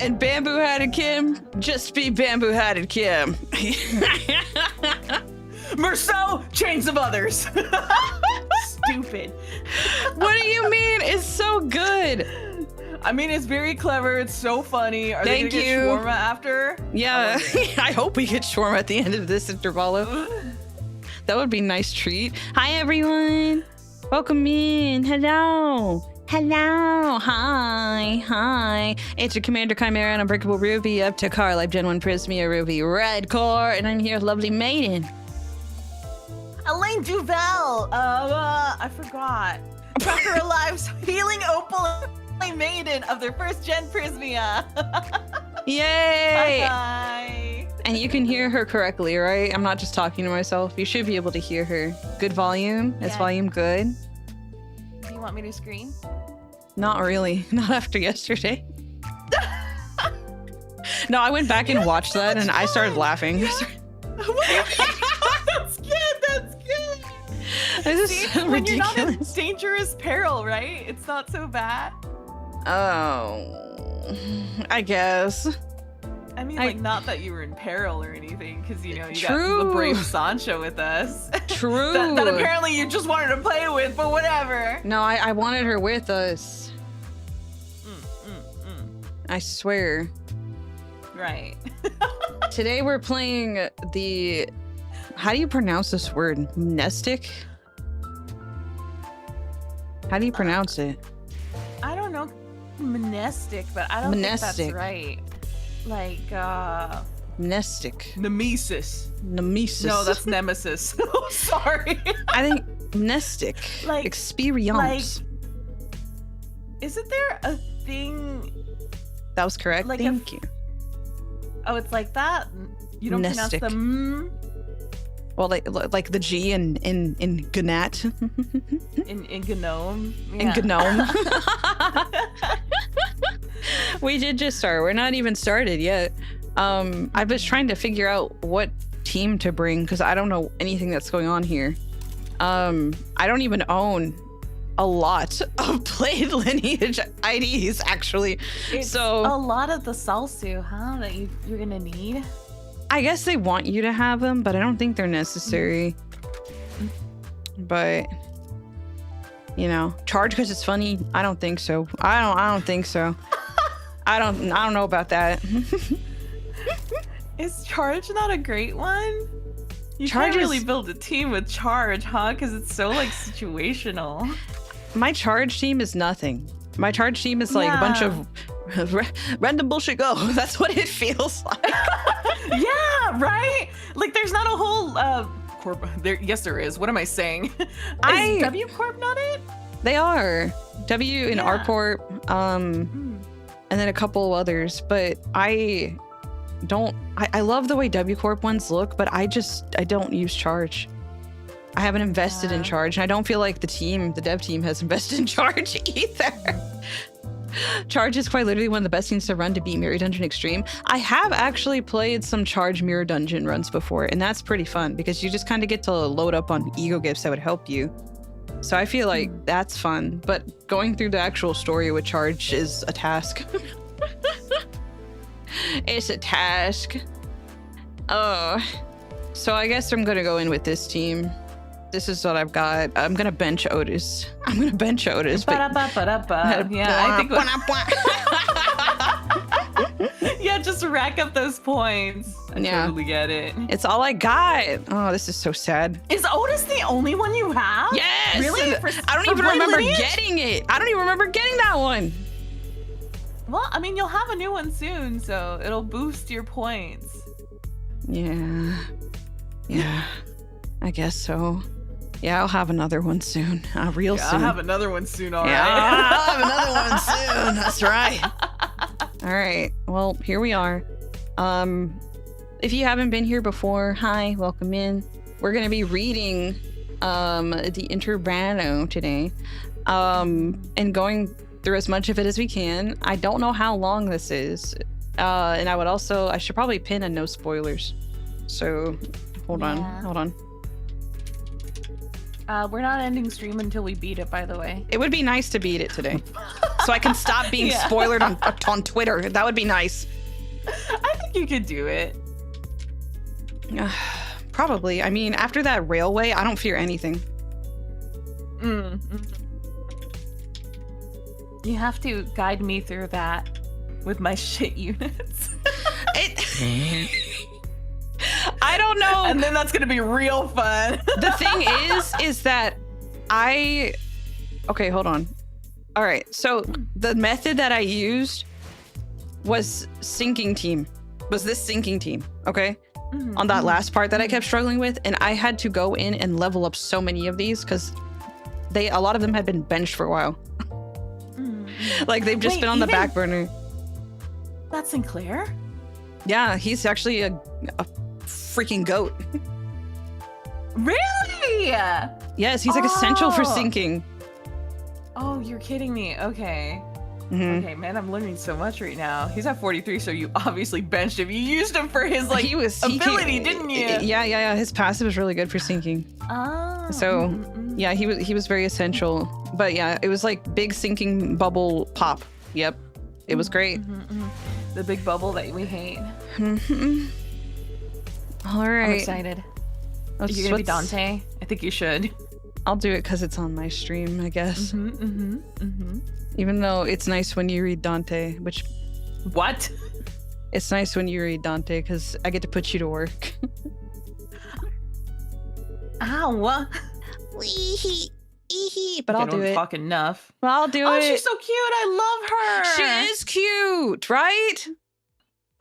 And bamboo-hatted Kim, just be bamboo-hatted Kim. Merceau, change some others. Stupid. What do you mean? It's so good. I mean, it's very clever. It's so funny. Are they gonna get shawarma after? Yeah, I hope we get shawarma at the end of this intervallo. That would be a nice treat. Hi, everyone. Welcome in. Hello. Hello. Hi. Hi. It's your Commander Chimera and Unbreakable Ruvii of Takara, Live Gen 1 Prismia, Ruvii Redcore, and I'm here with lovely maiden. Elaine Duval. I forgot. Takara Live's Healing Opal Maiden of their first gen Prismia. Yay! Hi. And you can hear her correctly, right? I'm not just talking to myself. You should be able to hear her. Good volume. Is volume good? Do you want me to scream? Not really. Not after yesterday. No, I went back and watched that and I started laughing. That's good. That's good. This is See, so when ridiculous. you're not in dangerous peril, right? It's not so bad. Oh, I guess. I mean, like, not that you were in peril or anything, because, you know, you True. got the brave Sancho with us. True. that apparently you just wanted to play with, but whatever. No, I wanted her with us. I swear. Right. Today we're playing the... How do you pronounce this word? Mnestic? How do you pronounce it? I don't know. Mnestic, but I don't think that's right. Like, Mnestic. Nemesis. Nemesis. No, that's Nemesis. Oh, sorry. I think Mnestic. Like, experience. Like, isn't there a thing? That was correct. Like Thank you. Oh, it's like that? You don't pronounce the m? Well, like the G in Gnat. in Gnome. Yeah. In Gnome. We did just start. We're not even started yet. I was trying to figure out what team to bring because I don't know anything that's going on here. I don't even own a lot of played lineage IDs actually. It's so a lot of the Salsu, huh? That you're gonna need. I guess they want you to have them, but I don't think they're necessary. But you know, charge because it's funny. I don't think so. I don't think so. I don't know about that. Is charge not a great one? You Charge can't really build a team with charge, huh? Because it's so like situational. My charge team is nothing. My charge team is like a bunch of random bullshit go. That's what it feels like. Yeah, right? Like there's not a whole corp there. Yes, there is. What am I saying? Is W Corp not it? They are. W and R Corp, and then a couple others, but I love the way W Corp ones look, but I don't use charge. I haven't invested in charge, and I don't feel like the dev team has invested in charge either. Charge is quite literally one of the best things to run to beat Mirror Dungeon Extreme. I have actually played some charge Mirror Dungeon runs before, and that's pretty fun because you just kind of get to load up on ego gifts that would help you. So I feel like that's fun, but going through the actual story with charge is a task. It's a task. Oh, so I guess I'm gonna go in with this team. This is what I've got. I'm gonna bench Otis. But yeah, I think. Yeah, just rack up those points. I totally get it. It's all I got. Oh, this is so sad. Is Otis the only one you have? Yes. Really? I don't even remember getting it. I don't even remember getting that one. Well, I mean, you'll have a new one soon, so it'll boost your points. Yeah. I guess so. Yeah, I'll have another one soon. Real soon. I'll have another one soon, all right. I'll have another one soon. That's right. All right. Well, here we are. If you haven't been here before, hi, welcome in. We're going to be reading the intervallo today and going through as much of it as we can. I don't know how long this is. And I should probably pin a no spoilers. So hold on. We're not ending stream until we beat it, by the way. It would be nice to beat it today. so I can stop being spoiled on Twitter. That would be nice. I think you could do it. Probably. I mean, after that railway, I don't fear anything. You have to guide me through that with my shit units. I don't know. And then that's going to be real fun. The thing is that okay, hold on. All right. So the method that I used was this sinking team. Okay. On that last part that I kept struggling with. And I had to go in and level up so many of these because a lot of them had been benched for a while. Like they've just been on the back burner. That's Sinclair? Yeah, he's actually a freaking goat. Really? Yes, he's like essential for sinking. Oh, you're kidding me. Okay. Okay, man, I'm learning so much right now. He's at 43, so you obviously benched him. You used him for his ability, didn't you? Yeah. His passive is really good for sinking. Oh. So yeah, he was very essential. But yeah, it was like big sinking bubble pop. Yep, it was great. The big bubble that we hate. All right. I'm excited. Are you gonna be Dante? I think you should. I'll do it because it's on my stream, I guess. Even though it's nice when you read Dante, which... What? It's nice when you read Dante because I get to put you to work. Ow. But I'll do it. I don't talk enough. Well, I'll do it. Oh, she's so cute. I love her. She is cute, right?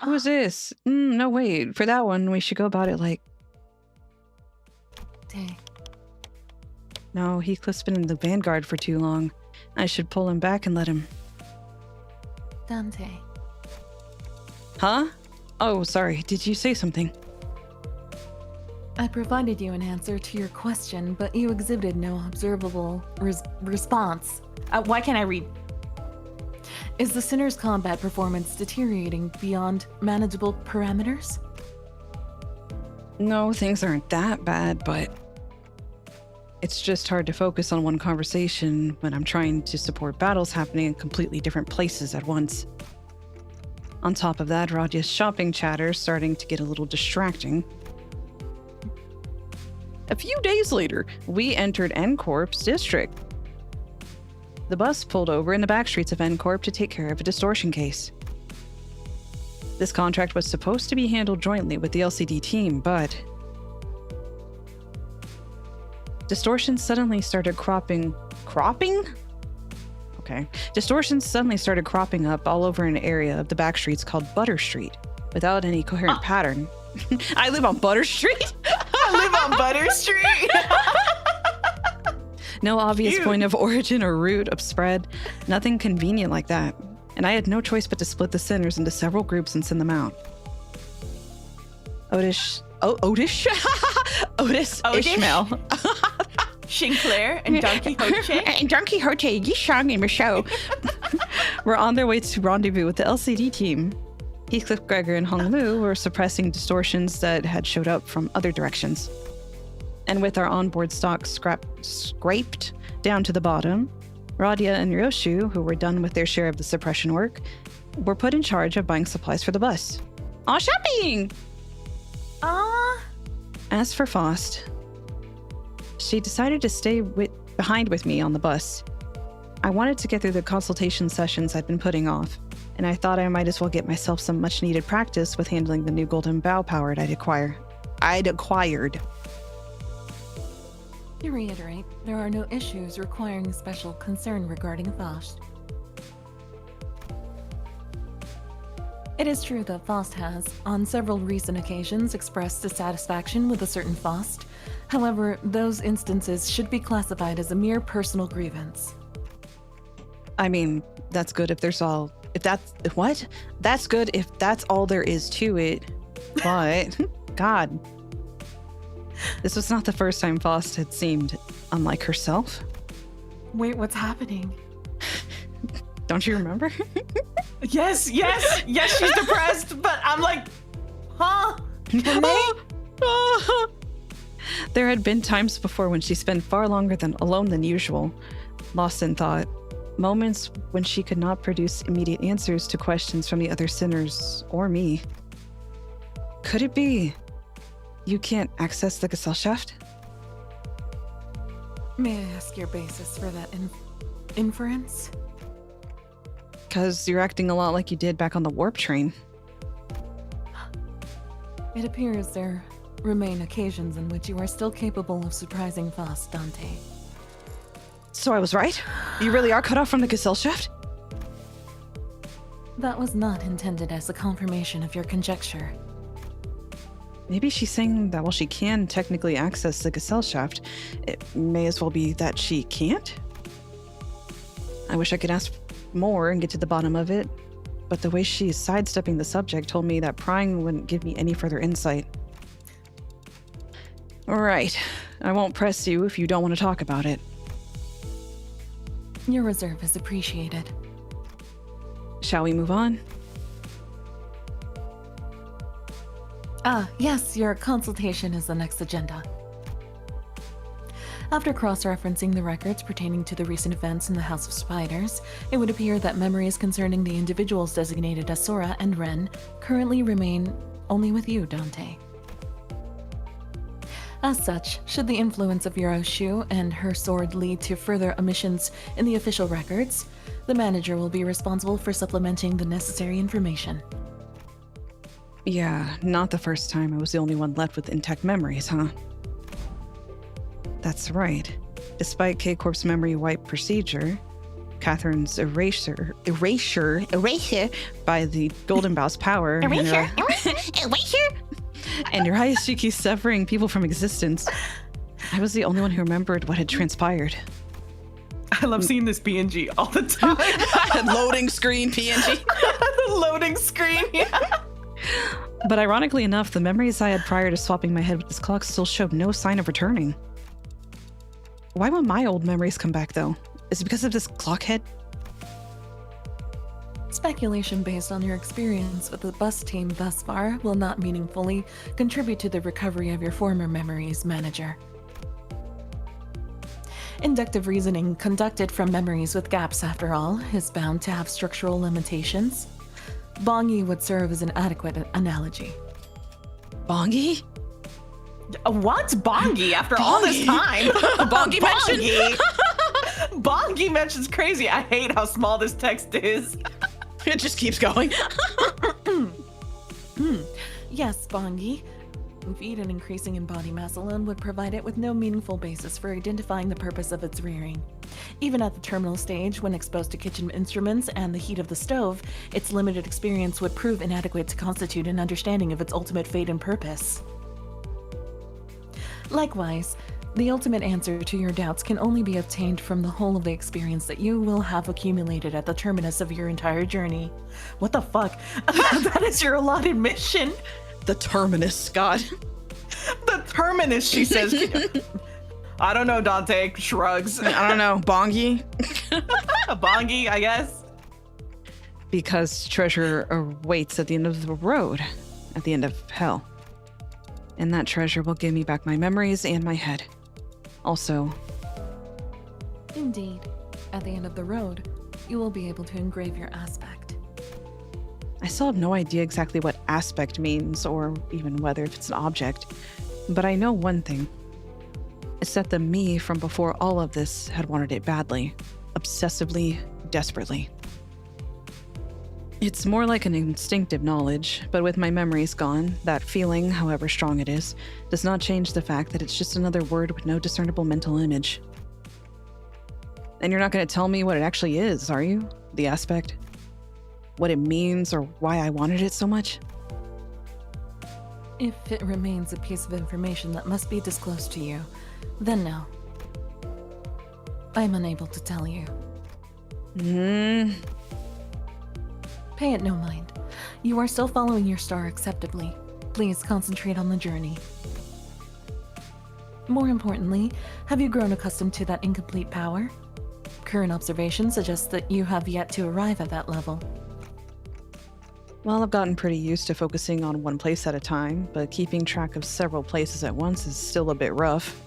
Who is this? No, wait. For that one, we should go about it like... Dang. No, Heathcliff's been in the Vanguard for too long. I should pull him back and let him... Dante. Huh? Oh, sorry. Did you say something? I provided you an answer to your question, but you exhibited no observable response. Why can't I read? Is the Sinner's combat performance deteriorating beyond manageable parameters? No, things aren't that bad, but... It's just hard to focus on one conversation when I'm trying to support battles happening in completely different places at once. On top of that, Radia's shopping chatter is starting to get a little distracting. A few days later, we entered N-Corp's district. The bus pulled over in the back streets of N-Corp to take care of a distortion case. This contract was supposed to be handled jointly with the LCD team, but... Distortions suddenly started cropping up all over an area of the back streets called Butter Street, without any coherent pattern. I live on Butter Street? I live on Butter Street? No obvious point of origin or route of spread. Nothing convenient like that. And I had no choice but to split the sinners into several groups and send them out. Otis Ishmael. Sinclair and Don Quixote. And Don Quixote, Yishang and Michelle were on their way to rendezvous with the LCD team. Heathcliff, Gregor, and Hong Lu were suppressing distortions that had showed up from other directions. And with our onboard stock scraped down to the bottom, Radia and Ryoshu, who were done with their share of the suppression work, were put in charge of buying supplies for the bus. Aw, shopping! As for Faust, she decided to stay behind with me on the bus. I wanted to get through the consultation sessions I'd been putting off, and I thought I might as well get myself some much-needed practice with handling the new golden bow power I'd acquired. To reiterate, there are no issues requiring special concern regarding Faust. It is true that Faust has, on several recent occasions, expressed dissatisfaction with a certain Faust. However, those instances should be classified as a mere personal grievance. I mean, that's good if That's good if that's all there is to it. But, God. This was not the first time Faust had seemed unlike herself. Wait, what's happening? Don't you remember? Yes, she's depressed, but I'm like, huh? There had been times before when she spent far longer alone than usual, lost in thought. Moments when she could not produce immediate answers to questions from the other sinners or me. Could it be you can't access the Gesellschaft? May I ask your basis for that inference? Because you're acting a lot like you did back on the warp train. It appears there remain occasions in which you are still capable of surprising Faust, Dante. So I was right? You really are cut off from the Gesellschaft? That was not intended as a confirmation of your conjecture. Maybe she's saying that while she can technically access the Gesellschaft, it may as well be that she can't? I wish I could ask more and get to the bottom of it, but the way she's sidestepping the subject told me that prying wouldn't give me any further insight. Alright, I won't press you if you don't want to talk about it. Your reserve is appreciated. Shall we move on? Yes, your consultation is the next agenda. After cross-referencing the records pertaining to the recent events in the House of Spiders, it would appear that memories concerning the individuals designated as Sora and Ren currently remain only with you, Dante. As such, should the influence of Yoroshu and her sword lead to further omissions in the official records, the manager will be responsible for supplementing the necessary information. Yeah, not the first time I was the only one left with intact memories, huh? That's right. Despite K-Corp's memory wipe procedure, Catherine's erasure by the Golden Bow's power, and Hayashiki's severing people from existence, I was the only one who remembered what had transpired. I love seeing this PNG all the time. Loading screen PNG. The loading screen, yeah. But ironically enough, the memories I had prior to swapping my head with this clock still showed no sign of returning. Why won't my old memories come back, though? Is it because of this clock head? Speculation based on your experience with the bus team thus far will not meaningfully contribute to the recovery of your former memories, manager. Inductive reasoning conducted from memories with gaps, after all, is bound to have structural limitations. Bongi would serve as an adequate analogy. Bongi? What's Bongi after all this time? Bongi mention? Bongi mention's crazy. I hate how small this text is. It just keeps going. Yes, Bongi. Feed and increasing in body mass alone would provide it with no meaningful basis for identifying the purpose of its rearing. Even at the terminal stage, when exposed to kitchen instruments and the heat of the stove, its limited experience would prove inadequate to constitute an understanding of its ultimate fate and purpose. Likewise, the ultimate answer to your doubts can only be obtained from the whole of the experience that you will have accumulated at the terminus of your entire journey. What the fuck? That is your allotted mission? The terminus, Scott. The terminus, she says. I don't know, Dante shrugs. I don't know, Bongi? Bongi, I guess. Because treasure awaits at the end of the road, at the end of hell. And that treasure will give me back my memories and my head. Also... Indeed. At the end of the road, you will be able to engrave your aspect. I still have no idea exactly what aspect means, or even whether it's an object. But I know one thing. It's that the me from before all of this had wanted it badly. Obsessively, desperately. It's more like an instinctive knowledge, but with my memories gone, that feeling, however strong it is, does not change the fact that it's just another word with no discernible mental image. And you're not going to tell me what it actually is, are you? The aspect? What it means, or why I wanted it so much? If it remains a piece of information that must be disclosed to you, then no. I'm unable to tell you. Pay it no mind. You are still following your star acceptably. Please concentrate on the journey. More importantly, have you grown accustomed to that incomplete power? Current observation suggests that you have yet to arrive at that level. Well, I've gotten pretty used to focusing on one place at a time, but keeping track of several places at once is still a bit rough.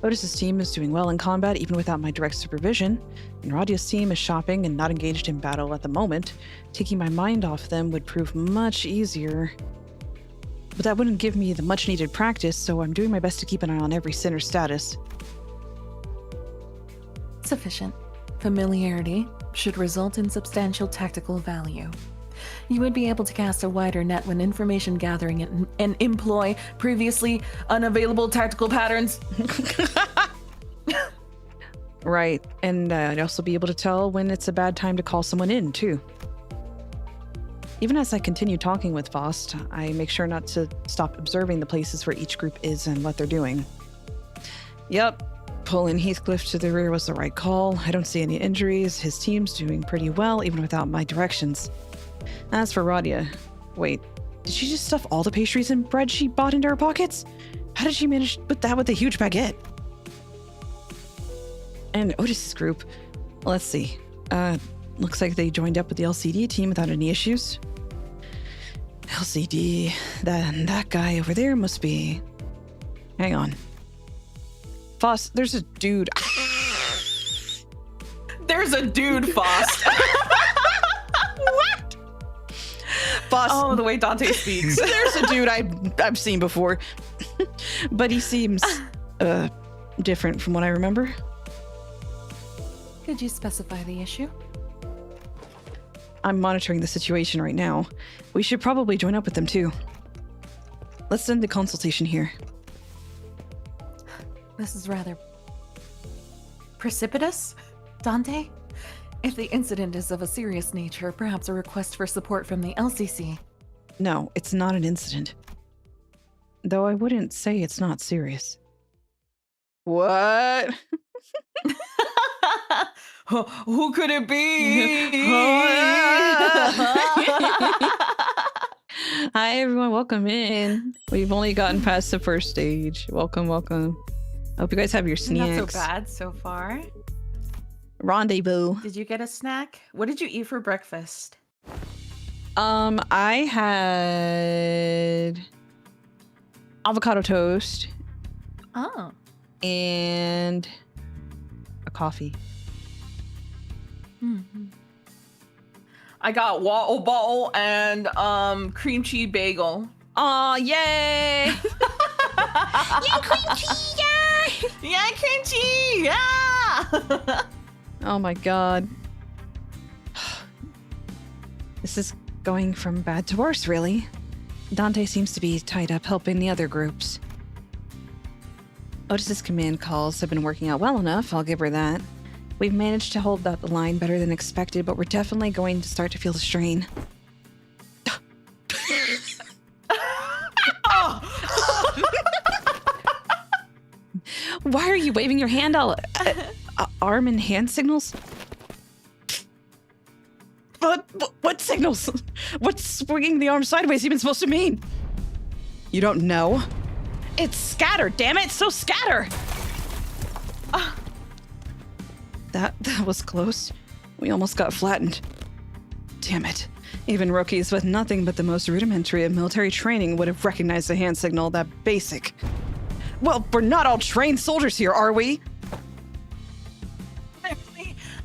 Otis's team is doing well in combat even without my direct supervision, and Radia's team is shopping and not engaged in battle at the moment. Taking my mind off them would prove much easier. But that wouldn't give me the much-needed practice, so I'm doing my best to keep an eye on every sinner's status. Sufficient. Familiarity should result in substantial tactical value. You would be able to cast a wider net when information gathering and employ previously unavailable tactical patterns. Right, and I'd also be able to tell when it's a bad time to call someone in, too. Even as I continue talking with Faust, I make sure not to stop observing the places where each group is and what they're doing. Yep, pulling Heathcliff to the rear was the right call. I don't see any injuries. His team's doing pretty well, even without my directions. As for Radia, wait, did she just stuff all the pastries and bread she bought into her pockets? How did she manage to put that with a huge baguette? And Otis's group, let's see. Looks like they joined up with the LCD team without any issues. LCD, that guy over there must be... Hang on. Faust, there's a dude. There's a dude, Faust. What? Faust. Oh, the way Dante speaks. There's a dude I've seen before. But he seems different from what I remember. Could you specify the issue? I'm monitoring the situation right now. We should probably join up with them too. Let's end the consultation here. This is rather precipitous, Dante. If the incident is of a serious nature, perhaps a request for support from the LCC. No, it's not an incident. Though I wouldn't say it's not serious. What? Who could it be? Hi everyone, welcome in. We've only gotten past the first stage. Welcome, welcome. Hope you guys have your snacks. Not so bad so far. Rendezvous. Did you get a snack? What did you eat for breakfast? I had avocado toast. Oh. And a coffee. Mm-hmm. I got waffle bottle and cream cheese bagel. Aw, yay! Yeah, cream cheese, yeah! Yeah, cream cheese, yeah! Oh my god. This is going from bad to worse, really. Dante seems to be tied up helping the other groups. Otis's command calls have been working out well enough, I'll give her that. We've managed to hold up the line better than expected, but we're definitely going to start to feel the strain. Why are you waving your hand all arm and hand signals? What signals? What's swinging the arm sideways even supposed to mean? You don't know? It's scatter, damn it! So scatter! That was close. We almost got flattened. Damn it. Even rookies with nothing but the most rudimentary of military training would have recognized the hand signal, that basic. Well, we're not all trained soldiers here, are we?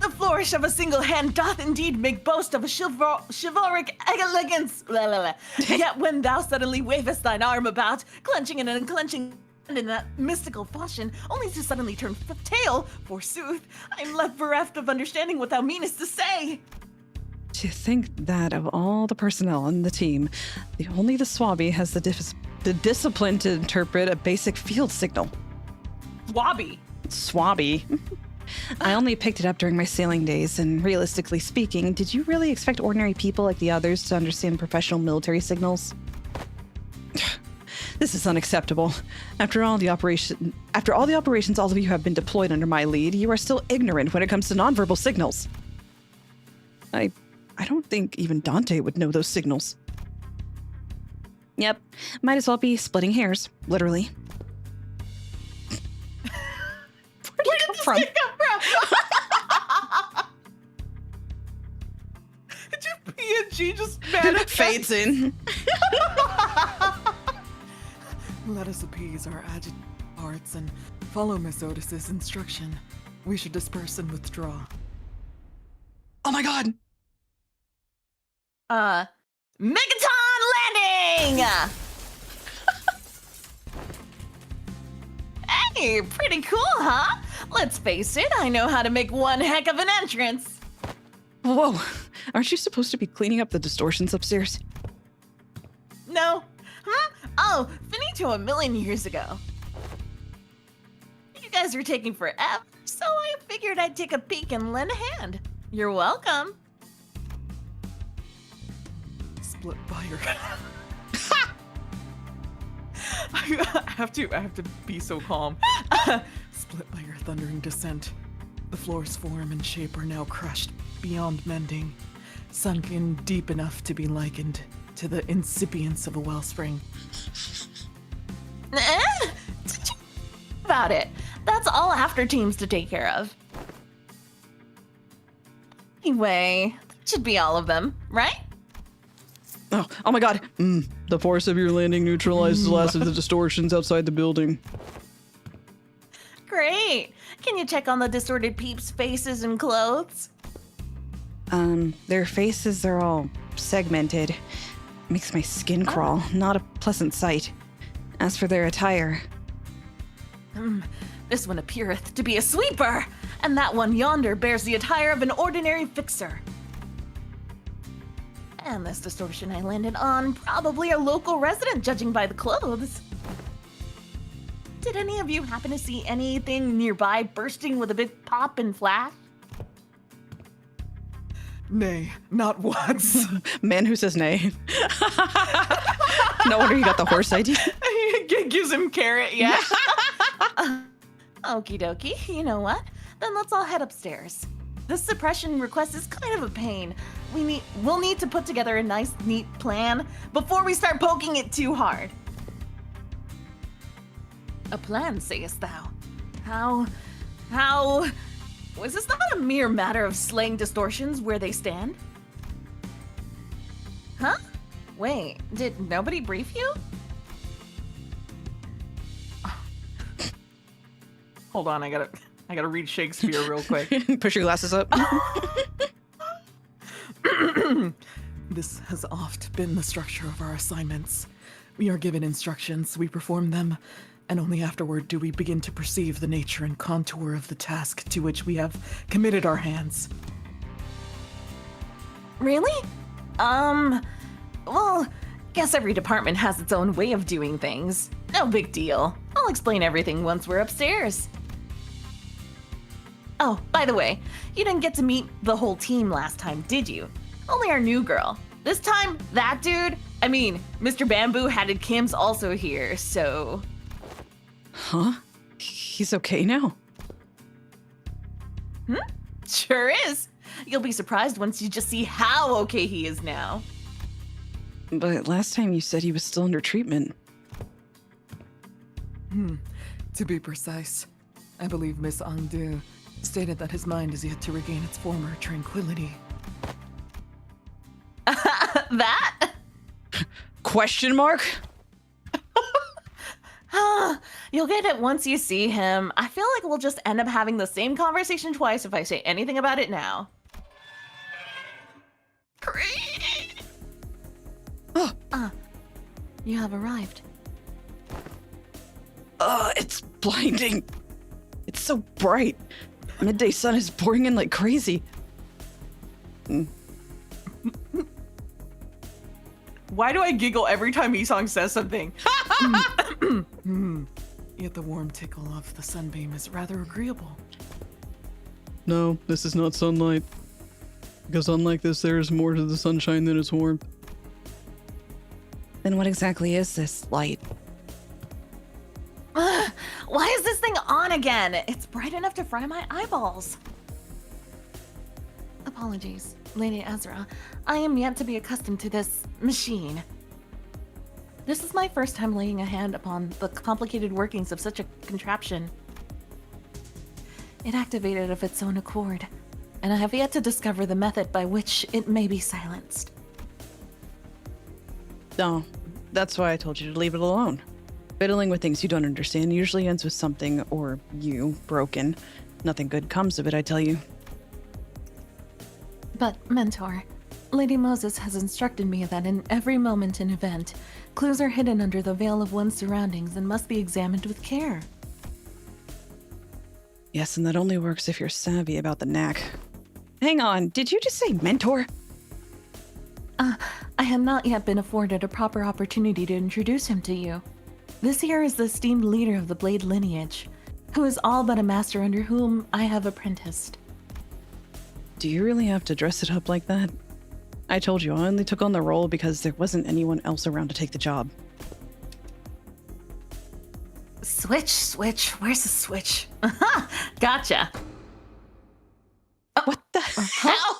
The flourish of a single hand doth indeed make boast of a chivalric elegance. Yet when thou suddenly wavest thine arm about, clenching and unclenching in that mystical fashion, only to suddenly turn tail, forsooth, I'm left bereft of understanding what thou meanest to say. To think that of all the personnel on the team, only the Swabby has the discipline to interpret a basic field signal. Swabby. I only picked it up during my sailing days, and realistically speaking, did you really expect ordinary people like the others to understand professional military signals? This is unacceptable. After all the operations all of you have been deployed under my lead, you are still ignorant when it comes to nonverbal signals. I don't think even Dante would know those signals. Yep, might as well be splitting hairs, literally. Where did it come from? Just PNG just fades in. Let us appease our agitated hearts and Follow Miss Otis's instruction. We should disperse and withdraw. Oh my god! Megaton landing! Hey, pretty cool, huh? Let's face it, I know how to make one heck of an entrance. Whoa, aren't you supposed to be cleaning up the distortions upstairs? No? Oh, finito a million years ago. You guys are taking forever, so I figured I'd take a peek and lend a hand. You're welcome. Split by your... I have to be so calm. Split by your thundering descent. The floor's form and shape are now crushed beyond mending, sunken deep enough to be likened to the incipience of a wellspring. About it. That's all after teams to take care of. Anyway, that should be all of them, right? Oh my god. The force of your landing neutralizes the last of the distortions outside the building. Great. Can you check on the distorted peeps' faces and clothes? Their faces are all segmented. Makes my skin crawl. Not a pleasant sight. As for their attire... This one appeareth to be a sweeper, and that one yonder bears the attire of an ordinary fixer. And this distortion I landed on, probably a local resident judging by the clothes. Did any of you happen to see anything nearby bursting with a big pop and flash? Nay, not once. Man who says nay. No wonder you got the horse idea. Gives him carrot, yeah. Okie dokie, you know what? Then let's all head upstairs. This suppression request is kind of a pain. We'll need to put together a nice, neat plan before we start poking it too hard. A plan, sayest thou? How? Was this not a mere matter of slaying distortions where they stand? Huh? Wait, did nobody brief you? Hold on, I gotta read Shakespeare real quick. Push your glasses up. This has oft been the structure of our assignments. We are given instructions, we perform them, and only afterward do we begin to perceive the nature and contour of the task to which we have committed our hands. Really? Well, guess every department has its own way of doing things. No big deal. I'll explain everything once we're upstairs. Oh, by the way, you didn't get to meet the whole team last time, did you? Only our new girl. This time, that dude, Mr. Bamboo-Hatted Kim's also here, so... Huh? He's okay now? Sure is. You'll be surprised once you just see how okay he is now. But last time you said he was still under treatment. To be precise, I believe Miss Angdu stated that his mind is yet to regain its former tranquility. That? Question mark? You'll get it once you see him. I feel like we'll just end up having the same conversation twice if I say anything about it now. You have arrived. It's blinding. It's so bright. Midday sun is pouring in like crazy. Why do I giggle every time Isong says something? Yet the warm tickle of the sunbeam is rather agreeable. No, this is not sunlight. Because unlike this, there is more to the sunshine than its warmth. Then what exactly is this light? Why is this thing on again? It's bright enough to fry my eyeballs. Apologies, Lady Ezra. I am yet to be accustomed to this machine. This is my first time laying a hand upon the complicated workings of such a contraption. It activated of its own accord, and I have yet to discover the method by which it may be silenced. No, that's why I told you to leave it alone. Fiddling with things you don't understand usually ends with something or you broken. Nothing good comes of it, I tell you. But, Mentor, Lady Moses has instructed me that in every moment and event, clues are hidden under the veil of one's surroundings and must be examined with care. Yes, and that only works if you're savvy about the knack. Hang on, did you just say mentor? I have not yet been afforded a proper opportunity to introduce him to you. This here is the esteemed leader of the Blade lineage, who is all but a master under whom I have apprenticed. Do you really have to dress it up like that? I told you, I only took on the role because there wasn't anyone else around to take the job. Switch. Where's the switch? Aha! Gotcha. What the hell?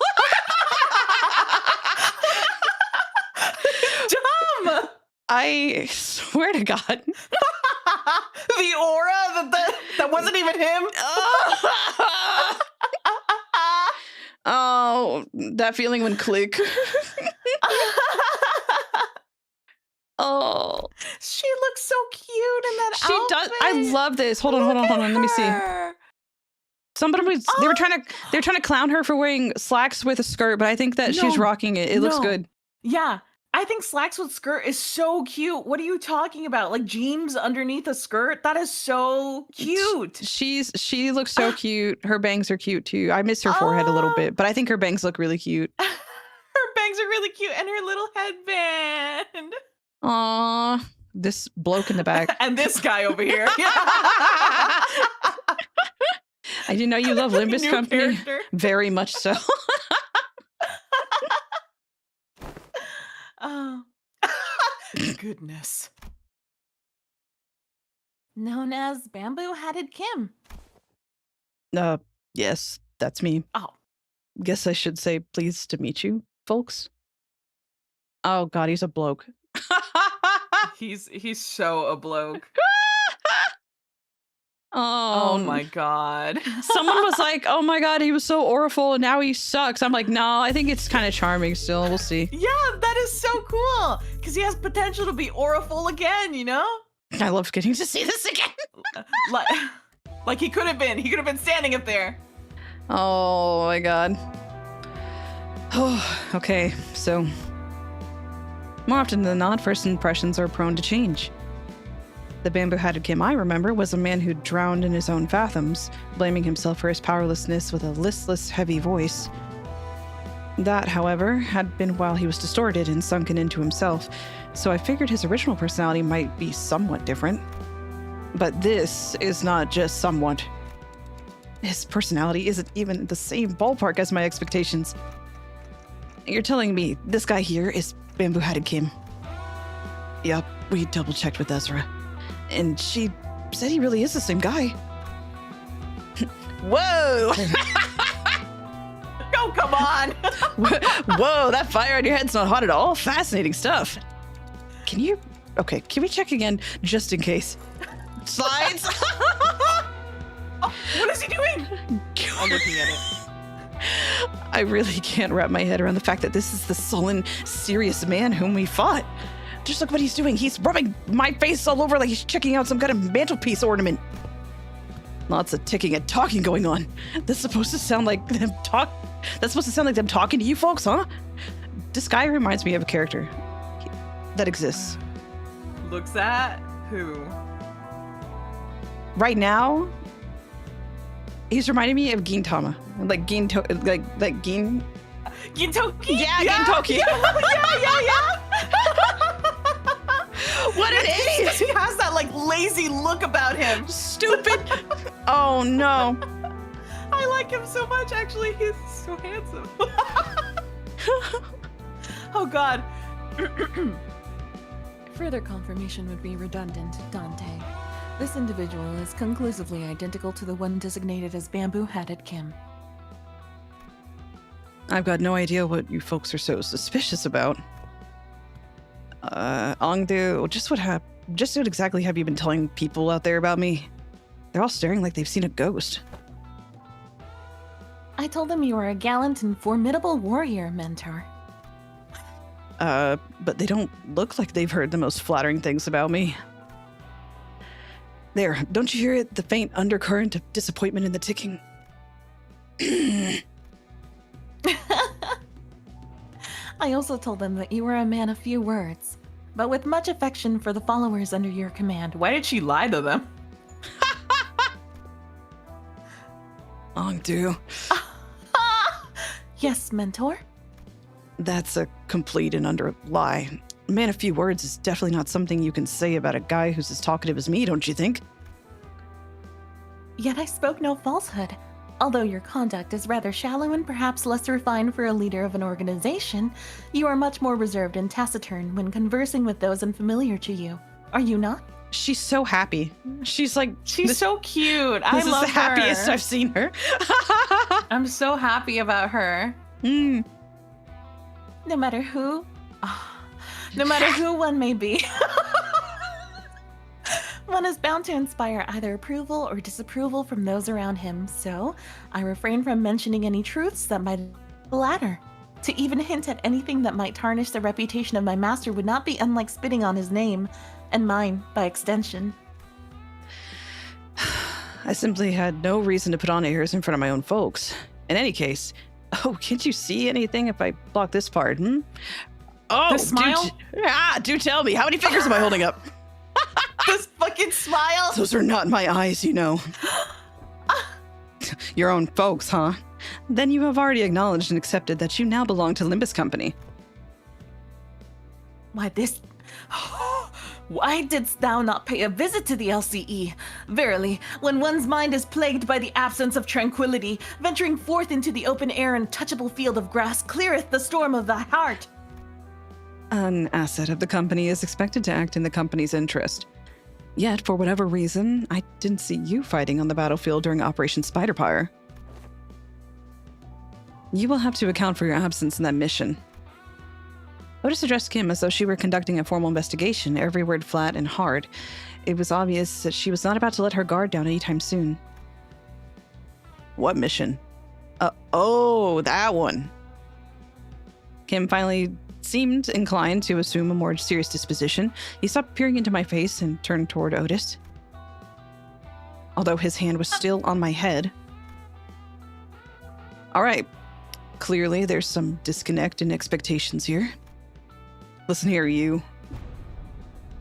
Dumb! I swear to God. The aura that wasn't even him. Oh, that feeling when click. Oh, She looks so cute in that she outfit. does. I love this. Hold on. Let me see. Her. Somebody was. They were trying to clown her for wearing slacks with a skirt, but I think that she's No, rocking it. It looks no. good. Yeah, I think slacks with skirt is so cute. What are you talking about? Like jeans underneath a skirt? That is so cute. She looks so cute. Her bangs are cute too. I miss her forehead a little bit, but I think her bangs look really cute. Her bangs are really cute and her little headband. Aw, this bloke in the back. And this guy over here. I didn't know you love Limbus New Company. character. Very much so. Oh. Goodness. Known as Bamboo-Hatted Kim. Yes, that's me. Oh. Guess I should say pleased to meet you, folks. Oh God, he's a bloke. He's so a bloke. Oh Oh my god. Someone was like, oh my God, he was so awful and now he sucks. I'm like, no, I think it's kind of charming still. We'll see. Yeah, that is so cool. Because he has potential to be auriful again, you know? I love getting to see this again. Like he could have been. He could have been standing up there. Oh my God. Oh, okay, so more often than not, first impressions are prone to change. The bamboo-hatted Kim I remember was a man who drowned in his own fathoms, blaming himself for his powerlessness with a listless, heavy voice. That, however, had been while he was distorted and sunken into himself, so I figured his original personality might be somewhat different. But this is not just somewhat. His personality isn't even in the same ballpark as my expectations. You're telling me this guy here is Bamboo-Hatted Kim? Yup, we double-checked with Ezra. And she said he really is the same guy. Whoa! Oh, come on. Whoa, that fire on your head's not hot at all. Fascinating stuff. Can we check again just in case? Slides? Oh, what is he doing? I'm looking at it. I really can't wrap my head around the fact that this is the sullen, serious man whom we fought. Just look what he's doing. He's rubbing my face all over like he's checking out some kind of mantelpiece ornament. Lots of ticking and talking going on. That's supposed to sound like them talking to you folks, huh? This guy reminds me of a character that exists. Looks at who? Right now, he's reminding me of Gintama. Like Gin... Gintoki? Yeah, Gintoki. Yeah. What an idiot! He has that like lazy look about him. Stupid. Oh no. I like him so much. Actually, he's so handsome. Oh God. Further confirmation would be redundant, Dante. This individual is conclusively identical to the one designated as Bamboo-Hatted Kim. I've got no idea what you folks are so suspicious about. Ongdu, just what exactly have you been telling people out there about me? They're all staring like they've seen a ghost. I told them you were a gallant and formidable warrior, Mentor. But they don't look like they've heard the most flattering things about me. There, don't you hear it? The faint undercurrent of disappointment in the ticking. I also told them that you were a man of few words, but with much affection for the followers under your command. Why did she lie to them? Ongdu. Yes, mentor? That's a complete and utter lie. A man of few words is definitely not something you can say about a guy who's as talkative as me, don't you think? Yet I spoke no falsehood. Although your conduct is rather shallow and perhaps less refined for a leader of an organization, you are much more reserved and taciturn when conversing with those unfamiliar to you. Are you not? She's so happy. She's like, She's so cute. I this love is the happiest her. I've seen her. I'm so happy about her. Mm. No matter who, no matter who one may be, one is bound to inspire either approval or disapproval from those around him. So I refrain from mentioning any truths that might the latter. To even hint at anything that might tarnish the reputation of my master would not be unlike spitting on his name, and mine by extension. I simply had no reason to put on airs in front of my own folks. In any case, oh, can't you see anything if I block this part? Oh, The smile? Do tell me. How many fingers am I holding up? This fucking smile. Those are not my eyes, you know. Your own folks, huh? Then you have already acknowledged and accepted that you now belong to LIMBUS Company. Why this... Why didst thou not pay a visit to the LCE? Verily, when one's mind is plagued by the absence of tranquility, venturing forth into the open air and touchable field of grass cleareth the storm of the heart. An asset of the company is expected to act in the company's interest. Yet, for whatever reason, I didn't see you fighting on the battlefield during Operation Spiderpire. You will have to account for your absence in that mission. Otis addressed Kim as though she were conducting a formal investigation, every word flat and hard. It was obvious that she was not about to let her guard down anytime soon. What mission? Oh, that one. Kim finally seemed inclined to assume a more serious disposition. He stopped peering into my face and turned toward Otis. Although his hand was still on my head. All right. Clearly, there's some disconnect in expectations here. Listen here, you.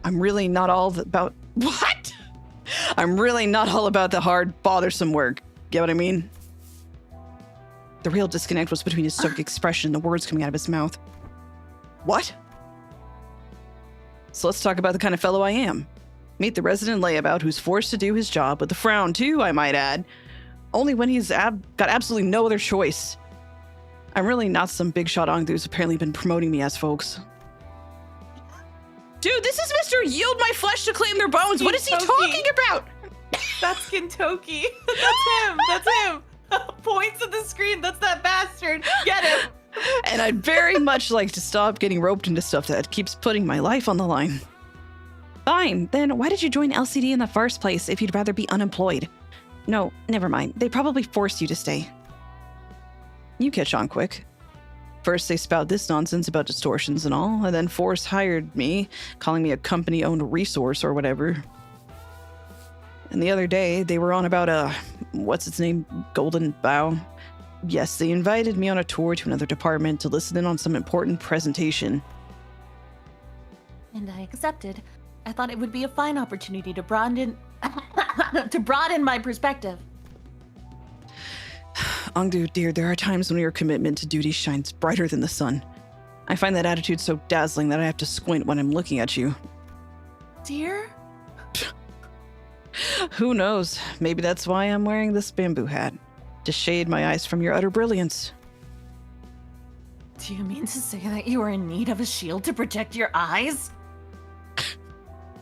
I'm really not all about... What? I'm really not all about the hard, bothersome work. Get what I mean? The real disconnect was between his stoic expression and the words coming out of his mouth. What? So let's talk about the kind of fellow I am. Meet the resident layabout who's forced to do his job with a frown, too, I might add. Only when he's got absolutely no other choice. I'm really not some big shot Ongdu who's apparently been promoting me as folks. Dude, this is Mr. Yield My Flesh to Claim Their Bones. What is he talking about? That's Kentucky. That's him. That's him. Points at the screen. That's that bastard. Get him. And I'd very much like to stop getting roped into stuff that keeps putting my life on the line. Fine, then why did you join LCD in the first place if you'd rather be unemployed? No, never mind. They probably forced you to stay. You catch on quick. First, they spout this nonsense about distortions and all, and then Force hired me, calling me a company-owned resource or whatever. And the other day, they were on about what's its name, Golden Bough. Yes, they invited me on a tour to another department to listen in on some important presentation. And I accepted. I thought it would be a fine opportunity to broaden my perspective. Ongdu, dear, there are times when your commitment to duty shines brighter than the sun. I find that attitude so dazzling that I have to squint when I'm looking at you. Dear? Who knows? Maybe that's why I'm wearing this bamboo hat. To shade my eyes from your utter brilliance. Do you mean to say that you are in need of a shield to protect your eyes?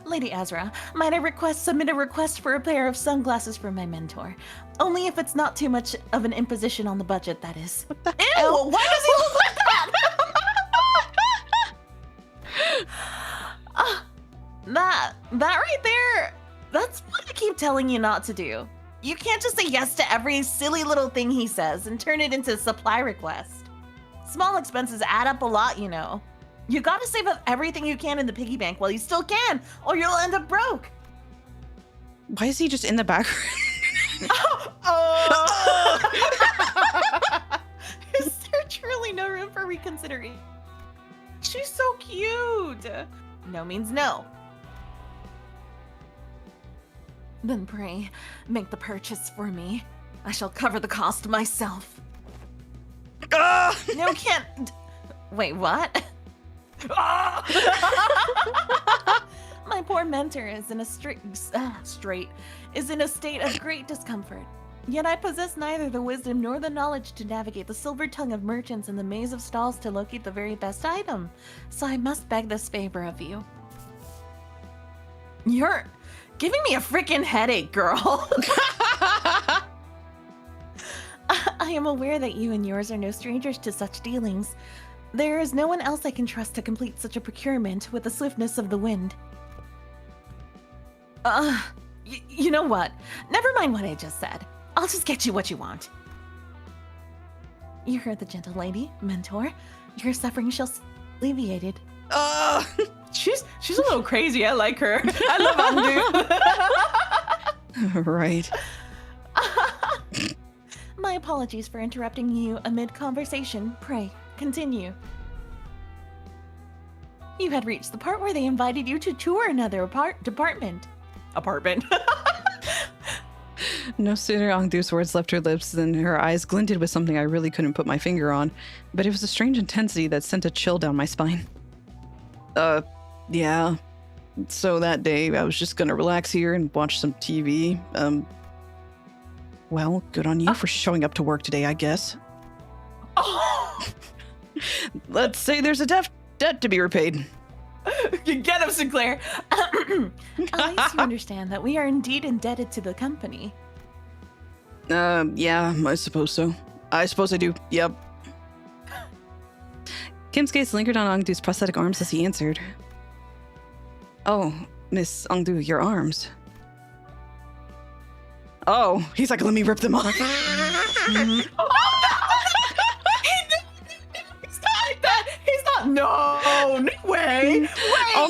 Lady Azra, might I submit a request for a pair of sunglasses for my mentor? Only if it's not too much of an imposition on the budget, that is. Ew, why does he look like that? That right there, that's what I keep telling you not to do. You can't just say yes to every silly little thing he says and turn it into a supply request. Small expenses add up a lot, you know. You gotta save up everything you can in the piggy bank while you still can, or you'll end up broke. Why is he just in the background? Is there truly no room for reconsideration? She's so cute. No means no. Then pray, make the purchase for me. I shall cover the cost myself. No, can't. Wait, what? My poor mentor is in a state of great discomfort. Yet I possess neither the wisdom nor the knowledge to navigate the silver tongue of merchants and the maze of stalls to locate the very best item. So I must beg this favor of you. You're giving me a freaking headache, girl. I am aware that you and yours are no strangers to such dealings. There is no one else I can trust to complete such a procurement with the swiftness of the wind. You know what? Never mind what I just said. I'll just get you what you want. You heard the gentle lady, mentor. Your suffering shall be alleviated. She's a little crazy. I like her. I love Angdu. Right. My apologies for interrupting you amid conversation. Pray, continue. You had reached the part where they invited you to tour another department. Apartment. No sooner Angdu's words left her lips than her eyes glinted with something I really couldn't put my finger on, but it was a strange intensity that sent a chill down my spine. Yeah. So that day, I was just gonna relax here and watch some TV. Well, good on you for showing up to work today, I guess. Oh, Let's say there's a debt to be repaid. you get him, Sinclair. At least you understand that we are indeed indebted to the company. Yeah, I suppose so. I suppose I do, yep. Kim's gaze lingered on Angdu's prosthetic arms as he answered. Oh, Miss Angdu, your arms. Oh, he's like, let me rip them off. He's not like that. He's not. No way.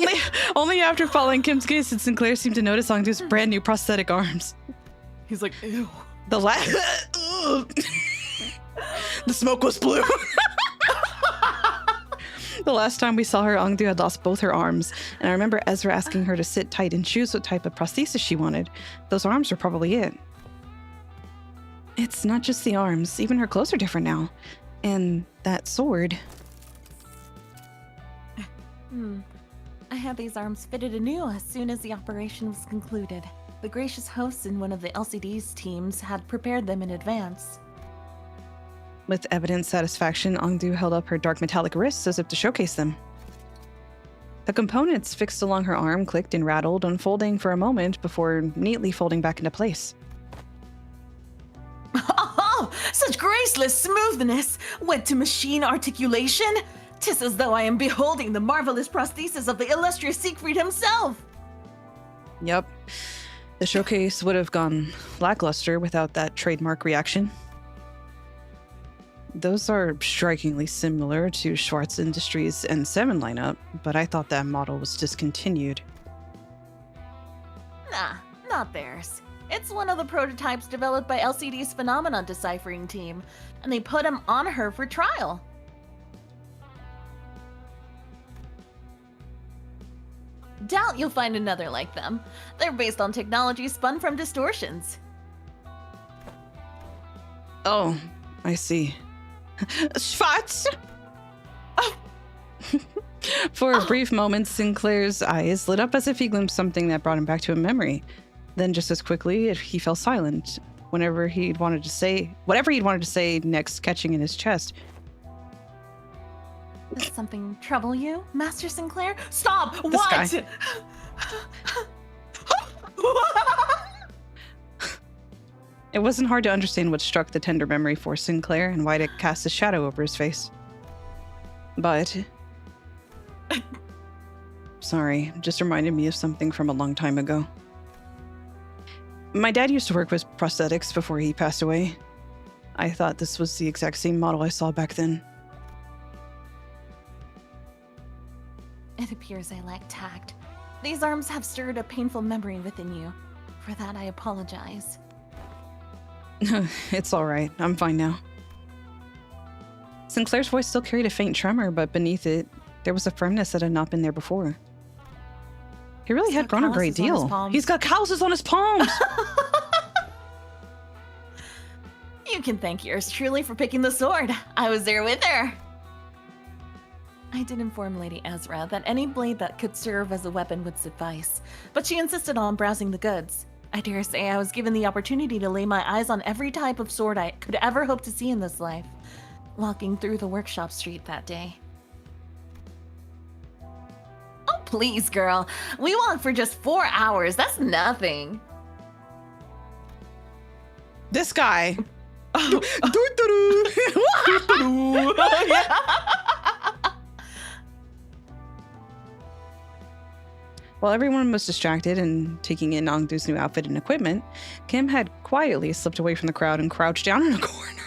Wait. Only after following Kim's gaze did Sinclair seem to notice Angdu's brand new prosthetic arms. He's like, ew. The smoke was blue. The last time we saw her, Angdu had lost both her arms, and I remember Ezra asking her to sit tight and choose what type of prosthesis she wanted. Those arms were probably it. It's not just the arms, even her clothes are different now. And that sword. I had these arms fitted anew as soon as the operation was concluded. The gracious hosts in one of the LCD's teams had prepared them in advance. With evident satisfaction, Angdu held up her dark metallic wrists as if to showcase them. The components fixed along her arm clicked and rattled, unfolding for a moment before neatly folding back into place. Oh, such graceless smoothness! Went to machine articulation? 'Tis as though I am beholding the marvelous prosthesis of the illustrious Siegfried himself! Yep. The showcase would have gone lackluster without that trademark reaction. Those are strikingly similar to Schwartz Industries' N7 lineup, but I thought that model was discontinued. Nah, not theirs. It's one of the prototypes developed by LCD's phenomenon deciphering team, and they put them on her for trial. Doubt you'll find another like them. They're based on technology spun from distortions. Oh, I see. Schwartz! For a brief moment, Sinclair's eyes lit up as if he glimpsed something that brought him back to a memory. Then just as quickly, he fell silent. Whatever he'd wanted to say next catching in his chest. Does something trouble you, Master Sinclair? Stop! This What? guy. It wasn't hard to understand what struck the tender memory for Sinclair and why it cast a shadow over his face. But... Sorry, just reminded me of something from a long time ago. My dad used to work with prosthetics before he passed away. I thought this was the exact same model I saw back then. It appears I lack tact. These arms have stirred a painful memory within you. For that, I apologize. It's all right. I'm fine now. Sinclair's voice still carried a faint tremor, but beneath it, there was a firmness that had not been there before. He really had grown a great deal. He's got calluses on his palms! You can thank yours truly for picking the sword. I was there with her. I did inform Lady Ezra that any blade that could serve as a weapon would suffice, but she insisted on browsing the goods. I dare say I was given the opportunity to lay my eyes on every type of sword I could ever hope to see in this life, walking through the workshop street that day. Oh, please, girl. We walked for just 4 hours. That's nothing. This guy. While everyone was distracted and taking in Ongdu's new outfit and equipment, Kim had quietly slipped away from the crowd and crouched down in a corner.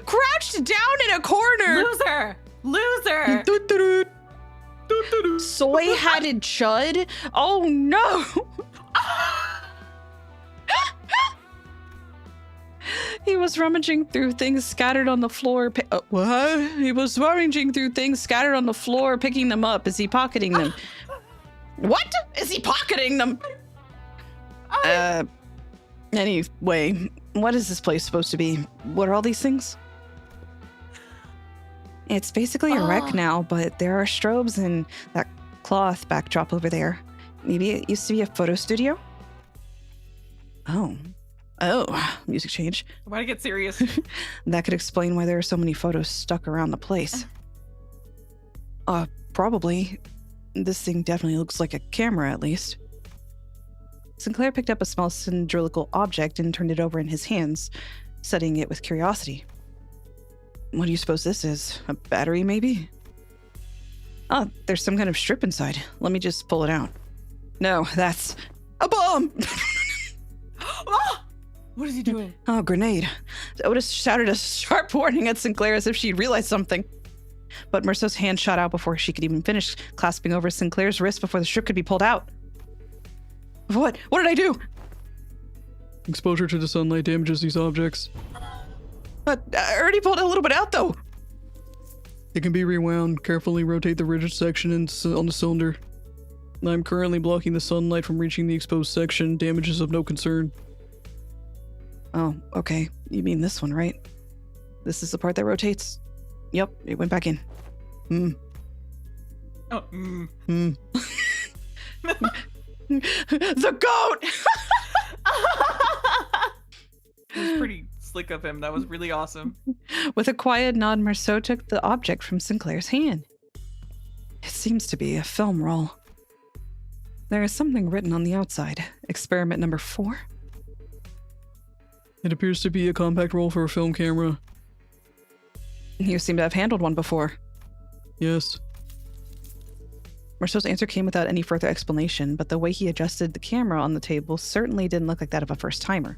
Crouched down in a corner! Loser! Loser! Soy-hatted chud? Oh no! He was rummaging through things scattered on the floor. What? He was rummaging through things scattered on the floor, picking them up. Is he pocketing them? What? Is he pocketing them? Anyway, what is this place supposed to be? What are all these things? It's basically a wreck now, but there are strobes and that cloth backdrop over there. Maybe it used to be a photo studio? Oh, music change. Why'd I get serious? That could explain why there are so many photos stuck around the place. Probably. This thing definitely looks like a camera, at least. Sinclair picked up a small cylindrical object and turned it over in his hands, studying it with curiosity. What do you suppose this is? A battery, maybe? Oh, there's some kind of strip inside. Let me just pull it out. No, that's a bomb! What is he doing? Oh, grenade. Otis shouted a sharp warning at Sinclair as if she'd realized something. But Merceau's hand shot out before she could even finish, clasping over Sinclair's wrist before the strip could be pulled out. What? What did I do? Exposure to the sunlight damages these objects. But I already pulled a little bit out, though. It can be rewound. Carefully rotate the rigid section on the cylinder. I'm currently blocking the sunlight from reaching the exposed section. Damage is of no concern. Oh, okay. You mean this one, right? This is the part that rotates? Yep, it went back in. Oh, The goat! It was pretty slick of him. That was really awesome. With a quiet nod, Merceau took the object from Sinclair's hand. It seems to be a film roll. There is something written on the outside. Experiment number 4. It appears to be a compact roll for a film camera. You seem to have handled one before. Yes. Merceau's answer came without any further explanation, but the way he adjusted the camera on the table certainly didn't look like that of a first-timer.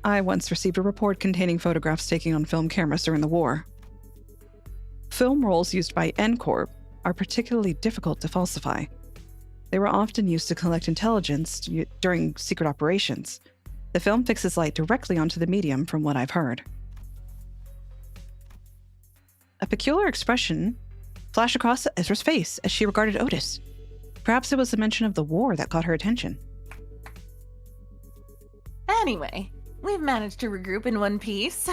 I once received a report containing photographs taken on film cameras during the war. Film rolls used by N Corp are particularly difficult to falsify. They were often used to collect intelligence during secret operations. The film fixes light directly onto the medium, from what I've heard. A peculiar expression flashed across Ezra's face as she regarded Otis. Perhaps it was the mention of the war that caught her attention. Anyway, we've managed to regroup in one piece.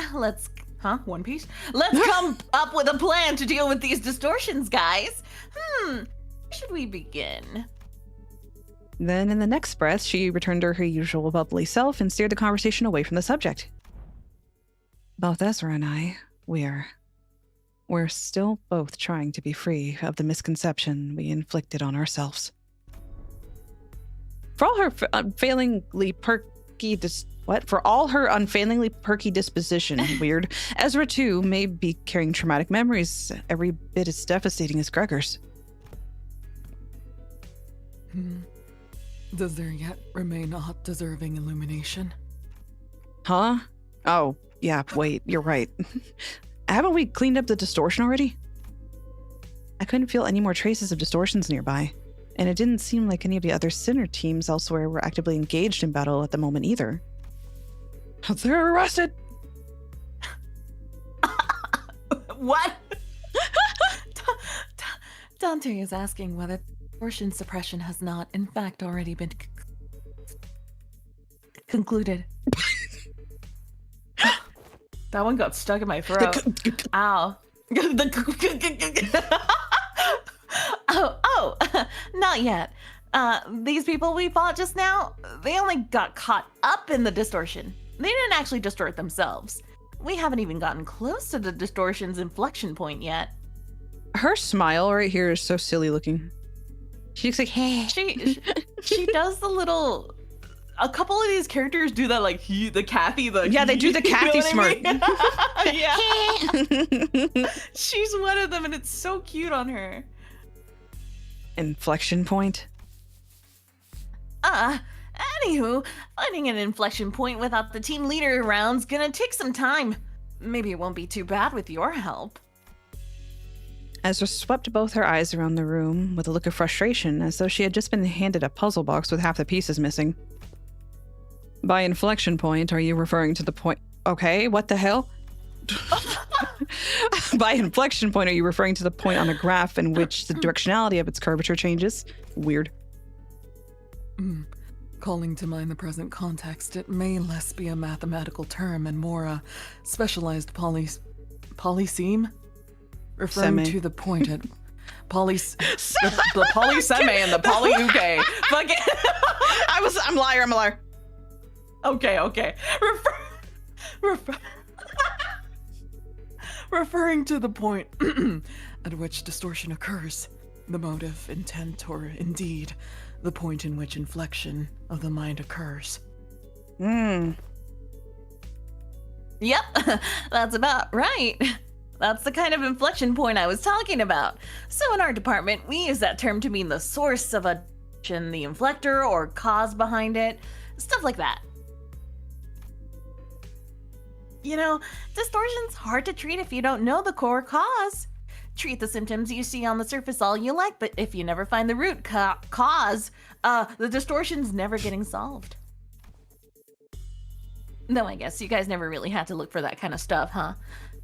One piece? Let's come up with a plan to deal with these distortions, guys. Where should we begin? Then, in the next breath, she returned to her usual bubbly self and steered the conversation away from the subject. Both Ezra and I, we're still both trying to be free of the misconception we inflicted on ourselves. For all her unfailingly perky disposition, weird, Ezra too may be carrying traumatic memories every bit as devastating as Gregor's. Does there yet remain a deserving illumination? Huh? Oh, yeah, wait, you're right. Haven't we cleaned up the distortion already? I couldn't feel any more traces of distortions nearby. And it didn't seem like any of the other center teams elsewhere were actively engaged in battle at the moment either. They're arrested! What? Dante is asking whether distortion suppression has not, in fact, already been concluded. That one got stuck in my throat. Ow. Oh, not yet. These people we fought just now, they only got caught up in the distortion. They didn't actually distort themselves. We haven't even gotten close to the distortion's inflection point yet. Her smile right here is so silly looking. She looks like, hey. She does the little. A couple of these characters do that, like the Kathy. Yeah, they do the Kathy smirk. Yeah. She's one of them, and it's so cute on her. Inflection point? Anywho, finding an inflection point without the team leader around's gonna take some time. Maybe it won't be too bad with your help. Ezra swept both her eyes around the room with a look of frustration, as though she had just been handed a puzzle box with half the pieces missing. By inflection point, are you referring to the point? Okay, what the hell? By inflection point, are you referring to the point on the graph in which the directionality of its curvature changes? Weird. Calling to mind the present context, it may less be a mathematical term and more a specialized polyseme? Referring to the point at the polyseme and the polyuke. Fuck it. I'm a liar. Okay. Referring to the point at which distortion occurs, the motive, intent, or indeed, the point in which inflection of the mind occurs. Yep, that's about right. That's the kind of inflection point I was talking about. So in our department, we use that term to mean the source of a distortion, the inflector or cause behind it, stuff like that. You know, distortion's hard to treat if you don't know the core cause. Treat the symptoms you see on the surface all you like, but if you never find the root cause, the distortion's never getting solved. Though I guess you guys never really had to look for that kind of stuff, huh?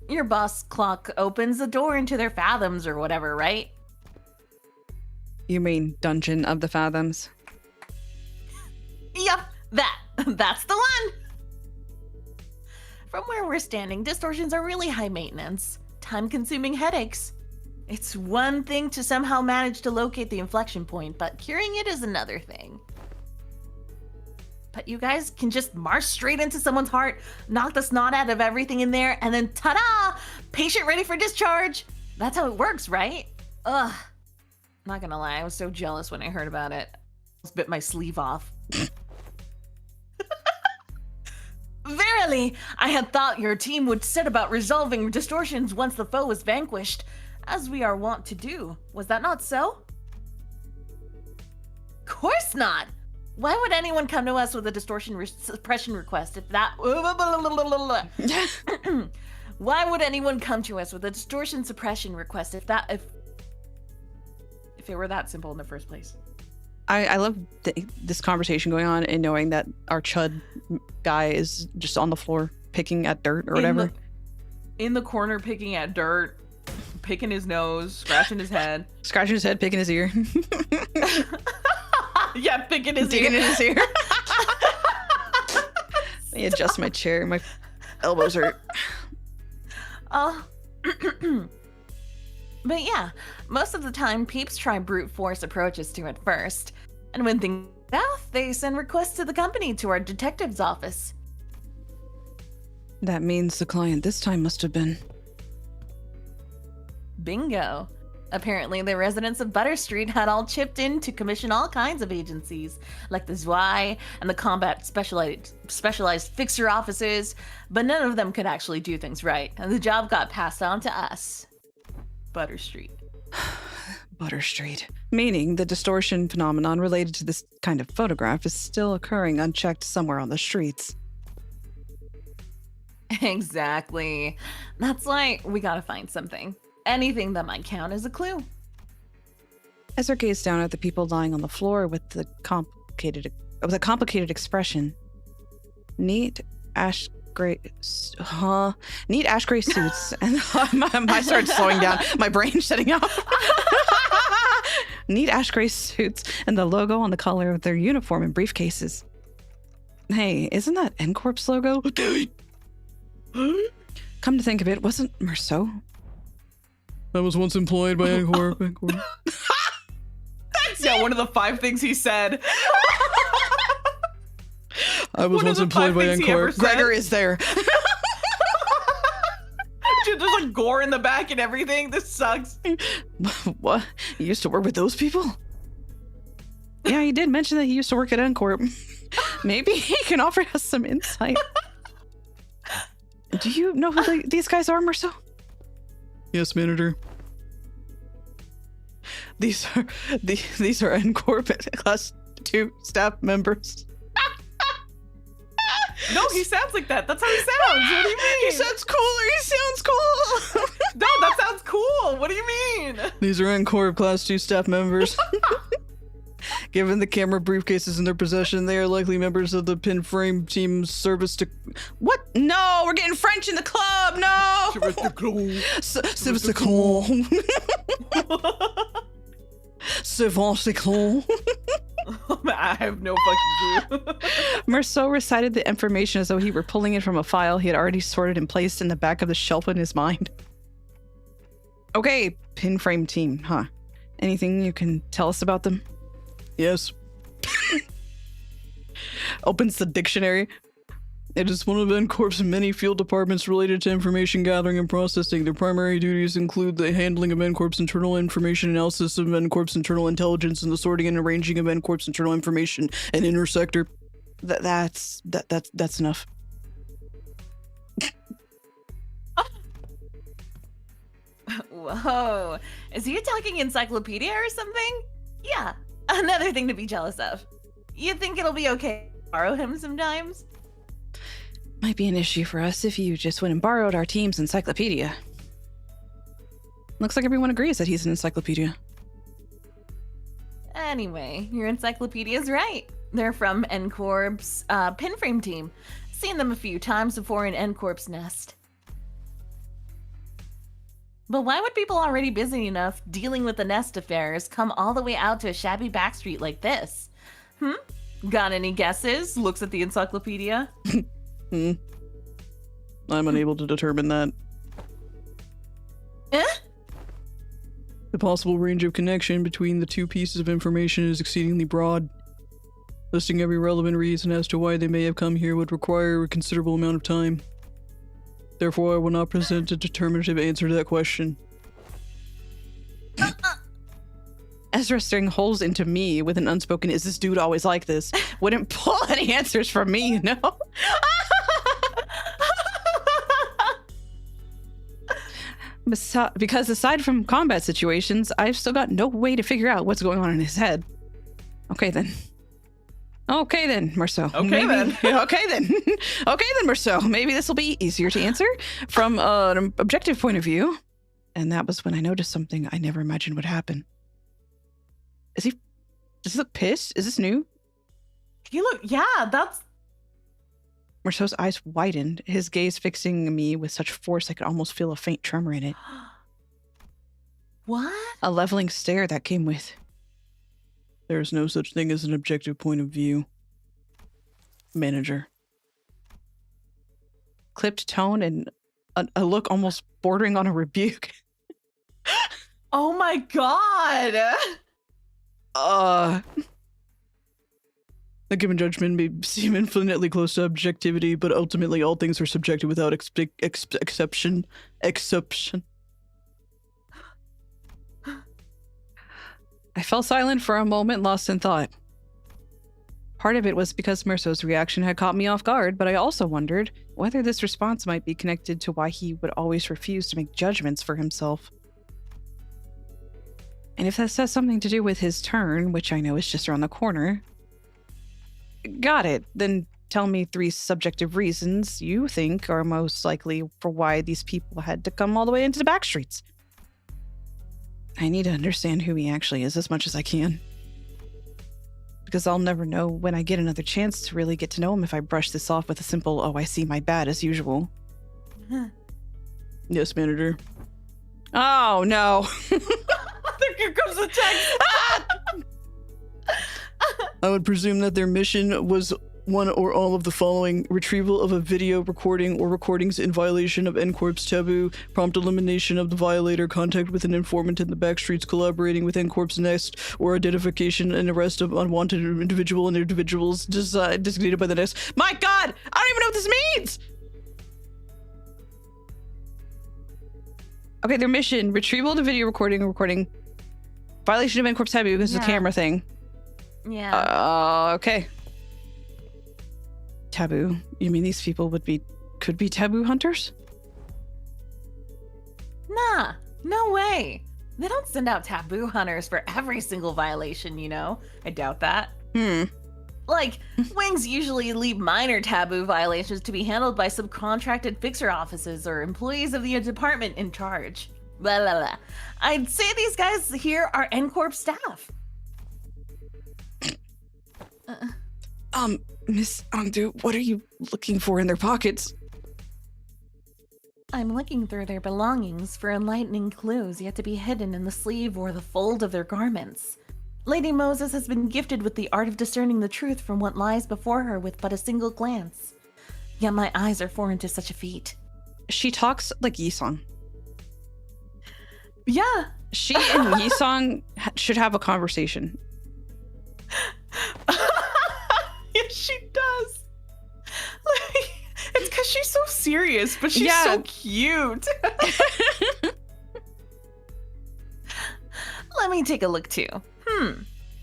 Your boss clock opens the door into their fathoms or whatever, right? You mean Dungeon of the Fathoms? Yup, that's the one! From where we're standing, distortions are really high maintenance, time-consuming headaches. It's one thing to somehow manage to locate the inflection point, but curing it is another thing. But you guys can just march straight into someone's heart, knock the snot out of everything in there, and then ta-da! Patient ready for discharge! That's how it works, right? Ugh. Not gonna lie, I was so jealous when I heard about it. I almost bit my sleeve off. Verily, I had thought your team would set about resolving distortions once the foe was vanquished, as we are wont to do. Was that not so? Course not! Why would anyone come to us with a distortion suppression request if that... Why would anyone come to us with a distortion suppression request if it were that simple in the first place? I love this conversation going on and knowing that our Chud guy is just on the floor picking at dirt or whatever. In the corner picking at dirt, picking his nose, scratching his head. Scratching his head, picking his ear. Yeah, picking his Digging in his ear. Let me adjust my chair. My elbows hurt. But yeah, most of the time peeps try brute force approaches to it first. And when things go south, they send requests to the company to our detective's office. That means the client this time must have been... Bingo. Apparently, the residents of Butter Street had all chipped in to commission all kinds of agencies, like the Zwei and the combat specialized fixer offices, but none of them could actually do things right, and the job got passed on to us. Butter Street. Butter Street. Meaning the distortion phenomenon related to this kind of photograph is still occurring unchecked somewhere on the streets. Exactly. That's why we gotta find something. Anything that might count as a clue. Ezra gazed down at the people lying on the floor with a complicated expression. Neat ash gray suits, and I started slowing down. My brain shutting off. Neat ash gray suits and the logo on the collar of their uniform and briefcases. Hey, isn't that N-Corp's logo? Come to think of it, wasn't Merceau? I was once employed by N-Corp. Yeah, one of the 5 things he said. I was once employed by N-Corp. Gregor is there. There's like gore in the back and everything. This sucks. What? You used to work with those people? Yeah, he did mention that he used to work at N-Corp. Maybe he can offer us some insight. Do you know who these guys are, Merceau? Yes, manager. These are N-Corp Class 2 staff members. No, he sounds like that. That's how he sounds. What do you mean? He sounds cooler. He sounds cool. No, that sounds cool. What do you mean? These are N-Corp Class 2 staff members. Given the camera briefcases in their possession, they are likely members of the pin frame team's service to... What? No, we're getting French in the club. No. Service to club. I have no fucking clue. Merceau recited the information as though he were pulling it from a file he had already sorted and placed in the back of the shelf in his mind. Okay, pin frame team, huh? Anything you can tell us about them? Yes. Opens the dictionary. It is one of N-Corp's many field departments related to information gathering and processing. Their primary duties include the handling of N-Corp's internal information, analysis of N-Corp's internal intelligence, and the sorting and arranging of N-Corp's internal information and intersector. That's enough. Whoa. Is he a talking encyclopedia or something? Yeah. Another thing to be jealous of. You think it'll be okay to borrow him sometimes? Might be an issue for us if you just went and borrowed our team's encyclopedia. Looks like everyone agrees that he's an encyclopedia. Anyway, your encyclopedia's right. They're from N-Corp's pinframe team. Seen them a few times before in N-Corp's nest. But why would people already busy enough dealing with the nest affairs come all the way out to a shabby backstreet like this? Got any guesses? Looks at the encyclopedia. I'm unable to determine that. The possible range of connection between the two pieces of information is exceedingly broad. Listing every relevant reason as to why they may have come here would require a considerable amount of time. Therefore, I will not present a determinative answer to that question. Ezra staring holes into me with an unspoken, is this dude always like this? Wouldn't pull any answers from me, you know? Because aside from combat situations, I've still got no way to figure out what's going on in his head. Okay then, Merceau. Okay then, Merceau. Maybe this will be easier to answer from an objective point of view. And that was when I noticed something I never imagined would happen. Does he look pissed? Is this new? That's... Merceau's eyes widened, his gaze fixing me with such force I could almost feel a faint tremor in it. What? A leveling stare that came with. There is no such thing as an objective point of view. Manager. Clipped tone and a look almost bordering on a rebuke. Oh my god! A given judgment may seem infinitely close to objectivity, but ultimately all things are subjective without exception. I fell silent for a moment, lost in thought. Part of it was because Merceau's reaction had caught me off guard, but I also wondered whether this response might be connected to why he would always refuse to make judgments for himself. And if that has something to do with his turn, which I know is just around the corner... Got it. Then tell me 3 subjective reasons you think are most likely for why these people had to come all the way into the back streets. I need to understand who he actually is as much as I can. Because I'll never know when I get another chance to really get to know him if I brush this off with a simple, oh, I see my bad as usual. Yes, manager. Oh, no. Here comes the text. I would presume that their mission was one or all of the following: retrieval of a video recording or recordings in violation of N-Corp's taboo, prompt elimination of the violator, contact with an informant in the backstreets, collaborating with N-Corp's Nest, or identification and arrest of unwanted individual and individuals designated by the Nest. My God! I don't even know what this means! Okay, their mission: retrieval of the video recording, violation of N-Corp's taboo, this is a camera thing. Yeah. Okay. Taboo. You mean these people could be taboo hunters? Nah, no way. They don't send out taboo hunters for every single violation, you know? I doubt that. Like, wings usually leave minor taboo violations to be handled by subcontracted fixer offices or employees of the department in charge. Blah, blah, blah. I'd say these guys here are N-Corp staff. Miss Angdu, what are you looking for in their pockets? I'm looking through their belongings for enlightening clues yet to be hidden in the sleeve or the fold of their garments. Lady Moses has been gifted with the art of discerning the truth from what lies before her with but a single glance. Yet my eyes are foreign to such a feat. She talks like Yisong. Yeah. She and Yisong should have a conversation. Yes, she does. Like, it's because she's so serious, but she's so cute. Let me take a look too.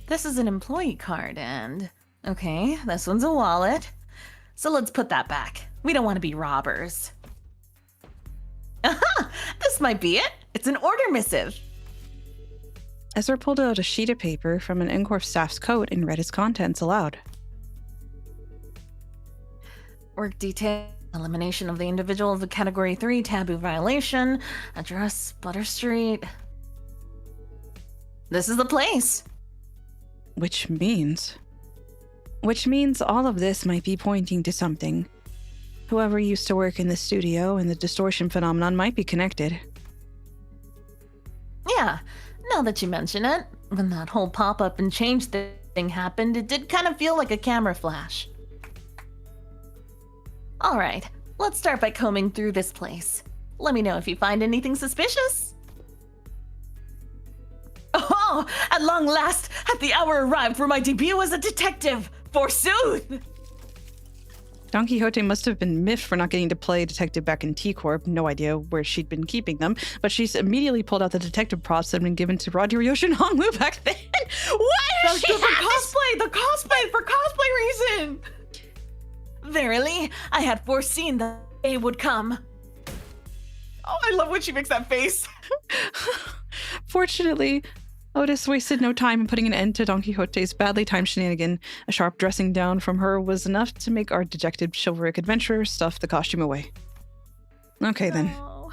This is an employee card and... Okay, this one's a wallet. So let's put that back. We don't want to be robbers. Aha! This might be it. It's an order missive. Ezra pulled out a sheet of paper from an N-Corp staff's coat and read its contents aloud. Work detail. Elimination of the individual of the Category 3 taboo violation. Address, Butter Street. This is the place. Which means all of this might be pointing to something. Whoever used to work in the studio and the distortion phenomenon might be connected. Yeah, now that you mention it, when that whole pop-up and change thing happened, it did kind of feel like a camera flash. Alright, let's start by combing through this place. Let me know if you find anything suspicious. Oh, at long last, had the hour arrived for my debut as a detective, forsooth! Don Quixote must have been miffed for not getting to play detective back in T-Corp. No idea where she'd been keeping them, but she's immediately pulled out the detective props that had been given to Roger Yoshi and Hongwu back then. Why does she have The cosplay for cosplay reason. Verily, I had foreseen that day would come. Oh, I love when she makes that face. Fortunately, Otis wasted no time in putting an end to Don Quixote's badly timed shenanigan. A sharp dressing down from her was enough to make our dejected chivalric adventurer stuff the costume away. Okay, then. Oh.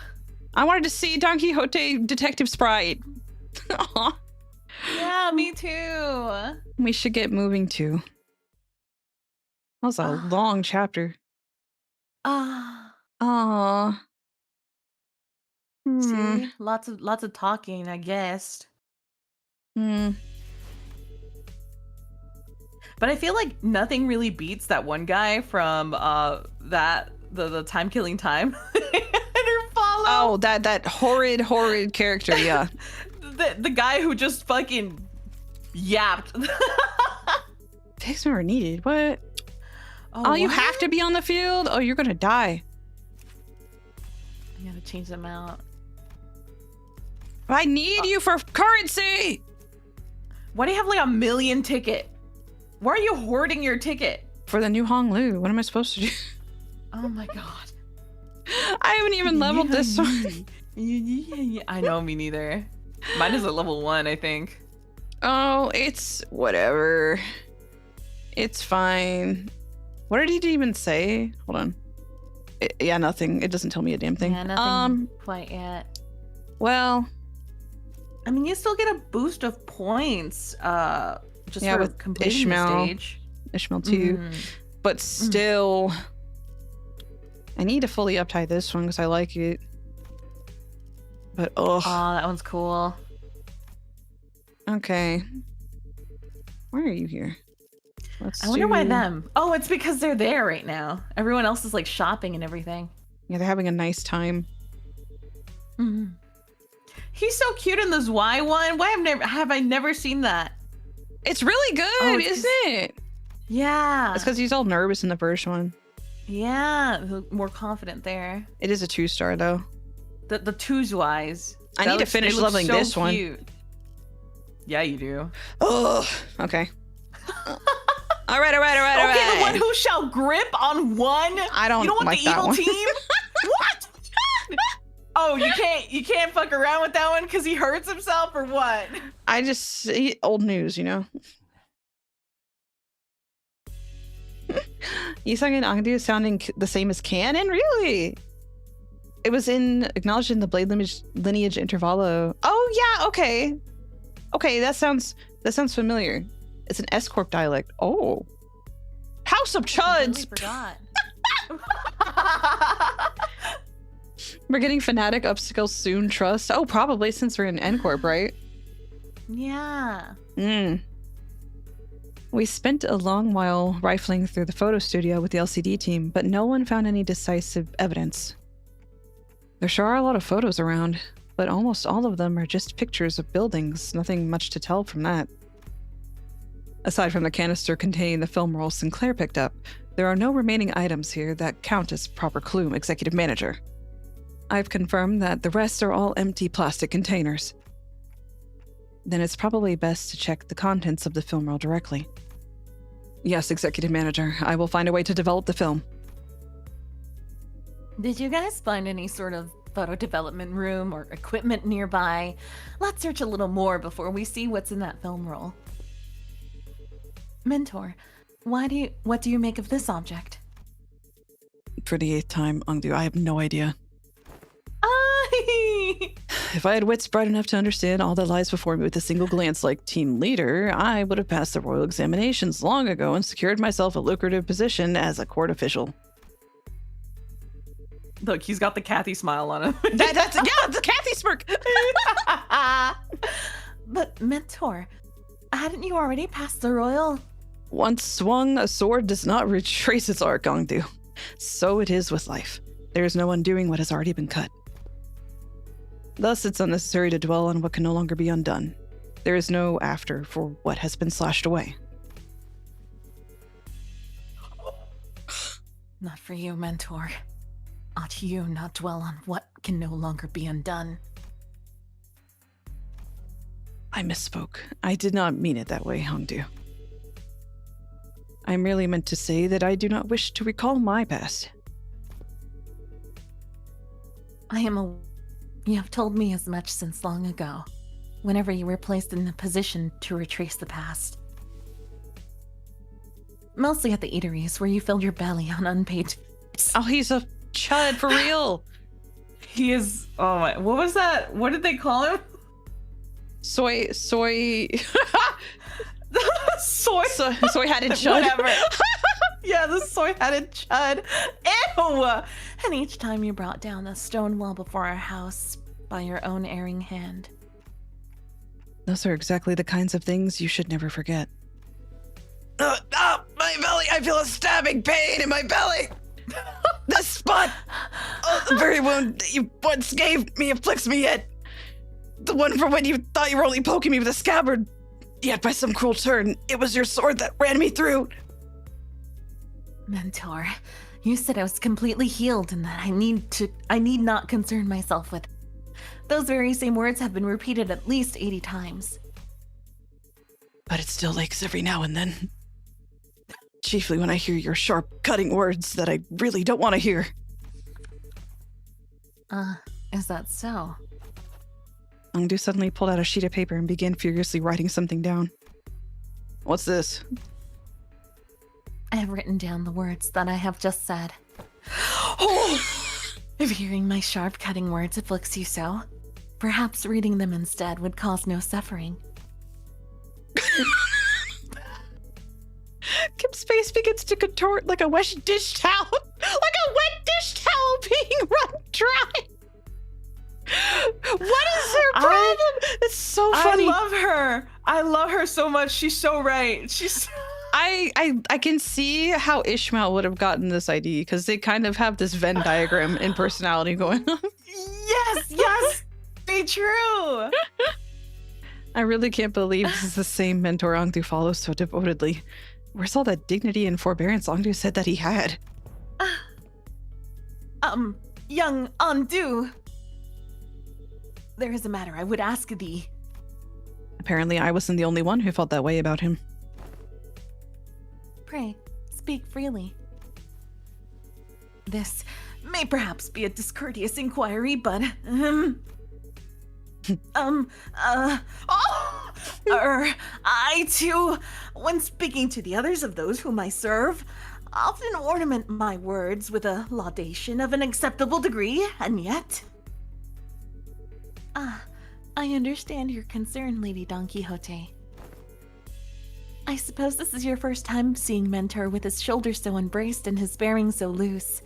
I wanted to see Don Quixote Detective Sprite. Aw. Yeah, me too. We should get moving too. That was a long chapter. Ah. Aww. See, lots of talking, I guess. Hmm. But I feel like nothing really beats that one guy from the time killing time. Intervallo. Oh, that horrid character, yeah. the guy who just fucking yapped. Pigs are needed. What? Oh, You what? have to be on the field? Oh, you're gonna die. I gotta change them out. I need you for currency! Why do you have like 1 million ticket? Why are you hoarding your ticket? For the new Hong Lu. What am I supposed to do? Oh my god. I haven't even leveled this one. I know, me neither. Mine is at level 1, I think. Oh, it's whatever. It's fine. What did he even say? Hold on. Yeah, nothing. It doesn't tell me a damn thing. Yeah, nothing quite yet. Well, I mean, you still get a boost of points just Yeah, for with completing Ishmael. the stage. Ishmael too. But still, I need to fully uptie this one because I like it. But Oh, that one's cool. okay. Why are you here? I wonder why them. Oh, it's because they're there right now. Everyone else is like shopping and everything. Yeah, they're having a nice time. He's so cute in this Y one. Why have I never seen that? It's really good, it's isn't it? Yeah. It's because he's all nervous in the first one. Yeah, more confident there. It is a 2-star though. The twos wise. I need to finish leveling this one. Yeah, you do. Oh, okay. All right. Okay, the one who shall grip on one. I don't You don't want like the that evil one. team? What? Oh, you can't fuck around with that one because he hurts himself or what? Old news, you know. Yisung and Angdu sounding the same as canon, really? It was acknowledged in the Blade lineage intervallo. Oh yeah, okay. Okay, that sounds familiar. It's an S Corp dialect. Oh. House of Chuds! Forgot. We're getting fanatic upskill soon, trust. Oh, probably since we're in N Corp, right? Yeah. We spent a long while rifling through the photo studio with the LCD team, but no one found any decisive evidence. There sure are a lot of photos around, but almost all of them are just pictures of buildings, nothing much to tell from that. Aside from the canister containing the film roll Sinclair picked up, there are no remaining items here that count as proper clue, Executive Manager. I've confirmed that the rest are all empty plastic containers. Then it's probably best to check the contents of the film roll directly. Yes, Executive Manager, I will find a way to develop the film. Did you guys find any sort of photo development room or equipment nearby? Let's search a little more before we see what's in that film roll. Mentor, what do you make of this object? For the 8th time, Angdu, I have no idea. Ay! If I had wits bright enough to understand all that lies before me with a single glance like team leader, I would have passed the royal examinations long ago and secured myself a lucrative position as a court official. Look, he's got the Kathy smile on him. That's the Kathy smirk! But Mentor, hadn't you already passed the royal? Once swung, a sword does not retrace its arc, Angdu. So it is with life. There is no undoing what has already been cut. Thus, it's unnecessary to dwell on what can no longer be undone. There is no after for what has been slashed away. Not for you, Mentor. Ought you not dwell on what can no longer be undone? I misspoke. I did not mean it that way, Hongdu. I merely meant to say that I do not wish to recall my past. You have told me as much since long ago, whenever you were placed in a position to retrace the past. Mostly at the eateries where you filled your belly on unpaid. Oh, he's a chud for real. He is. Oh my! What was that? What did they call him? Soy Soy. headed chud. Whatever. Yeah, the soy-headed chud. Ew. And each time you brought down the stone wall before our house by your own erring hand. Those are exactly the kinds of things you should never forget. My belly! I feel a stabbing pain in my belly! This spot! The very wound that you once gave me afflicts me yet. The one from when you thought you were only poking me with a scabbard. Yet by some cruel turn, it was your sword that ran me through. Mentor, you said I was completely healed and that I need not concern myself with. Those very same words have been repeated at least 80 times. But it still aches every now and then. Chiefly when I hear your sharp, cutting words that I really don't want to hear. Is that so? Angdu suddenly pulled out a sheet of paper and began furiously writing something down. What's this? I have written down the words that I have just said. Oh! If hearing my sharp, cutting words afflicts you so, Perhaps reading them instead would cause no suffering. Kim's face begins to contort like a wet dish towel. Like a wet dish towel being run dry. What is her problem? It's so funny. I love her so much. She's so right. She's. I can see how Ishmael would have gotten this ID because they kind of have this Venn diagram in personality going on. Yes, be true. I really can't believe this is the same mentor Angdu follows so devotedly. Where's all that dignity and forbearance Angdu said that he had? Young Angdu. There is a matter I would ask thee. Apparently I wasn't the only one who felt that way about him. Pray, speak freely. This may perhaps be a discourteous inquiry, but, I too, when speaking to the others of those whom I serve, often ornament my words with a laudation of an acceptable degree, and yet... I understand your concern, Lady Don Quixote. I suppose this is your first time seeing Mentor with his shoulders so embraced and his bearing so loose.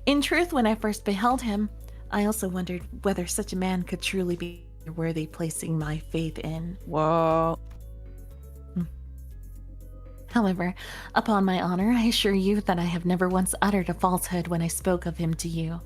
In truth, when I first beheld him, I also wondered whether such a man could truly be worthy placing my faith in. Whoa. However, upon my honor, I assure you that I have never once uttered a falsehood when I spoke of him to you.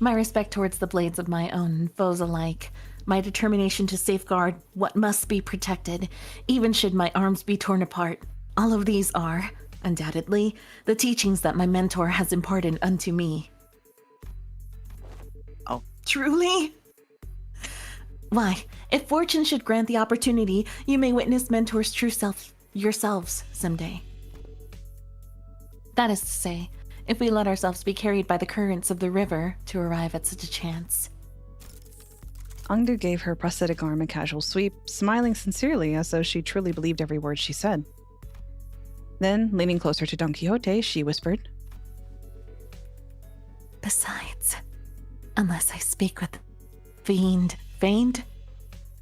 My respect towards the blades of my own foes alike, my determination to safeguard what must be protected, even should my arms be torn apart, all of these are, undoubtedly, the teachings that my mentor has imparted unto me. Oh, truly? Why, if fortune should grant the opportunity, you may witness Mentor's true self yourselves someday. That is to say, if we let ourselves be carried by the currents of the river to arrive at such a chance. Angdu gave her prosthetic arm a casual sweep, smiling sincerely as though she truly believed every word she said. Then, leaning closer to Don Quixote, she whispered, Besides, unless I speak with feigned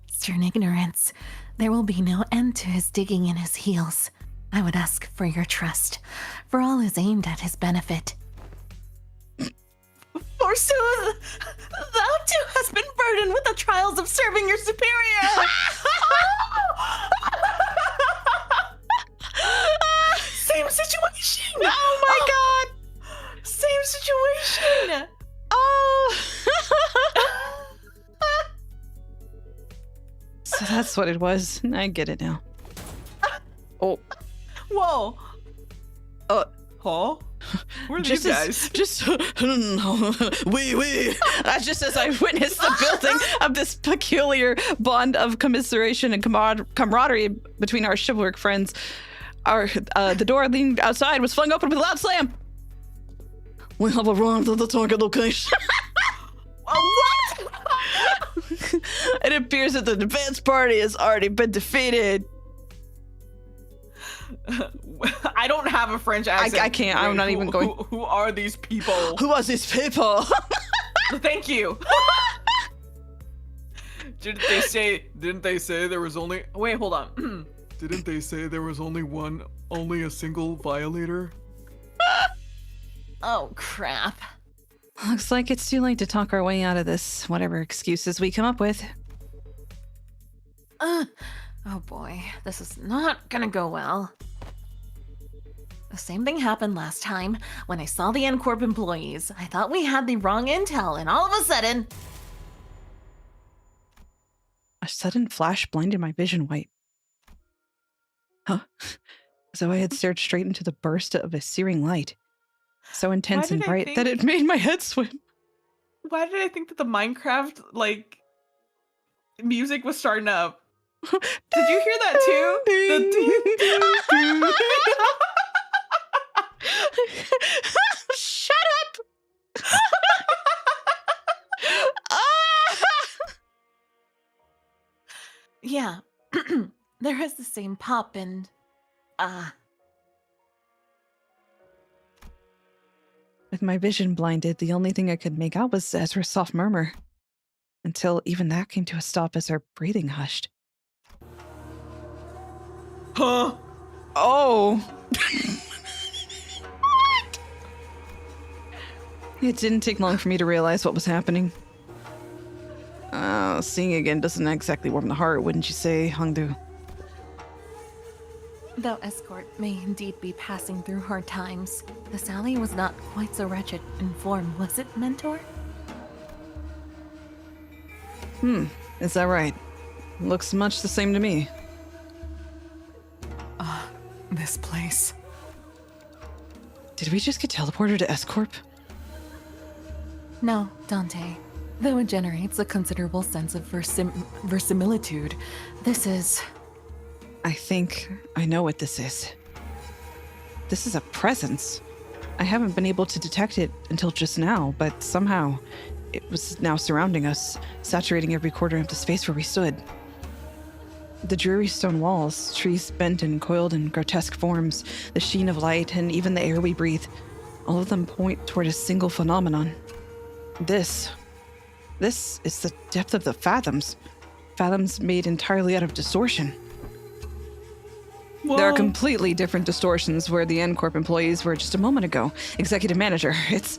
stern ignorance, there will be no end to his digging in his heels. I would ask for your trust, for all is aimed at his benefit. Forsooth, thou too hast been burdened with the trials of serving your superior. Same situation. Oh my god! Same situation. Oh! So that's what it was. I get it now. Oh. Whoa. Huh? Where are these guys? That's just as I witnessed the building of this peculiar bond of commiseration and camaraderie between our chivalric friends. The door leading outside was flung open with a loud slam. We have arrived at the target location. What? It appears that the advance party has already been defeated. I don't have a French accent. I can't. I'm not even going. Who are these people? Who are these people? Thank you. Didn't they say there was only... Wait, hold on. Didn't they say there was only a single violator? Oh, crap. Looks like it's too late to talk our way out of this, whatever excuses we come up with. Oh boy, this is not gonna go well. The same thing happened last time. When I saw the N-Corp employees, I thought we had the wrong intel, and all of a sudden... A sudden flash blinded my vision white. Huh? As though I had stared straight into the burst of a searing light. So intense and bright that it made my head swim. Why did I think that the Minecraft, music was starting up? Did you hear that too? Shut up! Yeah, there is the same pop and, A With my vision blinded, the only thing I could make out was Ezra's soft murmur. Until even that came to a stop as our breathing hushed. Huh? Oh! It didn't take long for me to realize what was happening. Seeing again doesn't exactly warm the heart, wouldn't you say, Hongdu? Though Escort may indeed be passing through hard times, the Sally was not quite so wretched in form, was it, Mentor? Is that right? Looks much the same to me. This place. Did we just get teleported to S-Corp? No, Dante. Though it generates a considerable sense of verisimilitude, this is... I think I know what this is. This is a presence. I haven't been able to detect it until just now, but somehow it was now surrounding us, saturating every corner of the space where we stood. The dreary stone walls, trees bent and coiled in grotesque forms, the sheen of light, and even the air we breathe, all of them point toward a single phenomenon. This is the depth of the fathoms. Fathoms made entirely out of distortion. There are completely different distortions where the N-Corp employees were just a moment ago. Executive manager, it's...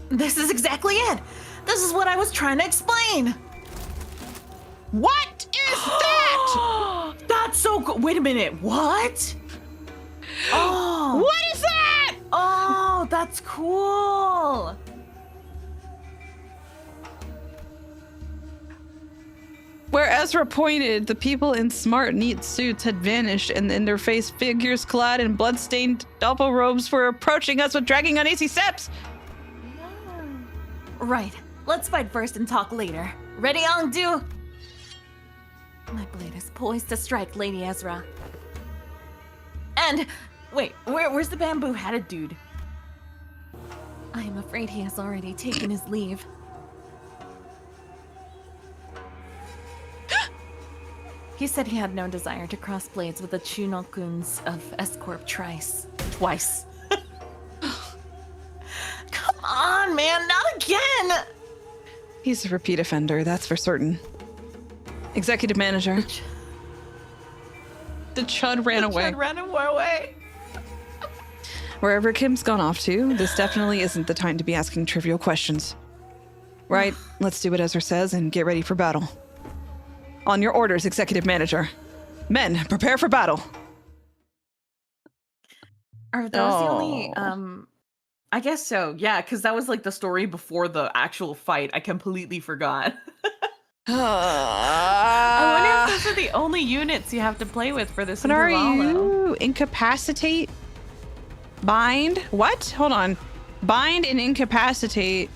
This is exactly it. This is what I was trying to explain. What is that? That's so cool. Wait a minute. What? Oh. What is that? Oh, that's cool. Where Ezra pointed, the people in smart, neat suits had vanished, and in their face, figures clad in blood-stained double robes were approaching us with dragging uneasy steps. Right. Let's fight first and talk later. Ready, Hongdu? My blade is poised to strike, Lady Ezra. And wait, where's the bamboo-hatted dude? I am afraid he has already taken his leave. He said he had no desire to cross blades with the Chunokuns of S-Corp twice. Come on, man, not again! He's a repeat offender, that's for certain. Executive manager. The Chud ran away. Chud ran away. Wherever Kim's gone off to, this definitely isn't the time to be asking trivial questions. Right, let's do what Ezra says and get ready for battle. On your orders, Executive Manager. Men, prepare for battle. Are those the only, I guess so, yeah, because that was like the story before the actual fight. I completely forgot. I wonder if those are the only units you have to play with for this What are intervallo. you? Incapacitate? Bind? What? Hold on. Bind and incapacitate.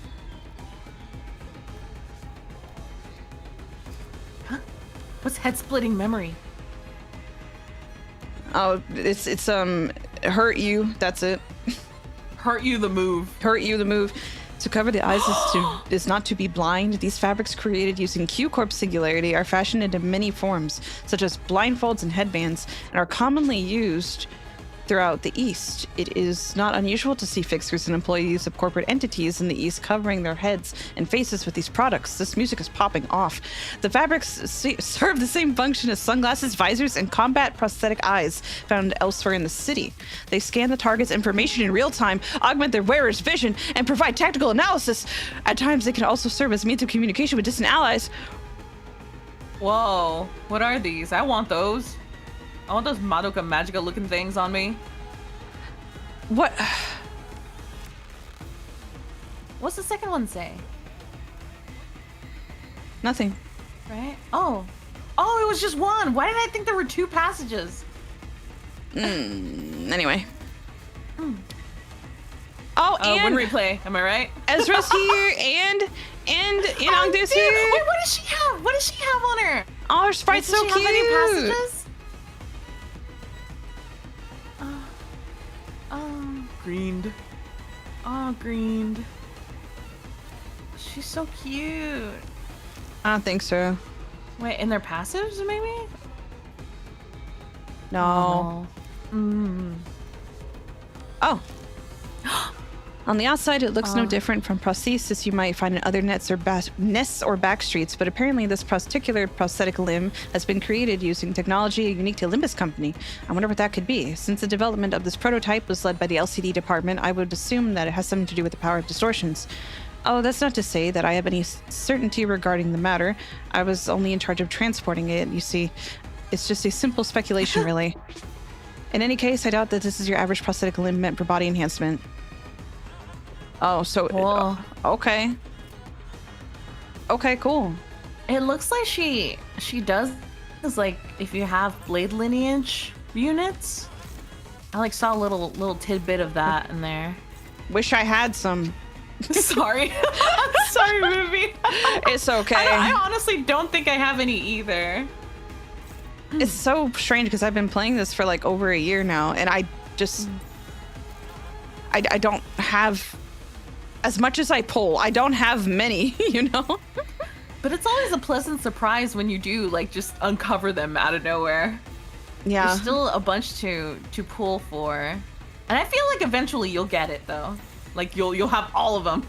What's head-splitting memory? Oh, it's hurt you. That's it. Hurt you the move. Hurt you the move. To cover the eyes is not to be blind. These fabrics created using Q-Corp Singularity are fashioned into many forms, such as blindfolds and headbands, and are commonly used throughout the East. It is not unusual to see fixers and employees of corporate entities in the East covering their heads and faces with these products. This music is popping off. The fabrics serve the same function as sunglasses, visors, and combat prosthetic eyes found elsewhere in the city. They scan the target's information in real time, augment their wearer's vision, and provide tactical analysis. At times, they can also serve as means of communication with distant allies. Whoa, what are these? I want those. I want those Madoka Magica looking things on me. What? What's the second one say? Nothing. Right? Oh, it was just one. Why did I think there were two passages? Anyway. Oh, and one replay. Am I right? Ezra's here, and Hongdu's Dude, here. wait, what does she have? What does she have on her? Oh, her sprite's so Does she cute. have any passages? Greened. Oh, greened. She's so cute. I don't think so. Wait, and they're passives, maybe? No. Mm. Oh. On the outside, it looks no different from prosthesis you might find in other nests or back streets, but apparently this particular prosthetic limb has been created using technology unique to LIMBUS company. I wonder what that could be. Since the development of this prototype was led by the LCD department, I would assume that it has something to do with the power of distortions. Oh, that's not to say that I have any certainty regarding the matter. I was only in charge of transporting it, you see. It's just a simple speculation, really. In any case, I doubt that this is your average prosthetic limb meant for body enhancement. Oh, so okay. Okay, cool. It looks like she does like if you have blade lineage units. I like saw a little tidbit of that in there. Wish I had some. Sorry. Sorry, Ruvii. It's okay. I honestly don't think I have any either. It's so strange because I've been playing this for like over a year now, and I just I don't have as much as I pull. I don't have many, you know. But it's always a pleasant surprise when you do like just uncover them out of nowhere. Yeah. There's still a bunch to pull for, and I feel like eventually you'll get it though. Like you'll have all of them.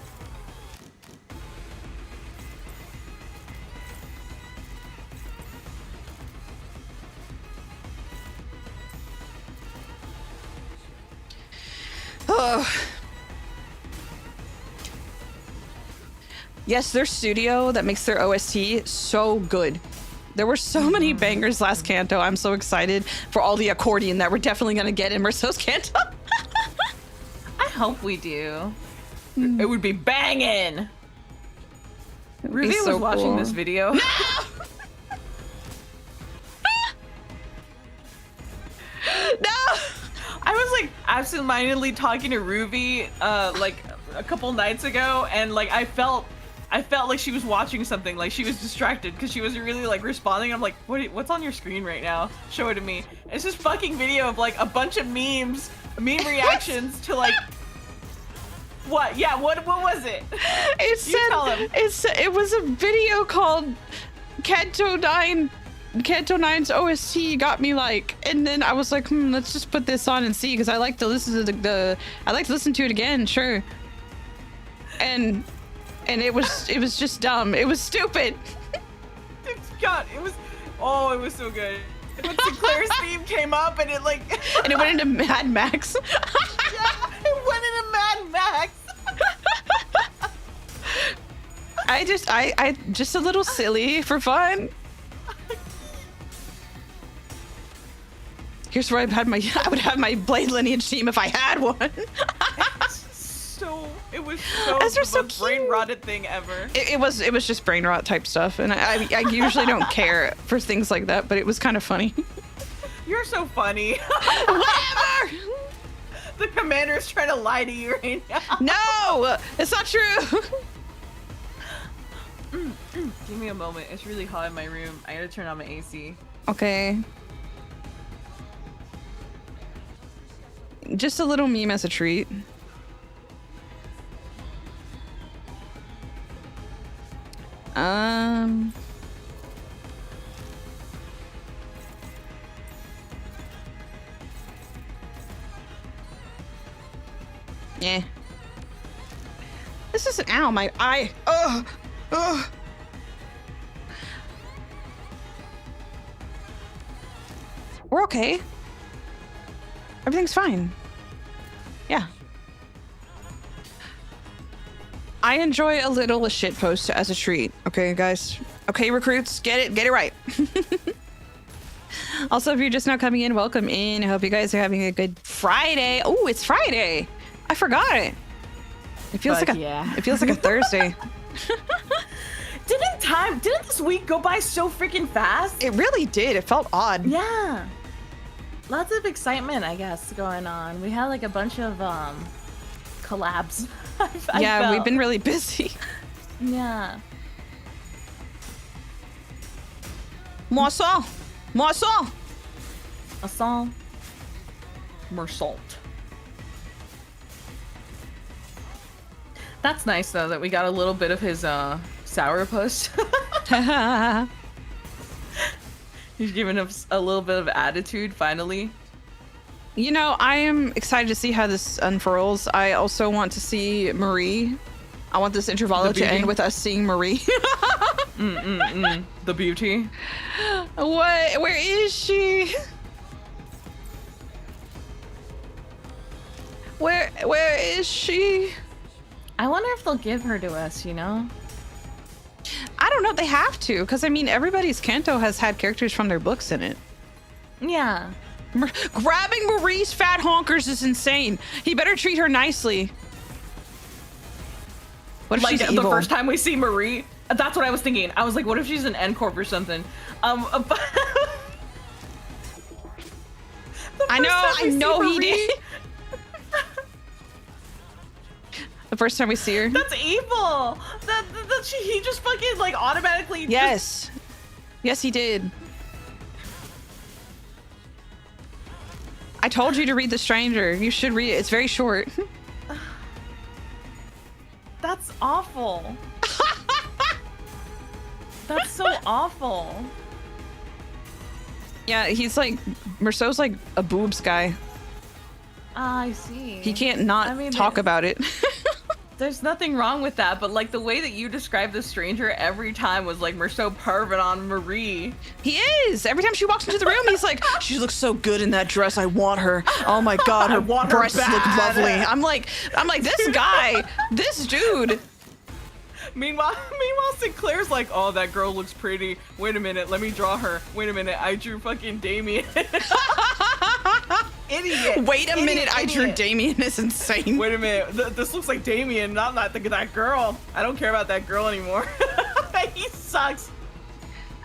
Oh. Yes, their studio that makes their OST so good. There were so many bangers last Kanto. I'm so excited for all the accordion that we're definitely going to get in Merceau's Kanto. I hope we do. It would be banging. Ruvii was so watching cool. this video. No! I was like absentmindedly talking to Ruvii like a couple nights ago, and like I felt like she was watching something, like she was distracted because she wasn't really like responding. I'm like, what's on your screen right now? Show it to me. It's this fucking video of like a bunch of meme reactions to like what? Yeah, what was it? It was a video called Kanto 9's OST got me like, and then I was like, let's just put this on and see, because I like to listen to I like to listen to it again, sure. And it was just dumb. It was stupid. God, it was so good. When Sinclair's theme came up and it like and it went into Mad Max. Yeah, it went into Mad Max. I just a little silly for fun. Here's where I would have my blade lineage team if I had one. It was so the most brain rotted thing ever. It was just brain rot type stuff, and I usually don't care for things like that, but it was kind of funny. You're so funny. Whatever. The commander's trying to lie to you right now. No, it's not true. Give me a moment. It's really hot in my room. I gotta turn on my AC. Okay. Just a little meme as a treat. Yeah. This isn't, ow, my eye. Ugh. We're okay. Everything's fine. Yeah. I enjoy a little shitpost as a treat. Okay, guys. Okay, recruits, get it right. Also, if you're just now coming in, welcome in. I hope you guys are having a good Friday. Oh, it's Friday. I forgot it. It feels like it feels like a Thursday. Didn't this week go by so freaking fast? It really did. It felt odd. Yeah. Lots of excitement, I guess, going on. We had like a bunch of collabs. Yeah, we've been really busy. Yeah. Moisson. Assault. Mersault. That's nice though that we got a little bit of his sourpuss. He's giving us a little bit of attitude finally. You know, I am excited to see how this unfurls. I also want to see Marie. I want this intervallo to end with us seeing Marie. The beauty. What? Where is she? Where is she? I wonder if they'll give her to us, you know? I don't know. They have to, because I mean, everybody's Kanto has had characters from their books in it. Yeah. Grabbing Marie's fat honkers is insane. He better treat her nicely. What if Like she's the evil? first time we see Marie, that's what I was thinking. I was like, what if she's an N Corp or something? I know he did. The first time we see her. That's evil. He just fucking like automatically. Yes. Yes, he did. I told you to read The Stranger. You should read it. It's very short. That's awful. That's so awful. Yeah, he's like, Merceau's like a boobs guy. I see. He can't not talk about it. There's nothing wrong with that, but like the way that you described the stranger every time was like Merceau perving on Marie. He is. Every time she walks into the room, he's like, she looks so good in that dress. I want her. Oh my God, her breasts look lovely. I'm like, this guy, this dude. Meanwhile, Sinclair's like, oh, that girl looks pretty. Wait a minute, let me draw her. Wait a minute, I drew fucking Damien. Idiot. Wait a minute, I drew Damien is insane. Wait a minute, this looks like Damien, not that girl. I don't care about that girl anymore. He sucks.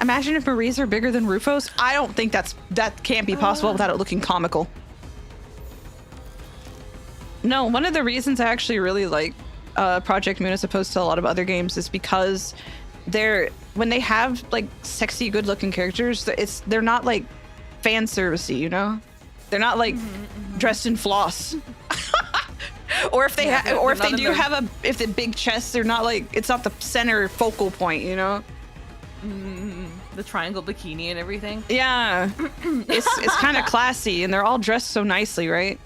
Imagine if Marie's are bigger than Rufo's. I don't think that can't be possible without it looking comical. No, one of the reasons I actually really like Project Moon as opposed to a lot of other games is because when they have like sexy, good-looking characters, they're not like fan servicey, you know? They're not like dressed in floss. Or if they if the big chests, they're not like, it's not the center focal point, you know? The triangle bikini and everything. Yeah. It's kind of classy, and they're all dressed so nicely, right?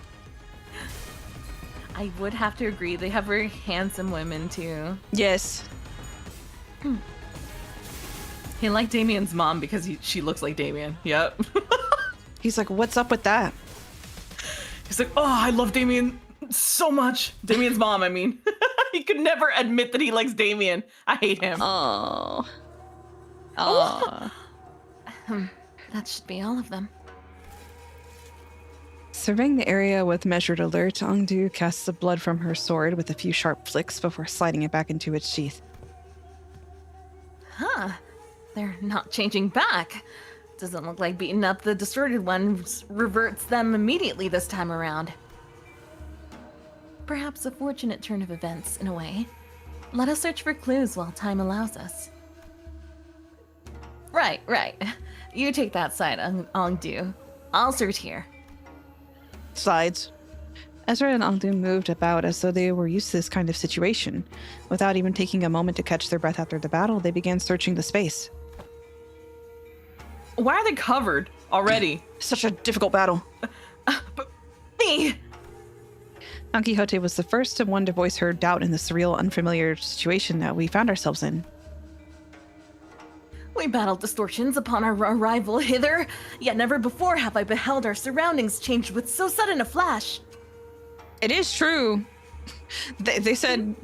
I would have to agree. They have very handsome women too. Yes. He liked Damien's mom because she looks like Damien. Yep. He's like, what's up with that? He's like, oh, I love Damien so much. Damien's mom, I mean. He could never admit that he likes Damien. I hate him. Oh. That should be all of them. Surveying the area with measured alert, Ongdu casts the blood from her sword with a few sharp flicks before sliding it back into its sheath. Huh. They're not changing back. Doesn't look like beating up the distorted one reverts them immediately this time around. Perhaps a fortunate turn of events, in a way. Let us search for clues while time allows us. Right. You take that side, Ongdu. I'll search here. Sides. Ezra and Ongdu moved about as though they were used to this kind of situation. Without even taking a moment to catch their breath after the battle, they began searching the space. Why are they covered already? Such a difficult battle. But me! Don Quixote was the first one to voice her doubt in the surreal, unfamiliar situation that we found ourselves in. We battled distortions upon our arrival hither, yet never before have I beheld our surroundings changed with so sudden a flash. It is true. They said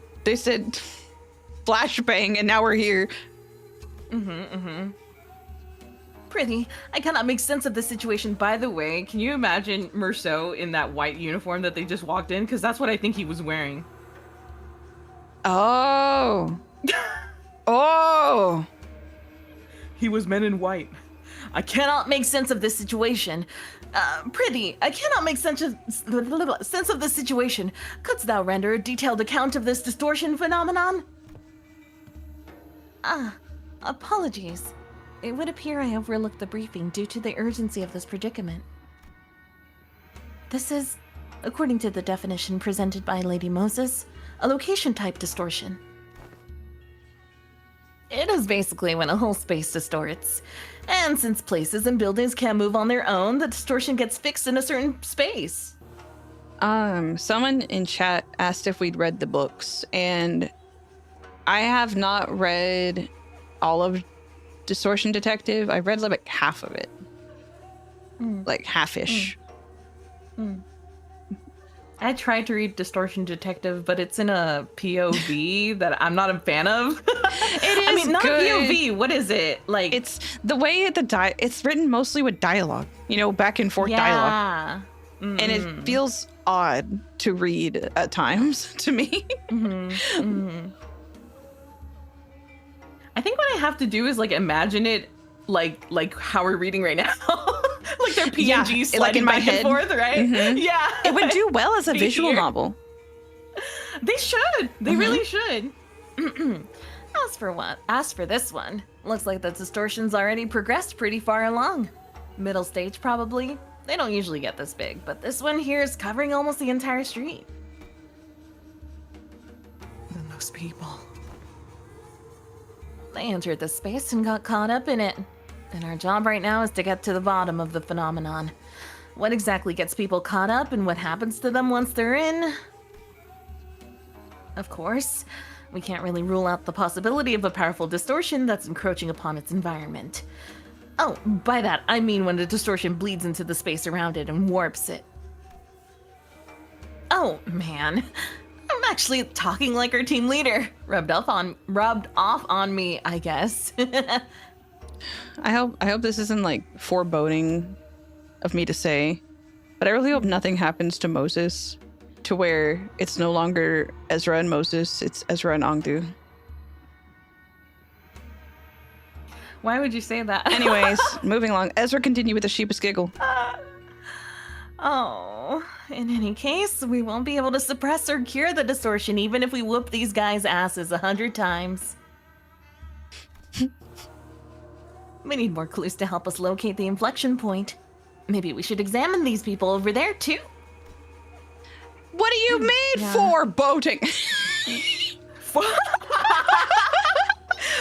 flashbang, and now we're here. Pretty. I cannot make sense of this situation. By the way, can you imagine Merceau in that white uniform that they just walked in? Because that's what I think he was wearing. Oh. Oh. He was men in white. I cannot make sense of this situation. Prithee, I cannot make sense of this situation. Couldst thou render a detailed account of this distortion phenomenon? Apologies. It would appear I overlooked the briefing due to the urgency of this predicament. This is, according to the definition presented by Lady Moses, a location-type distortion. It is basically when a whole space distorts. And since places and buildings can't move on their own, the distortion gets fixed in a certain space. Someone in chat asked if we'd read the books, and I have not read all of Distortion Detective. I read like half of it. Like half-ish. I tried to read Distortion Detective, but it's in a POV that I'm not a fan of. It is I mean, not good. POV. What is it? Like, It's the way it's written mostly with dialogue, back and forth dialogue. And it feels odd to read at times to me. I think what I have to do is like imagine it like how we're reading right now. Like their PNG Yeah, sliding like in my back head. and forth, right? Yeah. It would do well as a visual Here. novel. They should. They really should. As for this one, looks like the distortion's already progressed pretty far along. Middle stage probably. They don't usually get this big, but this one here is covering almost the entire street. Then those people. They entered the space and got caught up in it. And our job right now is to get to the bottom of the phenomenon. What exactly gets people caught up and what happens to them once they're in? Of course, we can't really rule out the possibility of a powerful distortion that's encroaching upon its environment. Oh, by that, I mean when the distortion bleeds into the space around it and warps it. Oh, man. I'm actually talking like our team leader. Rubbed off on me, I guess. I hope this isn't like foreboding of me to say, but I really hope nothing happens to Moses to where it's no longer Ezra and Moses, it's Ezra and Angdu. Why would you say that? Anyways, moving along. Ezra continued with a sheepish giggle. Oh, in any case, we won't be able to suppress or cure the distortion even if we whoop these guys' asses 100 times. We need more clues to help us locate the inflection point. Maybe we should examine these people over there, too. What are you made for, boating?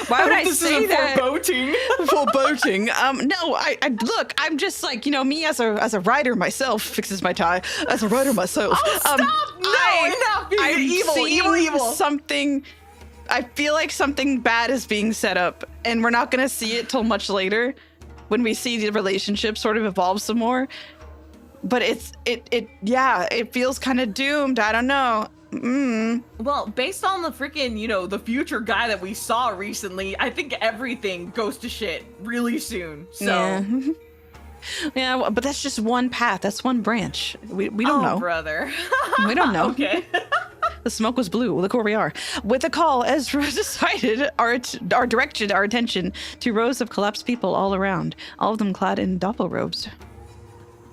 Why would I say that? Boating. For boating. No, I look, I'm just like, me as a writer myself, fixes my tie. As a writer myself. Stop! No, enough! I'm Evil, seeing evil. something. I feel like something bad is being set up, and we're not gonna see it till much later when we see the relationship sort of evolve some more. But it feels kind of doomed. I don't know. Well, based on the freaking, the future guy that we saw recently, I think everything goes to shit really soon. So, Yeah. Yeah, well, but that's just one path. That's one branch. We don't know. brother. We don't know. Okay. The smoke was blue. Look where we are. With a call, Ezra decided directed our attention to rows of collapsed people all around, all of them clad in doppel robes.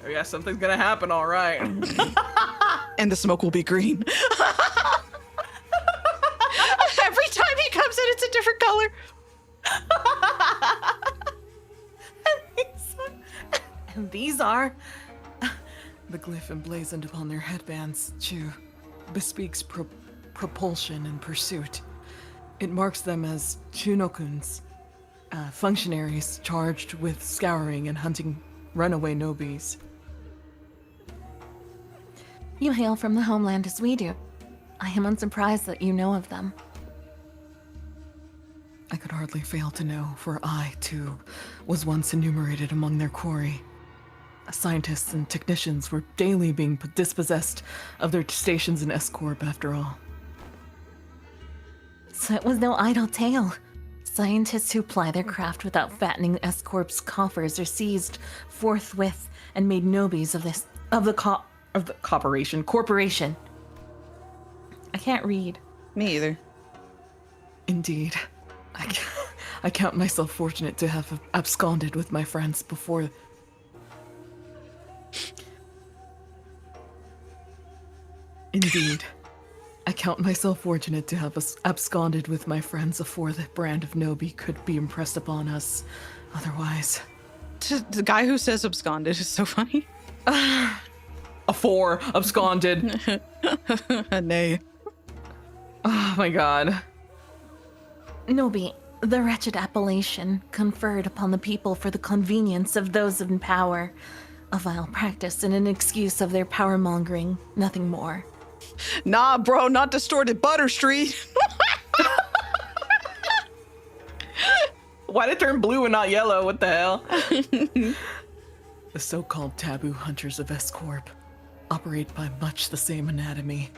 Oh, yeah, something's gonna happen, all right. And the smoke will be green. Every time he comes in, it's a different color. And these are... The glyph emblazoned upon their headbands, Chu, bespeaks propulsion and pursuit. It marks them as Chunokuns, functionaries charged with scouring and hunting runaway nobis. You hail from the homeland as we do. I am unsurprised that you know of them. I could hardly fail to know, for I, too, was once enumerated among their quarry. Scientists and technicians were daily being dispossessed of their stations in S-Corp, after all. So it was no idle tale. Scientists who ply their craft without fattening S-Corp's coffers are seized forthwith and made nobis of the corporation. I can't read. Me either. Indeed. I count myself fortunate to have absconded with my friends before... Indeed. I count myself fortunate to have absconded with my friends before the brand of Nobi could be impressed upon us. Otherwise... The guy who says absconded is so funny. Absconded. Nay. Oh my god. Nobi, The wretched appellation conferred upon the people for the convenience of those in power. A vile practice and an excuse of their power-mongering, nothing more. Nah, bro, not distorted Butter Street. Why'd it turn blue and not yellow? What the hell? The so-called taboo hunters of S-Corp operate by much the same anatomy.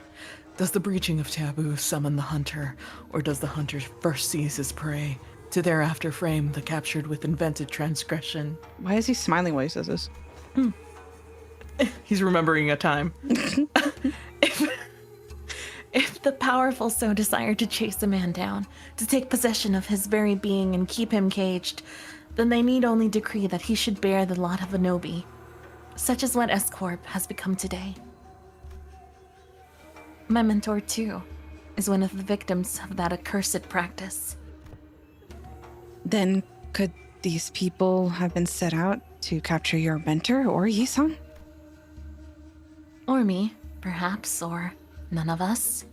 Does the breaching of taboo summon the hunter, or does the hunter first seize his prey, to thereafter frame the captured with invented transgression? Why is he smiling while he says this? He's remembering a time. If the powerful so desire to chase a man down, to take possession of his very being and keep him caged, then they need only decree that he should bear the lot of a Nobi. Such is what S-Corp has become today. My mentor, too, is one of the victims of that accursed practice. Then could these people have been set out to capture your mentor or Yi-san? Or me, perhaps, or none of us.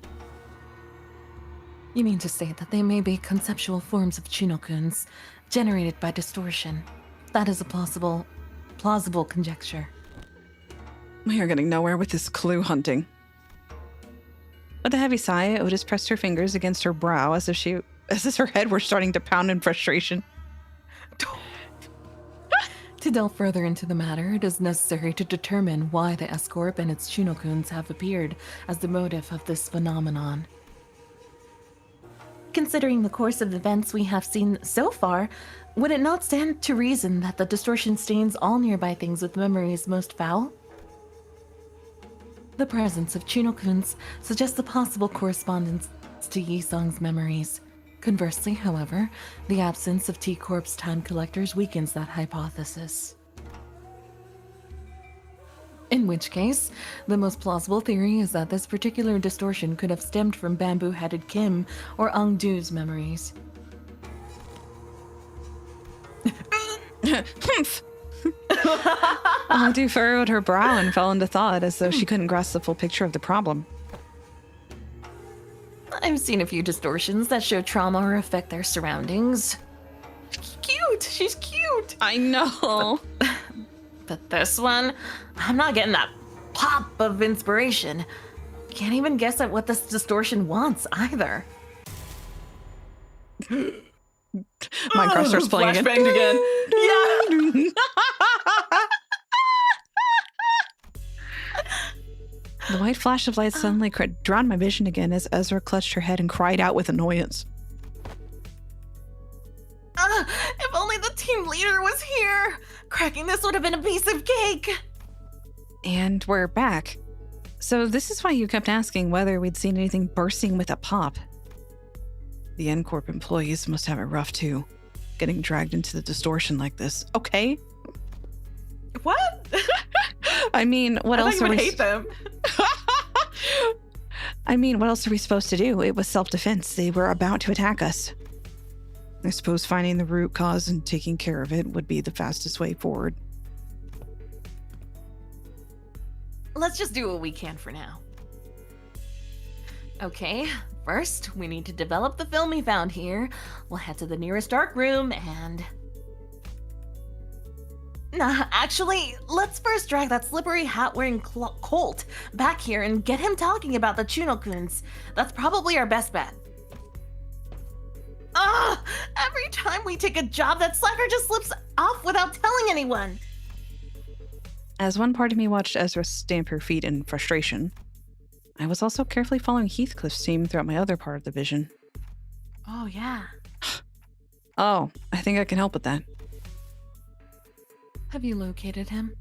You mean to say that they may be conceptual forms of Chinokuns, generated by distortion? That is a plausible conjecture. We are getting nowhere with this clue hunting. With a heavy sigh, Otis pressed her fingers against her brow as if her head were starting to pound in frustration. To delve further into the matter, it is necessary to determine why the S-Corp and its Chinokuns have appeared as the motive of this phenomenon. Considering the course of events we have seen so far, would it not stand to reason that the distortion stains all nearby things with memories most foul? The presence of Chinokuns suggests a possible correspondence to Yi-sang's memories. Conversely, however, the absence of T-Corp's time collectors weakens that hypothesis. In which case, the most plausible theory is that this particular distortion could have stemmed from bamboo-headed Kim or Ungdu's memories. Ungdu furrowed her brow and fell into thought as though she couldn't grasp the full picture of the problem. I've seen a few distortions that show trauma or affect their surroundings. Cute! She's cute! I know. But this one, I'm not getting that pop of inspiration. Can't even guess at what this distortion wants either. Minecraft starts playing again. Flashbanged again. Yeah. The white flash of light suddenly drowned my vision again as Ezra clutched her head and cried out with annoyance. If only the team leader was here! Cracking this would have been a piece of cake! And we're back. So this is why you kept asking whether we'd seen anything bursting with a pop. The N-Corp employees must have it rough too, getting dragged into the distortion like this. Okay. What? I mean, what else I are we hate them. I mean, what else are we supposed to do? It was self-defense. They were about to attack us. I suppose finding the root cause and taking care of it would be the fastest way forward. Let's just do what we can for now. Okay, first, we need to develop the film we found here. We'll head to the nearest dark room and... Nah, actually, let's first drag that slippery hat-wearing Colt back here and get him talking about the Chinokuns. That's probably our best bet. Every time we take a job, that slacker just slips off without telling anyone. As one part of me watched Ezra stamp her feet in frustration, I was also carefully following Heathcliff's team throughout my other part of the vision. Oh, yeah. Oh, I think I can help with that. Have you located him?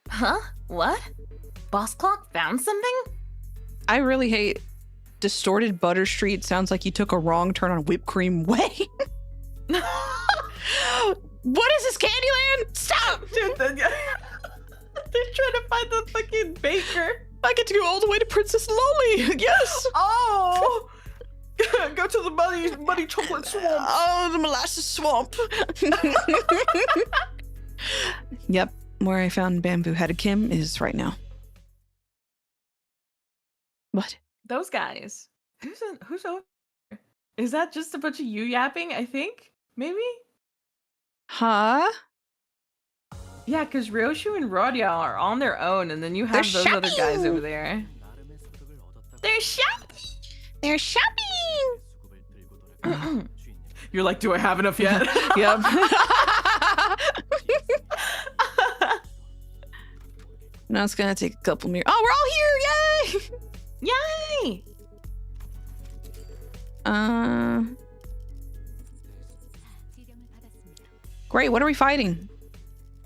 Huh? What? Boss Clock found something? I really hate distorted Butter Street. Sounds like you took a wrong turn on whipped cream way. What is this, Candyland? Stop! Dude, they're trying to find the fucking baker. I get to go all the way to Princess Lolly. Yes. Oh! Go to the muddy chocolate swamp. Oh, the molasses swamp. Yep, where I found bamboo-headed Kim is right now. What? Those guys. Who's over? Is that just a bunch of you yapping? I think maybe. Huh? Yeah, because Ryoshu and Rodya are on their own, and then you have They're those other guys shopping! over there. They're shopping. They're shopping. You're like, do I have enough yet? Yep. Now it's gonna take a couple more. Oh, we're all here! Yay! Yay! Great. What are we fighting?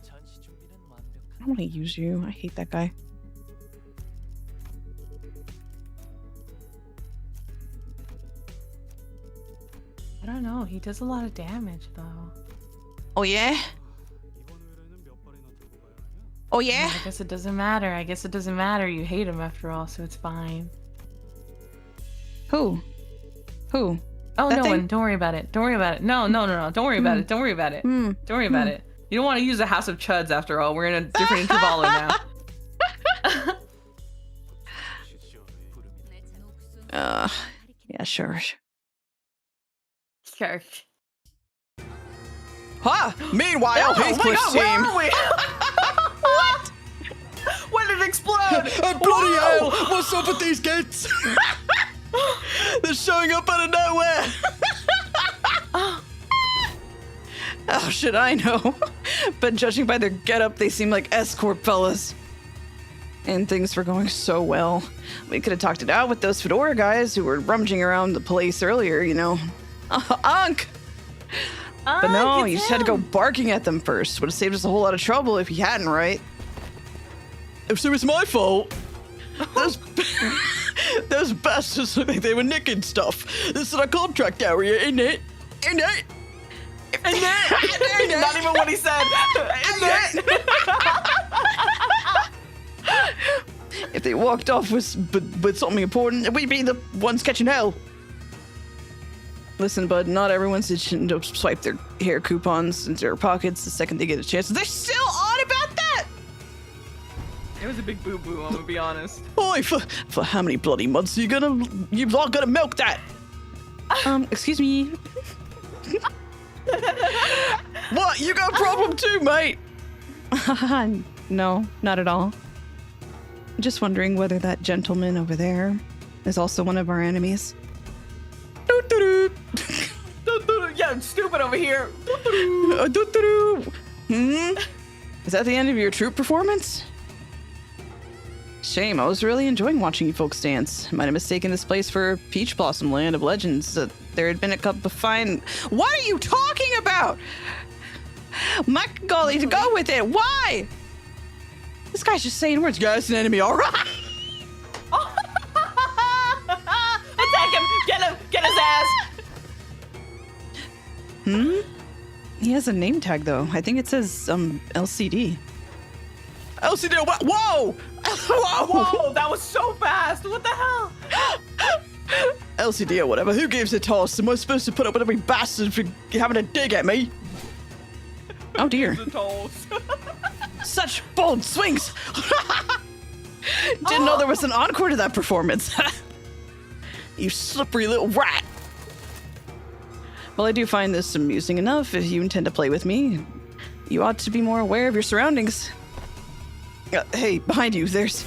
I don't want to use you. I hate that guy. I don't know. He does a lot of damage, though. Oh yeah. Oh yeah. I guess it doesn't matter. I guess it doesn't matter. You hate him after all, so it's fine. Who? Who? Oh, That no thing? one. Don't worry about it. Don't worry about it. No. Don't worry about it. Don't worry about it. Hmm. Don't worry about it. You don't want to use the House of Chuds after all. We're in a different intervallo now. Yeah, sure. Sure. Ha! Meanwhile, Heathcliff's team. Where are we? What? When did it explode? Bloody hell! What's up with these kids? They're showing up out of nowhere. Oh shit, I know. But judging by their getup, they seem like S-Corp fellas. And things were going so well. We could have talked it out with those fedora guys who were rummaging around the place earlier, you know. Ankh! But no, you just had to go barking at them first. Would have saved us a whole lot of trouble if you hadn't, right? So it's my fault. Those bastards look like they were nicking stuff. This is our contract area, isn't it? Isn't it? Not even what he said. If they walked off with something important, we'd be the ones catching hell. Listen, bud, not everyone's itching to swipe their hair coupons into their pockets the second they get a chance. They're still on about that! It was a big boo-boo, I'm gonna be honest. Oi, for how many bloody months are you've all gonna milk that? Excuse me. What? You got a problem too, mate? No, not at all. Just wondering whether that gentleman over there is also one of our enemies. Yeah, stupid over here. Is that the end of your troupe performance? Shame, I was really enjoying watching you folks dance. Might have mistaken this place for Peach Blossom Land of Legends. There had been a couple of fine... What are you talking about? My golly, to go with it. Why? This guy's just saying words. Yeah, it's an enemy, all right. Attack him! Get his ass! He has a name tag, though. I think it says, LCD. LCD, whoa! Whoa! Whoa, that was so fast! What the hell? LCD or whatever, who gives a toss? Am I supposed to put up with every bastard for having a dig at me? Oh, dear. The tolls. Such bold swings! Didn't know there was an encore to that performance. You slippery little rat. Well, I do find this amusing enough. If you intend to play with me, you ought to be more aware of your surroundings. Hey, behind you, there's...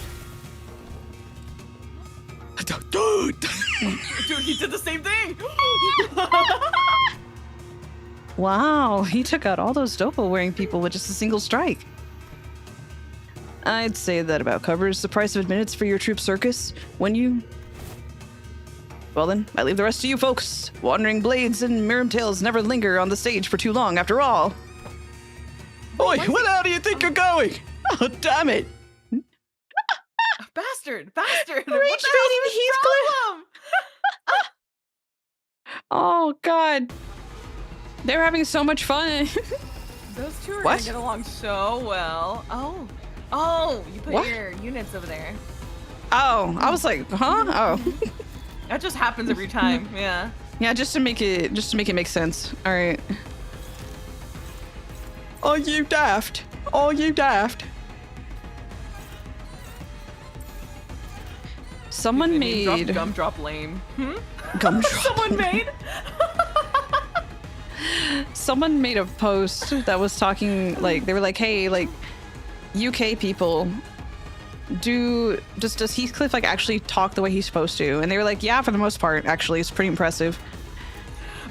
Dude! Dude, he did the same thing! Wow, he took out all those doppel-wearing people with just a single strike. I'd say that about covers the price of admittance for your troop circus, when you... Well then, I leave the rest to you folks. Wandering blades and Mirim tales never linger on the stage for too long, after all. Oi, where the hell do you think you're going? Oh, damn it! Bastard! What the Rage hell is baiting his problem? Oh, God. They're having so much fun. Those two are What? gonna get along so well. Oh, you put What? your units over there. Oh, I was like, huh? Oh. That just happens every time. Yeah. Yeah, just to make it make sense. All right. Are you daft? Are you daft? Someone made Gumdrop lame. Gumdrop. Someone made Someone made a post that was talking like they were like, hey, like UK people, does Heathcliff like actually talk the way he's supposed to? And they were like, yeah, for the most part, actually, it's pretty impressive.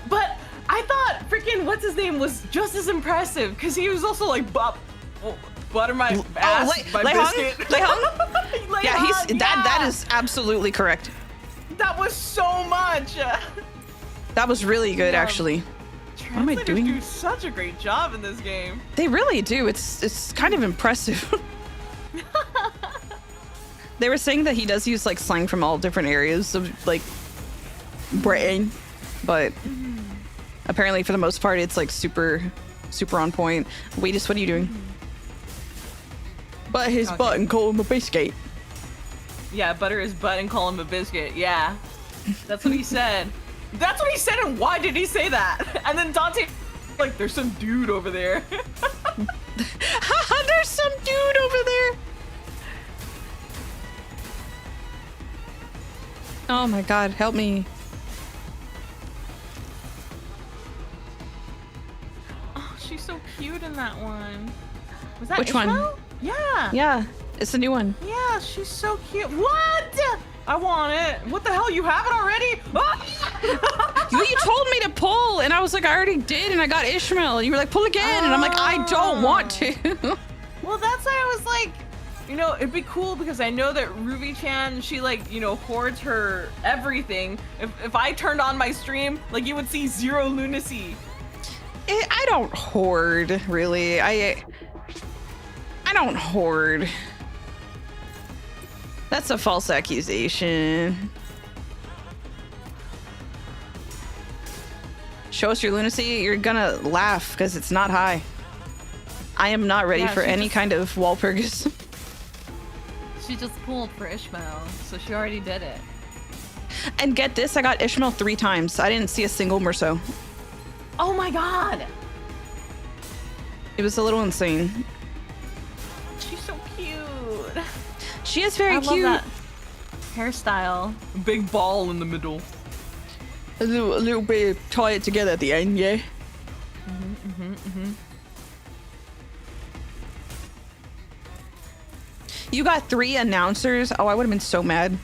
But I thought freaking what's his name was just as impressive because he was also like butter my ass by biscuit. Leihung? Yeah, that is absolutely correct. That was so much. That was really good, actually. What am I doing? Do such a great job in this game. They really do. It's kind of impressive. They were saying that he does use like slang from all different areas of like Britain, but apparently for the most part it's like super on point. Wait, what are you doing? But his butt and call him a biscuit. Yeah, butter his butt and call him a biscuit. Yeah, that's what he said. That's what he said, and why did he say that? And then Dante, like, there's some dude over there. There's some dude over there. Oh my god, help me. Oh, she's so cute in that one. Was that Which Ishmael? one? Yeah. Yeah, it's a new one. Yeah, she's so cute. What? I want it. What the hell? You have it already? You told me to pull, and I was like, I already did, and I got Ishmael. And you were like, pull again, and I'm like, I don't want to. Well, that's why I was like, you know, it'd be cool because I know that Ruvii-chan, she like, you know, hoards her everything. If I turned on my stream, like you would see zero lunacy. I don't hoard, really. I don't hoard. That's a false accusation. Show us your lunacy, you're gonna laugh because it's not high. I am not ready for any kind of Walpurgis. She just pulled for Ishmael, so she already did it. And get this, I got Ishmael 3 times. I didn't see a single Merceau. Oh my god! It was a little insane. She's so cute. She is very I cute. love that hairstyle. Big ball in the middle. A little bit tie it together at the end, yeah. You got 3 announcers. Oh, I would have been so mad.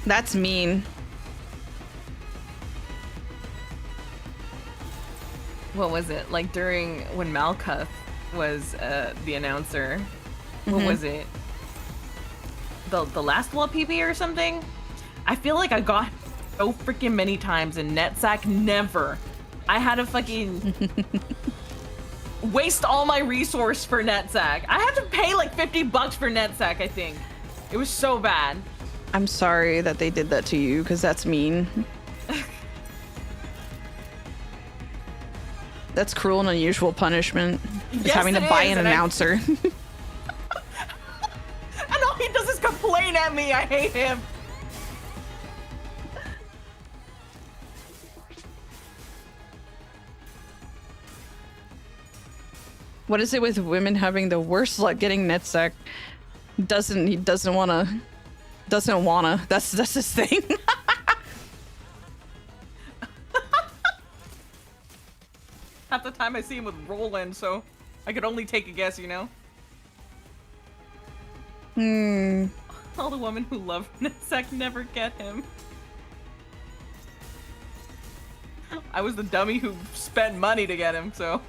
That's mean. What was it? Like during when Malkuth was the announcer. What was it? The last WPP or something? I feel like I got so freaking many times and Netsack never. I had to fucking waste all my resource for Netsack. I had to pay like $50 for Netsack, I think. It was so bad. I'm sorry that they did that to you, because that's mean. That's cruel and unusual punishment. Is Yes, having to it buy is, an and announcer. And all he does is complain at me. I hate him. What is it with women having the worst luck getting Netsack? He doesn't wanna. That's his thing. Half the time I see him with Roland, so I could only take a guess, you know? All the women who love Netsack never get him. I was the dummy who spent money to get him, so.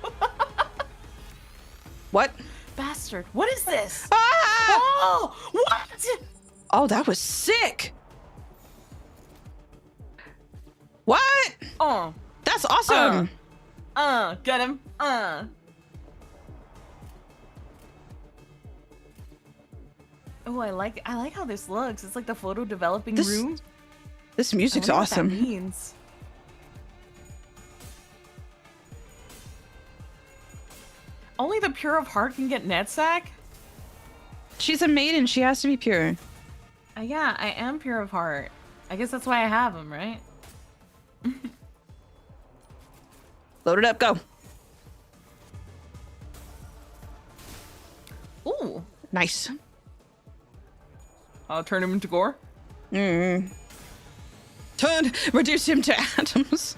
What? Bastard, what is this? Ah! Oh, what? Oh, that was sick. What? Oh, That's awesome. get him, Oh, I like how this looks. It's like the photo developing room. This music's I wonder what that awesome. means. Only the pure of heart can get Netsack? She's a maiden. She has to be pure. Yeah, I am pure of heart. I guess that's why I have him, right? Load it up. Go. Ooh. Nice. I'll turn him into gore. reduce him to atoms.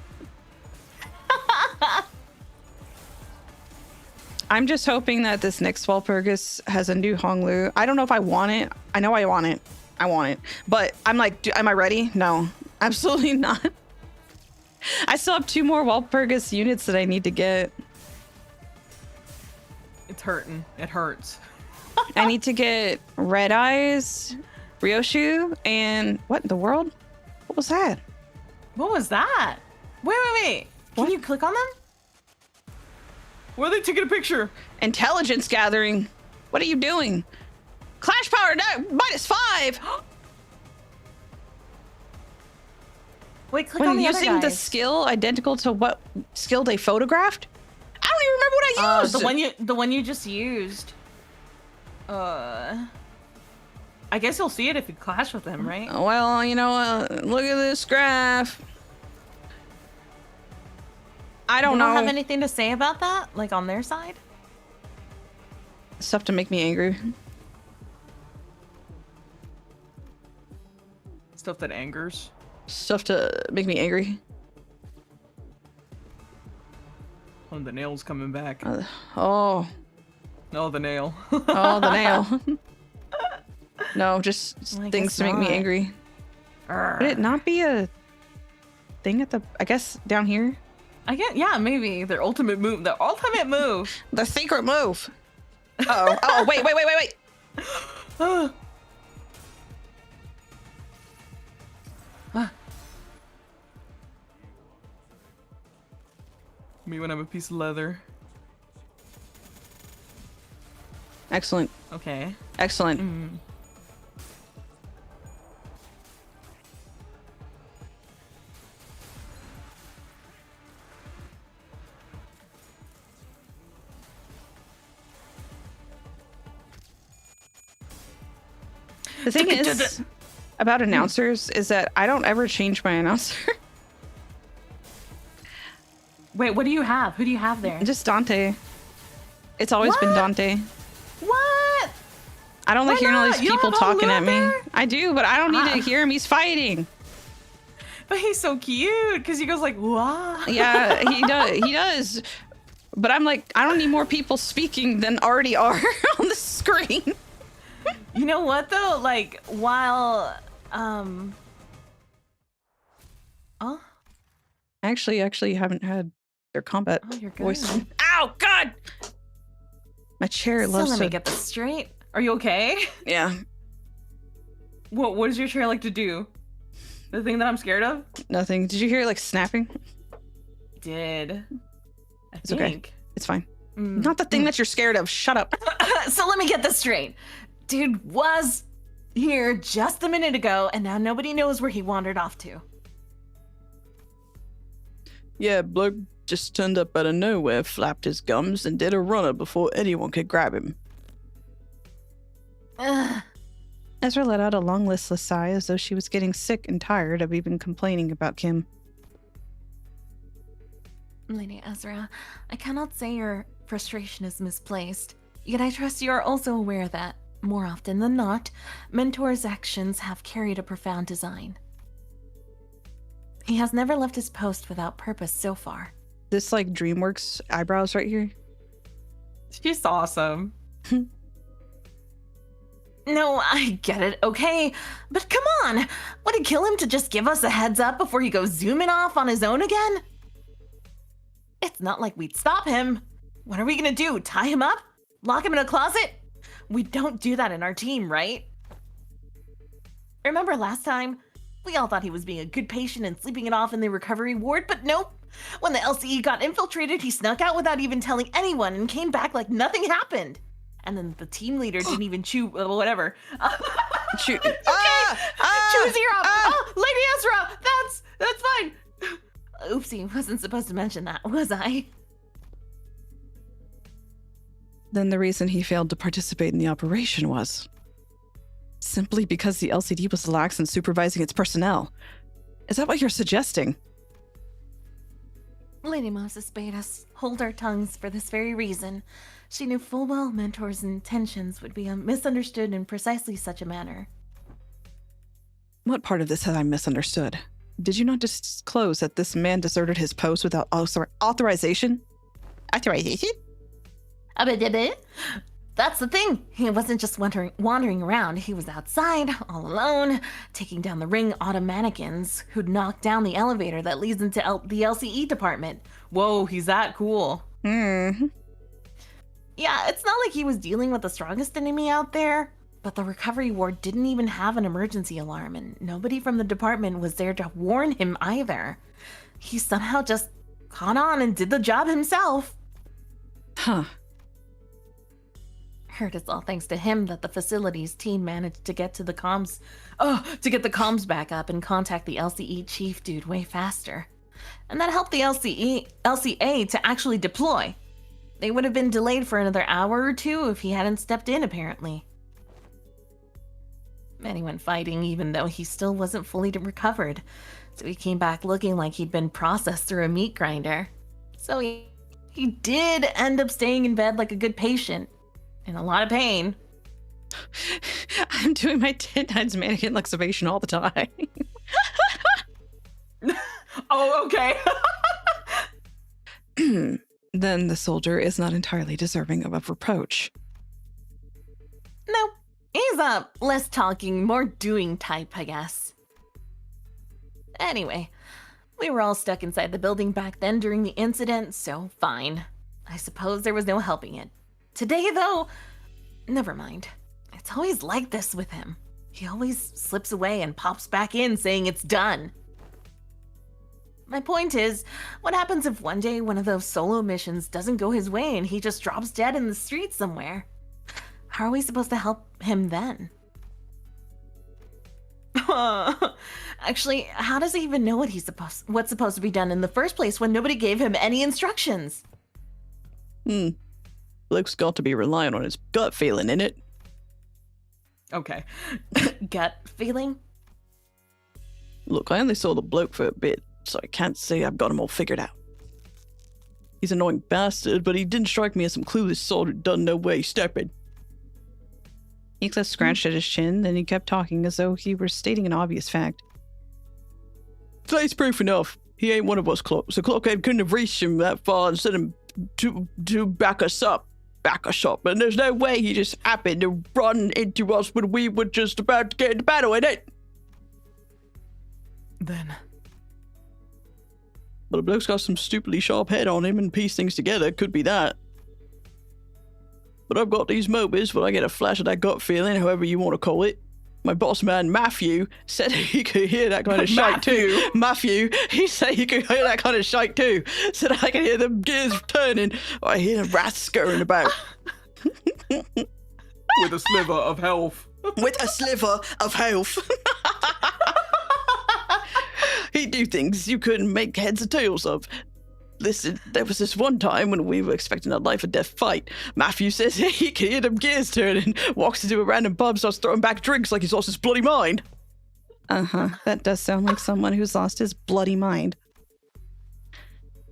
I'm just hoping that this next Walpurgis has a new Honglu. I don't know if I want it. I know I want it. I want it. But I'm like, am I ready? No, absolutely not. I still have 2 more Walpurgis units that I need to get. It's hurting. It hurts. I need to get Red Eyes, Ryoshu, and what in the world? What was that? What was that? Wait. Can you click on them? Why are they taking a picture? Intelligence gathering. What are you doing? Clash power -5. Wait, click When on the other using the guys. skill identical to what skill they photographed? I don't even remember what I used. The one you just used. I guess you'll see it if you clash with them, right? Well, you know, look at this graph. I don't know. Have anything to say about that, like on their side? Stuff to make me angry. Stuff that angers. Stuff to make me angry. Oh, the nail's coming back. Oh, No, the nail. oh, the nail. No, just I things guess to make me not. angry. Would it not be a thing at the? I guess down here. I get, yeah, maybe their ultimate move. Their ultimate move. The secret move. Oh, oh, wait. Me when I'm a piece of leather. Excellent. Okay. Excellent. The thing is about announcers is that I don't ever change my announcer. Wait, what do you have? Who do you have there? Just Dante. It's always been What? Dante. What? I don't like Why hearing all not? these You don't people have talking Honglu at me. there? I do, but I don't need to hear him. He's fighting. But he's so cute because he goes like, wow. Yeah, he does. He does. But I'm like, I don't need more people speaking than already are on the screen. You know what though? Like while I actually haven't had their combat Oh, you're good. voice. Ow, God! My chair So loves let me to. get this straight. Are you okay? Yeah, What does your chair like to do? The thing that I'm scared of? nothing. Did you hear it like snapping? Did. I It's okay. think. It's fine. Not the thing that you're scared of. Shut up. So let me get this straight. Dude was here just a minute ago, and now nobody knows where he wandered off to. Yeah, bloke just turned up out of nowhere, flapped his gums, and did a runner before anyone could grab him. Ugh. Ezra let out a long, listless sigh as though she was getting sick and tired of even complaining about Kim. Lady Ezra, I cannot say your frustration is misplaced, yet I trust you are also aware that, more often than not, Mentor's actions have carried a profound design. He has never left his post without purpose so far. This like DreamWorks eyebrows right here. She's awesome. No, I get it, okay? But come on! Would it kill him to just give us a heads up before he goes zooming off on his own again? It's not like we'd stop him. What are we gonna do? Tie him up? Lock him in a closet? We don't do that in our team, right? Remember last time? We all thought he was being a good patient and sleeping it off in the recovery ward, but nope. When the LCE got infiltrated, he snuck out without even telling anyone and came back like nothing happened. And then the team leader didn't even chew, whatever. Shoot. Chew his ear off. Oh, Lady Ezra, that's fine. Oopsie, wasn't supposed to mention that, was I? Then the reason he failed to participate in the operation was simply because the LCD was lax in supervising its personnel. Is that what you're suggesting? Lady Moses bade us hold our tongues for this very reason. She knew full well Mentor's intentions would be misunderstood in precisely such a manner. What part of this have I misunderstood? Did you not disclose that this man deserted his post without authorization? Authorization? That's the thing. He wasn't just wandering around. He was outside, all alone, taking down the ring automaticans who'd knocked down the elevator that leads into the LCE department. Whoa, he's that cool. Hmm. Yeah, it's not like he was dealing with the strongest enemy out there, but the recovery ward didn't even have an emergency alarm, and nobody from the department was there to warn him either. He somehow just caught on and did the job himself. Huh. Heard it's all thanks to him that the facilities team managed to get the comms back up and contact the LCE chief dude way faster. And that helped the LCA to actually deploy. They would have been delayed for another hour or two if he hadn't stepped in, apparently. And he went fighting even though he still wasn't fully recovered, so he came back looking like he'd been processed through a meat grinder. So he did end up staying in bed like a good patient. In a lot of pain. I'm doing my 10 times mannequin luxation all the time. Oh, okay. Then the soldier is not entirely deserving of a reproach. No, he's a less talking, more doing type, I guess. Anyway, we were all stuck inside the building back then during the incident, so fine. I suppose there was no helping it. Today, though, never mind. It's always like this with him. He always slips away and pops back in saying it's done. My point is, what happens if one day one of those solo missions doesn't go his way and he just drops dead in the street somewhere? How are we supposed to help him then? Actually, how does he even know what's supposed to be done in the first place when nobody gave him any instructions? Luke's got to be relying on his gut feeling, innit? Okay. Gut feeling? Look, I only saw the bloke for a bit, so I can't say I've got him all figured out. He's an annoying bastard, but he didn't strike me as some clueless sort who doesn't know where he's stepping. Heathcliff scratched at his chin, then he kept talking as though he were stating an obvious fact. Today's proof enough. He ain't one of us clocks. The clockhead couldn't have reached him that far and sent him to back us up. And there's no way he just happened to run into us when we were just about to get into battle, innit? Then. But the bloke's got some stupidly sharp head on him and piece things together. Could be that. But I've got these moments when I get a flash of that gut feeling, however you want to call it. My boss man, Matthew, said he could hear that kind of shite too. Matthew, he said he could hear that kind of shite too. Said I could hear the gears turning, or I hear the rats scurrying about. With a sliver of health. With a sliver of health. He'd do things you couldn't make heads or tails of. Listen, there was this one time when we were expecting a life or death fight. Matthew says he can hear them gears turning, walks into a random pub, starts throwing back drinks like he's lost his bloody mind. Uh-huh. That does sound like someone who's lost his bloody mind.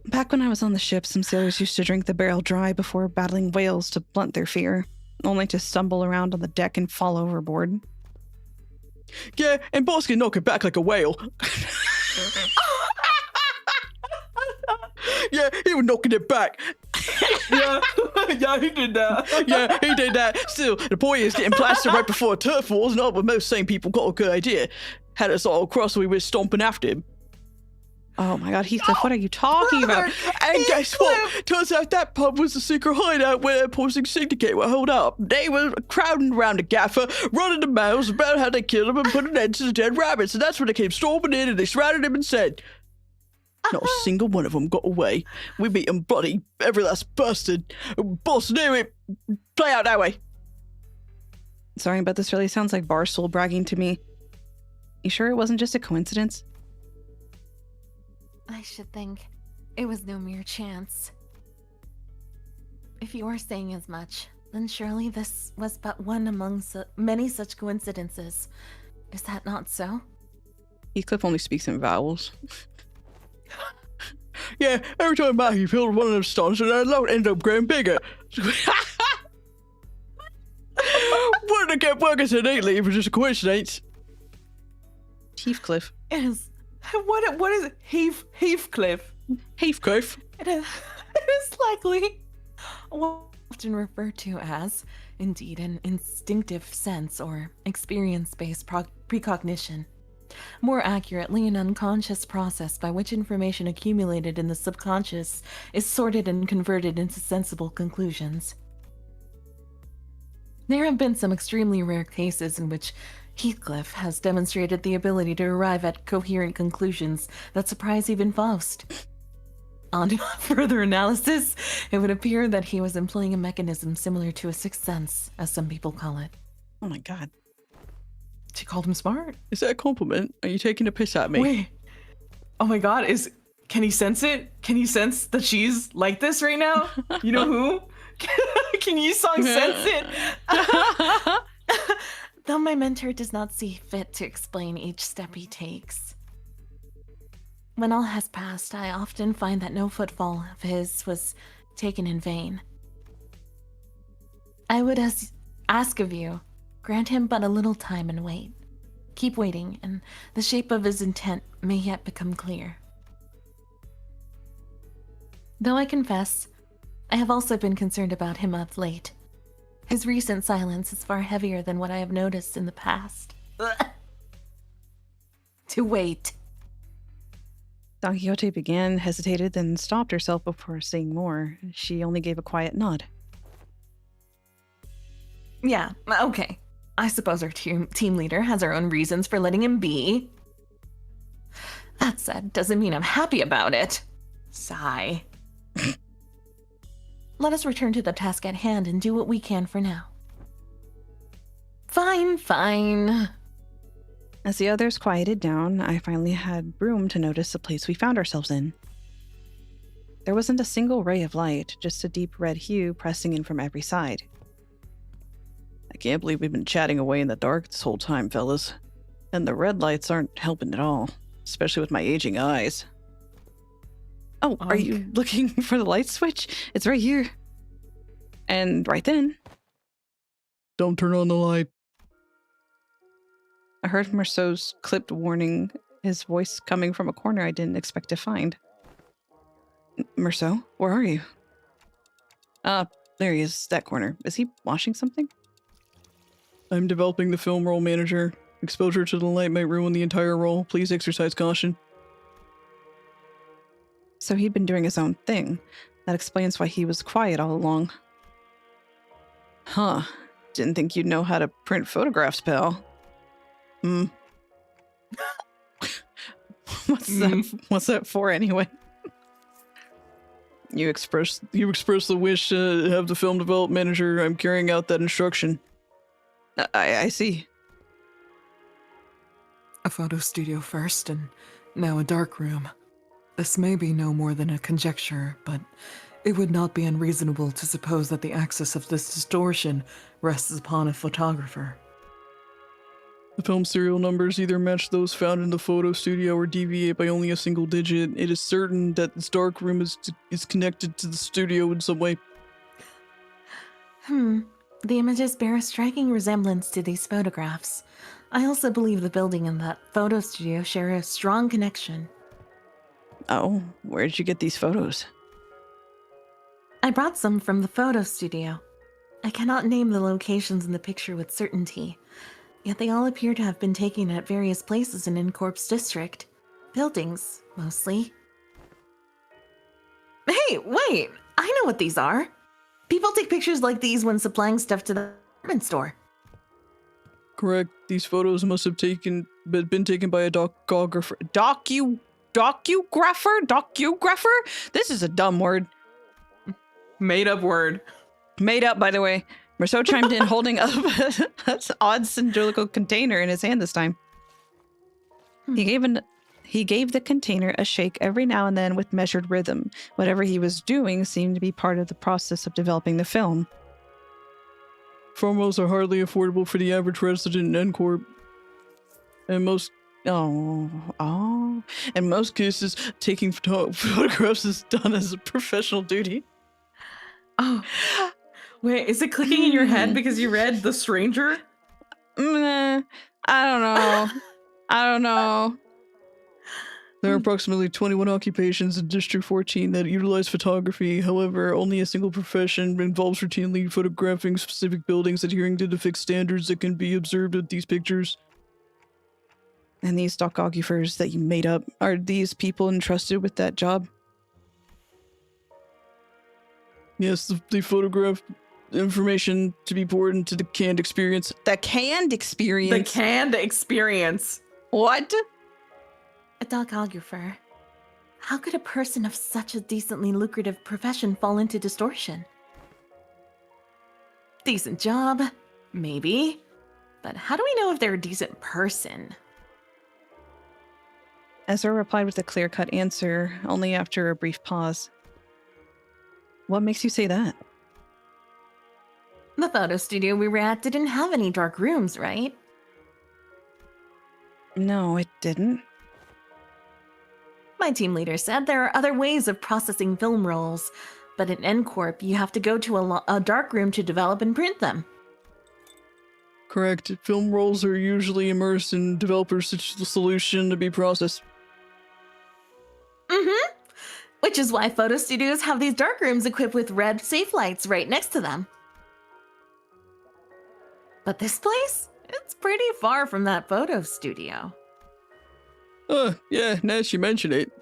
Back when I was on the ship, some sailors used to drink the barrel dry before battling whales to blunt their fear, only to stumble around on the deck and fall overboard. Yeah, and boss can knock it back like a whale. Yeah, he was knocking it back. Yeah, he did that. Yeah, he did that. Still, the point is getting plastered right before a turf war is not what most sane people got a good idea. Had us all across, we were stomping after him. Oh my god, Heathcliff, what are you talking about? And guess what? Turns out that pub was the secret hideout where the Poison Syndicate were held up. They were crowding around the gaffer, running the mouths about how they killed him and put an end to the dead rabbits. And that's when they came storming in and they surrounded him and said, not a single one of them got away. We beat them bloody every last bastard. Boss knew it. Play out that way. Sorry, but this really sounds like Barstool bragging to me. You sure it wasn't just a coincidence? I should think it was no mere chance. If you are saying as much, then surely this was but one among many such coincidences. Is that not so? Heathcliff only speaks in vowels. Yeah, every time Matthew filled one of them stones and our load ended up growing bigger. Wouldn't have kept working so neatly if it was just a coincidence. Heathcliff. It is What is it? Heathcliff. Heathcliff. It is likely often referred to as, indeed, an instinctive sense or experience-based precognition. More accurately, an unconscious process by which information accumulated in the subconscious is sorted and converted into sensible conclusions. There have been some extremely rare cases in which Heathcliff has demonstrated the ability to arrive at coherent conclusions that surprise even Faust. On further analysis, it would appear that he was employing a mechanism similar to a sixth sense, as some people call it. Oh my god. She called him smart. Is that a compliment? Are you taking a piss at me? Wait. Oh my god, can he sense it? Can he sense that she's like this right now? You know who? Can you song sense it? Though my mentor does not see fit to explain each step he takes. When all has passed, I often find that no footfall of his was taken in vain. I would ask of you, grant him but a little time and wait. Keep waiting, and the shape of his intent may yet become clear. Though I confess, I have also been concerned about him of late. His recent silence is far heavier than what I have noticed in the past. To wait. Don Quixote began, hesitated, then stopped herself before saying more. She only gave a quiet nod. Yeah, okay. I suppose our team leader has her own reasons for letting him be. That said, doesn't mean I'm happy about it. Sigh. Let us return to the task at hand and do what we can for now. Fine. As the others quieted down, I finally had room to notice the place we found ourselves in. There wasn't a single ray of light, just a deep red hue pressing in from every side. I can't believe we've been chatting away in the dark this whole time, fellas. And the red lights aren't helping at all, especially with my aging eyes. Oh, are you looking for the light switch? It's right here. And right then, Don't turn on the light. I heard Merceau's clipped warning, his voice coming from a corner I didn't expect to find. Merceau, where are you? There he is, that corner. Is he washing something? I'm developing the film roll manager. Exposure to the light might ruin the entire roll. Please exercise caution. So he'd been doing his own thing. That explains why he was quiet all along. Huh. Didn't think you'd know how to print photographs, pal. What's that for anyway? You express the wish to have the film develop manager. I'm carrying out that instruction. I see. A photo studio first, and now a dark room. This may be no more than a conjecture, but it would not be unreasonable to suppose that the axis of this distortion rests upon a photographer. The film serial numbers either match those found in the photo studio or deviate by only a single digit. It is certain that this dark room is connected to the studio in some way. The images bear a striking resemblance to these photographs. I also believe the building and that photo studio share a strong connection. Oh, where did you get these photos? I brought some from the photo studio. I cannot name the locations in the picture with certainty, yet they all appear to have been taken at various places in Incorp's district. Buildings, mostly. Hey, wait! I know what these are! People take pictures like these when supplying stuff to the department store. Correct. These photos must have been taken by a docographer. Docographer? This is a dumb word. Made up word. Made up, by the way. Merceau chimed in, holding up an odd cylindrical container in his hand this time. He gave the container a shake every now and then with measured rhythm. Whatever he was doing seemed to be part of the process of developing the film. Film rolls are hardly affordable for the average resident in Ncorp. And in most cases, taking photographs is done as a professional duty. Oh, wait, is it clicking in your head because you read The Stranger? I don't know. There are approximately 21 occupations in District 14 that utilize photography. However, only a single profession involves routinely photographing specific buildings adhering to the fixed standards that can be observed with these pictures. And these docographers that you made up, are these people entrusted with that job? Yes, they photograph information to be poured into the canned experience. The canned experience? The canned experience. What? A dogographer. How could a person of such a decently lucrative profession fall into distortion? Decent job, maybe. But how do we know if they're a decent person? Ezra replied with a clear-cut answer, only after a brief pause. What makes you say that? The photo studio we were at didn't have any dark rooms, right? No, it didn't. My team leader said there are other ways of processing film rolls, but in N-Corp you have to go to a dark room to develop and print them. Correct. Film rolls are usually immersed in developer's solution to be processed. Mm-hmm. Which is why photo studios have these dark rooms equipped with red safe lights right next to them. But this place? It's pretty far from that photo studio. Yeah, now that you mention it.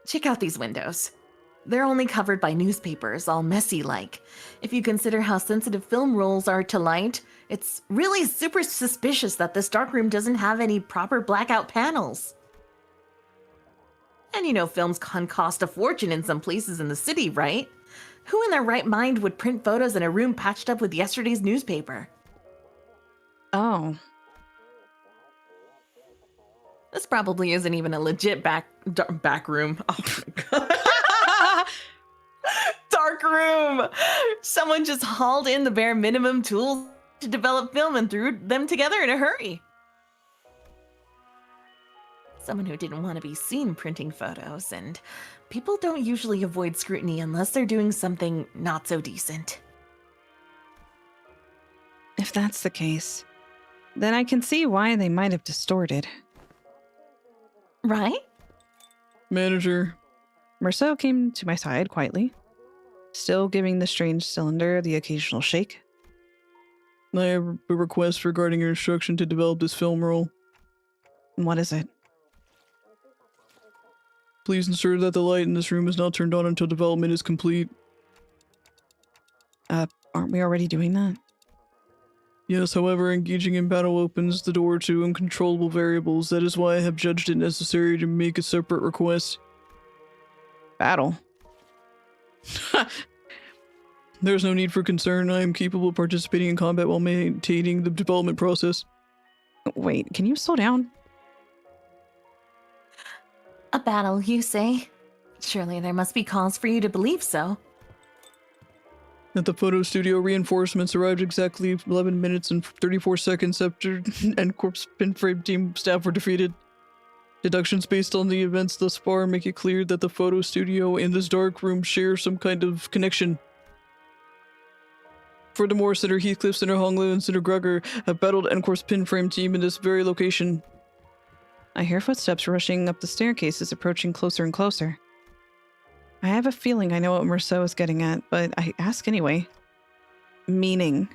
Check out these windows. They're only covered by newspapers, all messy like. If you consider how sensitive film rolls are to light, it's really super suspicious that this darkroom doesn't have any proper blackout panels. And you know films can cost a fortune in some places in the city, right? Who in their right mind would print photos in a room patched up with yesterday's newspaper? Oh. This probably isn't even a legit back room. Oh my god. Dark room! Someone just hauled in the bare minimum tools to develop film and threw them together in a hurry. Someone who didn't want to be seen printing photos, and people don't usually avoid scrutiny unless they're doing something not so decent. If that's the case, then I can see why they might have distorted. Right? Manager. Merceau came to my side quietly, still giving the strange cylinder the occasional shake. I have a request regarding your instruction to develop this film roll. What is it? Please ensure that the light in this room is not turned on until development is complete. Aren't we already doing that? Yes, however, engaging in battle opens the door to uncontrollable variables. That is why I have judged it necessary to make a separate request. Battle? There's no need for concern. I am capable of participating in combat while maintaining the development process. Wait, can you slow down? A battle, you say? Surely there must be cause for you to believe so. At the photo studio, reinforcements arrived exactly 11 minutes and 34 seconds after N-Corp's pinframe team staff were defeated. Deductions based on the events thus far make it clear that the photo studio and this dark room share some kind of connection. Furthermore, Senator Heathcliff, Senator Honglu, and Senator Gregor have battled N-Corp's pinframe team in this very location. I hear footsteps rushing up the staircases, approaching closer and closer. I have a feeling I know what Merceau is getting at, but I ask anyway. Meaning?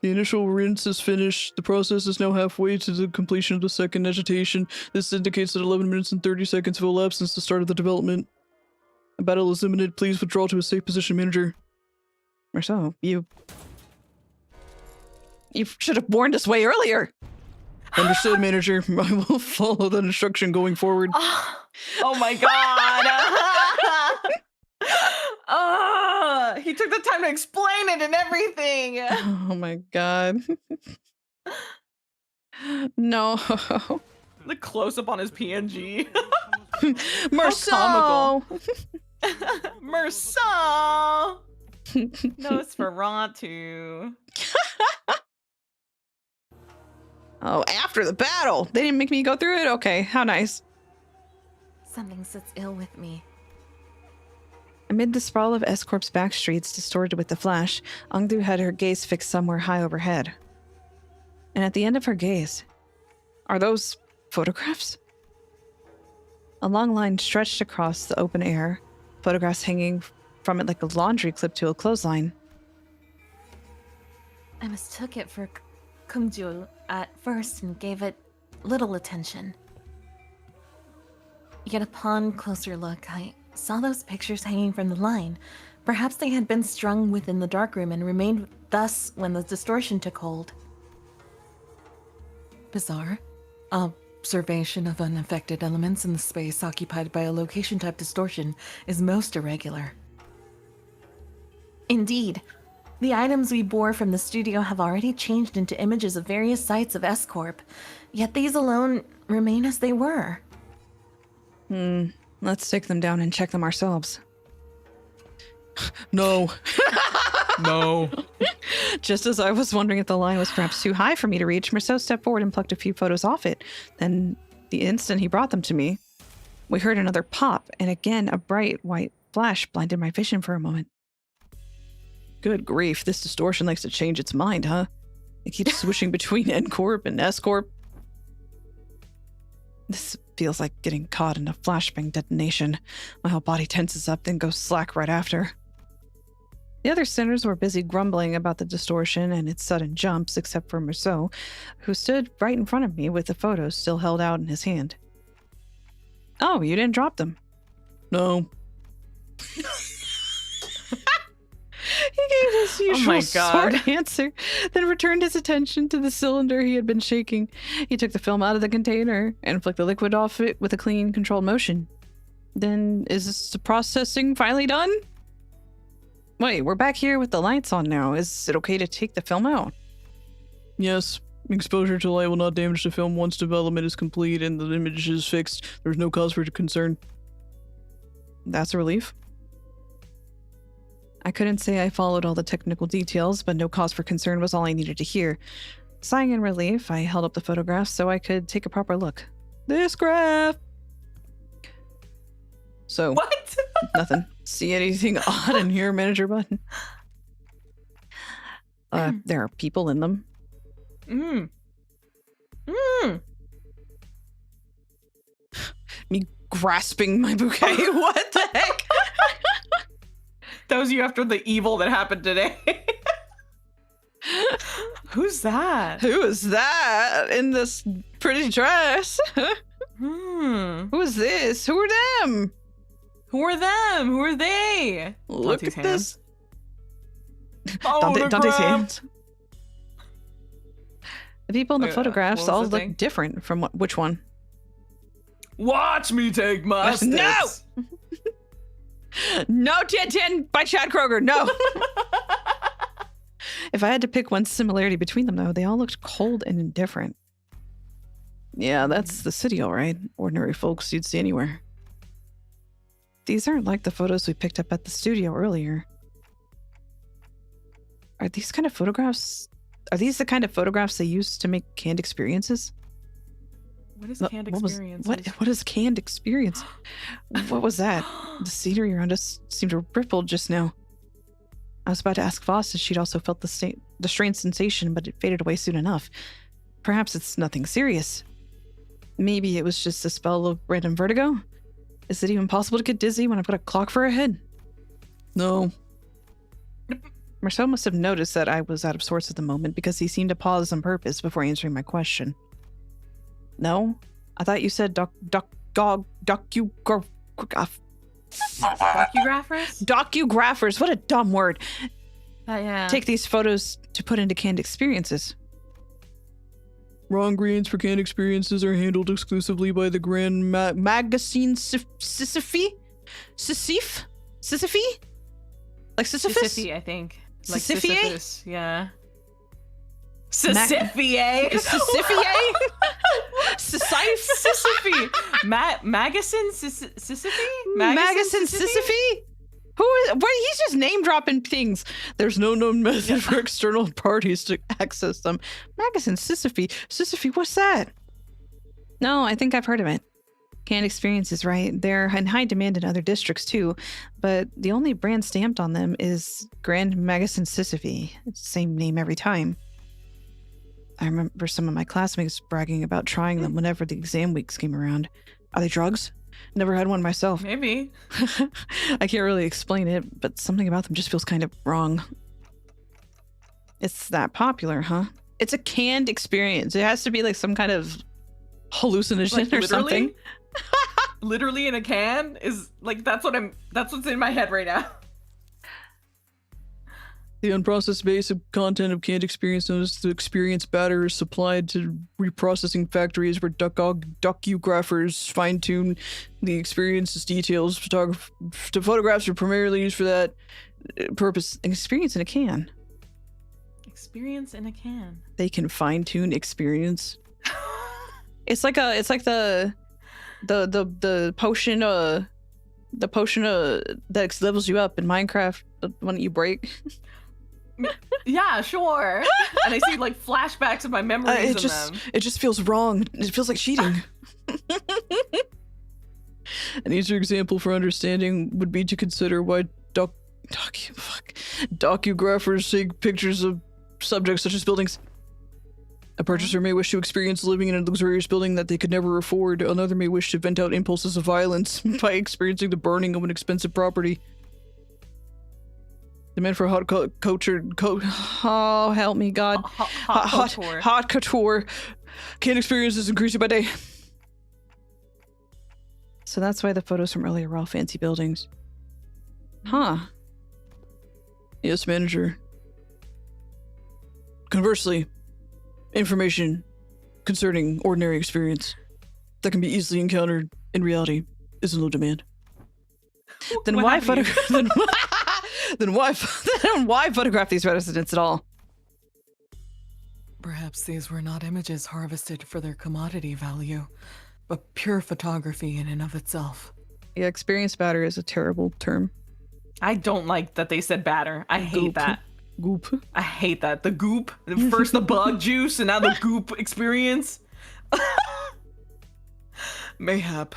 The initial rinse is finished. The process is now halfway to the completion of the second agitation. This indicates that 11 minutes and 30 seconds have elapsed since the start of the development. A battle is imminent. Please withdraw to a safe position, Manager. Merceau, you should have warned us way earlier. Understood, Manager. I will follow that instruction going forward. Oh my god! He took the time to explain it and everything! Oh my god. No. The close-up on his PNG. Merceau! Merceau! Nosferatu. Oh, after the battle! They didn't make me go through it? Okay, how nice. Something sits ill with me. Amid the sprawl of S-Corp's back streets distorted with the flash, Angdu had her gaze fixed somewhere high overhead. And at the end of her gaze, are those Photographs? A long line stretched across the open air, photographs hanging from it like a laundry clip to a clothesline. I mistook it for Kumjul at first and gave it little attention. Yet upon closer look, I saw those pictures hanging from the line. Perhaps they had been strung within the darkroom and remained thus when the distortion took hold. Bizarre. Observation of unaffected elements in the space occupied by a location-type distortion is most irregular. Indeed, the items we bore from the studio have already changed into images of various sites of S-Corp, yet these alone remain as they were. Let's take them down and check them ourselves. No. No. Just as I was wondering if the line was perhaps too high for me to reach, Merceau stepped forward and plucked a few photos off it. Then, the instant he brought them to me, we heard another pop, and again a bright white flash blinded my vision for a moment. Good grief, this distortion likes to change its mind, huh? It keeps switching between N-Corp and S-Corp. This feels like getting caught in a flashbang detonation. My whole body tenses up, then goes slack right after. The other sinners were busy grumbling about the distortion and its sudden jumps, except for Merceau, who stood right in front of me with the photos still held out in his hand. Oh, you didn't drop them? No. He gave his usual God. smart answer, then returned his attention to the cylinder he had been shaking. He took the film out of the container and flicked the liquid off it with a clean, controlled motion. Then, is this processing finally done? Wait, we're back here with the lights on now. Is it okay to take the film out? Yes. Exposure to light will not damage the film once development is complete and the image is fixed. There's no cause for concern. That's a relief. I couldn't say I followed all the technical details, but no cause for concern was all I needed to hear. Sighing in relief, I held up the photographs so I could take a proper look. This graph! So, What? nothing. See anything odd in here, manager button? There are people in them. Me grasping my bouquet. What the heck? That was you after the evil that happened today. Who's that? Who is that in this pretty dress? Hmm. Who is this? Who are them? Who are them? Who are they? Look Dante's at this. Autograph. Dante's hands. The people in the Wait, photographs what was all the look thing? different from which one? Watch me take my No! steps. No, 10-10 by Chad Kroger. No. If I had to pick one similarity between them, though, they all looked cold and indifferent. Yeah, that's the city, all right. Ordinary folks you'd see anywhere. These aren't like the photos we picked up at the studio earlier. Are these kind of photographs? Are these the kind of photographs they use to make canned experiences? What is What- canned what was- experiences? What is canned experience? What was that? The scenery around us seemed to ripple just now. I was about to ask Voss if she'd also felt the strange sensation, but it faded away soon enough. Perhaps it's nothing serious. Maybe it was just a spell of random vertigo? Is it even possible to get dizzy when I've got a clock for a head? No. Merceau must have noticed that I was out of sorts at the moment because he seemed to pause on purpose before answering my question. No? I thought you said Docugraphers? docugraphers. What a dumb word. Yeah. Take these photos to put into canned experiences. Raw ingredients for canned experiences are handled exclusively by the Grand Magazine Sisyphe? Sisyphe? Like Sisyphus? Sisyphe, I think. Like Sisyphe? Sisyphus, yeah. Sisyphe. Sisyphe? Sisyphe. Magasin Sisyphe? Magasin Sisyphe? Who is? Wait, he's just name dropping things. There's no known method for external parties to access them. Magasin Sisyphe. Sisyphe, what's that? No, I think I've heard of it. Canned experiences, right? They're in high demand in other districts too, but the only brand stamped on them is Grand Magasin Sisyphe. It's the same name every time. I remember some of my classmates bragging about trying them whenever the exam weeks came around. Are they drugs? Never had one myself. Maybe. I can't really explain it, but something about them just feels kind of wrong. It's that popular, huh? It's a canned experience. It has to be like some kind of hallucinogen Like, or literally? something. Literally in a can is like that's what's in my head right now. The unprocessed basic content of canned experience known as the experience batter is supplied to reprocessing factories where docugraphers fine-tune the experience's details. Photographs are primarily used for that purpose. An experience in a can. Experience in a can. They can fine-tune experience. It's like the potion that levels you up in Minecraft, the one that you break. Yeah, sure. And I see like flashbacks of my memories of them. It just feels wrong. It feels like cheating. An easier example for understanding would be to consider why docugraphers take pictures of subjects such as buildings. A purchaser may wish to experience living in a luxurious building that they could never afford. Another may wish to vent out impulses of violence by experiencing the burning of an expensive property. Demand for hot culture, oh, help me, God. Hot couture. Can experience is increasing by day. So that's why the photos from earlier were all fancy buildings. Huh. Yes, manager. Conversely, information concerning ordinary experience that can be easily encountered in reality is in low demand. Then why photograph? Then why photograph these residents at all? Perhaps these were not images harvested for their commodity value, but pure photography in and of itself. Yeah, experience batter is a terrible term. I don't like that they said batter. I hate Goop. that. Goop. I hate that. The goop. First the bug juice and now the goop experience. Mayhap.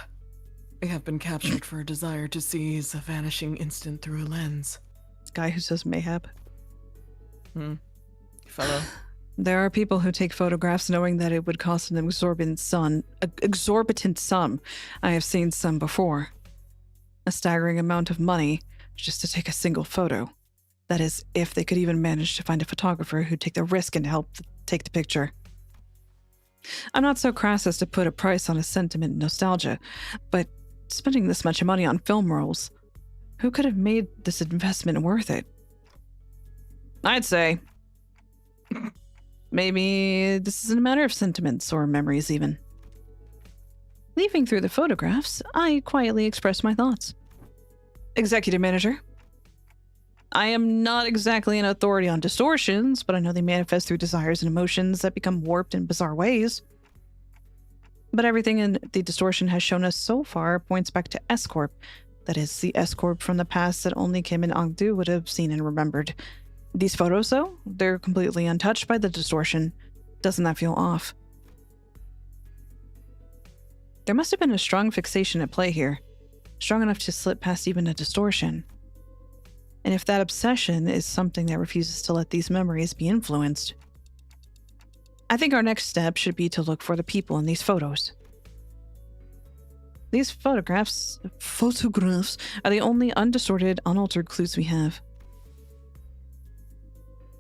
They have been captured for a desire to seize a vanishing instant through a lens. Guy who says mayhap. Fellow. There are people who take photographs knowing that it would cost an exorbitant sum. I have seen some before. A staggering amount of money just to take a single photo. That is, if they could even manage to find a photographer who'd take the risk and help take the picture. I'm not so crass as to put a price on a sentiment and nostalgia, but spending this much money on film rolls, who could have made this investment worth it? I'd say maybe this isn't a matter of sentiments or memories even. Leafing through the photographs, I quietly express my thoughts. Executive manager. I am not exactly an authority on distortions, but I know they manifest through desires and emotions that become warped in bizarre ways. But everything in the distortion has shown us so far points back to S-Corp. That is, the S-Corp from the past that only Kim and Angdu would have seen and remembered. These photos, though, they're completely untouched by the distortion. Doesn't that feel off? There must have been a strong fixation at play here. Strong enough to slip past even a distortion. And if that obsession is something that refuses to let these memories be influenced, I think our next step should be to look for the people in these photos. These photographs are the only undistorted, unaltered clues we have.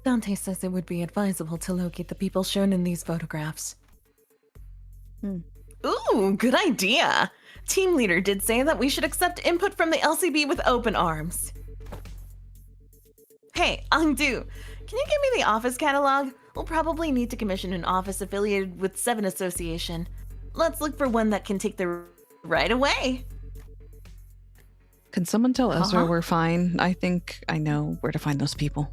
Dante says it would be advisable to locate the people shown in these photographs. Ooh, good idea. Team leader did say that we should accept input from the LCB with open arms. Hey, Angdu, can you give me the office catalog? We'll probably need to commission an office affiliated with 7 Association. Let's look for one that can take the right away. Can someone tell Ezra we're fine? I think I know where to find those people.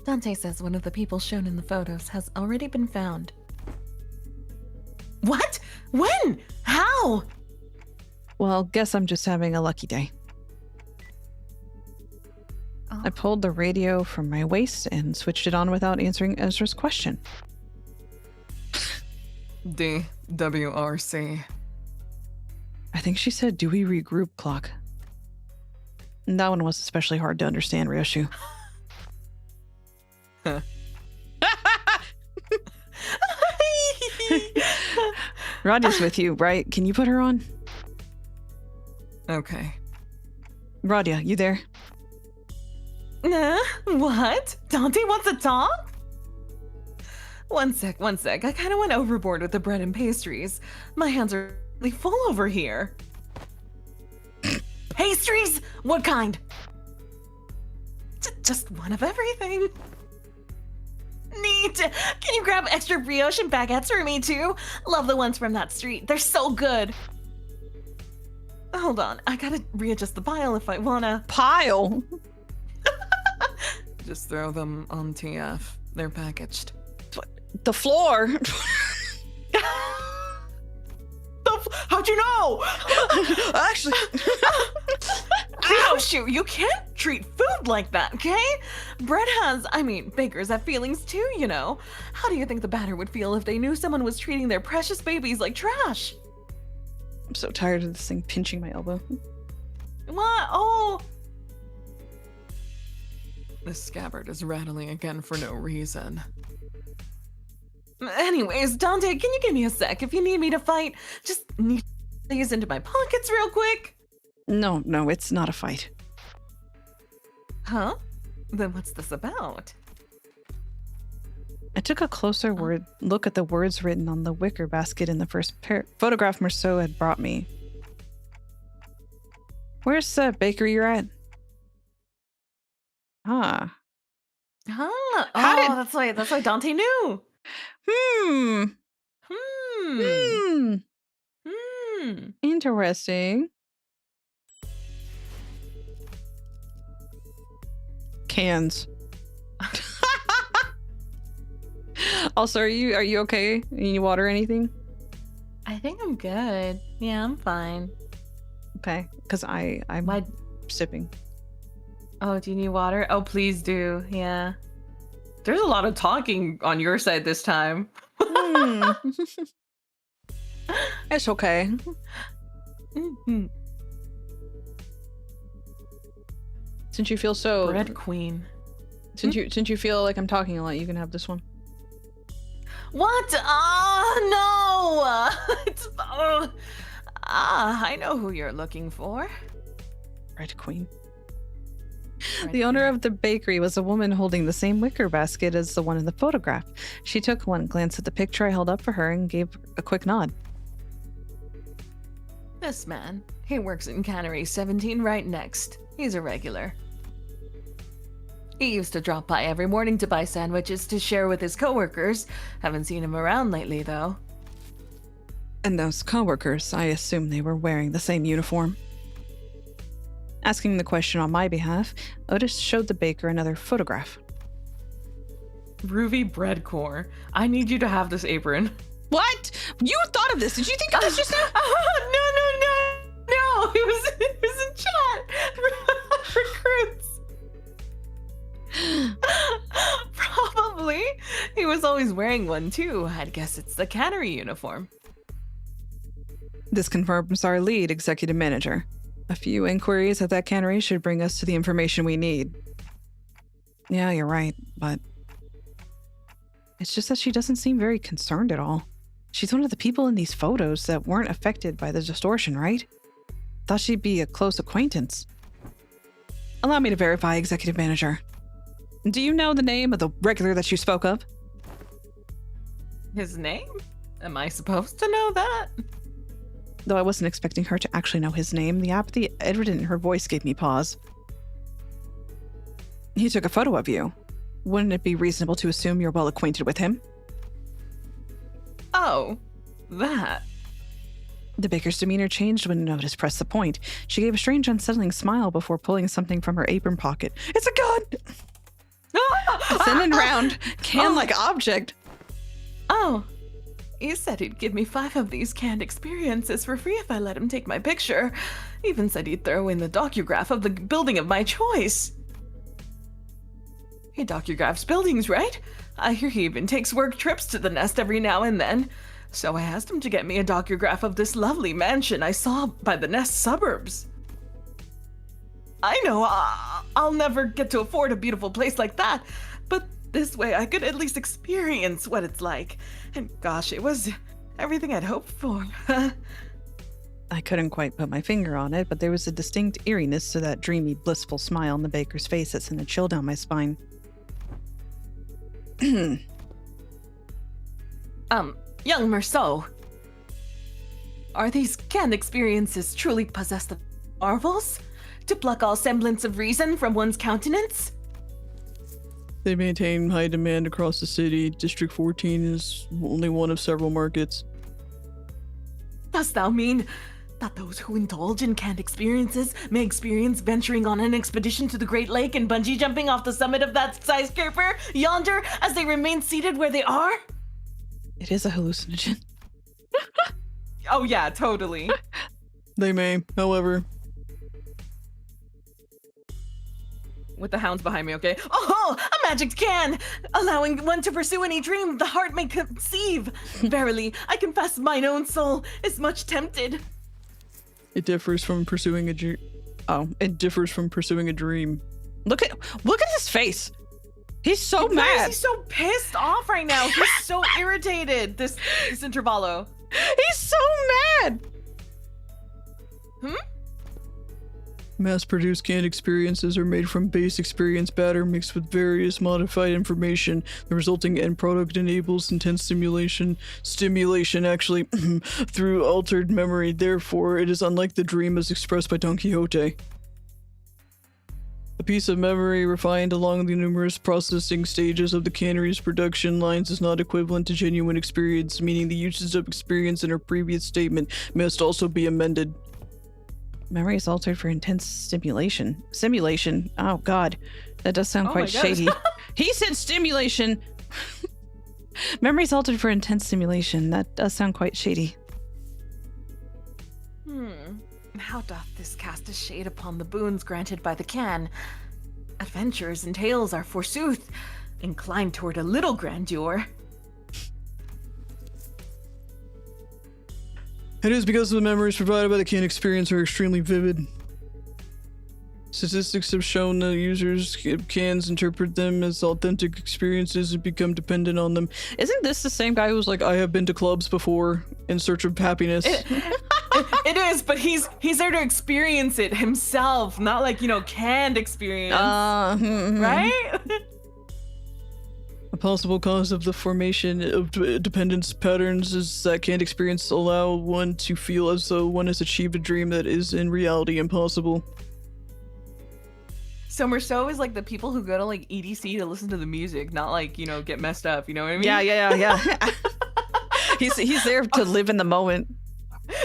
Dante says one of the people shown in the photos has already been found. What? When? How? Well, guess I'm just having a lucky day. I pulled the radio from my waist and switched it on without answering Ezra's question. DWRC. I think she said, "Do we regroup, clock?" And that one was especially hard to understand, Ryoshu. Radia's with you, right? Can you put her on? Okay. Radia, you there? What? Dante wants to talk? One sec. I kind of went overboard with the bread and pastries. My hands are really full over here. Pastries? What kind? Just one of everything. Neat! Can you grab extra brioche and baguettes for me too? Love the ones from that street. They're so good. Hold on, I gotta readjust the pile if I wanna. Pile? Just throw them on TF. They're packaged. The floor. How'd you know? Actually. Ow, shoot, you can't treat food like that, okay? Bakers have feelings too, you know. How do you think the batter would feel if they knew someone was treating their precious babies like trash? I'm so tired of this thing pinching my elbow. What? Oh. This scabbard is rattling again for no reason. Anyways, Dante, can you give me a sec if you need me to fight? Just need these into my pockets real quick. No, it's not a fight. Huh? Then what's this about? I took a closer look at the words written on the wicker basket in the first photograph Marceau had brought me. Where's the bakery you're at? Huh? How That's why Dante knew. Interesting. Cans. Also, are you okay? You need water or anything? I think I'm good. Yeah, I'm fine. Okay, because I'm sipping. Oh, do you need water? Oh, please do. Yeah. There's a lot of talking on your side this time. It's okay. Mm-hmm. Since you feel so Bread queen. since you feel like I'm talking a lot, you can have this one. What? Oh no! I know who you're looking for. Red Queen. Red The owner queen. of the bakery was a woman holding the same wicker basket as the one in the photograph. She took one glance at the picture I held up for her and gave a quick nod. This man. He works in Cannery 17 right next. He's a regular. He used to drop by every morning to buy sandwiches to share with his coworkers. Haven't seen him around lately, though. And those coworkers, I assume they were wearing the same uniform. Asking the question on my behalf, Otis showed the baker another photograph. Ruvii Redcore. I need you to have this apron. What? You thought of this? Did you think of this just now? No! It was in chat. Recruits. Probably. He was always wearing one too. I'd guess it's the cannery uniform. This confirms our lead, executive manager. A few inquiries at that cannery should bring us to the information we need. Yeah, you're right, but it's just that she doesn't seem very concerned at all. She's one of the people in these photos that weren't affected by the distortion, right? Thought she'd be a close acquaintance. Allow me to verify, executive manager. Do you know the name of the regular that you spoke of? His name? Am I supposed to know that? Though I wasn't expecting her to actually know his name, the apathy evident in her voice gave me pause. He took a photo of you. Wouldn't it be reasonable to assume you're well acquainted with him? Oh, that. The baker's demeanor changed when Otis pressed the point. She gave a strange, unsettling smile before pulling something from her apron pocket. It's a gun! A thin and round, can-like object. Oh, he said he'd give me 5 of these canned experiences for free if I let him take my picture. Even said he'd throw in the docograph of the building of my choice. He docugraphs buildings, right? I hear he even takes work trips to the nest every now and then. So I asked him to get me a docograph of this lovely mansion I saw by the nest suburbs. I know I'll never get to afford a beautiful place like that, but this way I could at least experience what it's like. And gosh, it was Everything I'd hoped for. I couldn't quite put my finger on it, but there was a distinct eeriness to that dreamy, blissful smile on the baker's face that sent a chill down my spine. Young Merceau, are these canned experiences truly possessed of marvels? To pluck all semblance of reason from one's countenance? They maintain high demand across the city. District 14 is only one of several markets. Dost thou mean that those who indulge in canned experiences may experience venturing on an expedition to the Great Lake and bungee jumping off the summit of that skyscraper yonder as they remain seated where they are? It is a hallucinogen. Oh yeah, totally. They may, however. With the hounds behind me, okay? Oh, a magic can! Allowing one to pursue any dream the heart may conceive. Verily, I confess mine own soul is much tempted. It differs from pursuing a dream. Oh, it differs from pursuing a dream. Look at his face. He's so Why is mad. he so pissed off right now? He's so irritated. This intervallo. He's so mad. Mass-produced canned experiences are made from base experience matter mixed with various modified information. The resulting end product enables intense stimulation actually, through altered memory. Therefore, it is unlike the dream as expressed by Don Quixote. A piece of memory refined along the numerous processing stages of the cannery's production lines is not equivalent to genuine experience, meaning the usage of experience in her previous statement must also be amended. Memory is altered for intense stimulation. Simulation. Oh God, that does sound quite shady. He said stimulation. Memory is altered for intense stimulation. That does sound quite shady. How doth this cast a shade upon the boons granted by the can? Adventures and tales are, forsooth, inclined toward a little grandeur. It is because the memories provided by the can experience are extremely vivid. Statistics have shown that users cans interpret them as authentic experiences and become dependent on them. Isn't this the same guy who's like, I have been to clubs before in search of happiness. It is, but he's there to experience it himself, not like, canned experience. Right? A possible cause of the formation of dependence patterns is that canned experience allow one to feel as though one has achieved a dream that is in reality impossible. So Merceau is like the people who go to like EDC to listen to the music, not like, get messed up, you know what I mean? Yeah. He's there to live in the moment.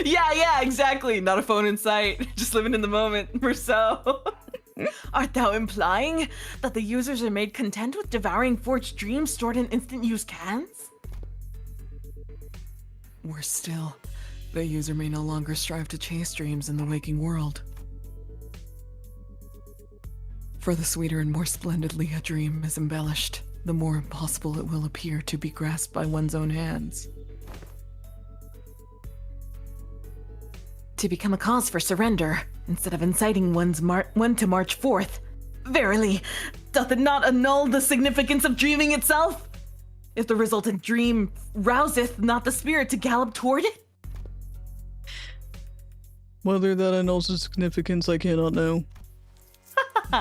Yeah, exactly. Not a phone in sight. Just living in the moment, Merceau. Art thou implying that the users are made content with devouring forged dreams stored in instant use cans? Worse still, the user may no longer strive to chase dreams in the waking world. For the sweeter and more splendidly a dream is embellished, the more impossible it will appear to be grasped by one's own hands. To become a cause for surrender, instead of inciting one to march forth. Verily, doth it not annul the significance of dreaming itself? If the resultant dream rouseth not the spirit to gallop toward it? Whether that annuls its significance, I cannot know.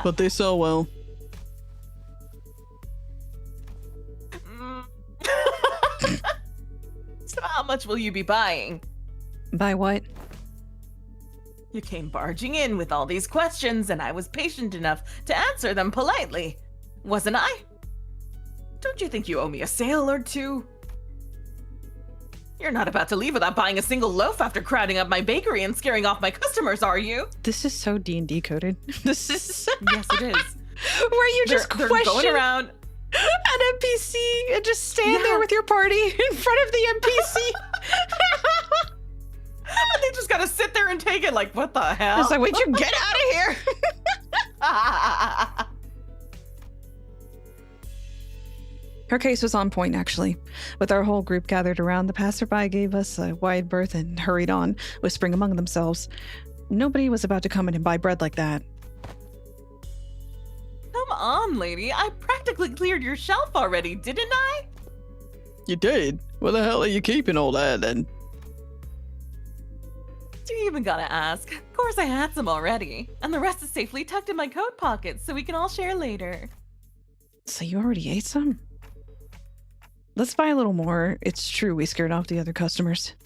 But they sell well. So how much will you be buying? By what? You came barging in with all these questions, and I was patient enough to answer them politely. Wasn't I? Don't you think you owe me a sale or two? You're not about to leave without buying a single loaf after crowding up my bakery and scaring off my customers, are you? This is so D&D coded. This is Yes, it is. where you just They're question going around. an NPC and just stand there with your party in front of the NPC. And they just gotta sit there and take it like, what the hell? It's like, wait, you get out of here. Her case was on point, actually. With our whole group gathered around, the passerby gave us a wide berth and hurried on, whispering among themselves. Nobody was about to come in and buy bread like that. Come on, lady. I practically cleared your shelf already, didn't I? You did? Where the hell are you keeping all that then? Do you even gotta ask? Of course I had some already. And the rest is safely tucked in my coat pocket so we can all share later. So you already ate some? Let's buy a little more. It's true we scared off the other customers.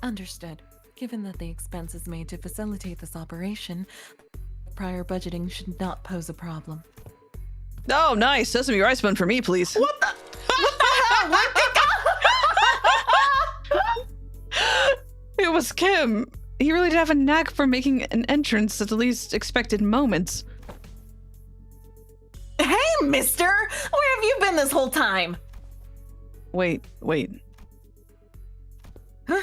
Understood. Given that the expense is made to facilitate this operation, prior budgeting should not pose a problem. Oh, nice. Sesame rice bun for me, please. What the hell? Where'd they go? It was Kim. He really did have a knack for making an entrance at the least expected moments. Hey, mister! Where have you been this whole time? Wait. Huh?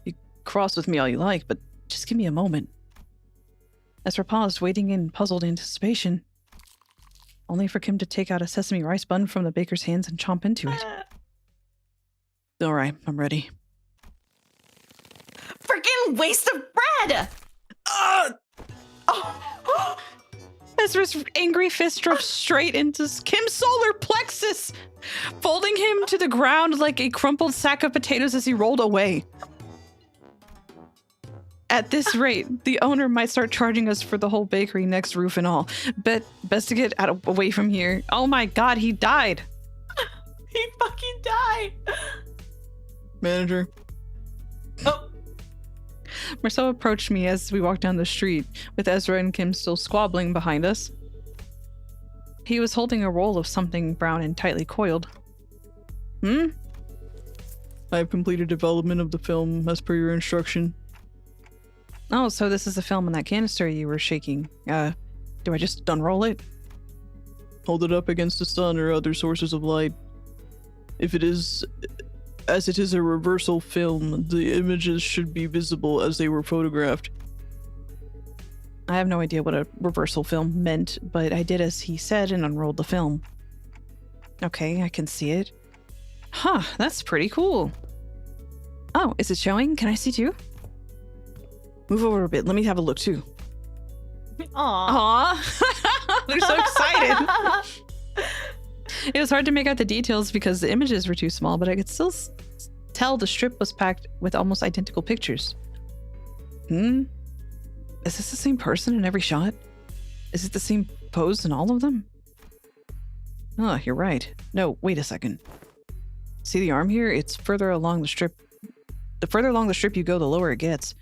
You cross with me all you like, but just give me a moment. Ezra paused, waiting in puzzled anticipation, only for Kim to take out a sesame rice bun from the baker's hands and chomp into it. All right, I'm ready. Freaking waste of bread! Ezra's angry fist drove straight into Kim's solar plexus, folding him to the ground like a crumpled sack of potatoes as he rolled away. At this rate, the owner might start charging us for the whole bakery, next roof and all. But best to get away from here. Oh my god, he died. He fucking died! Manager. Oh. Marceau approached me as we walked down the street, with Ezra and Kim still squabbling behind us. He was holding a roll of something brown and tightly coiled. I have completed development of the film as per your instruction. Oh, so this is the film in that canister you were shaking. Do I just unroll it? Hold it up against the sun or other sources of light. If it is... As it is a reversal film, the images should be visible as they were photographed. I have no idea what a reversal film meant, but I did as he said and unrolled the film. Okay, I can see it. Huh, that's pretty cool. Oh, is it showing? Can I see too? Move over a bit. Let me have a look too. Aw. Aw. They're so excited. It was hard to make out the details because the images were too small, but I could still tell the strip was packed with almost identical pictures. Is this the same person in every shot? Is it the same pose in all of them? Oh, you're right. No, wait a second. See the arm here? It's further along the strip. The further along the strip you go, the lower it gets.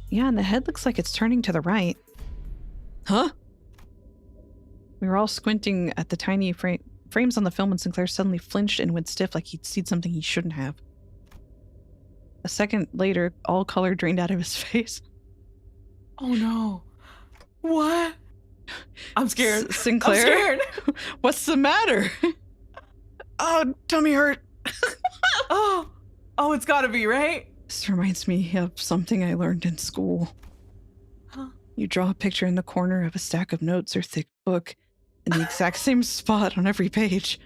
Yeah, and the head looks like it's turning to the right. Huh? We were all squinting at the tiny frames on the film, and Sinclair suddenly flinched and went stiff like he'd seen something he shouldn't have. A second later, all color drained out of his face. Oh no. What? I'm scared. Sinclair? I'm scared. What's the matter? Oh, tummy hurt. Oh, it's gotta be, right? This reminds me of something I learned in school. Huh? You draw a picture in the corner of a stack of notes or thick book in the exact same spot on every page.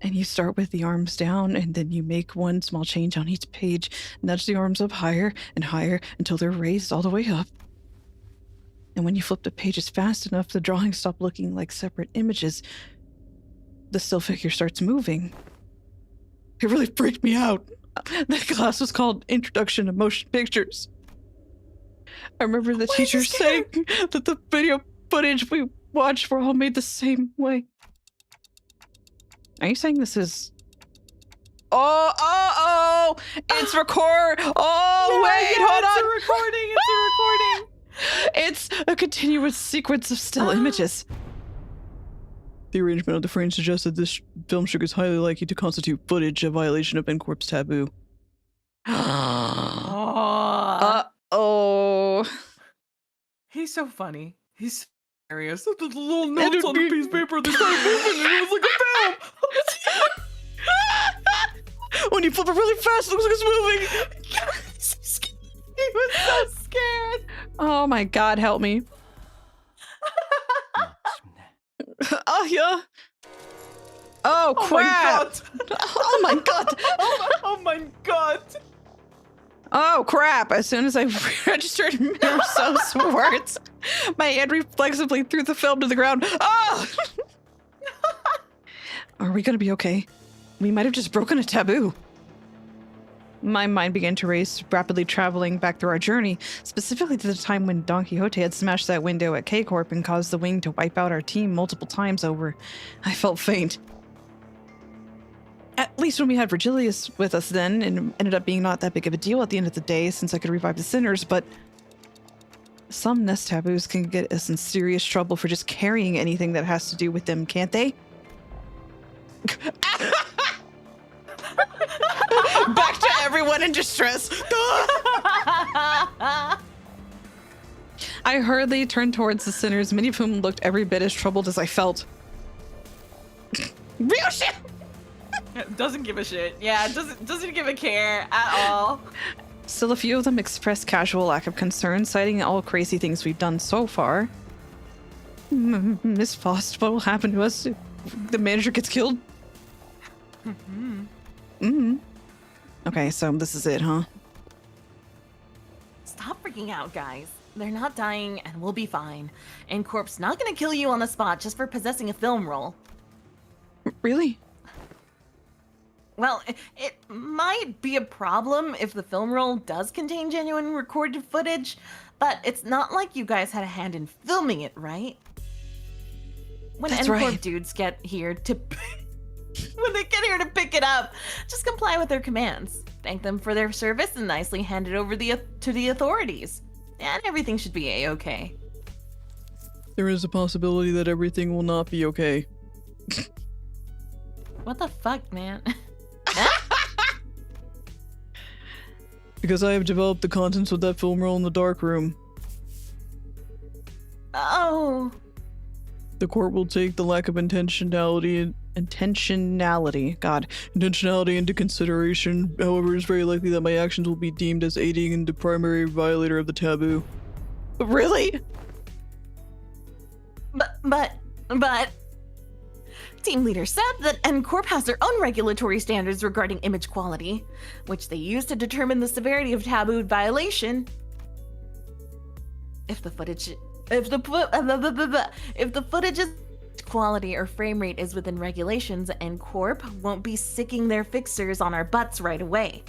And you start with the arms down, and then you make one small change on each page, nudge the arms up higher and higher until they're raised all the way up. And when you flip the pages fast enough, the drawings stop looking like separate images. The still figure starts moving. It really freaked me out. That class was called Introduction to Motion Pictures. I remember the teacher saying that the video footage we watched were all made the same way. Are you saying this is... Oh! It's record! Oh, No, wait, hold on! It's a recording! It's a continuous sequence of still images. The arrangement of the frame suggests that this film strip is highly likely to constitute footage, a violation of N-Corp's taboo. Uh-oh. He's so funny. He's so hilarious. The little notes on the piece of paper, they started moving and it was like a film. When you flip it really fast, it looks like it's moving. He was so scared. Oh my god, help me. Oh, yeah. Oh, crap. Oh my god. Oh my god. Oh, crap. As soon as I registered Marceau's words, my hand reflexively threw the film to the ground. Oh! Are we gonna be okay? We might have just broken a taboo. My mind began to race, rapidly traveling back through our journey, specifically to the time when Don Quixote had smashed that window at K-Corp and caused the wing to wipe out our team multiple times over. I felt faint. At least when we had Virgilius with us then, and ended up being not that big of a deal at the end of the day since I could revive the sinners, but some nest taboos can get us in serious trouble for just carrying anything that has to do with them, can't they? Back to everyone in distress. I hurriedly turned towards the sinners, many of whom looked every bit as troubled as I felt. Real shit! Doesn't give a shit. Yeah, doesn't give a care at all. Still, a few of them expressed casual lack of concern, citing all crazy things we've done so far. Miss Faust, what will happen to us if the manager gets killed? Okay, so this is it, huh? Stop freaking out, guys. They're not dying and we'll be fine. And Corp's not gonna kill you on the spot just for possessing a film roll. Really? Well, it might be a problem if the film roll does contain genuine recorded footage, but it's not like you guys had a hand in filming it, right? When That's NCorp right. dudes get here to... when they get here to pick it up, just comply with their commands. Thank them for their service and nicely hand it over to the authorities. And everything should be a-okay. There is a possibility that everything will not be okay. What the fuck, man? Because I have developed the contents of that film roll in the dark room. Oh... The court will take the lack of intentionality into consideration. However, it's very likely that my actions will be deemed as aiding in the primary violator of the taboo. Really? But... Team leader said that NCorp has their own regulatory standards regarding image quality, which they use to determine the severity of taboo violation. If the footage's quality or frame rate is within regulations, NCorp won't be sicking their fixers on our butts right away.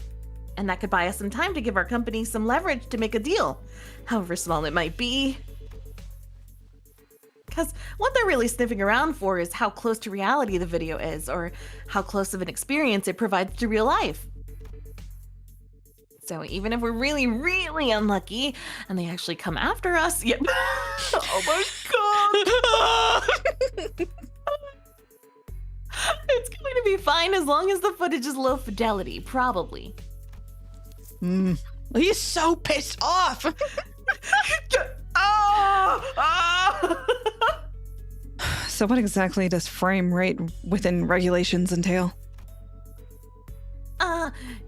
And that could buy us some time to give our company some leverage to make a deal, however small it might be. Because what they're really sniffing around for is how close to reality the video is, or how close of an experience it provides to real life. So even if we're really, really unlucky, and they actually come after us, yep. Oh my god! It's going to be fine as long as the footage is low fidelity, probably. He's so pissed off. So what exactly does frame rate within regulations entail?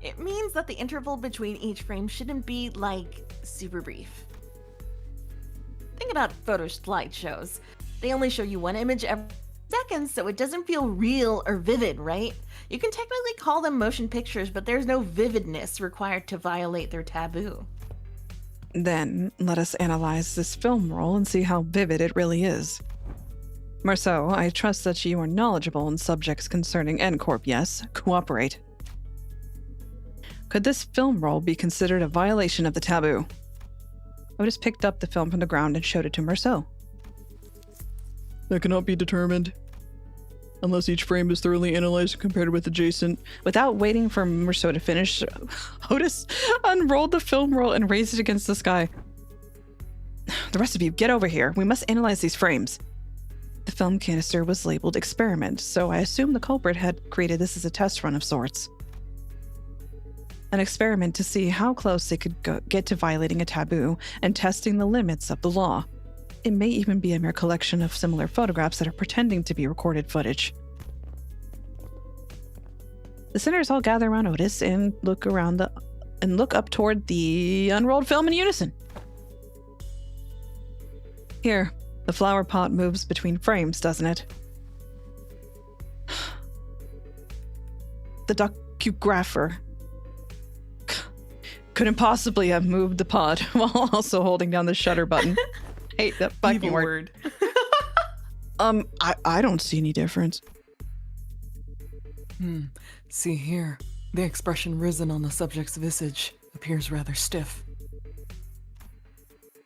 It means that the interval between each frame shouldn't be, like, super brief. Think about photo slideshows. They only show you one image every second, so it doesn't feel real or vivid, right? You can technically call them motion pictures, but there's no vividness required to violate their taboo. Then let us analyze this film roll and see how vivid it really is. Marceau, I trust that you are knowledgeable in subjects concerning NCorp, yes? Cooperate. Could this film roll be considered a violation of the taboo? Otis picked up the film from the ground and showed it to Marceau. That cannot be determined. Unless each frame is thoroughly analyzed and compared with adjacent. Without waiting for Marceau to finish, Otis unrolled the film roll and raised it against the sky. The rest of you, get over here. We must analyze these frames. The film canister was labeled experiment, so I assume the culprit had created this as a test run of sorts. An experiment to see how close they could get to violating a taboo and testing the limits of the law. It may even be a mere collection of similar photographs that are pretending to be recorded footage. The sinners all gather around Otis and look up toward the unrolled film in unison. Here, the flower pot moves between frames, doesn't it? The docugrapher couldn't possibly have moved the pod while also holding down the shutter button. Hate that fucking Evil word. word. I don't see any difference. See here. The expression risen on the subject's visage appears rather stiff.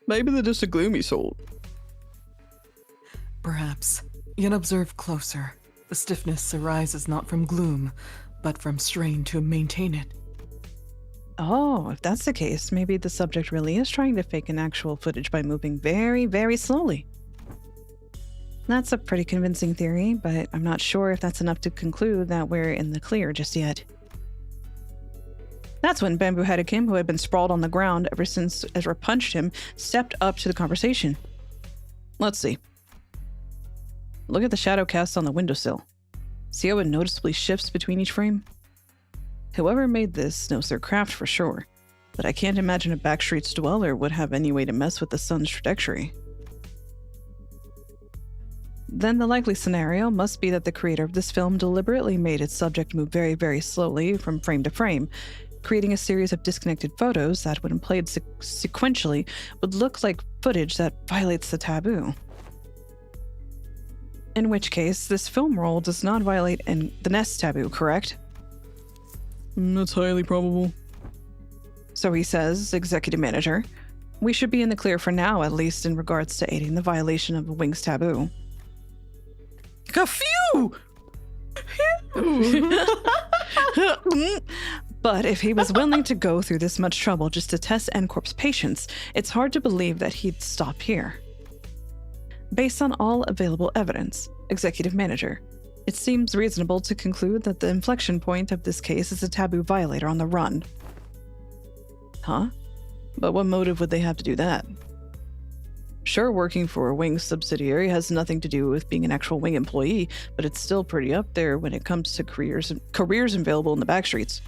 Maybe they're just a gloomy soul. Perhaps. Yet observe closer. The stiffness arises not from gloom, but from strain to maintain it. Oh, if that's the case, maybe the subject really is trying to fake an actual footage by moving very, very slowly. That's a pretty convincing theory, but I'm not sure if that's enough to conclude that we're in the clear just yet. That's when Bamboo-Headed Kim, who had been sprawled on the ground ever since Ezra punched him, stepped up to the conversation. Let's see. Look at the shadow cast on the windowsill. See how it noticeably shifts between each frame? Whoever made this knows their craft for sure, but I can't imagine a backstreet's dweller would have any way to mess with the sun's trajectory. Then the likely scenario must be that the creator of this film deliberately made its subject move very, very slowly from frame to frame, creating a series of disconnected photos that, when played sequentially, would look like footage that violates the taboo. In which case, this film roll does not violate the nest taboo, correct? That's highly probable. So he says, executive manager, we should be in the clear for now, at least in regards to aiding the violation of a wing's taboo. Phew! But if he was willing to go through this much trouble just to test N-Corp's patience, it's hard to believe that he'd stop here. Based on all available evidence, executive manager, it seems reasonable to conclude that the inflection point of this case is a taboo violator on the run. Huh? But what motive would they have to do that? Sure, working for a Wing subsidiary has nothing to do with being an actual Wing employee, but it's still pretty up there when it comes to careers available in the backstreets.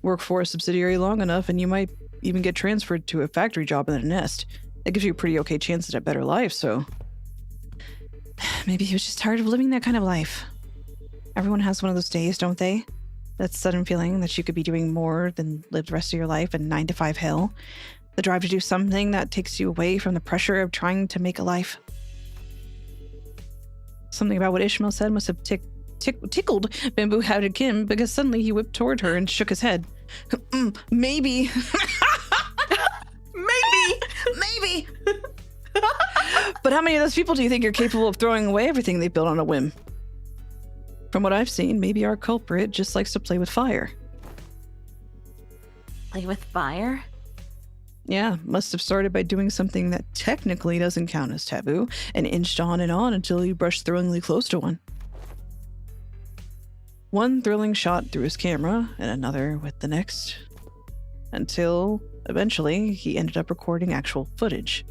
Work for a subsidiary long enough and you might even get transferred to a factory job in the nest. That gives you a pretty okay chance at a better life, so... Maybe he was just tired of living that kind of life. Everyone has one of those days, don't they? That sudden feeling that you could be doing more than live the rest of your life in 9-to-5 hell. The drive to do something that takes you away from the pressure of trying to make a life. Something about what Ishmael said must have tickled Bamboo-Headed Kim, because suddenly he whipped toward her and shook his head. Maybe. Maybe. But how many of those people do you think are capable of throwing away everything they built on a whim? From what I've seen, maybe our culprit just likes to play with fire. Play with fire? Yeah, must have started by doing something that technically doesn't count as taboo, and inched on and on until he brushed thrillingly close to one. One thrilling shot through his camera, and another with the next, until eventually he ended up recording actual footage.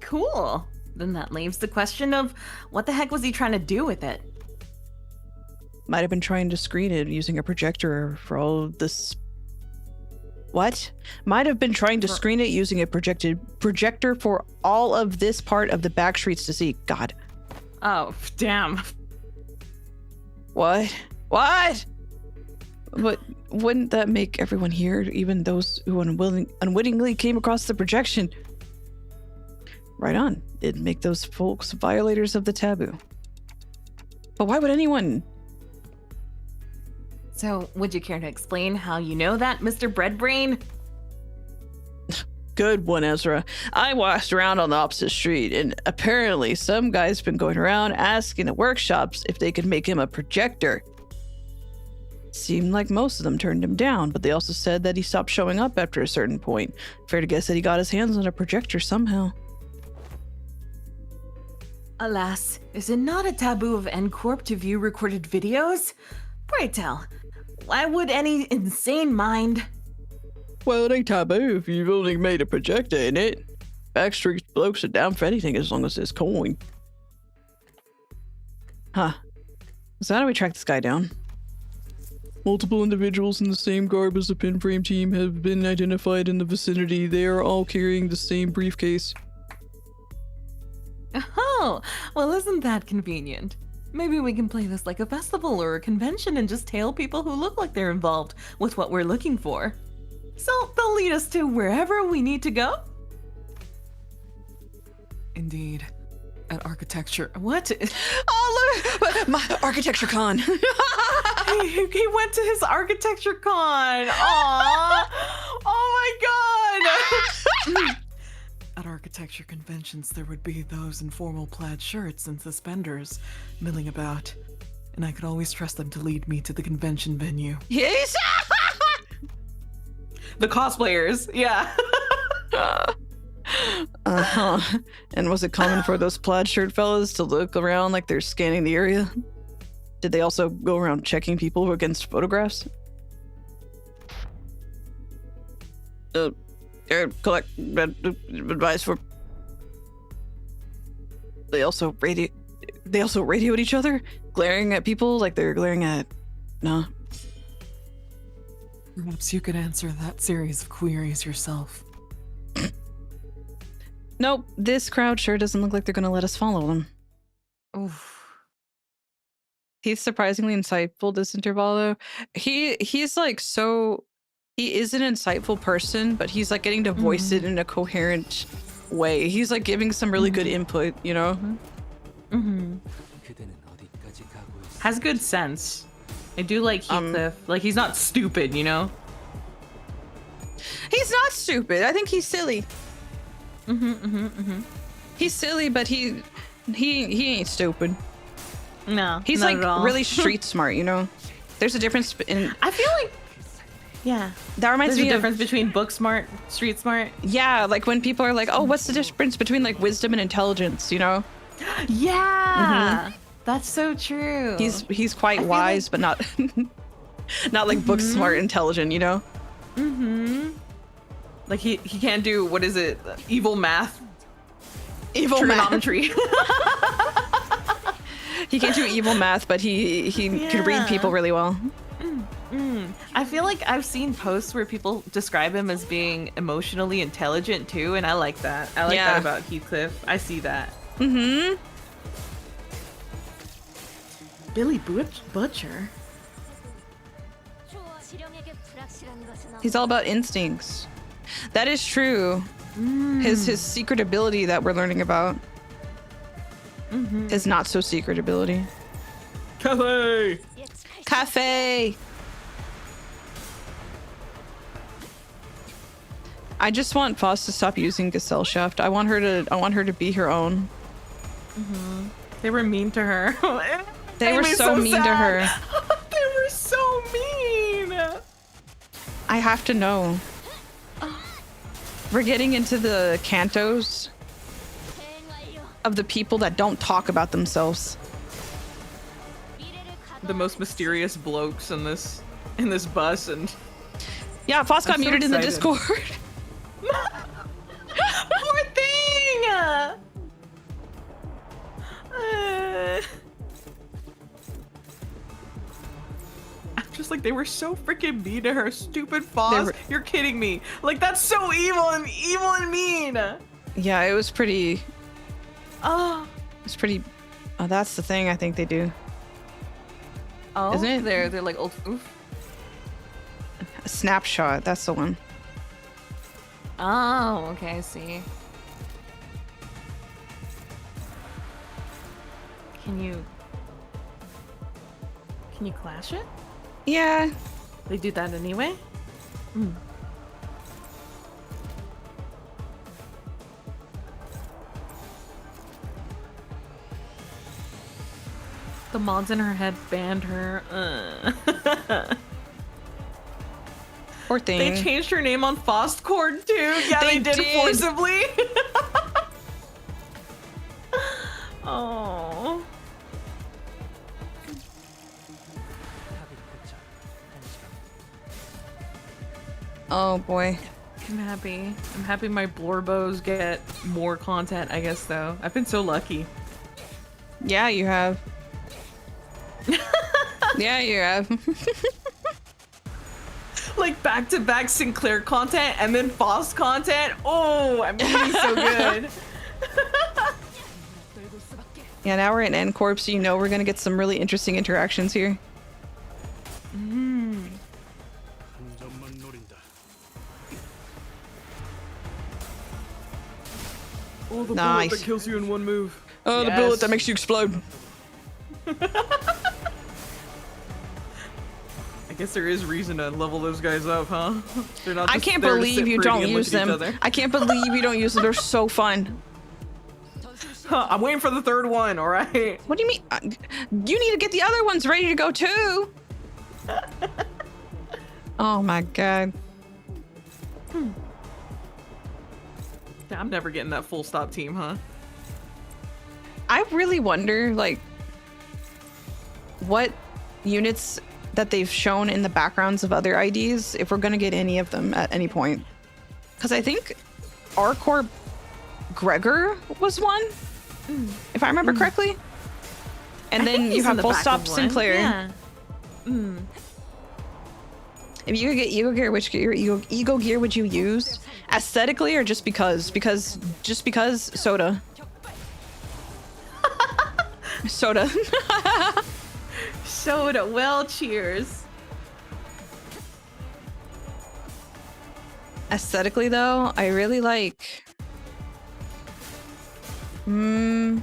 Cool. Then that leaves the question of what the heck was he trying to do with it? Might have been trying to screen it using a projector for all of this. What? Might have been trying to screen it using a projector for all of this part of the backstreets to see. God. Oh, damn. What? But wouldn't that make everyone here, even those who unwittingly came across the projection? Right on. It'd make those folks violators of the taboo. But why would anyone? So, would you care to explain how you know that, Mr. Breadbrain? Good one, Ezra. I walked around on the opposite street, and apparently some guy's been going around asking the workshops if they could make him a projector. Seemed like most of them turned him down, but they also said that he stopped showing up after a certain point. Fair to guess that he got his hands on a projector somehow. Alas, is it not a taboo of N-Corp to view recorded videos? Pray tell, why would any insane mind... Well, it ain't taboo if you've only made a projector in it. Backstreet blokes are down for anything as long as there's coin. Huh. So how do we track this guy down? Multiple individuals in the same garb as the pinframe team have been identified in the vicinity. They are all carrying the same briefcase. Oh, well, isn't that convenient? Maybe we can play this like a festival or a convention and just tail people who look like they're involved with what we're looking for. So they'll lead us to wherever we need to go? Indeed. At architecture. What? Oh, look! My architecture con. He went to his architecture con. Aww. Oh my god. At architecture conventions, there would be those in formal plaid shirts and suspenders milling about, and I could always trust them to lead me to the convention venue. Yes. The cosplayers, yeah. And was it common for those plaid shirt fellas to look around like they're scanning the area? Did they also go around checking people against photographs? Collect advice for. They also radioed each other, glaring at people like they're glaring at. Nah. Perhaps you could answer that series of queries yourself. Nope, this crowd sure doesn't look like they're gonna let us follow them. Oof. He's surprisingly insightful, this intervallo. He's like so. He is an insightful person, but he's like getting to voice it in a coherent way. He's like giving some really good input, you know? Has good sense. I do like Heathcliff. Like, he's not stupid, you know? He's not stupid. I think he's silly. He's silly, but he ain't stupid. No, He's not like at all. really street smart, you know? There's a difference in. I feel like, yeah, That reminds there's me a of. difference between book smart, street smart. Yeah, like when people are like, oh, what's the difference between like wisdom and intelligence, you know? Yeah, that's so true. He's quite wise, but not not like book smart intelligent, you know? Like, he can't do, what is it? Evil math. Evil math. Trigonometry. He can't do evil math, but he can read people really well. I feel like I've seen posts where people describe him as being emotionally intelligent too, and I like that. I like Yeah. that about Heathcliff. I see that. Billy Butcher. He's all about instincts. That is true. His secret ability that we're learning about. His not so secret ability. Cafe. I just want Foss to stop using Gesellschaft. I want her to be her own. They were mean to her. They were so mean to her. They were so mean. I have to know. We're getting into the cantos of the people that don't talk about themselves. The most mysterious blokes in this bus, and Yeah, Foss got I'm so muted in the excited. Discord. Poor thing. I'm just like, they were so freaking mean to her. Stupid Foss. were- You're kidding me. Like, that's so evil and mean. Yeah, it was pretty. Oh, It's pretty. Oh, that's the thing I think they do. oh, Isn't it? They're like old. Oof. A snapshot. That's the one. Oh, okay, I see. Can you clash it? Yeah. They do that anyway? The mods in her head banned her. Poor thing. They changed her name on Fostcord too. Yeah, they did forcibly. Oh. Oh boy. I'm happy. I'm happy my Blorbos get more content, I guess, though. I've been so lucky. Yeah, you have. Yeah, you have. Like back-to-back Sinclair content and then Foss content. Oh, I'm doing so good. Yeah, now we're in N Corp, so you know we're gonna get some really interesting interactions here. Oh, the Nice. bullet that kills you in one move. Oh, the Yes. bullet that makes you explode. I guess there is reason to level those guys up, huh? They're not I just can't there to believe sit you pretty don't and look use at each them. other. I can't believe you don't use them. They're so fun. Huh, I'm waiting for the third one, all right? What do you mean? You need to get the other ones ready to go too. Oh my god. I'm never getting that full stop team, huh? I really wonder, like, what units that they've shown in the backgrounds of other IDs, if we're gonna get any of them at any point. Because I think R-Corp Gregor was one, if I remember correctly. And then you have Full Stop Sinclair. Yeah. If you could get Ego Gear, which ego gear would you use? Aesthetically or just because? Just because soda. Soda. Soda, well, cheers. Aesthetically though, I really like Bygone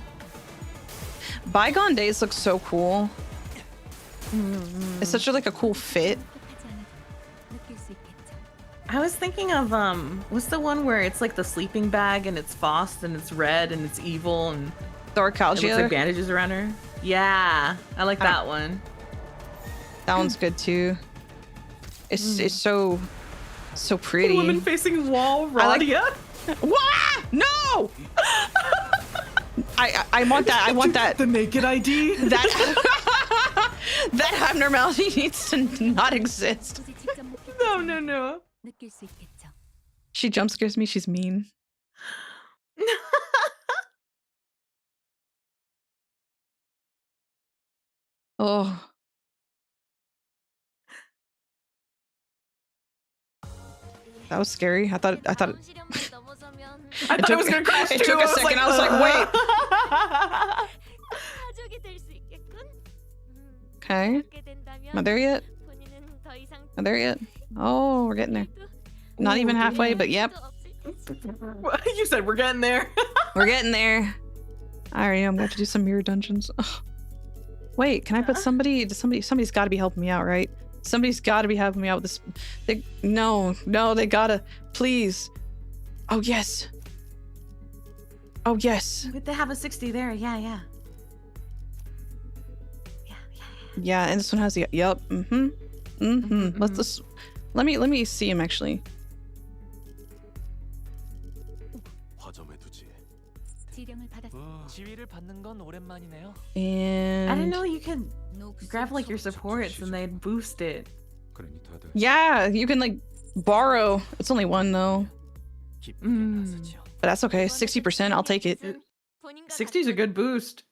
Days looks so cool. It's such a cool fit. I was thinking of what's the one where it's like the sleeping bag and it's Faust and it's red and it's evil and it looks Thorcalgia. like bandages around her. Yeah, I like that one. That one's good too. It's so pretty. Woman facing wall, I like- Radia. Wah! No! I want that. I want that. The naked ID. That that abnormality needs to not exist. No. She jump scares me. She's mean. Oh. That was scary. I thought I thought it was gonna crash it too. took a second. I was like, wait. Okay. Am I there yet? Am I there yet? Oh, we're getting there. Not even halfway, but yep. You said we're getting there. We're getting there. Alright, I'm going to do some mirror dungeons. Ugh. Wait, can I put somebody's got to be helping me out, right? Somebody's got to be helping me out with this. No, they gotta. Please. Oh, yes. Oh, yes. They have a 60 there. Yeah. Yeah, and this one has the, yep. Let me see him actually. And I didn't know you could grab like your supports and they'd boost it. yeah, you can like borrow. It's only one though, but that's okay. 60%, I'll take it. 60's a good boost.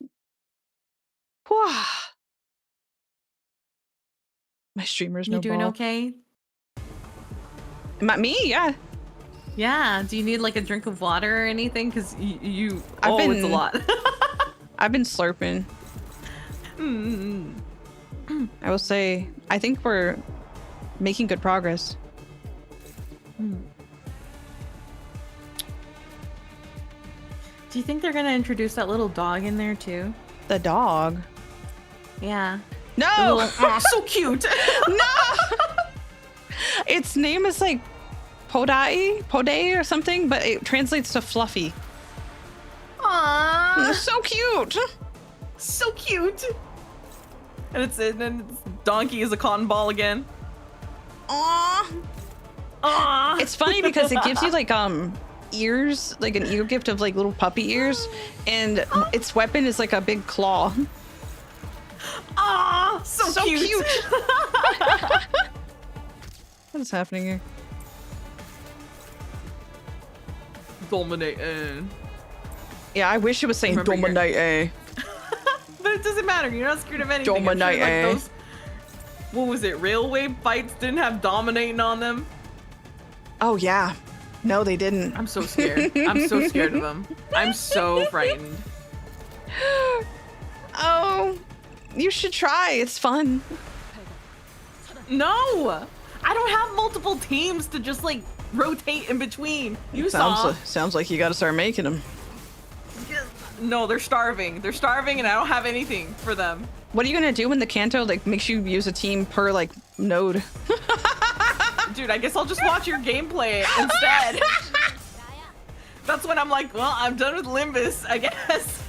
Whew. My streamer's no You doing ball. okay? Me? Yeah. Yeah. Do you need like a drink of water or anything? Because you it's a lot. I've been slurping. I will say, I think we're making good progress. Do you think they're gonna introduce that little dog in there too? The dog. Yeah. No! So cute. No! Its name is like Podai or something, but it translates to fluffy. Aww. So cute. So cute. And it's Donkey is a cotton ball again. Aww. Aww. It's funny because it gives you like ears, like an ear gift of like little puppy ears, and its weapon is like a big claw. Aww. So cute. What is happening here? Dominating. Yeah, I wish it was saying Remember dominate. But it doesn't matter. You're not scared of anything. I'm Dominate. sure, like, those, what was it? Railway fights didn't have dominating on them. Oh yeah. No, they didn't. I'm so scared. I'm so scared of them. I'm so frightened. Oh, you should try. It's fun. No, I don't have multiple teams to just like rotate in between. You saw. Sounds like you got to start making them. No, they're starving. They're starving, and I don't have anything for them. What are you gonna do when the Kanto like makes you use a team per like node? Dude, I guess I'll just watch your gameplay instead. That's when I'm like, well, I'm done with Limbus, I guess.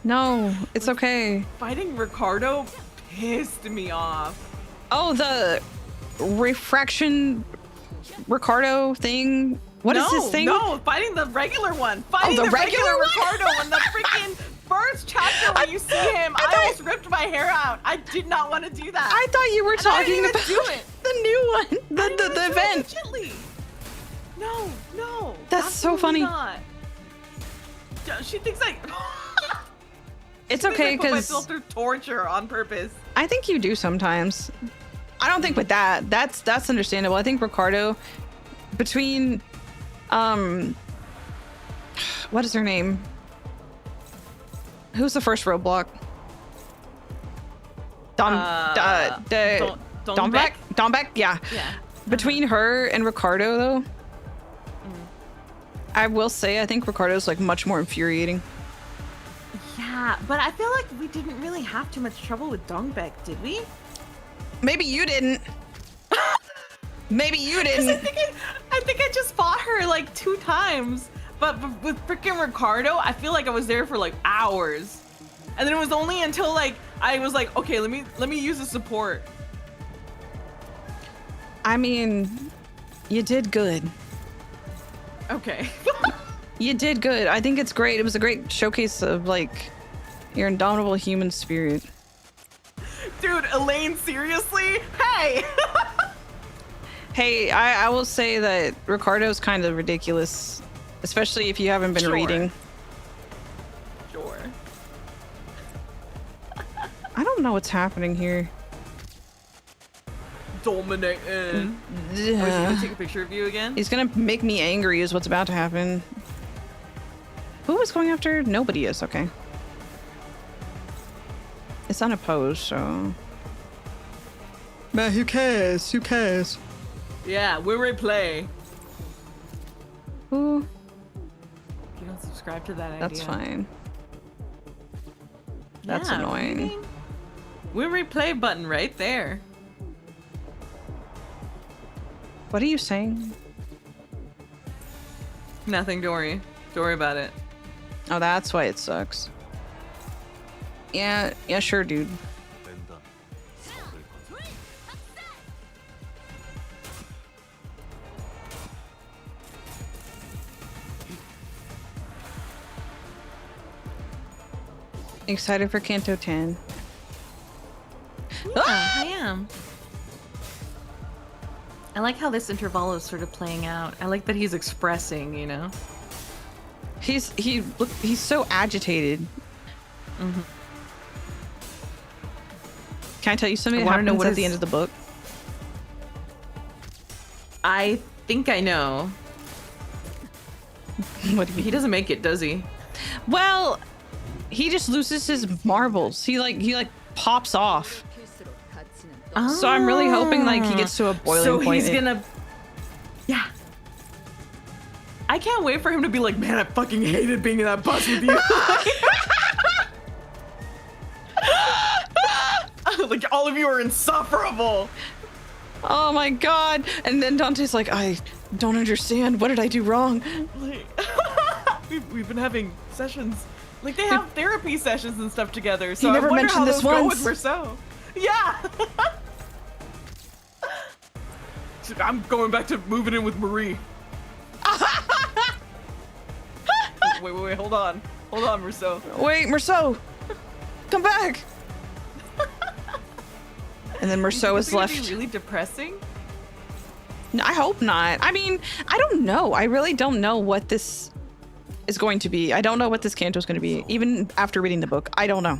No, it's okay. Fighting Ricardo pissed me off. Oh, the refraction Ricardo thing. What is this thing? No, fighting the regular one. Fighting the the regular regular one? Ricardo in the freaking first chapter when you see him. I almost ripped my hair out. I did not want to do that. I thought you were And I didn't talking even about do it. the new one, I didn't even the do it event. legitimately. No. That's so absolutely funny. Not. She thinks like. It's She thinks okay I put because myself through torture on purpose. I think you do sometimes. I don't think with that. That's understandable. I think Ricardo, between, what is her name? Who's the first roadblock? Dombeck? Yeah. Yeah. Between her and Ricardo, though, I will say I think Ricardo's like much more infuriating. Yeah, but I feel like we didn't really have too much trouble with Dongbaek, did we? Maybe you didn't. Maybe you I didn't. think I just fought her like 2 times. But with freaking Ricardo, I feel like I was there for like hours. And then it was only until like I was like, okay, let me use a support. I mean, you did good. Okay. You did good. I think it's great. It was a great showcase of like your indomitable human spirit. Dude, Elaine, seriously? Hey! Hey, I will say that Ricardo's kind of ridiculous, especially if you haven't been Sure. reading. Sure. I don't know what's happening here. Dominating. Oh, is he gonna take a picture of you again? He's gonna make me angry is what's about to happen. Who was going after? Nobody is, okay. It's unopposed, so... Man, who cares? Who cares? Yeah, we replay. Who? You don't subscribe to that idea. That's fine. That's Yeah, annoying. We replay button right there. What are you saying? Nothing, don't worry. Don't worry about it. Oh, that's why it sucks. Yeah, sure, dude. Excited for Kanto 10. Yeah, I am. I like how this intervallo is sort of playing out. I like that he's expressing, you know? He's so agitated. Mm-hmm. Can I tell you something? I What want to know happens what at the is- end of the book. I think I know. What do you He doesn't make it, does he? Well, he just loses his marbles. He pops off. So I'm really hoping like he gets to a boiling So point. he's gonna... Yeah. I can't wait for him to be like, man, I fucking hated being in that bus with you. Like, all of you are insufferable. Oh my god! And then Dante's like, I don't understand. What did I do wrong? Like, we've been having sessions. Like, they have therapy sessions and stuff together. So never I wonder mentioned how this those go once. with Marceau. Yeah. I'm going back to moving in with Marie. wait, hold on, Marceau. Wait, Marceau, come back. And then Marceau is Is it gonna be left. really depressing? No, I hope not. I mean, I don't know. I really don't know what this is going to be. I don't know what this Kanto is going to be. Even after reading the book, I don't know.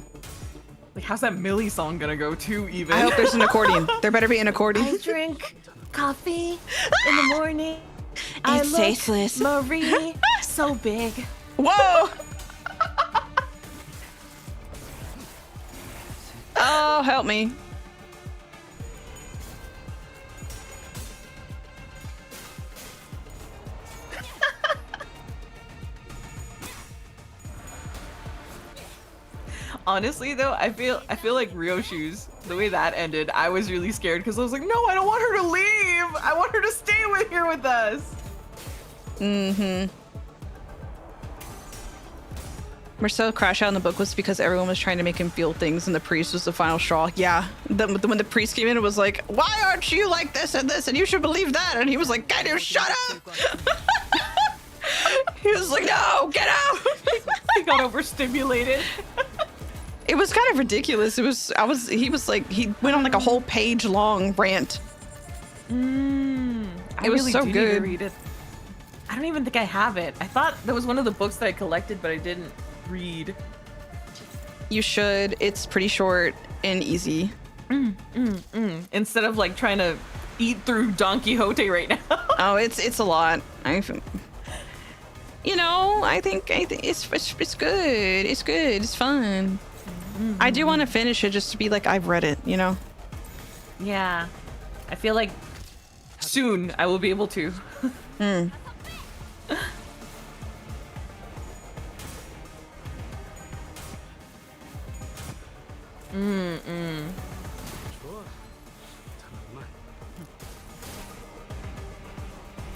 Like, how's that Millie song gonna go too? Even. I hope there's an accordion. There better be an accordion. I drink coffee in the morning. I It's look tasteless. Marie so big. Whoa! Oh, help me. Honestly though, I feel like Ryoshu's, the way that ended, I was really scared because I was like, no, I don't want her to leave. I want her to stay here with us. Mm-hmm. Marcel crash out in the book was because everyone was trying to make him feel things, and the priest was the final straw. Yeah, when the priest came in, it was like, why aren't you like this and this, and you should believe that, and he was like, can you shut up? He was like, no, get out. He got overstimulated. It was kind of ridiculous. He was like, he went on like a whole page long rant. I It was really so do need to good. read it. I don't even think I have it. I thought that was one of the books that I collected, but I didn't read. You should. It's pretty short and easy. Instead of like trying to eat through Don Quixote right now. Oh, it's a lot. I think it's good. It's good. It's fun. I do want to finish it just to be like, I've read it, you know? Yeah. I feel like soon I will be able to. I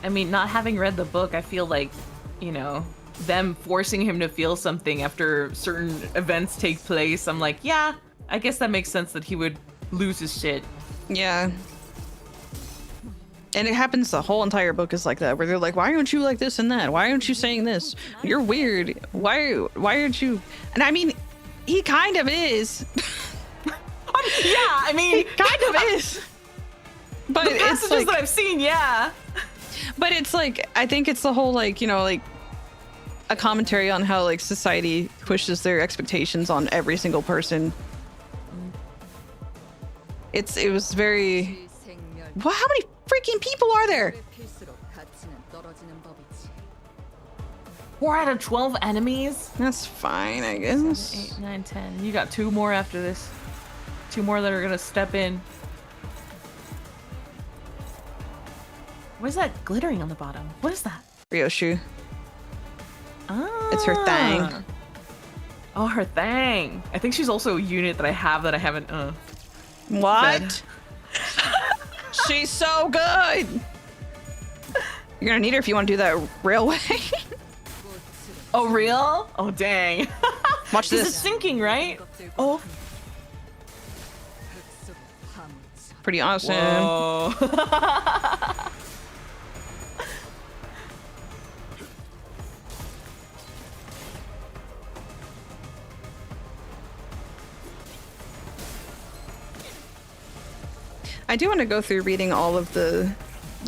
mean, not having read the book, I feel like, you know, them forcing him to feel something after certain events take place. I'm like, yeah, I guess that makes sense that he would lose his shit. Yeah. And it happens, the whole entire book is like that, where they're like, why aren't you like this and that? Why aren't you saying this? You're weird. Why aren't you? And I mean, he kind of is. Yeah, I mean, He kind of is. But the it's passages like, that I've seen, yeah. but it's like, I think it's the whole, like, you know, like a commentary on how like society pushes their expectations on every single person. It was very, wow, how many freaking people are there? 4 out of 12 enemies? That's fine, I guess. 8, 9, 10. You got 2 more after this. 2 more that are gonna step in. What is that glittering on the bottom? What is that? Ryoshu. Ah. It's her thing. Oh, her thing. I think she's also a unit that I have that I haven't What? She's so good. You're gonna need her if you want to do that railway. Oh, real? Oh, dang. Watch This is this. sinking, right? Oh. Pretty awesome. Whoa. I do want to go through reading all of the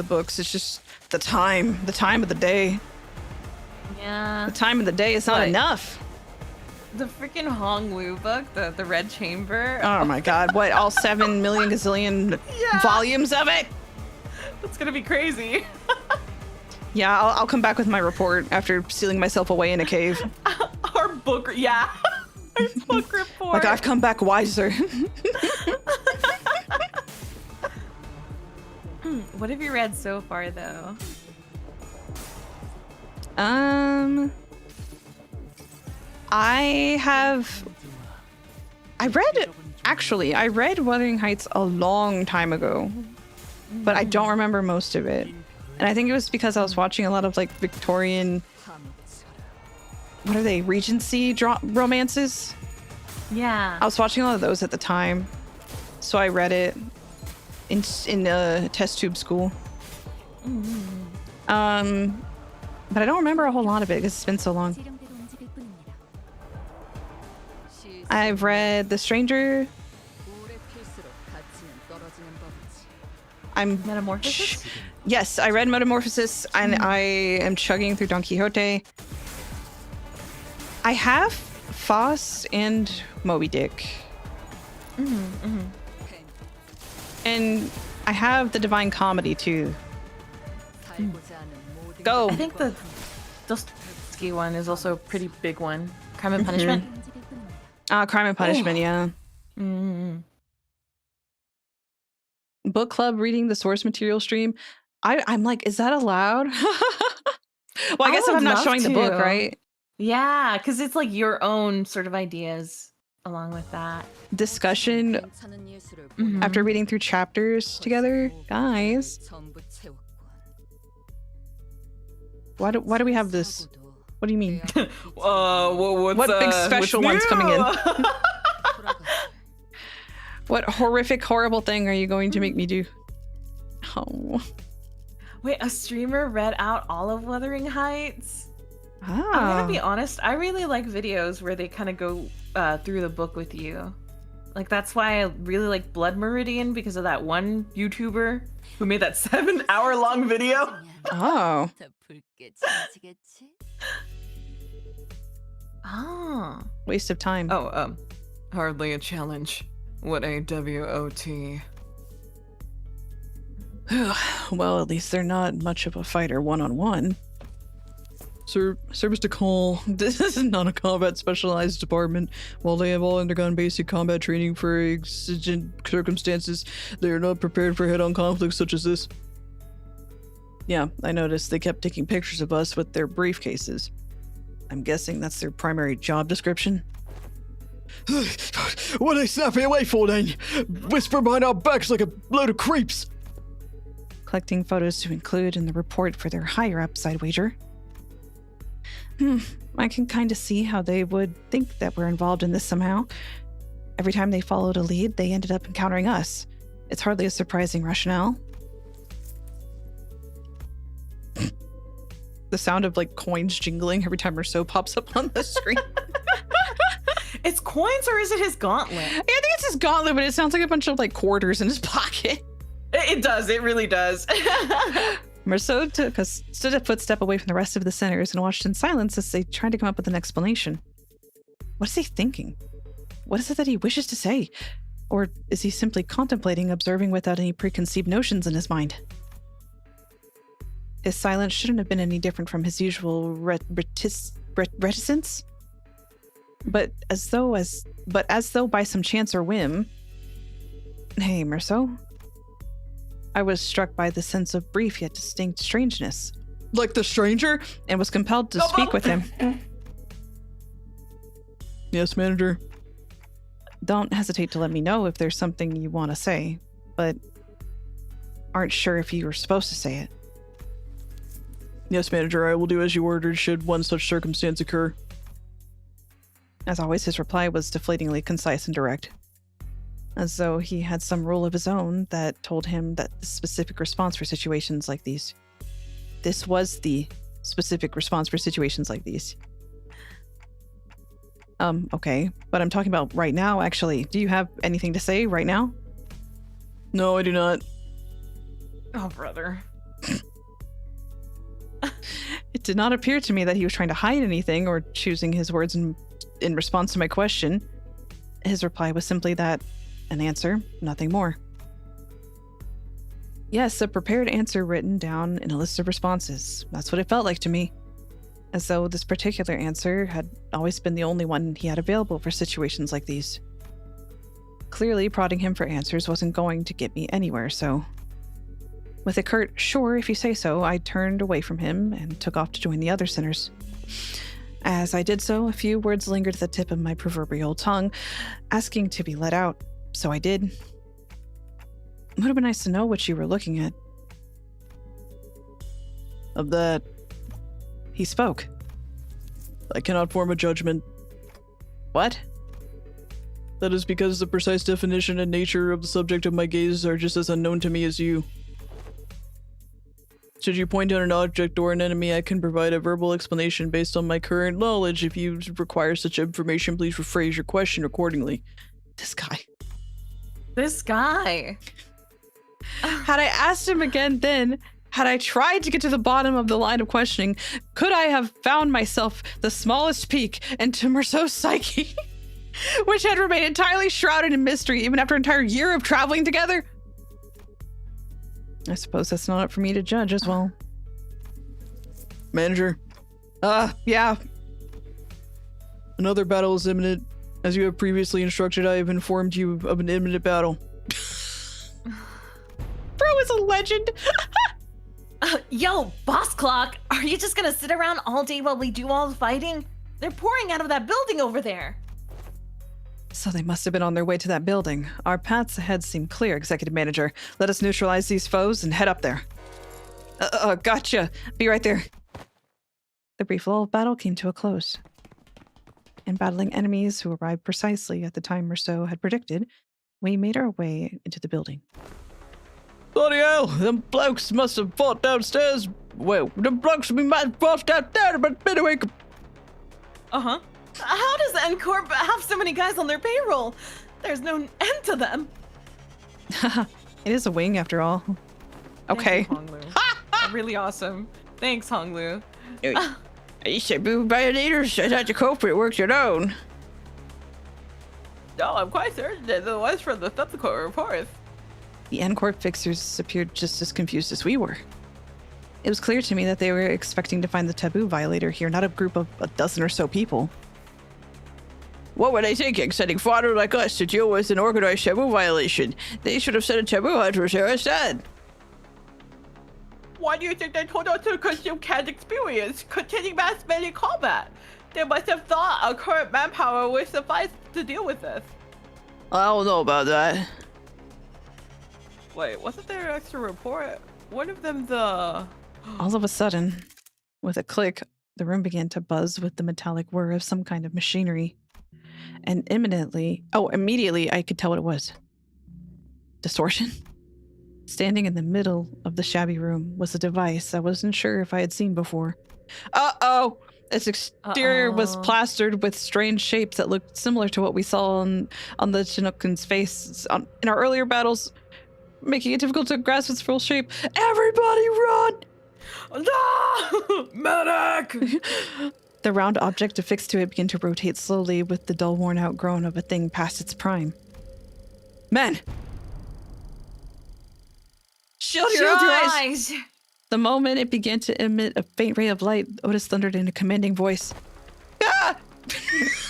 books. It's just the time of the day. Yeah. The time of the day is not What? enough. The freaking Hong Wu book, the Red Chamber. Oh my god, what, all 7 million gazillion Yeah. volumes of it? That's gonna be crazy. Yeah, I'll come back with my report after sealing myself away in a cave. Our book, yeah. Our book report. Like, I've come back wiser. What have you read so far, though? I read Wuthering Heights a long time ago, but I don't remember most of it. And I think it was because I was watching a lot of like Victorian, what are they, Regency romances? Yeah. I was watching a lot of those at the time, so I read it in test tube school. But I don't remember a whole lot of it because it's been so long. I've read The Stranger. Metamorphosis? Yes, I read Metamorphosis, and I am chugging through Don Quixote. I have Faust and Moby Dick. And I have The Divine Comedy too. Go. I think the Dostoevsky one is also a pretty big one. Crime and Punishment? Crime and Punishment, yeah. Book club reading the source material stream. I'm like, is that allowed? Well, I guess if would I'm not love showing the book, to. right? Yeah, because it's like your own sort of ideas along with that. discussion after reading through chapters together, guys. Why do we have this? What do you mean? What's, What big special what's one's coming in? new? What horrific, horrible thing are you going to make me do? Oh. Wait, a streamer read out all of Wuthering Heights? I'm Ah. gonna be honest, I really like videos where they kind of go through the book with you. Like, that's why I really like Blood Meridian, because of that one YouTuber who made that 7-hour-long video. Oh. Oh. Waste of time. Oh, hardly a challenge. What a WOT. Well, at least they're not much of a fighter one-on-one. Sir, Mr. Cole, This is not a combat specialized department. while they have all undergone basic combat training for exigent circumstances, they are not prepared for head-on conflicts such as this. Yeah, I noticed they kept taking pictures of us with their briefcases. I'm guessing that's their primary job description. What are they snapping away for then? Whisper behind our backs like a load of creeps. Collecting photos to include in the report for their higher-ups, I'd wager. I can kind of see how they would think that we're involved in this somehow. Every time they followed a lead, they ended up encountering us. It's hardly a surprising rationale. The sound of like coins jingling every time Rousseau pops up on the screen. It's coins, or is it his gauntlet? I think it's his gauntlet, but it sounds like a bunch of like quarters in his pocket. It does, it really does. Rousseau stood a footstep away from the rest of the sinners and watched in silence as they tried to come up with an explanation. What is he thinking? What is it that he wishes to say? Or is he simply contemplating, observing without any preconceived notions in his mind? His silence shouldn't have been any different from his usual reticence. But as though by some chance or whim. Hey, Rousseau. I was struck by the sense of brief yet distinct strangeness, Like the stranger? and was compelled to speak with him. Yes, manager. Don't hesitate to let me know if there's something you want to say, but aren't sure if you were supposed to say it. Yes, manager, I will do as you ordered should one such circumstance occur. As always, his reply was deflatingly concise and direct, as though he had some rule of his own that told him that the specific response for situations like these. This was the specific response for situations like these. Okay, but I'm talking about right now, actually. Do you have anything to say right now? No, I do not. Oh, brother. It did not appear to me that he was trying to hide anything or choosing his words in response to my question. His reply was simply that, an answer, nothing more. Yes, a prepared answer written down in a list of responses. That's what it felt like to me. As though this particular answer had always been the only one he had available for situations like these. Clearly, prodding him for answers wasn't going to get me anywhere, so... With a curt, sure, if you say so, I turned away from him and took off to join the other sinners. As I did so, a few words lingered at the tip of my proverbial tongue, asking to be let out, so I did. It would have been nice to know what you were looking at. Of that, He spoke. I cannot form a judgment. What? That is because the precise definition and nature of the subject of my gaze are just as unknown to me as you. Should you point out an object or an enemy, I can provide a verbal explanation based on my current knowledge. If you require such information, please rephrase your question accordingly. This guy. This guy. Had I asked him again then, had I tried to get to the bottom of the line of questioning, could I have found myself the smallest peek into Merceau's psyche, which had remained entirely shrouded in mystery even after an entire year of traveling together? I suppose that's not up for me to judge as well. Manager, Yeah. another battle is imminent. As you have previously instructed, I have informed you of an imminent battle. Bro is a legend. Yo, Boss Clock, are you just gonna sit around all day while we do all the fighting? They're pouring out of that building over there. So they must have been on their way to that building. Our paths ahead seem clear, Executive Manager. Let us neutralize these foes and head up there. Gotcha. Be right there. The brief lull of battle came to a close. And battling enemies who arrived precisely at the time Rousseau had predicted, we made our way into the building. Bloody hell, them blokes must have fought downstairs. Well, them blokes we might have fought down there, but anyway. Uh-huh. How does N-Corp have so many guys on their payroll? There's no end to them. It is a wing, after all. Okay. Thank you, Honglu. Really awesome. Thanks, Honglu. You said move violators. I thought the culprit worked alone. No, I'm quite certain that the ones from the subsequent reports. The N-Corp fixers appeared just as confused as we were. It was clear to me that they were expecting to find the taboo violator here, not a group of a dozen or so people. What were they thinking, sending fodder like us to deal with an organized taboo violation? They should have sent a taboo hunters here instead. Why do you think they told us to consume canned experience containing mass melee combat? They must have thought our current manpower would suffice to deal with this. I don't know about that. Wait, wasn't there an extra report? One of them the... All of a sudden, with a click, the room began to buzz with the metallic whir of some kind of machinery. And immediately I could tell what it was. Distortion? Standing in the middle of the shabby room was a device I wasn't sure if I had seen before. Uh-oh! Its exterior was plastered with strange shapes that looked similar to what we saw on the Chinookan's face in our earlier battles, making it difficult to grasp its full shape. Everybody run! No! Medic! The round object affixed to it began to rotate slowly with the dull, worn-out groan of a thing past its prime. Men! Shield your eyes! The moment it began to emit a faint ray of light, Otis thundered in a commanding voice. Ah!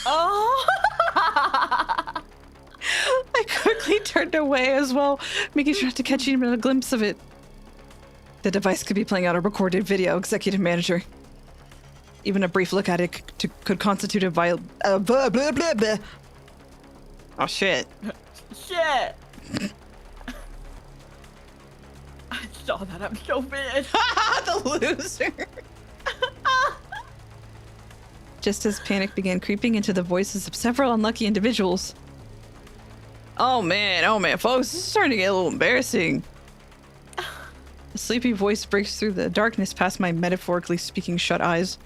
Oh! I quickly turned away as well, making sure to catch even a glimpse of it. The device could be playing out a recorded video, Executive Manager. Even a brief look at it could constitute a blah, blah, blah, blah. Oh, shit. Shit! I saw that, I'm so bad. The loser. Just as panic began creeping into the voices of several unlucky individuals. Oh man, folks, this is starting to get a little embarrassing. A sleepy voice breaks through the darkness past my metaphorically speaking shut eyes.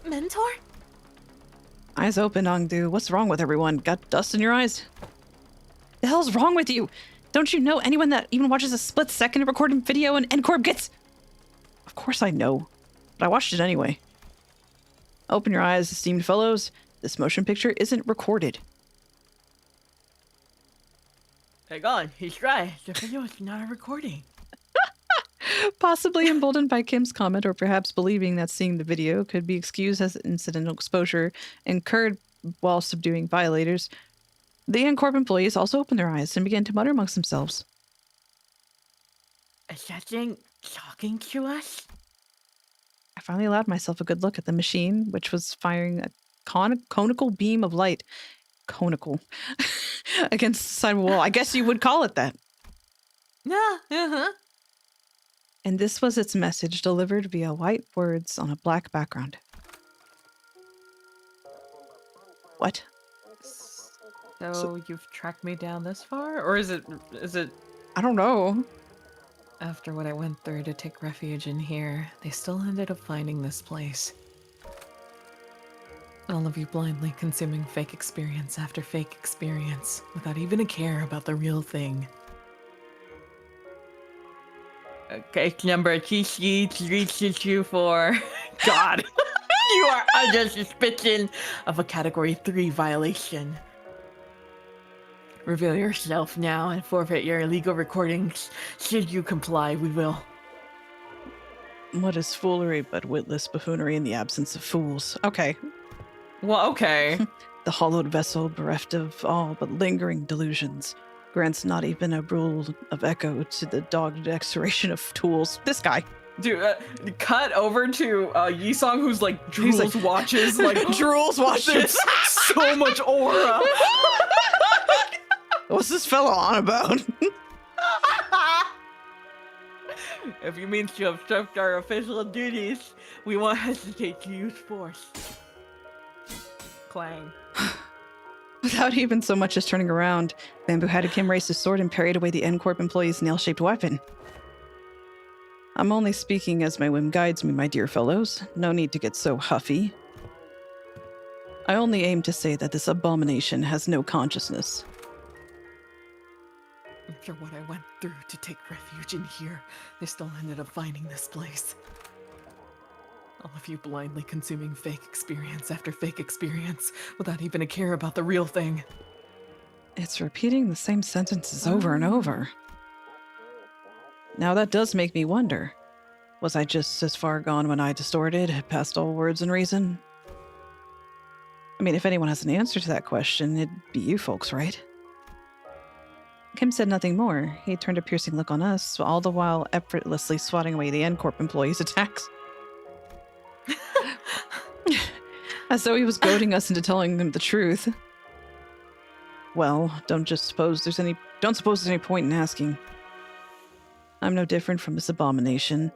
Mentor? Eyes open, Ongdu. What's wrong with everyone? Got dust in your eyes? The hell's wrong with you? Don't you know anyone that even watches a split second of recorded video and N-Corp gets... Of course I know, but I watched it anyway. Open your eyes, esteemed fellows. This motion picture isn't recorded. Hang on, he's right. The video is not a recording. Possibly emboldened by Kim's comment, or perhaps believing that seeing the video could be excused as incidental exposure incurred while subduing violators, the N-Corp employees also opened their eyes and began to mutter amongst themselves. Is that thing talking to us? I finally allowed myself a good look at the machine, which was firing a conical beam of light. Conical. Against the side of the wall. I guess you would call it that. Yeah, uh-huh. And this was its message delivered via white words on a black background. What? So you've tracked me down this far? Or is it... I don't know. After what I went through to take refuge in here, they still ended up finding this place. All of you blindly consuming fake experience after fake experience, without even a care about the real thing. Case number TC3224. God. You are under suspicion of a Category 3 violation. Reveal yourself now and forfeit your illegal recordings. Should you comply, we will. What is foolery but witless buffoonery in the absence of fools? Okay. Well, okay. The hollowed vessel, bereft of all but lingering delusions, grants not even a rule of echo to the dogged expiration of tools. This guy. Dude, cut over to Yisong, who's like drools watches, like Drools watches. so much aura. What's this fella on about? If you mean to obstruct our official duties, we won't hesitate to use force. Clang. Without even so much as turning around, Bamboo-Hatted Kim raised his sword and parried away the N-Corp employee's nail-shaped weapon. I'm only speaking as my whim guides me, my dear fellows. No need to get so huffy. I only aim to say that this abomination has no consciousness. After what I went through to take refuge in here, they still ended up finding this place. All of you blindly consuming fake experience after fake experience without even a care about the real thing. It's repeating the same sentences over and over. Now that does make me wonder. Was I just as far gone when I distorted, past all words and reason? I mean, if anyone has an answer to that question, it'd be you folks, right? Kim said nothing more. He turned a piercing look on us, all the while effortlessly swatting away the N-Corp employees' attacks. As though he was goading us into telling them the truth. Well, don't suppose there's any point in asking. I'm no different from this abomination.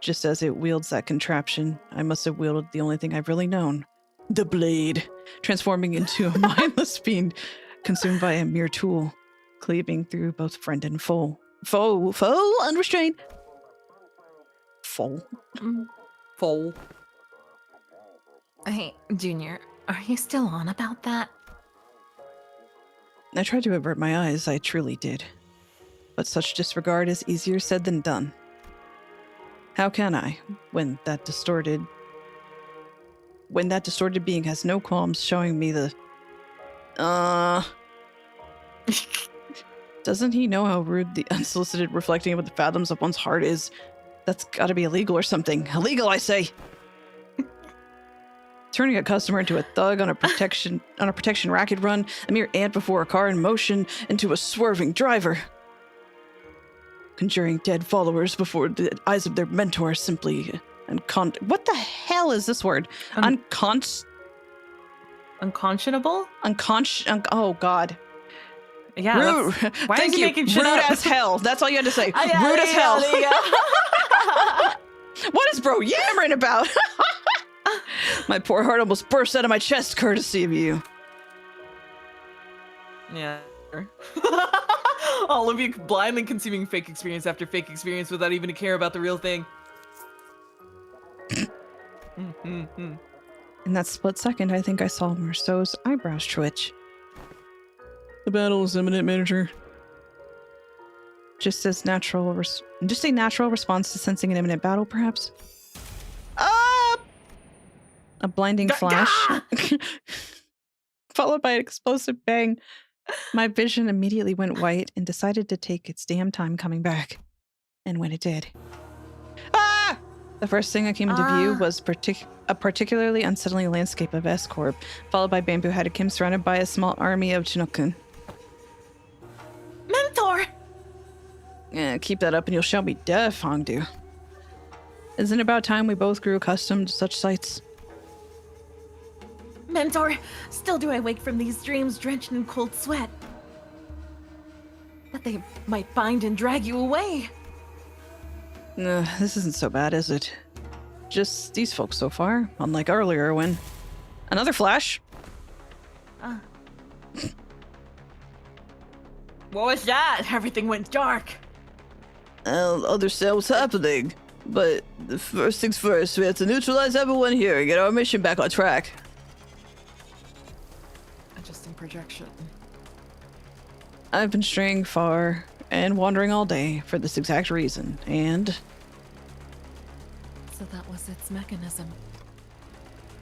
Just as it wields that contraption, I must have wielded the only thing I've really known. The blade, transforming into a mindless fiend, consumed by a mere tool, cleaving through both friend and foe. Foe, unrestrained. Foe. Foal. Hey, Junior, are you still on about that? I tried to avert my eyes, I truly did. But such disregard is easier said than done. How can I, when that distorted being has no qualms showing me the... Doesn't he know how rude the unsolicited reflecting of the fathoms of one's heart is? That's gotta be illegal or something. Illegal, I say! Turning a customer into a thug on a protection racket run, a mere ant before a car in motion, into a swerving driver. Conjuring dead followers before the eyes of their mentor, simply what the hell is this word? Unconscionable? Oh God. Yeah. Rude. Why Thank is he you. making shit Rude up? as hell. That's all you had to say. Rude as hell. What is bro yammering about? My poor heart almost burst out of my chest, courtesy of you. Yeah. All of you blindly consuming fake experience after fake experience without even a care about the real thing. In that split second, I think I saw Marceau's eyebrows twitch. The battle is imminent, manager. Just a natural response to sensing an imminent battle, perhaps? A blinding flash, followed by an explosive bang. My vision immediately went white and decided to take its damn time coming back. And when it did... The first thing that came into view was a particularly unsettling landscape of S-Corp, followed by Bamboo-Hatted Kim surrounded by a small army of Chinookun. Mentor! Yeah, keep that up and you'll show me death, Hongdu. Isn't it about time we both grew accustomed to such sights? Mentor, still do I wake from these dreams drenched in cold sweat. That they might bind and drag you away. This isn't so bad, is it? Just these folks so far, unlike earlier when... Another flash? What was that? Everything went dark. I'll understand what's happening. But the first things first, we have to neutralize everyone here and get our mission back on track. Adjusting projection. I've been straying far and wandering all day for this exact reason, and... So that was its mechanism.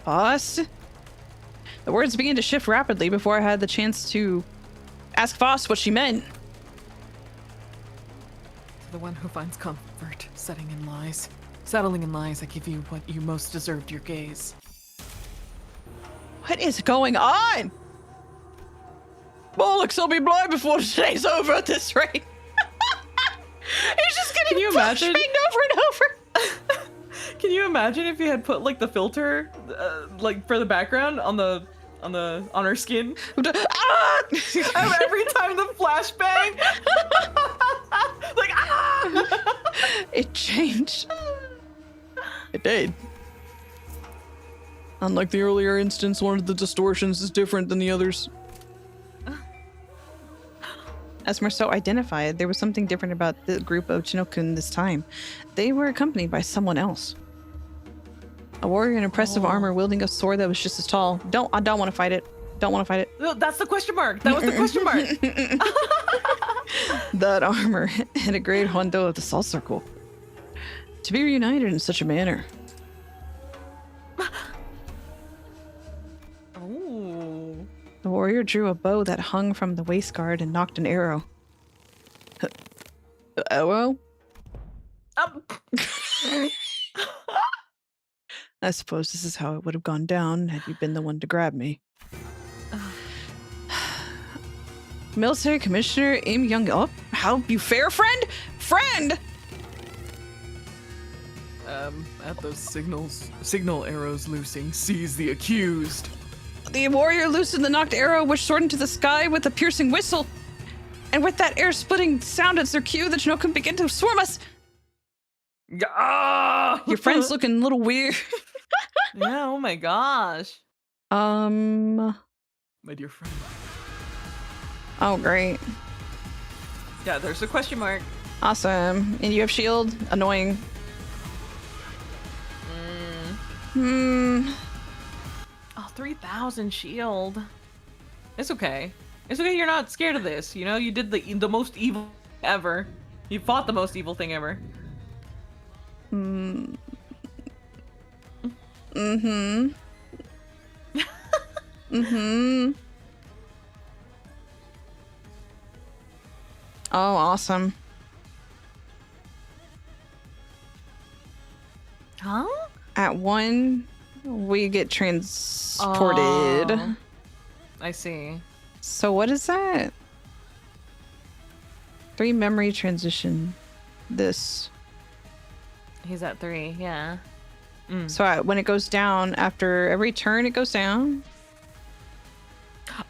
Voss? The words began to shift rapidly before I had the chance to ask Voss what she meant. To the one who finds comfort settling in lies, I give you what you most deserved, your gaze. What is going on? Bollocks, I'll be blind before today's over at this rate. He's just getting Can you imagine? over and over. Can you imagine if you had put like the filter, like for the background on her skin? Ah! Every time the flashbang, like ah! It changed. It did. Unlike the earlier instance, one of the distortions is different than the others. As Marceau identified, there was something different about the group of Chinokun this time. They were accompanied by someone else. A warrior in impressive armor wielding a sword that was just as tall. I don't want to fight it. Don't want to fight it. No, that's the question mark. That was the question mark. That armor and a great Hondo of the Salt Circle. To be reunited in such a manner. Oh. The warrior drew a bow that hung from the waist guard and knocked an arrow. Arrow? I suppose this is how it would have gone down had you been the one to grab me. Military Commissioner Im Young-up? How you fare, friend? Friend! At those signal arrows loosing, seize the accused. The warrior loosened the knocked arrow, which soared into the sky with a piercing whistle. And with that air-splitting sound as their cue, the Chinokun began to swarm us. Ah! Your friend's looking a little weird. Yeah, oh my gosh. My dear friend. Oh, great. Yeah, there's a question mark. Awesome. And you have shield? Annoying. Oh, 3,000 shield. It's okay. It's okay, you're not scared of this. You know, you did the most evil ever. You fought the most evil thing ever. Oh, awesome. Huh? At 1, we get transported. Oh, I see. So what is that? 3 memory transition. This. He's at 3, yeah. So when it goes down, after every turn, it goes down.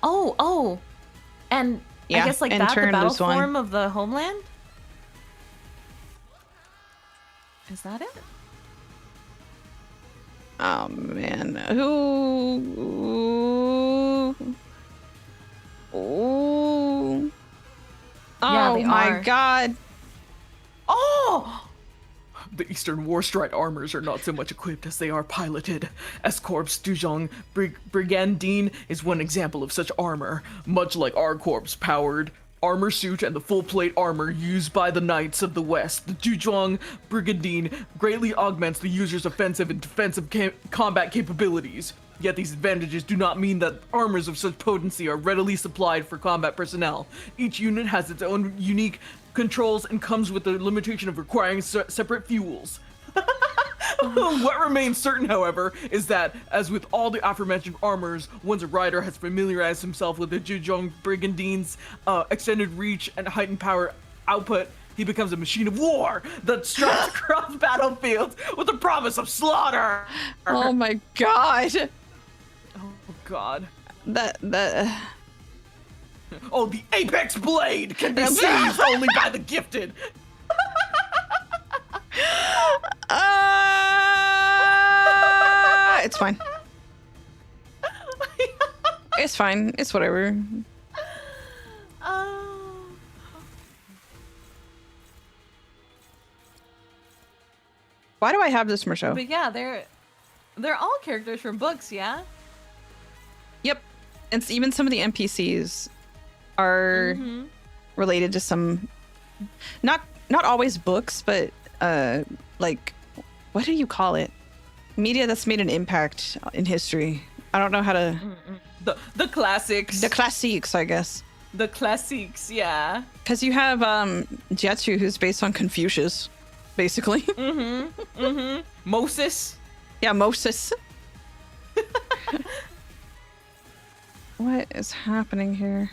Oh. And Yeah, I guess like and that, the turn battle lose 1. form of the homeland? Is that it? Oh man, who? Ooh. Yeah, Oh they my are. god. Oh! The Eastern Warstride armors are not so much equipped as they are piloted. S-Corp's Duzhong Brigandine is one example of such armor, much like R-Corp's powered armor suit and the full plate armor used by the Knights of the West. The Duzhong Brigandine greatly augments the user's offensive and defensive combat capabilities. Yet these advantages do not mean that armors of such potency are readily supplied for combat personnel. Each unit has its own unique controls and comes with the limitation of requiring separate fuels. What remains certain, however, is that, as with all the aforementioned armors, once a rider has familiarized himself with the Zhejiang Brigandine's extended reach and heightened power output, he becomes a machine of war that strides across battlefields with the promise of slaughter. Oh my god. Oh god. That. Oh, the Apex Blade can be seized only by the gifted. It's fine. It's fine. It's whatever. Why do I have this Mersho? But yeah, they're all characters from books, yeah? Yep. And even some of the NPCs are related to some, not always books, but like, what do you call it? Media that's made an impact in history. I don't know how to. The classics. The classics, I guess. The classics, yeah. Because you have Jiatsu, who's based on Confucius, basically. Moses. Yeah, Moses. What is happening here?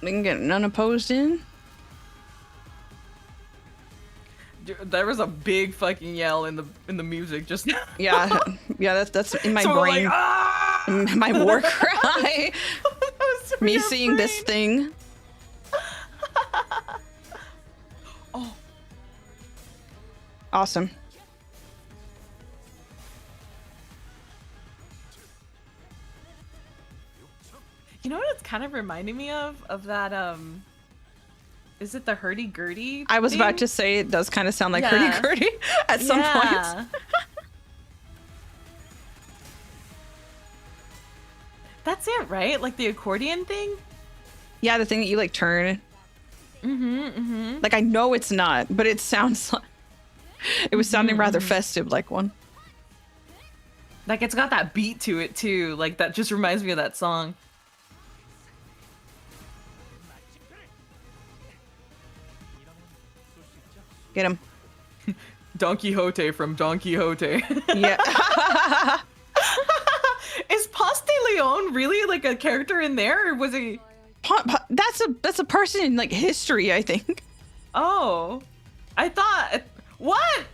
We can get an unopposed in. There was a big fucking yell in the music just now. Yeah, yeah, that's in my So we're brain. like, ah! My war cry. That was Me your seeing this brain. thing. Oh, Awesome. you know what it's kind of reminding me of that is it the hurdy-gurdy I was about thing? to say it does kind of sound like Yeah. hurdy-gurdy at some point. Yeah. That's it, right? Like the accordion thing? Yeah, the thing that you like turn. Mm-hmm. Like I know it's not, but it sounds like it was sounding rather festive like one. Like it's got that beat to it too. Like that just reminds me of that song. Get him. Don Quixote from Don Quixote. Yeah. Is Ponce de Leon really like a character in there, or was he? That's a person in like history, I think. Oh, I thought what?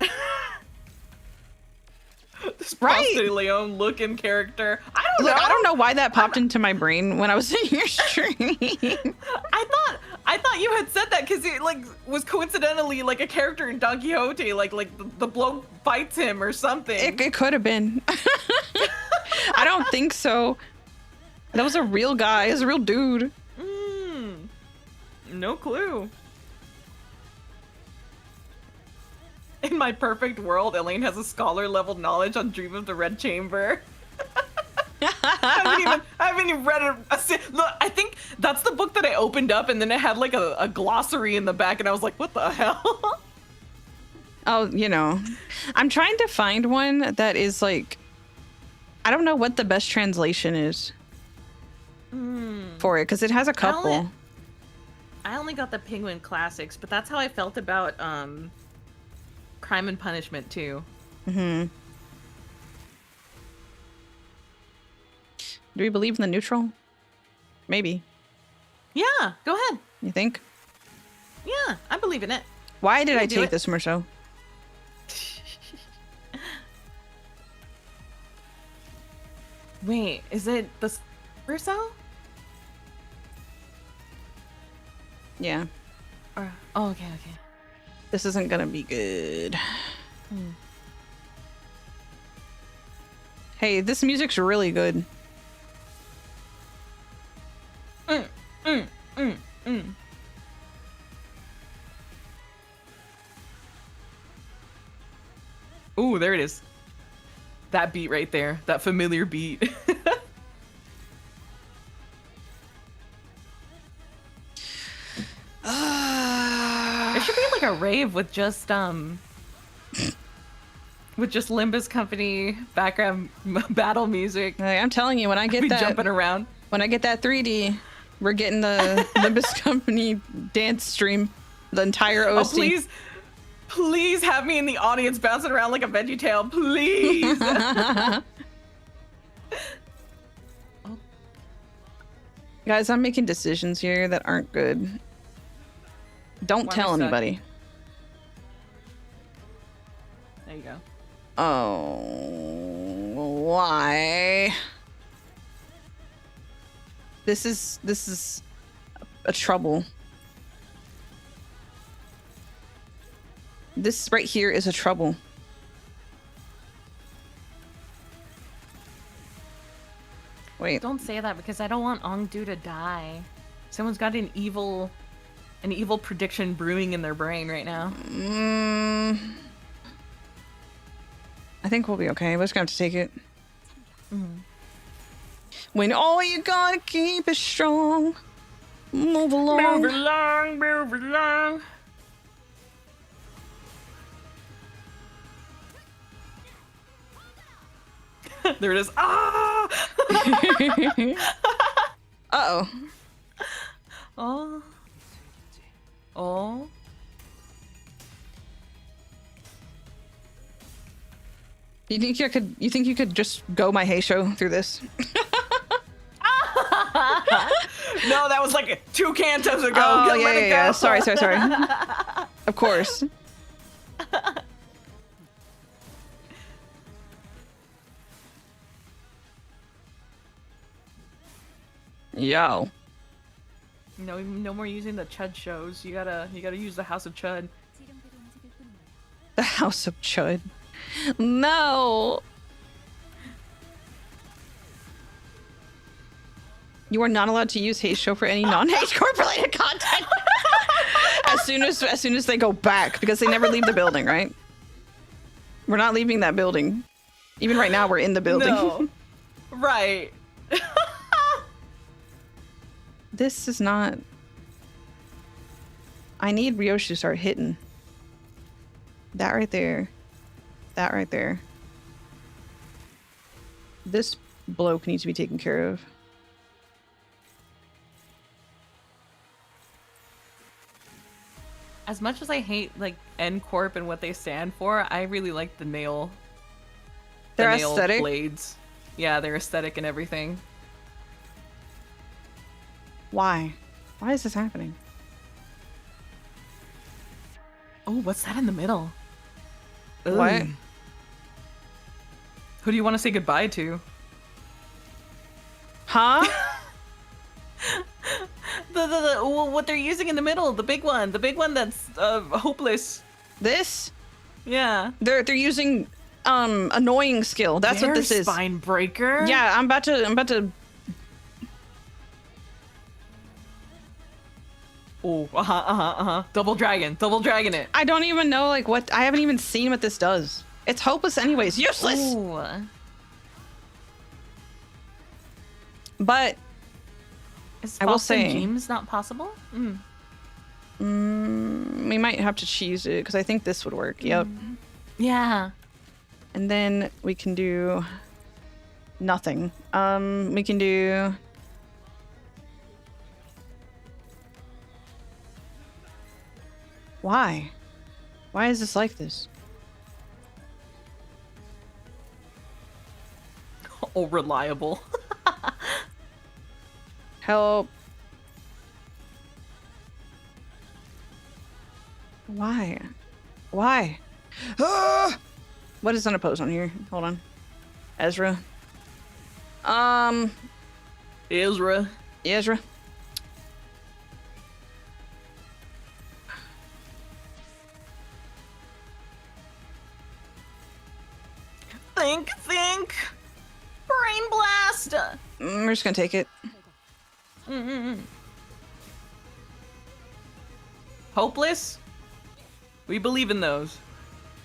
This Right. Ponce de Leon looking character. I don't Look, know. I don't know why that popped into my brain when I was in your stream. I thought you had said that because it like was coincidentally like a character in Don Quixote, like the bloke fights him or something. It could have been. I don't think so. That was a real guy. It was a real dude. No clue. In my perfect world, Elaine has a scholar level knowledge on Dream of the Red Chamber. I haven't even read it. Look, I think that's the book that I opened up, and then it had like a glossary in the back, and I was like, what the hell? Oh, you know, I'm trying to find one that is like, I don't know what the best translation is for it, because it has a couple. I only got the Penguin Classics, but that's how I felt about Crime and Punishment too. Do we believe in the neutral? Maybe. Yeah, go ahead. You think? Yeah, I believe in it. Why did I do take it. this, Marceau? Wait, is it the Verso? Yeah. Or oh, okay. This isn't gonna be good. Hey, this music's really good. Ooh, there it is. That beat right there. That familiar beat. There should be like a rave with just Limbus Company background battle music. Like, I'm telling you, when I get Be that jumping around. when I get that 3D, we're getting the LIMBUS Company dance stream, the entire Oh, OST. please have me in the audience bouncing around like a veggie tail, please. Guys, I'm making decisions here that aren't good. Don't Why tell we suck? anybody. There you go. Oh, why? This is a trouble. This right here is a trouble. Wait. Don't say that because I don't want Ongdu to die. Someone's got an evil prediction brewing in their brain right now. I think we'll be okay. We're just gonna have to take it. When all you gotta keep is strong. Move along. Move along, move along. There it is. Ah! Uh-oh. Oh. Oh. You think you could just go my hey show through this? No, that was like 2 cantos ago. Oh, Let it go. yeah. Sorry. Of course. Yo. No more using the Chud shows. You gotta use the House of Chud. The House of Chud. No. You are not allowed to use Hate Show for any non-Hate Corp related content. as soon as they go back, because they never leave the building, right? We're not leaving that building. Even right now, we're in the building. No. Right. This is not. I need Ryoshi to start hitting. That right there. That right there. This bloke needs to be taken care of. As much as I hate like N Corp and what they stand for, I really like the nail. Their the nail aesthetic? blades. Yeah, their aesthetic and everything. Why? Why is this happening? Oh, what's that in the middle? What? Ugh. Who do you want to say goodbye to? Huh? What they're using in the middle, the big one that's hopeless. This? Yeah. They're using annoying skill. That's what this is. Spine breaker. Yeah, I'm about to. Oh, double dragon it. I don't even know like what. I haven't even seen what this does. It's hopeless anyways. Useless. Ooh. But Is I will Frost and say- James not possible? we might have to cheese it because I think this would work. Yep. Yeah. And then we can do nothing. We can do. Why? Why is this like this? Oh, reliable. Help. Why? Why? Ah! What is unopposed on here? Hold on. Ezra. Ezra. Ezra. Think. Brain blast. We're just gonna take it. Hopeless? We believe in those.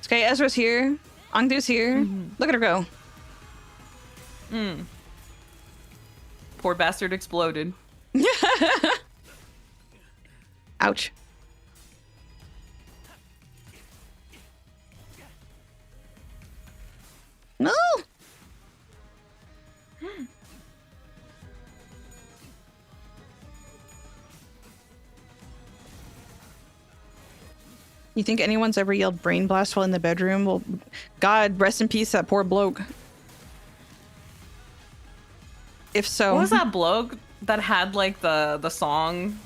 Okay, Ezra's here. Angdu's here. Look at her go. Poor bastard exploded. Ouch. No. You think anyone's ever yelled brain blast while in the bedroom? Well, God, rest in peace, that poor bloke. If so. What was that bloke that had like the song,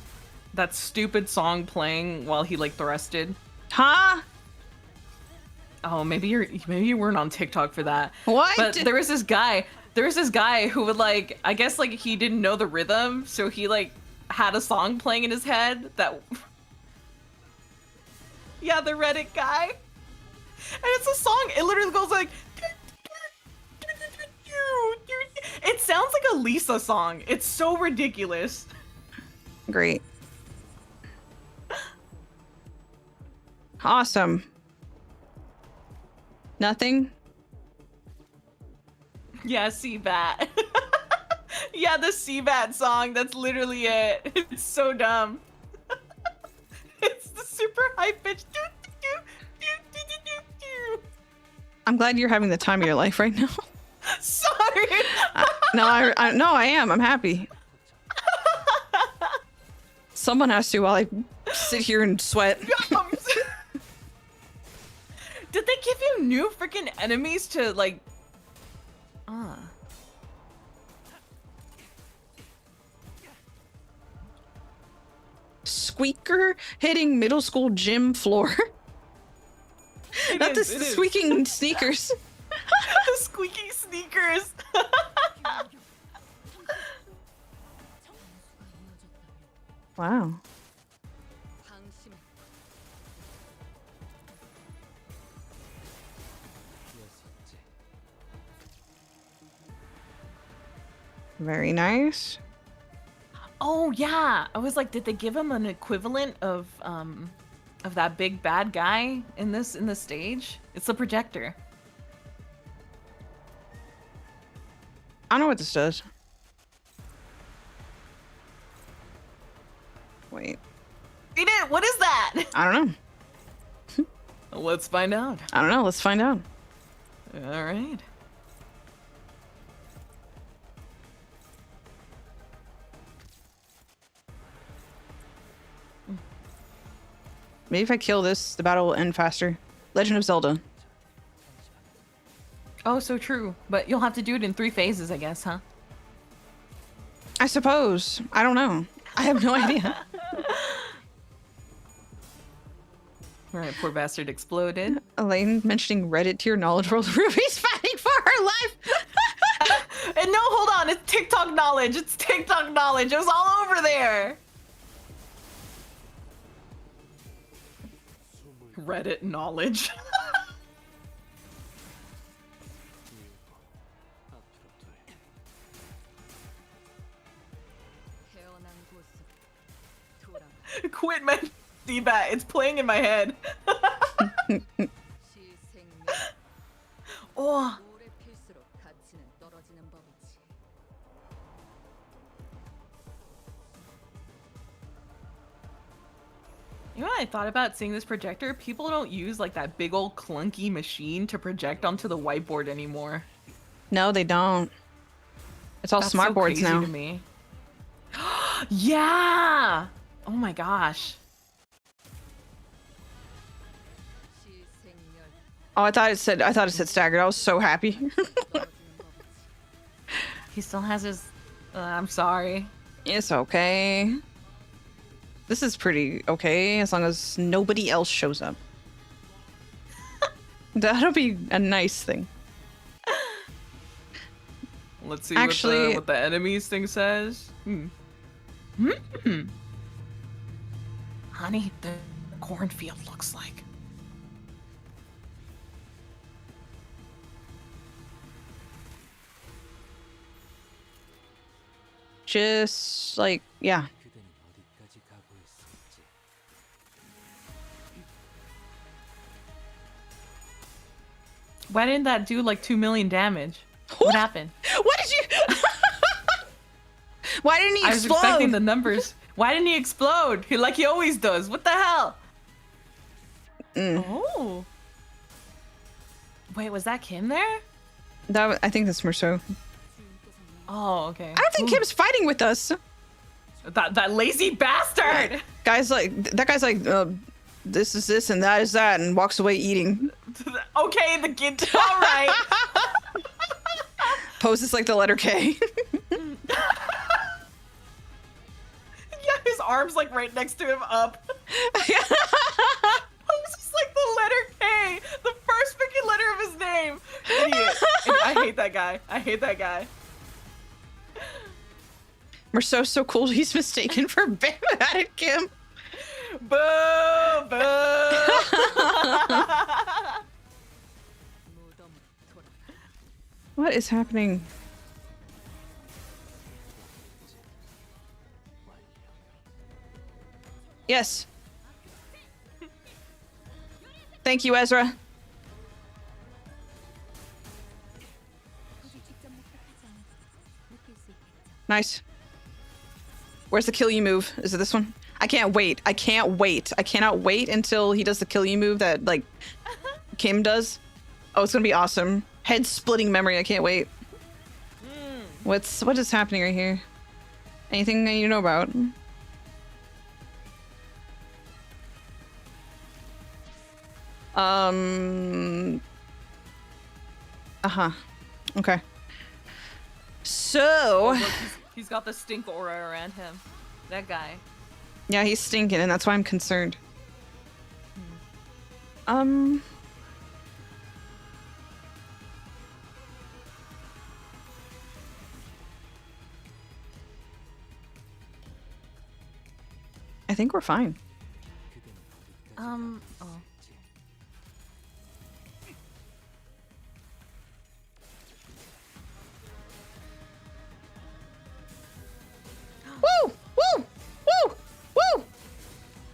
that stupid song playing while he like thrusted? Huh? Oh, maybe you weren't on TikTok for that. What? But there was this guy who would like, I guess like he didn't know the rhythm, so he like had a song playing in his head that yeah, the Reddit guy. And it's a song, it literally goes like it sounds like a Lisa song. It's so ridiculous. Great. Awesome. Nothing? Yeah, Seabat. Yeah, the Seabat song, that's literally it. It's so dumb. It's the super high pitch. I'm glad you're having the time of your life right now. Sorry. No, I am. I'm happy. Someone has to while I sit here and sweat. Did they give you new freaking enemies to like? Squeaker hitting middle school gym floor. Not the squeaking sneakers. Squeaky sneakers. Wow. Very nice. Oh yeah, I was like, did they give him an equivalent of that big bad guy in this stage? It's the projector. I don't know what this does. Wait. Read it. What is that? I don't know. Let's find out. I don't know. Let's find out. All right. Maybe if I kill this, the battle will end faster. Legend of Zelda. Oh, so true. But you'll have to do it in 3 phases, I guess, huh? I suppose. I don't know. I have no idea. All right, poor bastard exploded. Elaine mentioning Reddit to your knowledge world. Ruvy's fighting for her life. And no, hold on. It's TikTok knowledge. It's TikTok knowledge. It was all over there. Reddit knowledge. Quit my D-bat. It's playing in my head. Oh. You know what I thought about seeing this projector? People don't use like that big old clunky machine to project onto the whiteboard anymore. No, they don't. It's all That's smart so boards crazy now. to me. Yeah. Oh my gosh. Oh, I thought it said staggered. I was so happy. He still has his. I'm sorry. It's okay. This is pretty okay as long as nobody else shows up. That'll be a nice thing. Let's see Actually- what the enemies thing says. Honey, the cornfield looks like. Just like, yeah. Why didn't that do like 2 million damage? What happened? What did you? Why didn't he I was explode? expecting the numbers. Why didn't he explode? Like he always does. What the hell? Oh. Wait, was that Kim there? I think that's Merceau. Oh, okay. I don't think Kim's fighting with us. That lazy bastard! That guy's like, this is this and that is that, and walks away eating. Okay, the kid. All right. Poses like the letter K. Yeah, his arms like right next to him up. Poses like the letter K, the first freaking letter of his name. Idiot. I hate that guy. I hate that guy. Merceau's so cool, he's mistaken for Bam Kim. Boo! Boo! What is happening? Yes. Thank you, Ezra. Nice. Where's the kill you move? Is it this one? I can't wait. I can't wait. I cannot wait until he does the kill you move that like Kim does. Oh, it's gonna be awesome. Head splitting memory. I can't wait. What is happening right here? Anything that you know about? Okay. So, Oh, look, he's got the stink aura around him. That guy. yeah, he's stinking, and that's why I'm concerned. I think we're fine. Oh. Woo! Woo! Woo! Woo!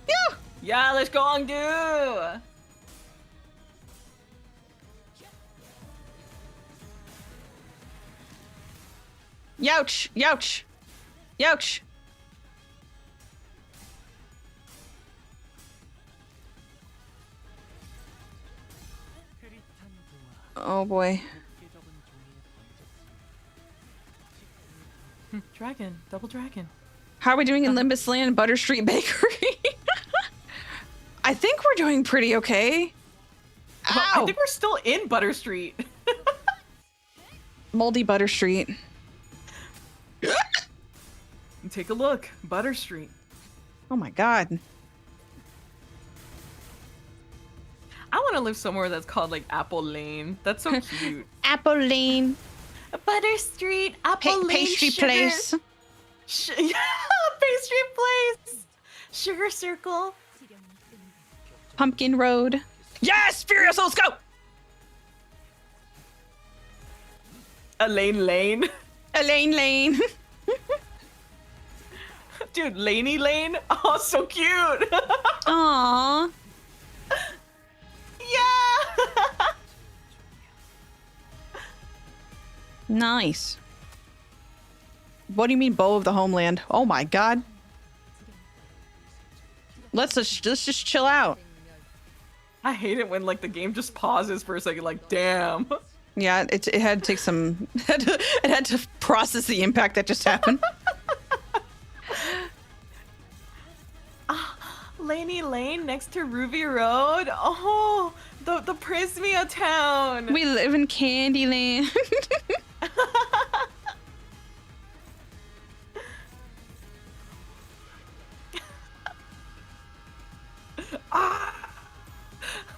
Yeah! Yeah, let's go on, dude. Youch! Youch! Youch! Oh boy. Dragon, double dragon. How are we doing in Limbus Land, Butter Street Bakery? I think we're doing pretty okay. I Ow! think we're still in Butter Street. Moldy Butter Street. Take a look, Butter Street. Oh my god. I want to live somewhere that's called like Apple Lane. That's so cute. Apple Lane. Butter Street, Apple Lane, Pastry Sugar, Place. Yeah, Pastry Place, Sugar Circle. Pumpkin Road. Yes! Furious, let's go! Elaine Lane. Elaine Lane. Dude, Laney Lane? Oh, so cute. Aww. Yeah. Nice. What do you mean, Bow of the Homeland? Oh my god. Let's just chill out. I hate it when like the game just pauses for a second. Like, damn. Yeah, it had to take some. It had to process the impact that just happened. Laney Lane next to Ruvii Road. Oh, the Prismia town. We live in Candyland.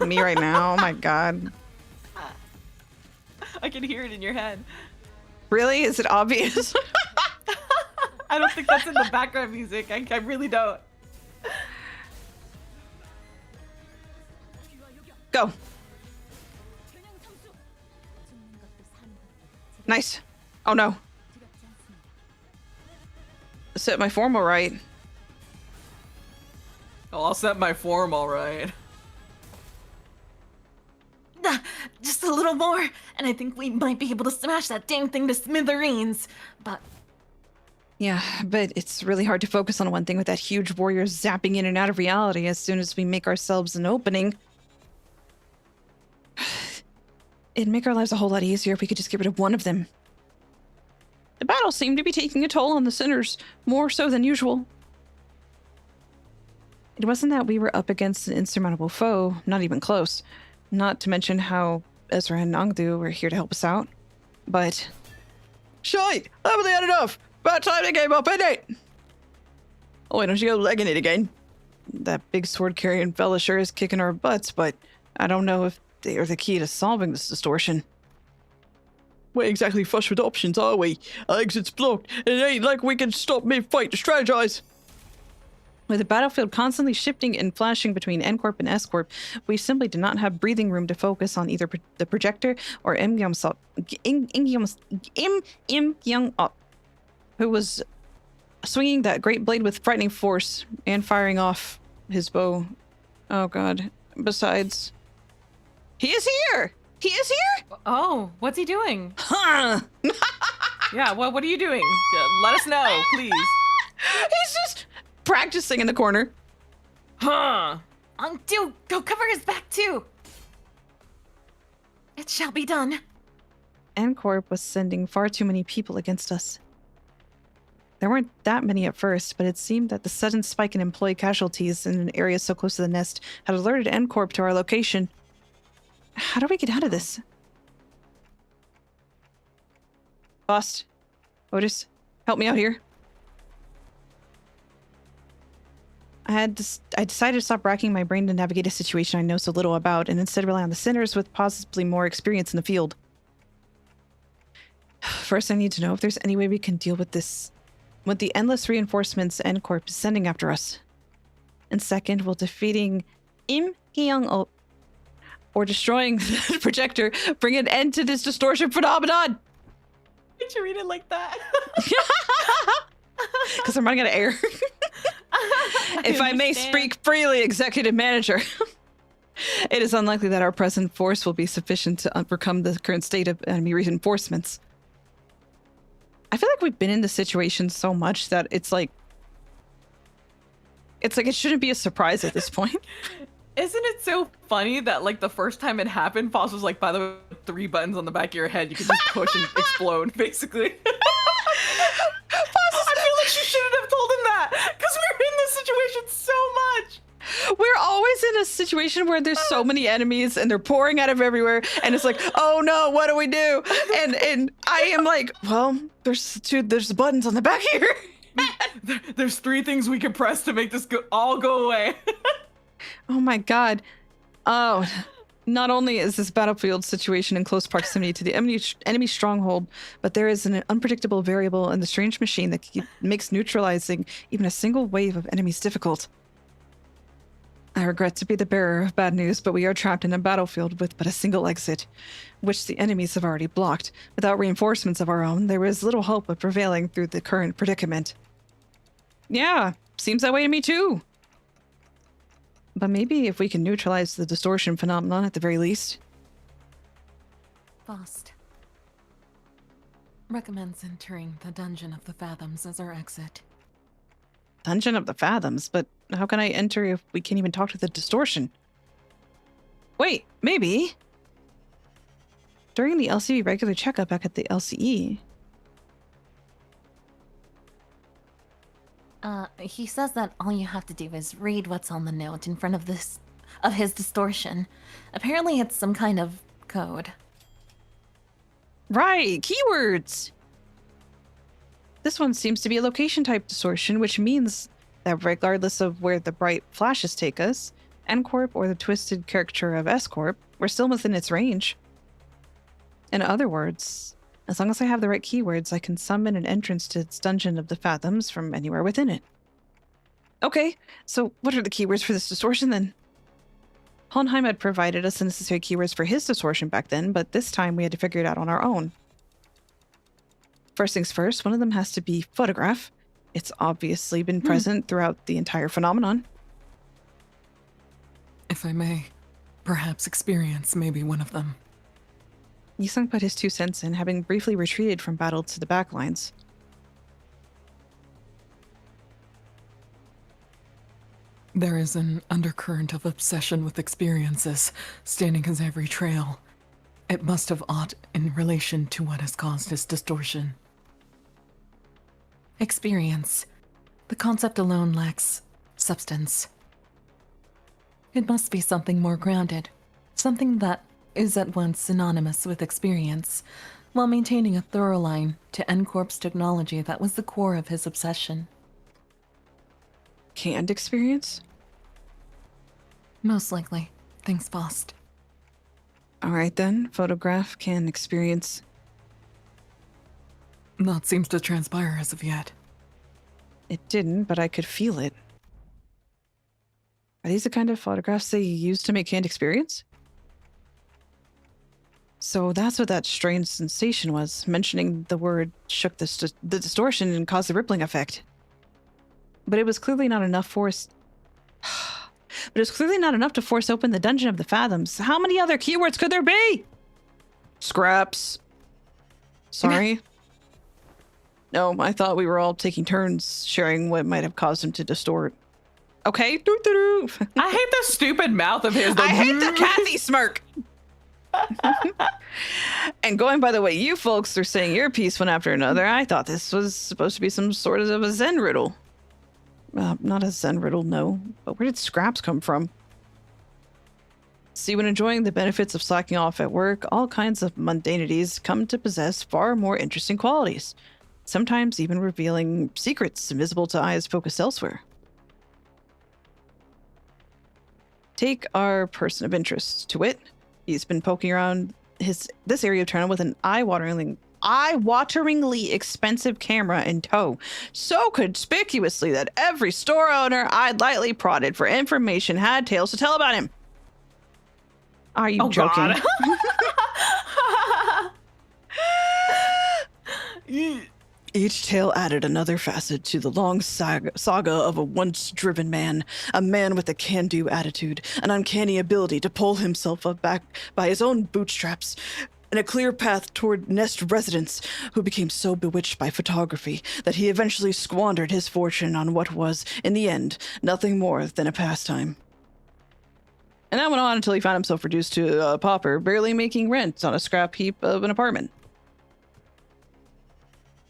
Me right now. Oh my god. I can hear it in your head. Really? Is it obvious? I don't think that's in the background music. I really don't. Go. Nice. Oh no. Set my formal right. Oh, I'll set my form all right. Just a little more, and I think we might be able to smash that damn thing to smithereens. But Yeah, but it's really hard to focus on one thing with that huge warrior zapping in and out of reality as soon as we make ourselves an opening. It'd make our lives a whole lot easier if we could just get rid of one of them. The battle seemed to be taking a toll on the sinners, more so than usual. It wasn't that we were up against an insurmountable foe, not even close. Not to mention how Ezra and Nongdu were here to help us out. But... Shite! Haven't they had enough? About time they gave up, ain't it? Oh, wait, don't you go legging it again? That big sword-carrying fella sure is kicking our butts, but I don't know if they are the key to solving this distortion. We ain't exactly flush with options, are we? Our exit's blocked, and it ain't like we can stop mid-fight to strategize. With the battlefield constantly shifting and flashing between N-Corp and S-Corp, we simply did not have breathing room to focus on either the projector or Im Young-up, who was swinging that great blade with frightening force and firing off his bow. Oh god. Besides... He is here! He is here! Oh, what's he doing? Huh! Yeah, what are you doing? Yeah, let us know, please. He's just practicing in the corner. Huh. Dude, go cover his back too. It shall be done. N-Corp was sending far too many people against us. There weren't that many at first, but it seemed that the sudden spike in employee casualties in an area so close to the nest had alerted N-Corp to our location. How do we get out of this? Boss, Otis, help me out here. I decided to stop racking my brain to navigate a situation I know so little about, and instead rely on the sinners with possibly more experience in the field. First, I need to know if there's any way we can deal with this, with the endless reinforcements N-Corp is sending after us. And second, will defeating Im Hyung or destroying the projector bring an end to this distortion phenomenon? Did you read it like that? Because I'm running out of air. If I may speak freely, Executive Manager, it is unlikely that our present force will be sufficient to overcome the current state of enemy reinforcements. I feel like we've been in this situation so much that it's like it shouldn't be a surprise at this point. Isn't it so funny that like the first time it happened, Foss was like, by the way, 3 buttons on the back of your head, you can just push and explode, basically. I feel like she shouldn't have told him that, because we're in this situation so much. We're always in a situation where there's so many enemies and they're pouring out of everywhere, and it's like, oh no, what do we do? And I am like, well, there's buttons on the back here. There's 3 things we can press to make this all go away. Oh my god. Oh, not only is this battlefield situation in close proximity to the enemy stronghold, but there is an unpredictable variable in the strange machine that makes neutralizing even a single wave of enemies difficult. I regret to be the bearer of bad news, but we are trapped in a battlefield with but a single exit, which the enemies have already blocked. Without reinforcements of our own, there is little hope of prevailing through the current predicament. Yeah, seems that way to me too. But maybe if we can neutralize the distortion phenomenon at the very least. Faust recommends entering the Dungeon of the Fathoms as our exit. Dungeon of the Fathoms? But how can I enter if we can't even talk to the distortion? Wait, maybe. During the LCE regular checkup back at the LCE. He says that all you have to do is read what's on the note in front of his distortion. Apparently it's some kind of code. Right, keywords! This one seems to be a location type distortion, which means that regardless of where the bright flashes take us, N-Corp or the twisted caricature of S-Corp, we're still within its range. In other words, as long as I have the right keywords, I can summon an entrance to its Dungeon of the Fathoms from anywhere within it. Okay, so what are the keywords for this distortion then? Hohenheim had provided us the necessary keywords for his distortion back then, but this time we had to figure it out on our own. First things first, one of them has to be photograph. It's obviously been present throughout the entire phenomenon. If I may, perhaps experience may be one of them. Yisung put his 2 cents in, having briefly retreated from battle to the back lines. There is an undercurrent of obsession with experiences, standing his every trail. It must have aught in relation to what has caused his distortion. Experience. The concept alone lacks substance. It must be something more grounded, something that is at once synonymous with experience, while maintaining a thorough line to N-Corp's technology that was the core of his obsession. Canned experience? Most likely. Thanks, Faust. Alright then, photograph, can experience. Not seems to transpire as of yet. It didn't, but I could feel it. Are these the kind of photographs they use to make canned experience? So that's what that strange sensation was. Mentioning the word shook the distortion and caused the rippling effect. But it was clearly not enough to force open the Dungeon of the Fathoms. How many other keywords could there be? Scraps. Sorry. No, I thought we were all taking turns sharing what might have caused him to distort. Okay. I hate the stupid mouth of his. I hate the Kathy smirk. And going by the way you folks are saying your piece one after another, I thought this was supposed to be some sort of a Zen riddle. Not a Zen riddle, no. But where did scraps come from? See, when enjoying the benefits of slacking off at work, all kinds of mundanities come to possess far more interesting qualities, sometimes even revealing secrets invisible to eyes focused elsewhere. Take our person of interest, to wit. He's been poking around this area of town with an eye-wateringly expensive camera in tow, so conspicuously that every store owner I'd lightly prodded for information had tales to tell about him. Are you joking? Each tale added another facet to the long saga of a once-driven man, a man with a can-do attitude, an uncanny ability to pull himself up back by his own bootstraps, and a clear path toward Nest residence, who became so bewitched by photography that he eventually squandered his fortune on what was, in the end, nothing more than a pastime. And that went on until he found himself reduced to a pauper, barely making rent on a scrap heap of an apartment.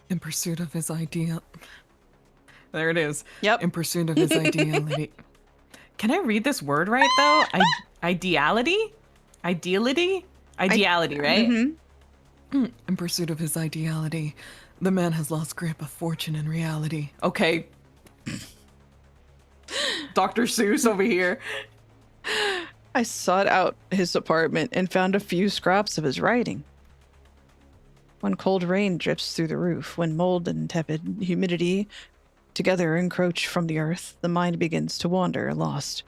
In pursuit of his ideal... There it is. Yep. In pursuit of his ideality. Can I read this word right, though? Ideality? Ideality? Ideality, right? Mm-hmm. In pursuit of his ideality, the man has lost grip of fortune and reality. Okay. Dr. Seuss over here. I sought out his apartment and found a few scraps of his writing. When cold rain drips through the roof, when mold and tepid humidity together encroach from the earth, the mind begins to wander, lost.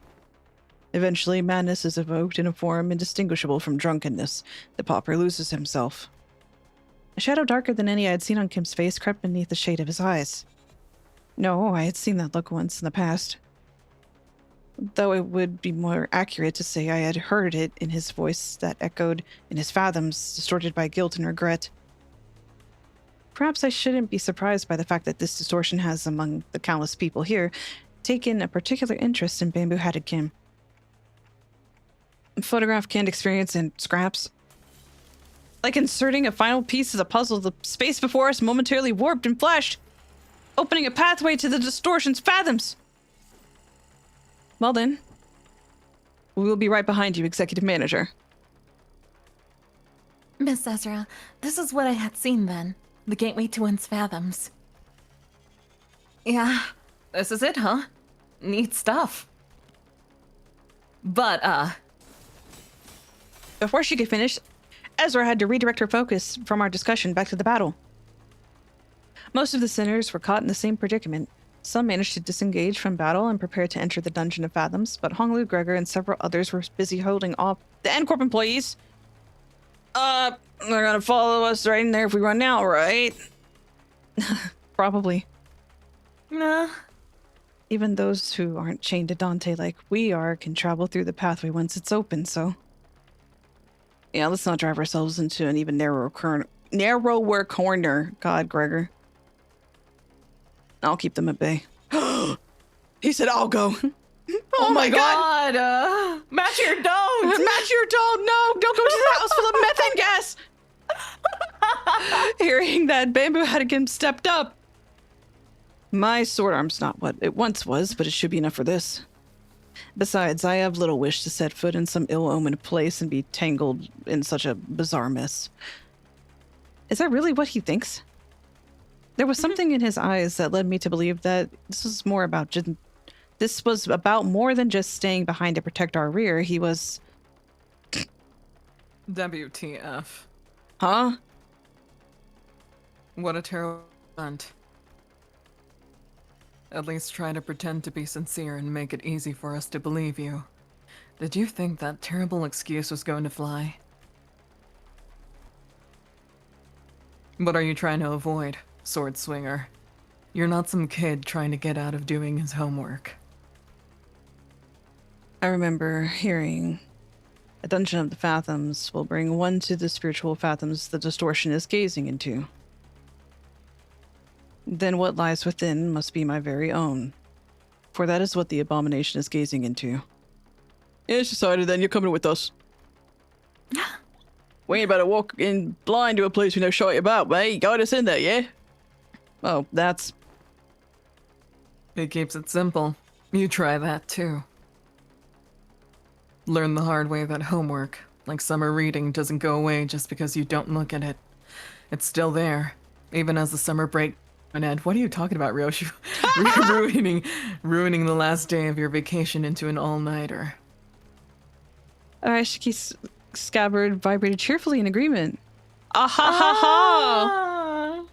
Eventually, madness is evoked in a form indistinguishable from drunkenness. The pauper loses himself. A shadow darker than any I had seen on Kim's face crept beneath the shade of his eyes. No, I had seen that look once in the past. Though it would be more accurate to say I had heard it in his voice that echoed in his fathoms, distorted by guilt and regret. Perhaps I shouldn't be surprised by the fact that this distortion has, among the countless people here, taken a particular interest in bamboo-hatted Kim. Photograph canned experience and scraps. Like inserting a final piece of the puzzle, the space before us momentarily warped and flashed, opening a pathway to the distortion's fathoms. Well then, we will be right behind you, Executive Manager. Miss Ezra, this is what I had seen then. The gateway to one's fathoms. Yeah, this is it, huh? Neat stuff. But, Before she could finish, Ezra had to redirect her focus from our discussion back to the battle. Most of the sinners were caught in the same predicament. Some managed to disengage from battle and prepare to enter the Dungeon of Fathoms, but Honglu, Gregor, and several others were busy holding off the N-Corp employees. They're gonna follow us right in there if we run now, right? Probably. Nah. Even those who aren't chained to Dante like we are can travel through the pathway once it's open, so... Yeah, let's not drive ourselves into an even narrower corner. God, Gregor. I'll keep them at bay. He said I'll go. Oh my god! Match your don't! Match your don't! No! Don't go to the house full of methane gas! Hearing that, Bamboo Hattigan stepped up. My sword arm's not what it once was, but it should be enough for this. Besides, I have little wish to set foot in some ill-omened place and be tangled in such a bizarre mess. Is that really what he thinks? There was something in his eyes that led me to believe that this was about more than just staying behind to protect our rear. He was... WTF. Huh? What a terrible stunt. At least try to pretend to be sincere and make it easy for us to believe you. Did you think that terrible excuse was going to fly? What are you trying to avoid, sword swinger? You're not some kid trying to get out of doing his homework. I remember hearing a Dungeon of the Fathoms will bring one to the spiritual fathoms the distortion is gazing into. Then what lies within must be my very own, for that is what the abomination is gazing into. Yeah, it's decided then, you're coming with us. We ain't about to walk in blind to a place we know shit about, mate. Guide us in there, yeah? Oh, that's... It keeps it simple. You try that too. learned the hard way that homework, like summer reading, doesn't go away just because you don't look at it. It's still there, even as the summer break. And Ed, what are you talking about, Ryoshu? ruining the last day of your vacation into an all-nighter. Arashiki's scabbard vibrated cheerfully in agreement. Ah ha ha ha!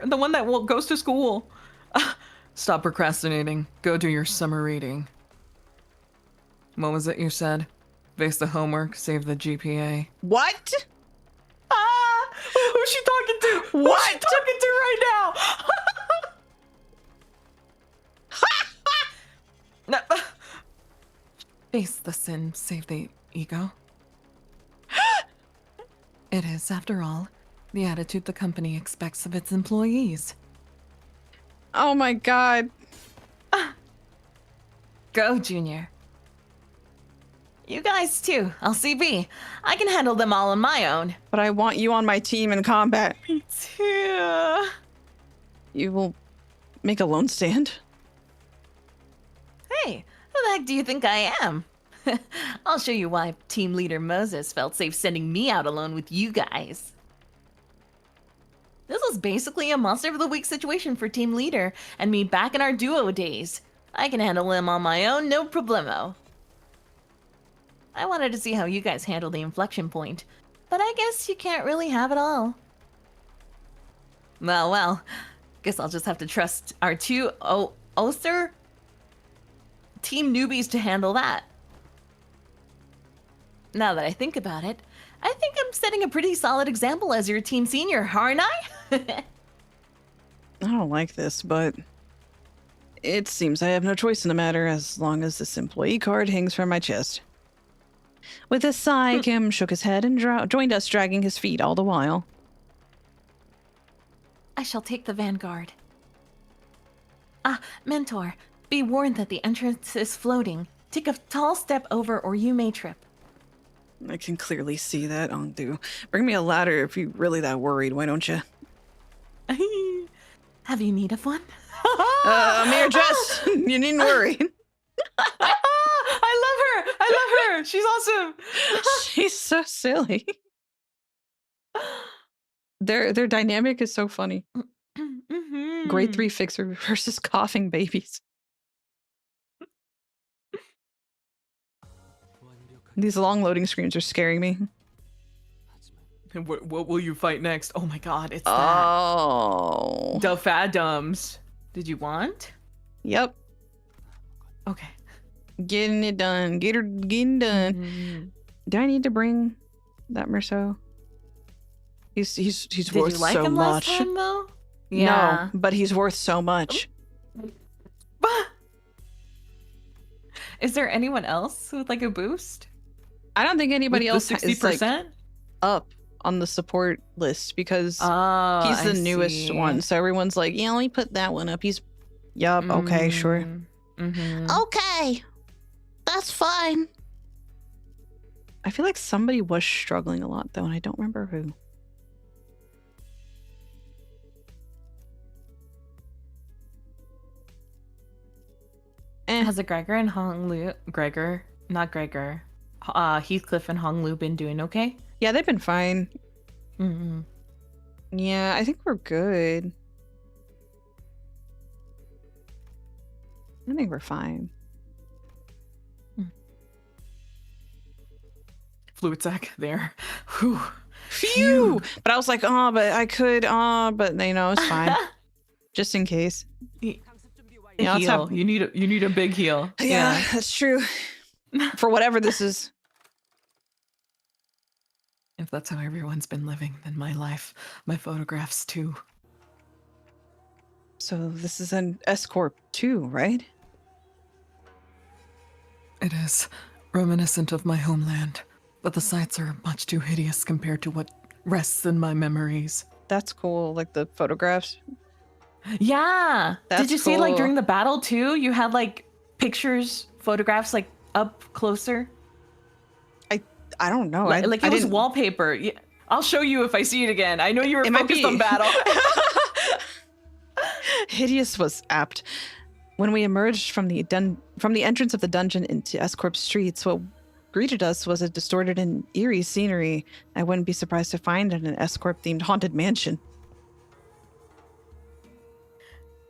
The one that goes to school. Stop procrastinating. Go do your summer reading. What was it you said? Face the homework, save the GPA. What? Who's she talking to? What? Who's she talking to right now? No. Face the sin, save the ego. It is, after all, the attitude the company expects of its employees. Oh my god. Go, Junior. You guys too. I'll CB. I can handle them all on my own. But I want you on my team in combat. Me too. You will make a lone stand? Hey, who the heck do you think I am? I'll show you why team leader Moses felt safe sending me out alone with you guys. This was basically a monster of the week situation for team leader and me back in our duo days. I can handle him on my own, no problemo. I wanted to see how you guys handle the inflection point, but I guess you can't really have it all. Well, guess I'll just have to trust our two Oster team newbies to handle that. Now that I think about it, I think I'm setting a pretty solid example as your team senior, aren't I? I don't like this, but it seems I have no choice in the matter as long as this employee card hangs from my chest. With a sigh, Kim shook his head and joined us, dragging his feet all the while. I shall take the vanguard. Mentor, be warned that the entrance is floating. Take a tall step over or you may trip. I can clearly see that, Ongdu. Bring me a ladder if you're really that worried, why don't you? Have you need of one? Mere jest. You needn't worry. I love her. She's awesome. She's so silly. Their dynamic is so funny. Grade 3 fixer versus coughing babies. These long loading screens are scaring me. What will you fight next? Oh my god, it's Oh. that. The Fadums. Did you want? Yep. Okay. Getting it done. Getting done. Do I need to bring that Merceau? He's Did worth you like so him much. last time, though? No, but he's worth so much. Is there anyone else with like a boost? I don't think anybody With else the is like 60%? up on the support list because Oh, he's the I newest see. one. So everyone's like, yeah, let me put that one up. He's, yup, okay, sure. Mm-hmm. Okay, that's fine. I feel like somebody was struggling a lot though, and I don't remember who. Has a Gregor and Hong Lu... Heathcliff and Hong Lu been doing okay? Yeah, they've been fine. Mm-hmm. Yeah, I think we're good. I think we're fine. Fluid sac there. Whew. Phew! But I was like, oh, but I could, but you know, it's fine. Just in case. Yeah, let's Heal. have- You need a big heal. Yeah, that's true. For whatever this is. If that's how everyone's been living, then my life, my photographs too. So this is an S-Corp too, right? It is reminiscent of my homeland, but the sights are much too hideous compared to what rests in my memories. That's cool, like the photographs. Yeah. That's Did you see like cool. during the battle too? You had like pictures, photographs like up closer. I don't know. Like I it was didn't- wallpaper. Yeah. I'll show you if I see it again. I know you were It might focused be. on battle. Hideous was apt. When we emerged from the entrance of the dungeon into S-Corp streets, what greeted us was a distorted and eerie scenery I wouldn't be surprised to find in an S-Corp-themed haunted mansion.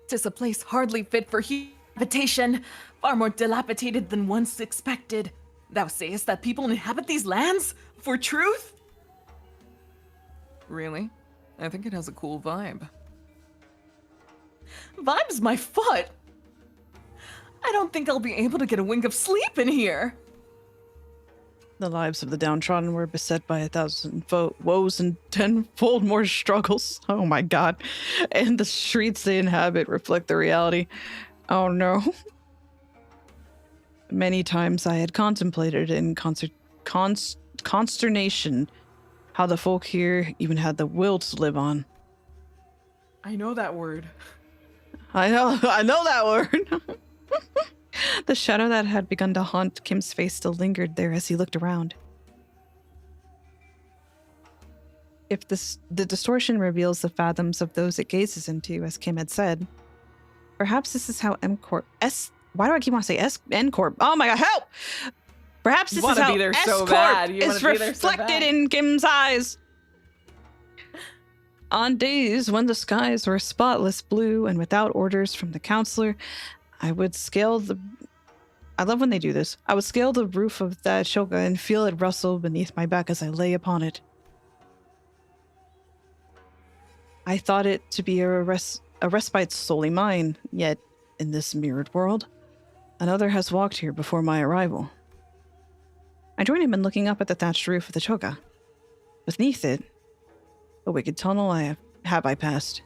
"'Tis a place hardly fit for habitation, far more dilapidated than once expected. Thou sayest that people inhabit these lands? For truth?" Really? I think it has a cool vibe. "Vibe's my foot! I don't think I'll be able to get a wink of sleep in here." The lives of the downtrodden were beset by 1,000 woes and 10-fold more struggles. Oh my god. And the streets they inhabit reflect the reality. Oh no. Many times I had contemplated in consternation how the folk here even had the will to live on. I know that word. I know that word. The shadow that had begun to haunt Kim's face still lingered there as he looked around. If the distortion reveals the fathoms of those it gazes into, as Kim had said, perhaps this is how why do I keep on saying N-Corp? Oh my god, help! Perhaps this is how S-Corp is reflected in Kim's eyes. On days when the skies were spotless blue and without orders from the counselor, I would scale I love when they do this. I would scale the roof of that shoga and feel it rustle beneath my back as I lay upon it. I thought it to be a respite solely mine, yet in this mirrored world, another has walked here before my arrival. I joined him in looking up at the thatched roof of the choga. Beneath it, a wicked tunnel I passed.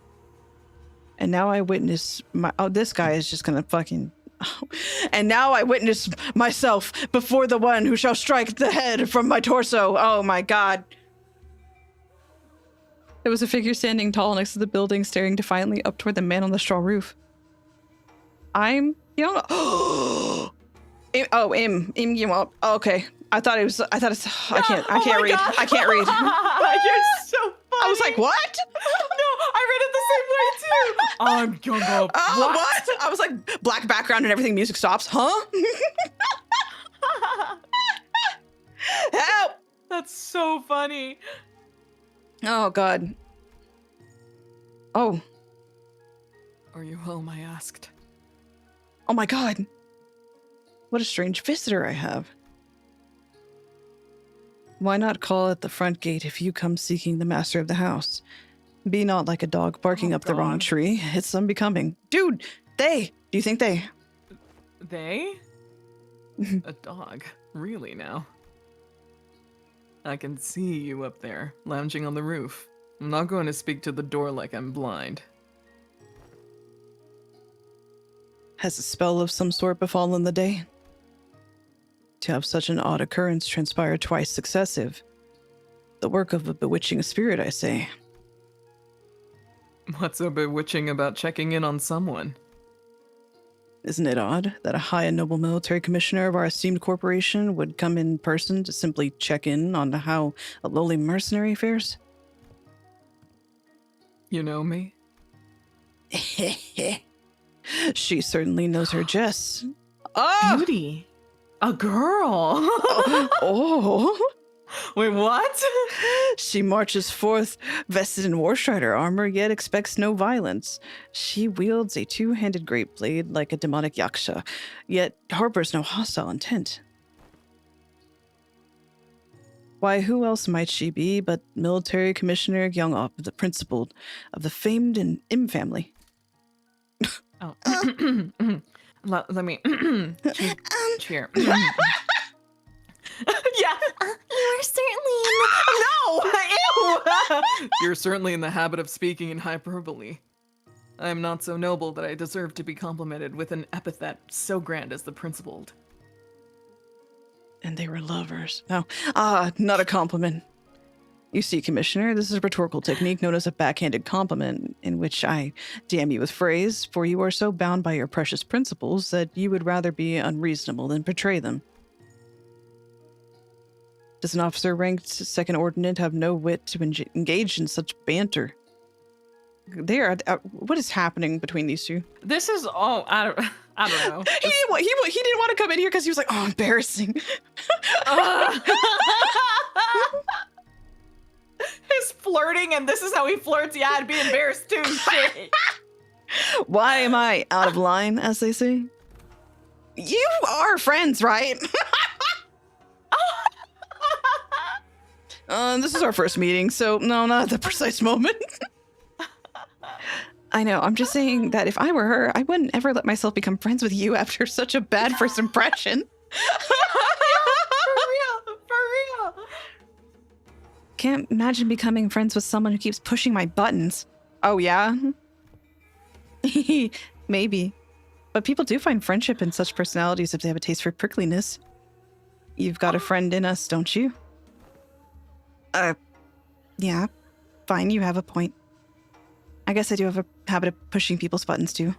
And now I witness this guy is just gonna fucking... And now I witness myself before the one who shall strike the head from my torso. Oh my god. There was a figure standing tall next to the building, staring defiantly up toward the man on the straw roof. I'm young. Okay. I can't read. God. I can't read. You're so funny. I was like, what? No, I read it the same way too. I'm young up. What? I was like, black background and everything, music stops. Huh? Help! That's so funny. Oh, God. Oh. Are you home? I asked. Oh, my God. What a strange visitor I have. Why not call at the front gate if you come seeking the master of the house? Be not like a dog barking up the wrong tree. It's unbecoming. Dude, do you think they? They? A dog? Really now? I can see you up there, lounging on the roof. I'm not going to speak to the door like I'm blind. Has a spell of some sort befallen the day? To have such an odd occurrence transpire twice successive. The work of a bewitching spirit, I say. What's so bewitching about checking in on someone? Isn't it odd that a high and noble military commissioner of our esteemed corporation would come in person to simply check in on how a lowly mercenary fares? You know me? She certainly knows her jests. Oh! Beauty. A girl. Oh! Wait, what? She marches forth vested in Warstrider armor, yet expects no violence. She wields a two-handed great blade like a demonic yaksha, yet harbors no hostile intent. Why, who else might she be but Military Commissioner Youngop, the principal of the famed Im family? Oh. Let me cheer. Yeah. You are certainly No! Ew! You're certainly in the habit of speaking in hyperbole. I am not so noble that I deserve to be complimented with an epithet so grand as the principled. And they were lovers. No, not a compliment. You see, Commissioner, this is a rhetorical technique known as a backhanded compliment, in which I damn you with phrase, for you are so bound by your precious principles that you would rather be unreasonable than betray them. Does an officer ranked second ordinate have no wit to engage in such banter? What is happening between these two? This is all out of... I don't know. He didn't want to come in here because he was like, oh, embarrassing. His flirting, and this is how he flirts. Yeah, I'd be embarrassed too. Shit. Why am I out of line, as they say? You are friends, right? This is our first meeting, so no, not at the precise moment. I know, I'm just saying that if I were her, I wouldn't ever let myself become friends with you after such a bad first impression. For real. Can't imagine becoming friends with someone who keeps pushing my buttons. Oh, yeah? Maybe. But people do find friendship in such personalities if they have a taste for prickliness. You've got a friend in us, don't you? Yeah. Fine, you have a point. I guess I do have a habit of pushing people's buttons, too.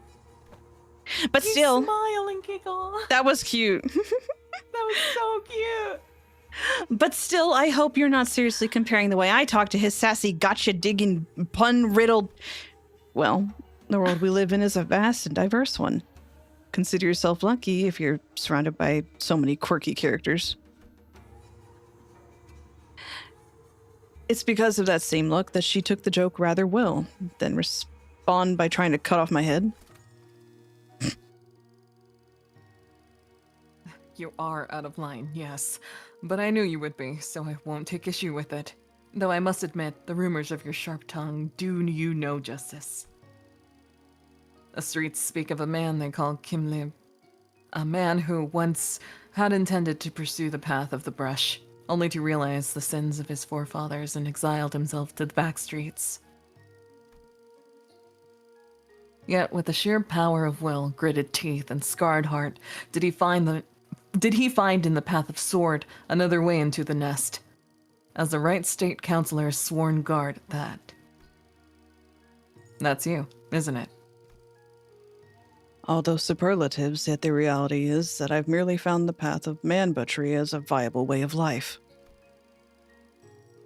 But You still, smile and giggle. that was cute. That was so cute. But still, I hope you're not seriously comparing the way I talk to his sassy, gotcha-digging, pun-riddled... Well, the world we live in is a vast and diverse one. Consider yourself lucky if you're surrounded by so many quirky characters. It's because of that same look that she took the joke rather well, then respond by trying to cut off my head. You are out of line, yes. But I knew you would be, so I won't take issue with it. Though I must admit, the rumors of your sharp tongue do you no justice. The streets speak of a man they call Kimlib. A man who once had intended to pursue the path of the brush, only to realize the sins of his forefathers and exiled himself to the back streets. Yet, with the sheer power of will, gritted teeth, and scarred heart, did he find in the path of sword another way into the nest? As the right state counselor's sworn guard at that. That's you, isn't it? All those superlatives, yet the reality is that I've merely found the path of man-butchery as a viable way of life.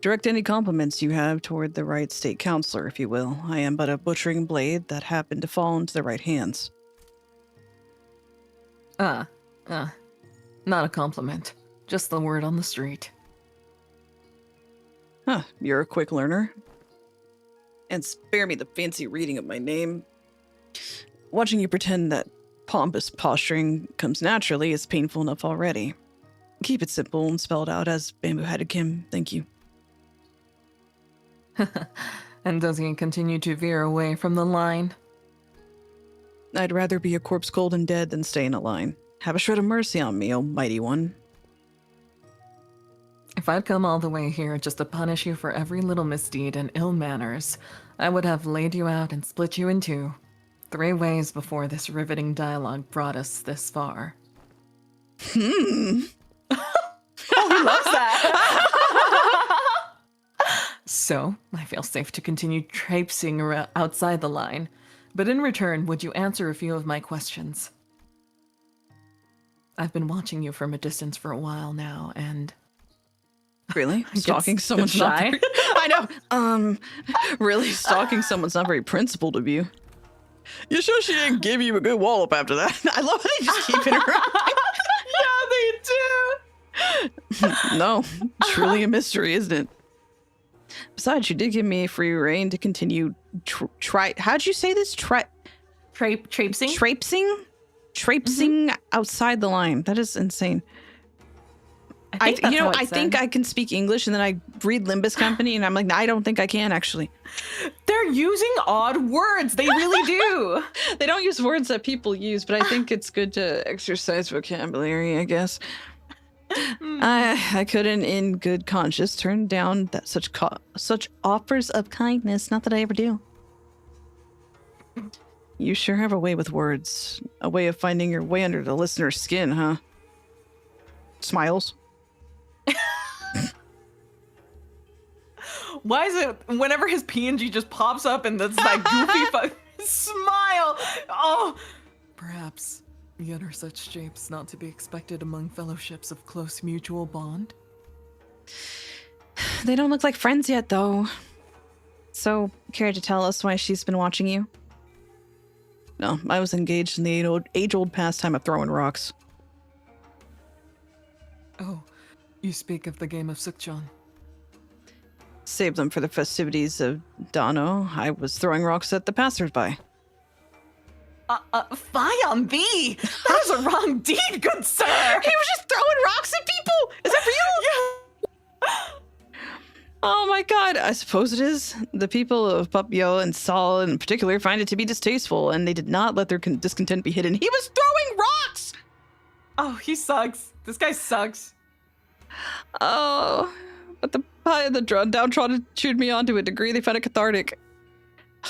Direct any compliments you have toward the right state counselor, if you will. I am but a butchering blade that happened to fall into the right hands. Not a compliment. Just the word on the street. Huh, you're a quick learner. And spare me the fancy reading of my name. Watching you pretend that pompous posturing comes naturally is painful enough already. Keep it simple and spelled out as Bamboo-Headed Kim, thank you. And does he continue to veer away from the line? I'd rather be a corpse cold and dead than stay in a line. Have a shred of mercy on me, oh mighty one. If I'd come all the way here just to punish you for every little misdeed and ill manners, I would have laid you out and split you in two. 3 ways before this riveting dialogue brought us this far. Hmm. Oh, he loves that. So, I feel safe to continue traipsing outside the line. But in return, would you answer a few of my questions? I've been watching you from a distance for a while now, and... Really? Stalking someone's it's not shy. very... I know. Really, stalking someone's not very principled of you. You sure she didn't give you a good wallop after that? I love how they just keep interrupting. Yeah, they do. No, truly a mystery, isn't it? Besides, she did give me free reign to continue how'd you say this? Traipsing? Traipsing outside the line. That is insane. I think I can speak English, and then I read Limbus Company, and I'm like, I don't think I can, actually. They're using odd words. They really do. They don't use words that people use, but I think it's good to exercise vocabulary, I guess. I couldn't, in good conscience, turn down such offers of kindness. Not that I ever do. You sure have a way with words. A way of finding your way under the listener's skin, huh? Smiles. Why is it whenever his PNG just pops up and that's that goofy smile? Oh, Perhaps yet are such shapes not to be expected among fellowships of close mutual bond? They don't look like friends yet, though. So, care to tell us why she's been watching you? No, I was engaged in the age-old pastime of throwing rocks. Oh, you speak of the game of Sukjon. Save them for the festivities of Dano. I was throwing rocks at the passersby. Fie on thee! That is a wrong deed, good sir! He was just throwing rocks at people! Is that real? Oh my god, I suppose it is. The people of Papio and Sal in particular find it to be distasteful, and they did not let their discontent be hidden. He was throwing rocks! Oh, he sucks. This guy sucks. Oh, but the pie and the downtrodden chewed me on to a degree they found it cathartic.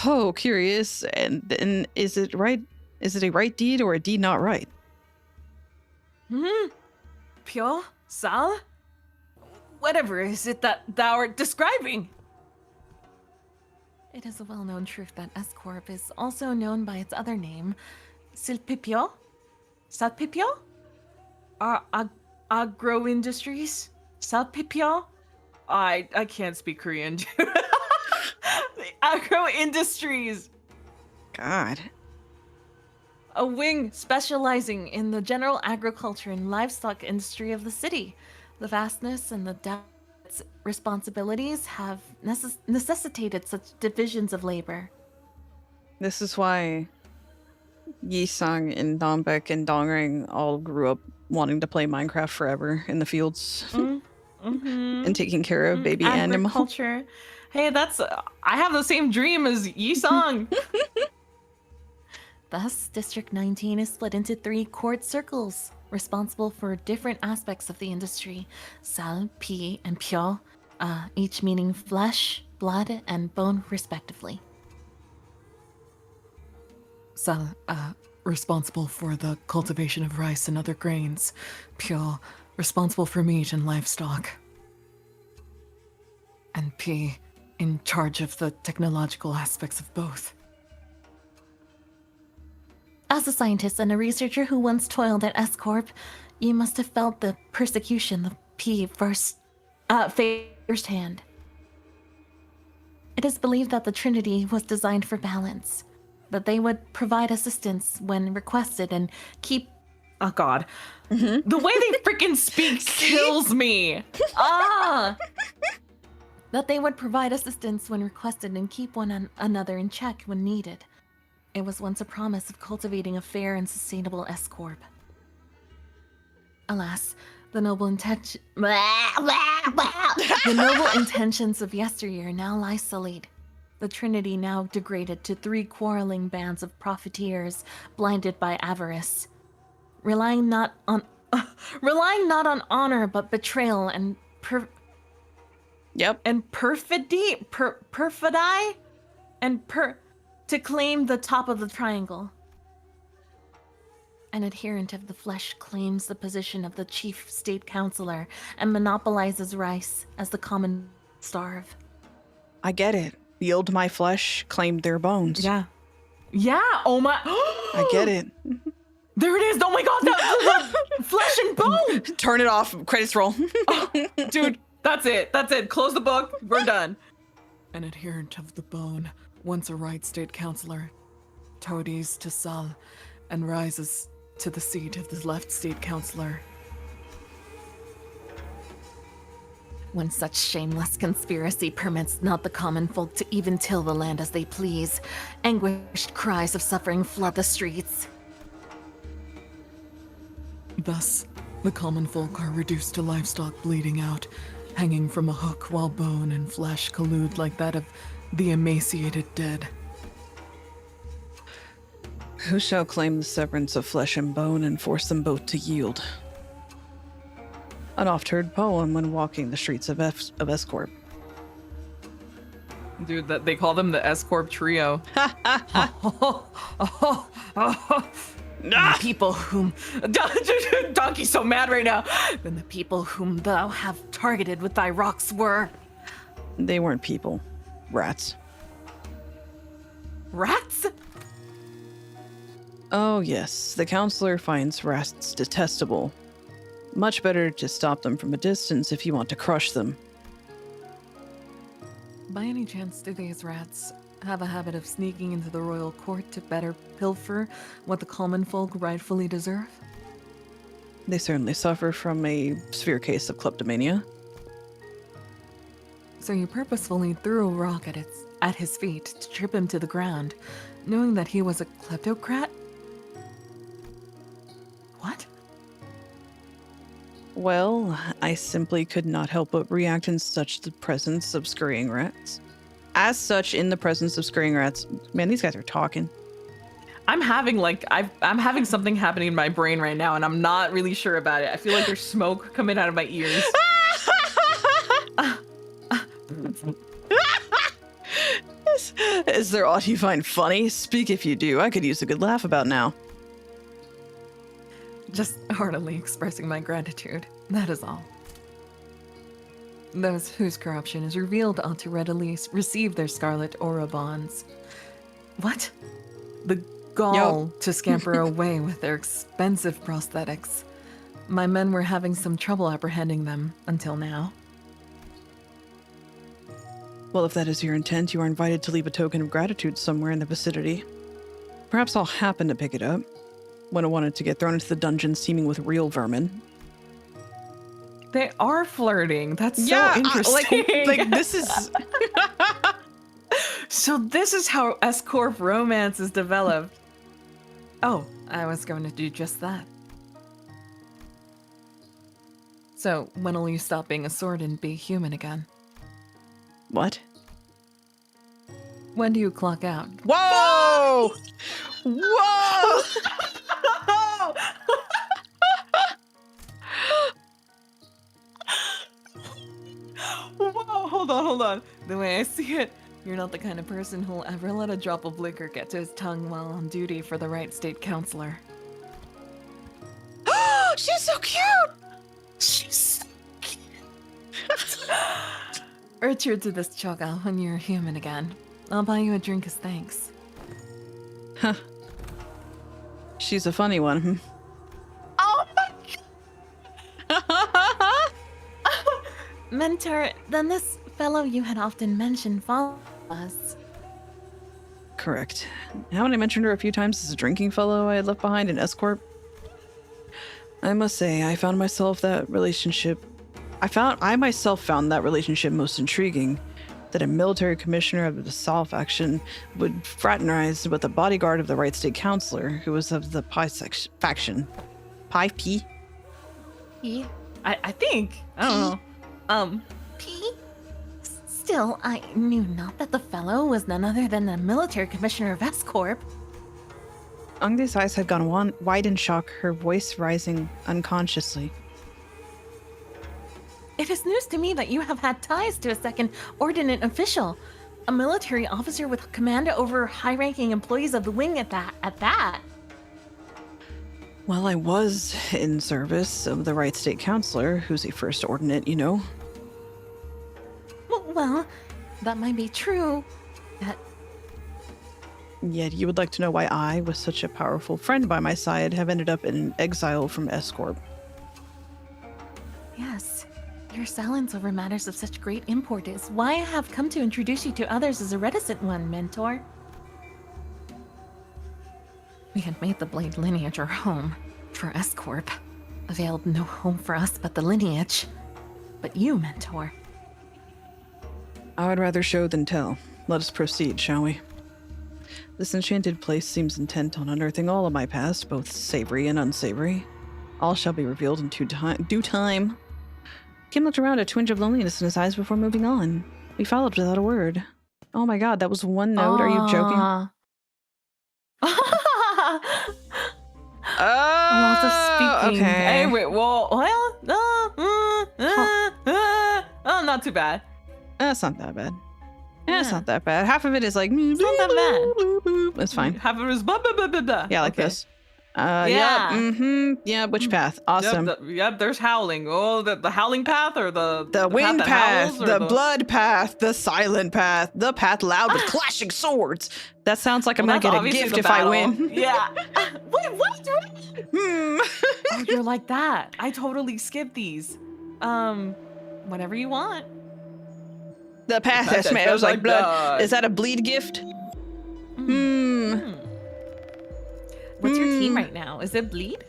Oh, curious. And then is it right? Is it a right deed or a deed not right? Pure? Sal? Whatever is it that thou art describing? It is a well-known truth that S-Corp is also known by its other name, Silpipio? Salpipio? Agro Industries? Salpipio? I can't speak Korean. Agro Industries! God. A wing specializing in the general agriculture and livestock industry of the city. The vastness and the depth of its responsibilities have necessitated such divisions of labor. This is why Yisang and Dongbek and Dongring all grew up wanting to play Minecraft forever in the fields and taking care of baby animals. Agriculture. Hey, I have the same dream as Yisang. Thus, District 19 is split into 3 court circles, responsible for different aspects of the industry, Sal, Pi, and Pyo, each meaning flesh, blood, and bone respectively. Sal, responsible for the cultivation of rice and other grains. Pyo, responsible for meat and livestock. And Pi, in charge of the technological aspects of both. As a scientist and a researcher who once toiled at S-Corp, you must have felt the persecution of P firsthand. It is believed that the Trinity was designed for balance, that they would provide assistance when requested and keep... Oh god. The way they freaking speak kills me. that they would provide assistance when requested and keep one another in check when needed. It was once a promise of cultivating a fair and sustainable S-Corp. Alas, the noble intentions of yesteryear now lie sullied. The Trinity now degraded to 3 quarreling bands of profiteers blinded by avarice, relying not on honor but betrayal and perfidy to claim the top of the triangle. An adherent of the flesh claims the position of the chief state councilor and monopolizes rice as the common starve. I get it. Yield my flesh, claimed their bones. Yeah, oh my... I get it. There it is! Oh my god, the flesh and bone! Turn it off. Credits roll. Dude, that's it. Close the book. We're done. An adherent of the bone, once a right state councilor, toadies to Sal, and rises to the seat of the left state councilor. When such shameless conspiracy permits not the common folk to even till the land as they please, anguished cries of suffering flood the streets. Thus, the common folk are reduced to livestock bleeding out, hanging from a hook while bone and flesh collude like that of the emaciated dead. Who shall claim the severance of flesh and bone and force them both to yield? An oft-heard poem when walking the streets of S-Corp. Dude, that they call them the S-Corp trio. The people whom... Donkey's so mad right now. Then the people whom thou have targeted with thy rocks were... They weren't people. Rats. Rats? Oh yes, the counselor finds rats detestable. Much better to stop them from a distance if you want to crush them. By any chance, do these rats have a habit of sneaking into the royal court to better pilfer what the common folk rightfully deserve? They certainly suffer from a severe case of kleptomania. So you purposefully threw a rock at his feet to trip him to the ground, knowing that he was a kleptocrat? What? Well, I simply could not help but react in such the presence of scurrying rats. As such, in the presence of scurrying rats, man, these guys are talking. I'm having I'm having something happening in my brain right now, and I'm not really sure about it. I feel like there's smoke coming out of my ears. Is there aught you find funny? Speak if you do. I could use a good laugh about now. Just heartily expressing my gratitude. That is all. Those whose corruption is revealed ought to readily receive their scarlet aura bonds. What? The gall to scamper away with their expensive prosthetics. My men were having some trouble apprehending them until now. Well, if that is your intent, you are invited to leave a token of gratitude somewhere in the vicinity. Perhaps I'll happen to pick it up. When I wanted to get thrown into the dungeon seeming with real vermin. They are flirting. That's so interesting. Like this is... So this is how S-Corp romance is developed. Oh, I was going to do just that. So, when will you stop being a sword and be human again? What? When do you clock out? Whoa! Whoa! Whoa, hold on. The way I see it, you're not the kind of person who'll ever let a drop of liquor get to his tongue while on duty for the right state counselor. She's so cute! She's so Return to this choga when you're human again. I'll buy you a drink as thanks. Huh. She's a funny one. Hmm? Oh my Mentor, then this fellow you had often mentioned followed us. Correct. Haven't I mentioned her a few times as a drinking fellow I had left behind in S-Corp? I must say, I myself found that relationship most intriguing. That a military commissioner of the Sol faction would fraternize with a bodyguard of the right state counselor who was of the Pi faction. Pi P? P? I think. I don't know. P? Still, I knew not that the fellow was none other than the military commissioner of S-Corp. Angde's eyes had gone wide in shock, her voice rising unconsciously. It is news to me that you have had ties to a second ordinate official, a military officer with command over high-ranking employees of the wing at that. Well, I was in service of the right state counselor, who's a first ordinate, you know. Well, that might be true. Yet you would like to know why I, with such a powerful friend by my side, have ended up in exile from S-Corp. Yes, your silence over matters of such great import is why I have come to introduce you to others as a reticent one, Mentor. We had made the Blade lineage our home for S-Corp. Availed no home for us but the lineage. But you, Mentor. I would rather show than tell. Let us proceed, shall we? This enchanted place seems intent on unearthing all of my past, both savory and unsavory. All shall be revealed in due time. Kim looked around, a twinge of loneliness in his eyes before moving on. We followed without a word. Oh my god, that was one note. Are you joking? Lots of speaking. Okay. Hey, wait, not too bad. That's not that bad. It's not that bad. Half of it is like... It's not that bad. It's fine. Half of it is blah, blah, blah, blah, blah. Yeah, like Okay. this. Yeah. Yeah, which path? Awesome. Yep, there's howling. Oh, the howling path or the wind that path, howls, or the blood path, the silent path, the path loud with clashing swords. That sounds like I'm Well, gonna that's get a obviously gift the if I battle. win. Yeah. Wait, what? Hmm. Oh, you're like that. I totally skipped these. Whatever you want. The path that smells like blood. Is that a bleed gift? What's your team right now? Is it bleed?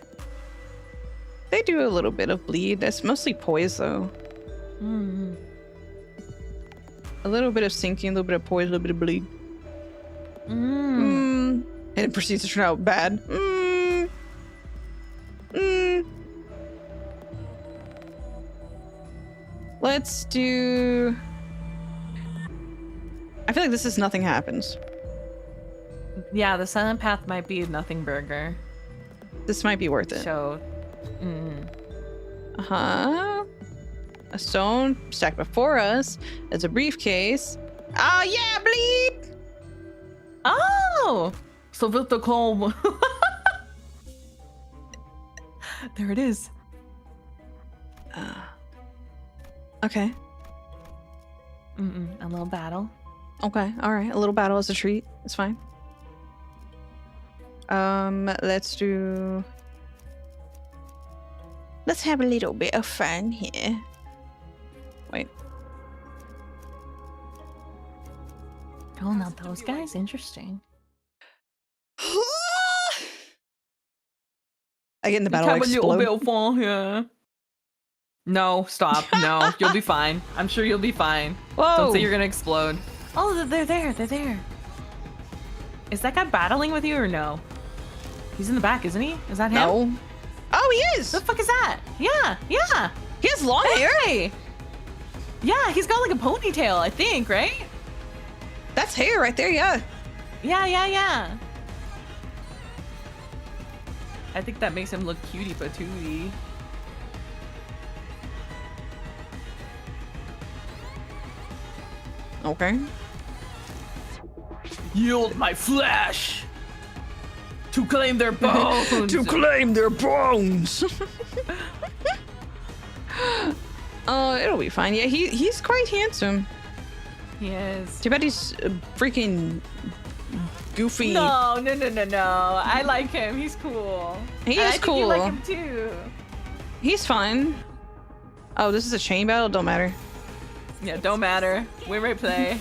They do a little bit of bleed. That's mostly poise, though. A little bit of sinking, a little bit of poise, a little bit of bleed. And it proceeds to turn out bad. Let's do... I feel like this is nothing happens. Yeah, the silent path might be a nothing burger. This might be worth it. So, A stone stacked before us. It's a briefcase. Oh yeah, bleed! oh, so with the calm. There it is. Okay. A little battle. Okay, all right. A little battle is a treat. It's fine. Let's have a little bit of fun here. Wait. Oh, not those guys. Interesting. I get in the battle, I Have a little explode. bit of fun here. No, stop. No, you'll be fine. I'm sure you'll be fine. Whoa! Don't say you're gonna explode. Oh, they're there. They're there. Is that guy battling with you or no? He's in the back, isn't he? Is that him? No. Oh, he is! The fuck is that? Yeah. He has long hair! Hey. Yeah, he's got like a ponytail, I think, right? That's hair right there, yeah. Yeah. I think that makes him look cutie patootie. Okay. Yield my flesh to claim their bones. To claim their bones. It'll be fine. Yeah, he's quite handsome. Yes. Too bad he's freaking goofy. No. I like him. He's cool. He And is I think cool. you like him too. He's fun. Oh, this is a chain battle? Don't matter. Yeah, don't matter. Win rate play.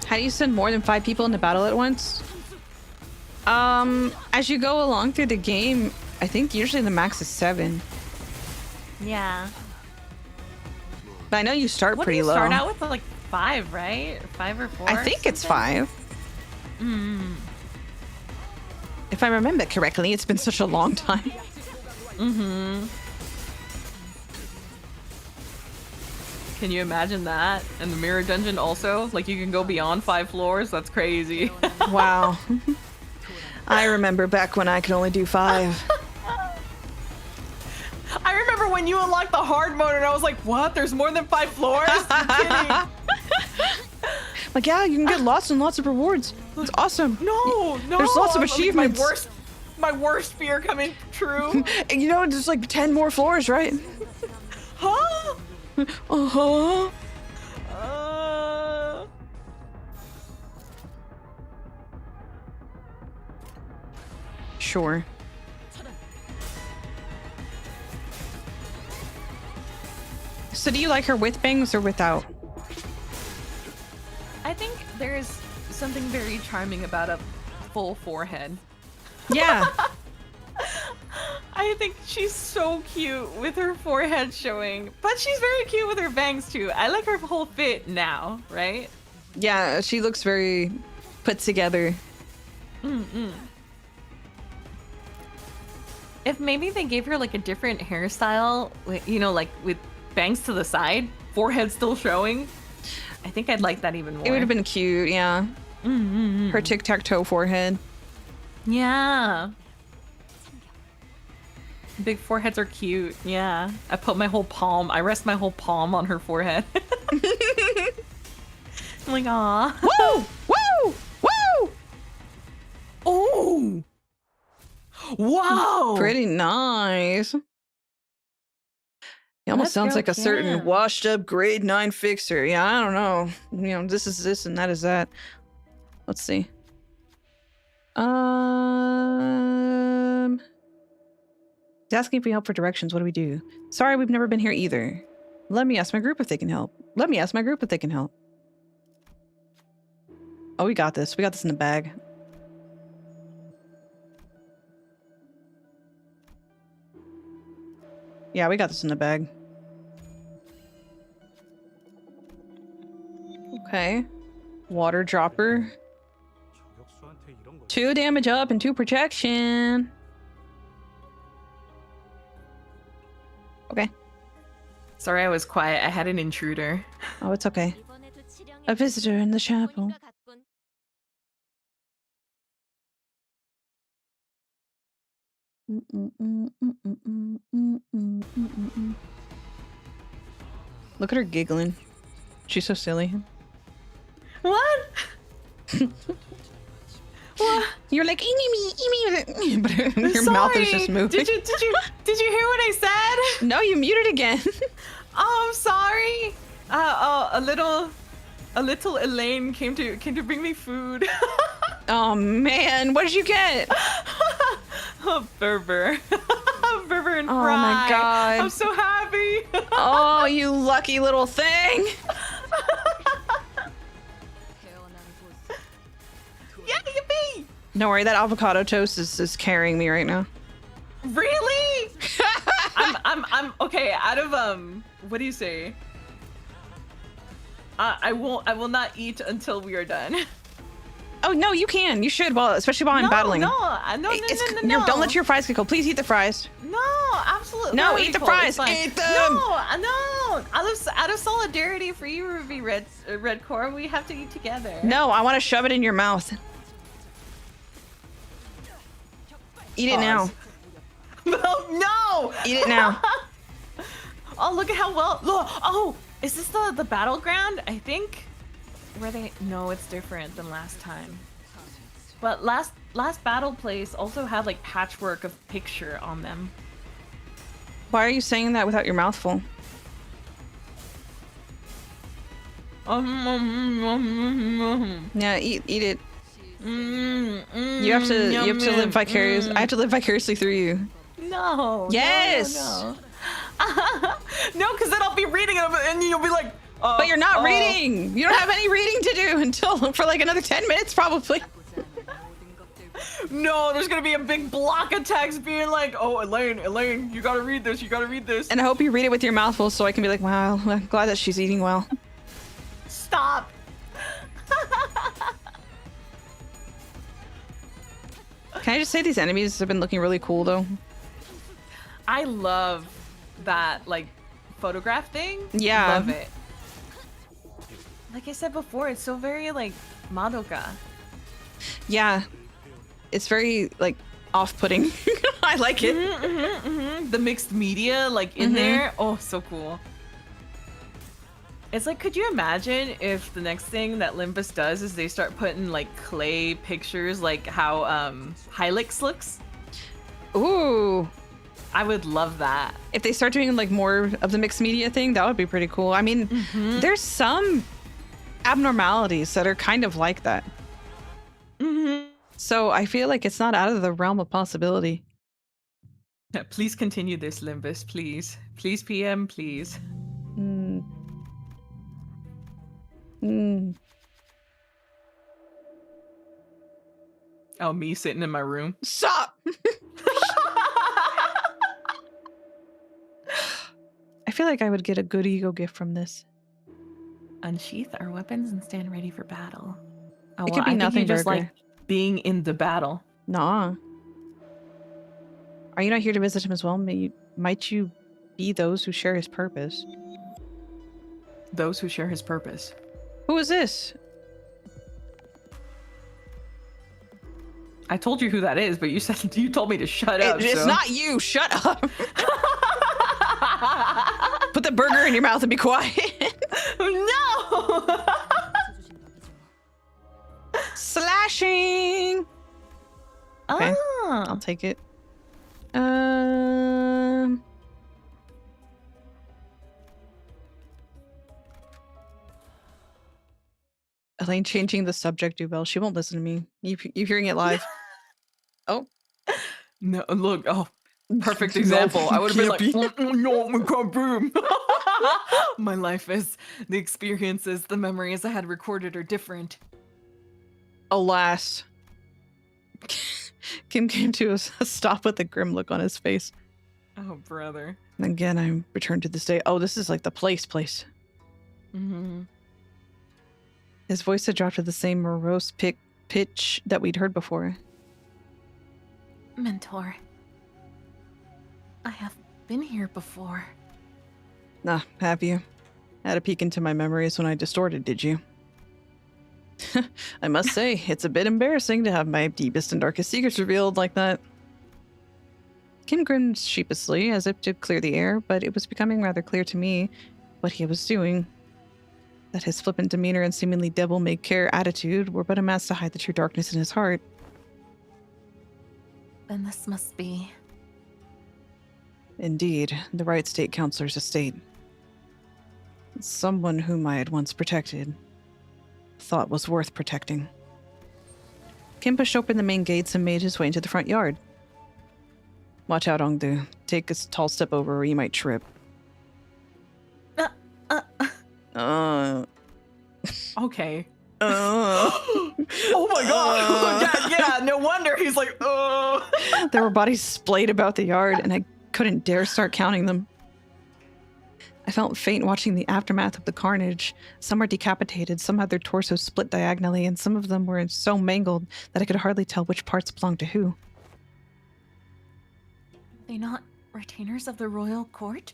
How do you send more than 5 people into battle at once? As you go along through the game, I think usually the max is 7. Yeah. But I know you start What do pretty you low. start out with like 5, right? 5 or 4? I think it's 5. If I remember correctly, it's been such a long time. Can you imagine that? And the mirror dungeon also? Like you can go beyond 5 floors? That's crazy. Wow. I remember back when I could only do 5. I remember when you unlocked the hard mode and I was like, what? There's more than 5 floors? You're kidding. Like, yeah, you can get lots and lots of rewards. It's awesome. No. There's lots of Like, achievements. My worst fear coming true. And you know, there's like 10 more floors, right? Huh? Uh-huh. Sure. So do you like her with bangs or without? I think there's something very charming about a full forehead. Yeah. I think she's so cute with her forehead showing, but she's very cute with her bangs too. I like her whole fit now, right? Yeah, she looks very put together. If maybe they gave her like a different hairstyle, you know, like with bangs to the side, forehead still showing, I think I'd like that even more. It would have been cute, yeah. Her tic-tac-toe forehead. Yeah. Big foreheads are cute. Yeah. I rest my whole palm on her forehead. I'm like, aw. Woo! Woo! Woo! Oh! Wow! Pretty nice. He almost Let's sounds go, like a certain Kim. washed up grade 9 fixer. Yeah, I don't know. You know, this is this and that is that. Let's see. He's asking if we help for directions. What do we do? Sorry, we've never been here either. Let me ask my group if they can help. Let me ask my group if they can help. Oh, we got this. We got this in the bag. Yeah, we got this in the bag. Okay. Water dropper. 2 damage up and 2 protection. Okay. Sorry I was quiet. I had an intruder. Oh, it's okay. A visitor in the chapel. Look at her giggling. She's so silly. What? What? You're like ee but your Sorry. mouth is just moving. Did you hear what I said? No, you muted again. Oh, I'm sorry. A little Elaine came to bring me food. Oh man, what did you get? Oh, Berber. Berber and Oh fry. my god. I'm so happy. Oh, you lucky little thing. Yeah, yippee. Don't worry, that avocado toast is carrying me right now. Really? I'm okay. Out of what do you say? I will not eat until we are done. Oh no, you can. You should. Well, especially while I'm battling. No. Don't let your fries go. Please eat the fries. No, absolutely. No, We're eat the already full. fries. It's fine. Eat them. No. Out of solidarity for you, Ruvii Redcore, we have to eat together. No, I want to shove it in your mouth. Eat it now. No. Eat it now. Oh, look at how well. Look. Oh, is this the battleground? I think. No, it's different than last time. But last battle place also had like patchwork of picture on them. Why are you saying that without your mouth full? Yeah, eat it. You have to live vicarious. I have to live vicariously through you. No. Yes. No, because then I'll be reading it and you'll be like. But you're not reading. You don't have any reading to do until for like another 10 minutes probably. No, there's gonna be a big block of text being like, "Oh, Elaine, you gotta read this. You gotta read this." And I hope you read it with your mouth full so I can be like, wow, I'm glad that she's eating well. Stop. Can I just say these enemies have been looking really cool though? I love that like photograph thing. Yeah. Love it. Like I said before, it's so very like Madoka. Yeah. It's very like off-putting. I like it. The mixed media like in there. Oh, so cool. It's like, could you imagine if the next thing that LIMBUS does is they start putting like clay pictures like how Hylix looks? Ooh. I would love that. If they start doing like more of the mixed media thing, that would be pretty cool. I mean, there's some abnormalities that are kind of like that. So I feel like it's not out of the realm of possibility. Yeah, please continue this, LIMBUS, please. Please, PM, please. Oh, me sitting in my room. Stop! I feel like I would get a good ego gift from this. Unsheath our weapons and stand ready for battle. Oh, It could be I nothing think you just burger. like being in the battle. Nah. Are you not here to visit him as well? Might you be those who share his purpose? Those who share his purpose. Who is this? I told you who that is, but you said you told me to shut up. It's so. not you. Shut up. Put the burger in your mouth and be quiet. No. Slashing. Okay, I'll take it. Elaine changing the subject, Dubel. She won't listen to me. You hearing it live. Oh. No, look. Oh, perfect example. I would have been like, no, we can't boom. My life is, the experiences, the memories I had recorded are different. Alas. Kim came to a stop with a grim look on his face. Oh, brother. And again, I returned to this day. Oh, this is like the place. Mm-hmm. His voice had dropped to the same morose pitch that we'd heard before. Mentor, I have been here before. Nah, have you? Had a peek into my memories when I distorted, did you? I must say, it's a bit embarrassing to have my deepest and darkest secrets revealed like that. Kim grinned sheepishly, as if to clear the air, but it was becoming rather clear to me what he was doing. That his flippant demeanor and seemingly devil-may-care attitude were but a mask to hide the true darkness in his heart. Then this must be... Indeed, the right state counselor's estate. Someone whom I had once protected. Thought was worth protecting. Kim pushed open the main gates and made his way into the front yard. Watch out, Ongdu. Take a tall step over or you might trip. Okay. Oh my god! yeah, no wonder he's like, oh. There were bodies splayed about the yard, and I couldn't dare start counting them. I felt faint watching the aftermath of the carnage. Some were decapitated, some had their torsos split diagonally, and some of them were so mangled that I could hardly tell which parts belonged to who. They not retainers of the royal court?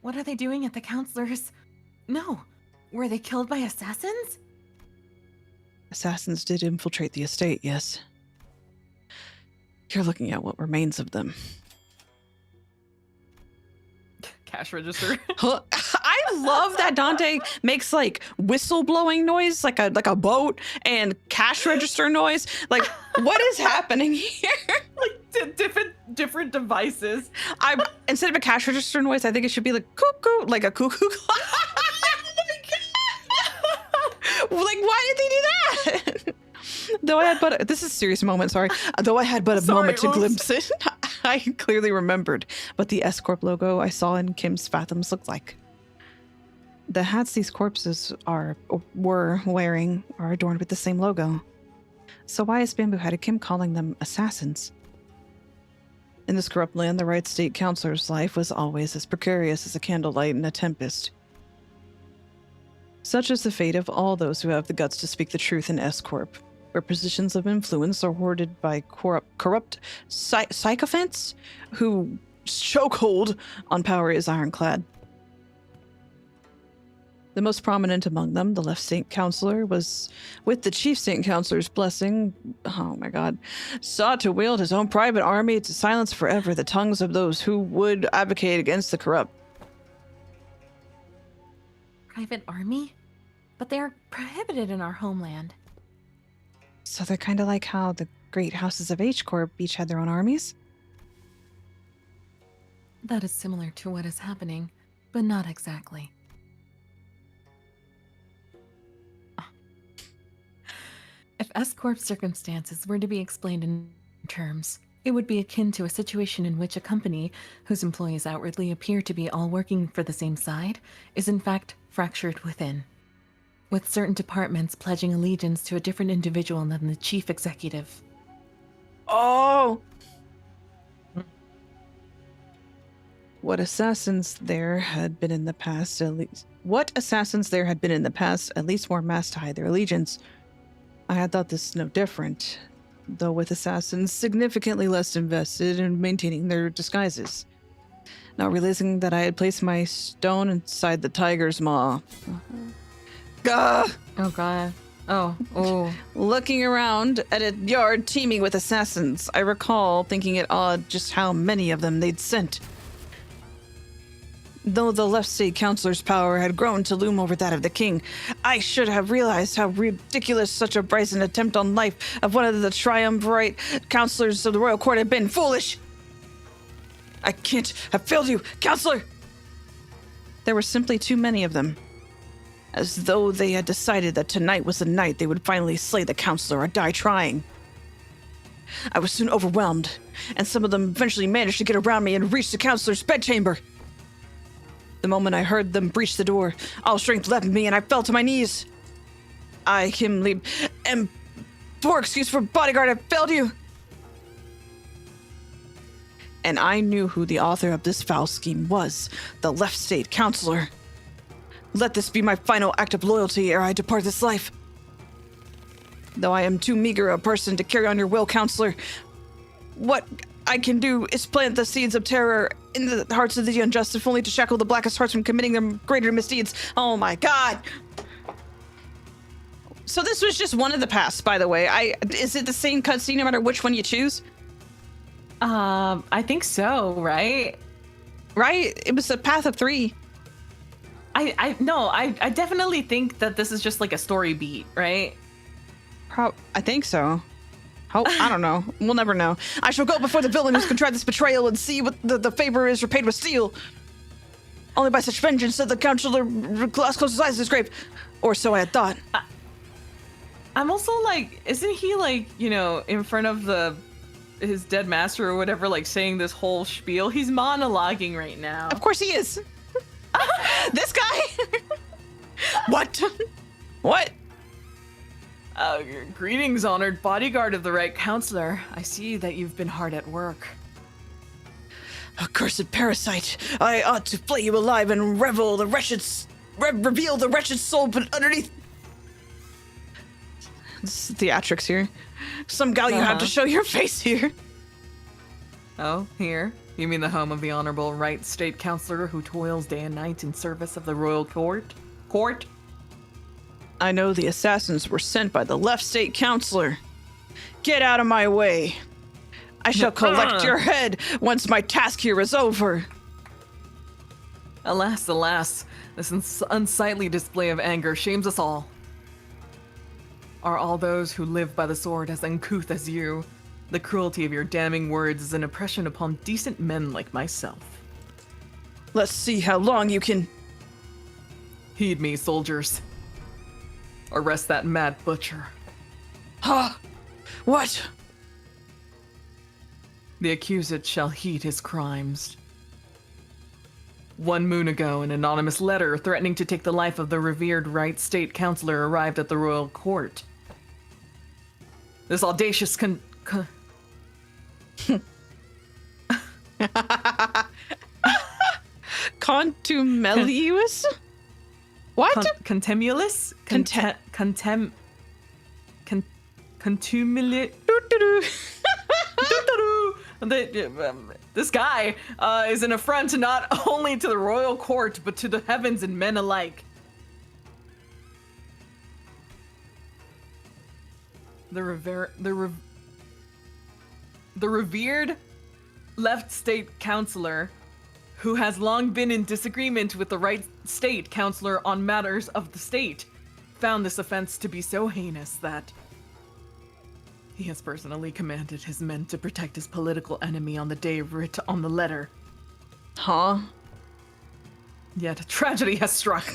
What are they doing at the counselor's? No. Were they killed by assassins? Assassins did infiltrate the estate, yes. You're looking at what remains of them. Cash register. I love that Dante makes like whistle blowing noise, like a boat, and cash register noise. Like, what is happening here? Like different devices. Instead of a cash register noise, I think it should be like cuckoo, like a cuckoo clock. Like, why did they do that? Though I had but this is a serious moment, sorry. Though I had but a moment to glimpse it, I clearly remembered what the S-Corp logo I saw in Kim's Fathoms looked like. The hats these corpses were wearing are adorned with the same logo. So why is Bamboo Headed Kim calling them assassins? In this corrupt land, the right state counselor's life was always as precarious as a candlelight in a tempest. Such is the fate of all those who have the guts to speak the truth in S-Corp, where positions of influence are hoarded by corrupt sycophants who chokehold on power is ironclad. The most prominent among them, the left state counselor, was, with the chief state counselor's blessing, sought to wield his own private army to silence forever the tongues of those who would advocate against the corrupt. Private army? But they are prohibited in our homeland. So they're kind of like how the great houses of H-Corp each had their own armies? That is similar to what is happening, but not exactly. If S-Corp's circumstances were to be explained in terms, it would be akin to a situation in which a company, whose employees outwardly appear to be all working for the same side, is in fact fractured within, with certain departments pledging allegiance to a different individual than the chief executive. Oh! What assassins there had been in the past, at least wore masks to hide their allegiance. I had thought this no different, though with assassins significantly less invested in maintaining their disguises. Not realizing that I had placed my stone inside the tiger's maw. Gah! Oh god. Oh. Looking around at a yard teeming with assassins, I recall thinking it odd just how many of them they'd sent. Though the left state counselor's power had grown to loom over that of the king, I should have realized how ridiculous such a brazen attempt on life of one of the triumvirate counselors of the royal court had been. Foolish! I can't have failed you, counselor! There were simply too many of them. As though they had decided that tonight was the night they would finally slay the counselor or die trying. I was soon overwhelmed, and some of them eventually managed to get around me and reach the counselor's bedchamber. The moment I heard them breach the door, all strength left me and I fell to my knees. I, Kim Lieb, am poor excuse for bodyguard. I failed you. And I knew who the author of this foul scheme was, the left state counselor. Let this be my final act of loyalty ere I depart this life. Though I am too meager a person to carry on your will, counselor, what I can do is plant the seeds of terror in the hearts of the unjust, if only to shackle the blackest hearts from committing their greater misdeeds. Oh my god! So this was just one of the paths, by the way. Is it the same cutscene no matter which one you choose? I think so, right? Right? It was a path of 3. I definitely think that this is just like a story beat, right? I think so. I don't know. We'll never know. I shall go before the villain who's contrived this betrayal and see what the favor is repaid with steel. Only by such vengeance did the counselor close his eyes to his grave. Or so I had thought. I'm also like, isn't he like, in front of his dead master or whatever, like saying this whole spiel? He's monologuing right now. Of course he is. This guy? What? What? Greetings, honored bodyguard of the right counselor. I see that you've been hard at work. Accursed parasite! I ought to flay you alive and reveal the wretched soul, but underneath. This is theatrics here. Some gal you have to show your face here. Oh, here? You mean the home of the honorable right state counselor who toils day and night in service of the royal court? I know the assassins were sent by the left state counselor. Get out of my way. I shall collect your head once my task here is over. Alas, alas, this unsightly display of anger shames us all. Are all those who live by the sword as uncouth as you? The cruelty of your damning words is an oppression upon decent men like myself. Let's see how long you can... Heed me, soldiers. Arrest that mad butcher. Huh? What? The accused shall heed his crimes. 1 moon ago, an anonymous letter threatening to take the life of the revered right state counselor arrived at the royal court. This audacious Contumelious? What? Contumelious? Contumelious? This guy is an affront not only to the royal court, but to the heavens and men alike. The revered left state counselor, who has long been in disagreement with the right state counselor on matters of the state, found this offense to be so heinous that he has personally commanded his men to protect his political enemy on the day writ on the letter. Huh? Yet a tragedy has struck.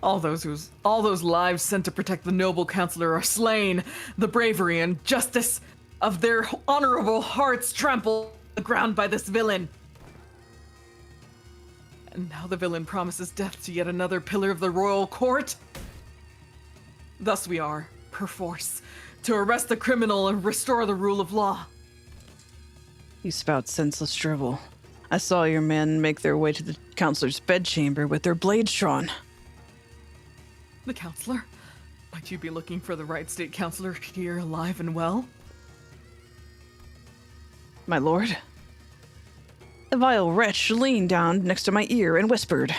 All those lives sent to protect the noble counselor are slain. The bravery and justice of their honorable hearts trampled the ground by this villain. And now the villain promises death to yet another pillar of the royal court. Thus we are, perforce, to arrest the criminal and restore the rule of law. You spout senseless drivel. I saw your men make their way to the counselor's bedchamber with their blades drawn. The counselor? Might you be looking for the right state counselor here alive and well? My lord. The vile wretch leaned down next to my ear and whispered.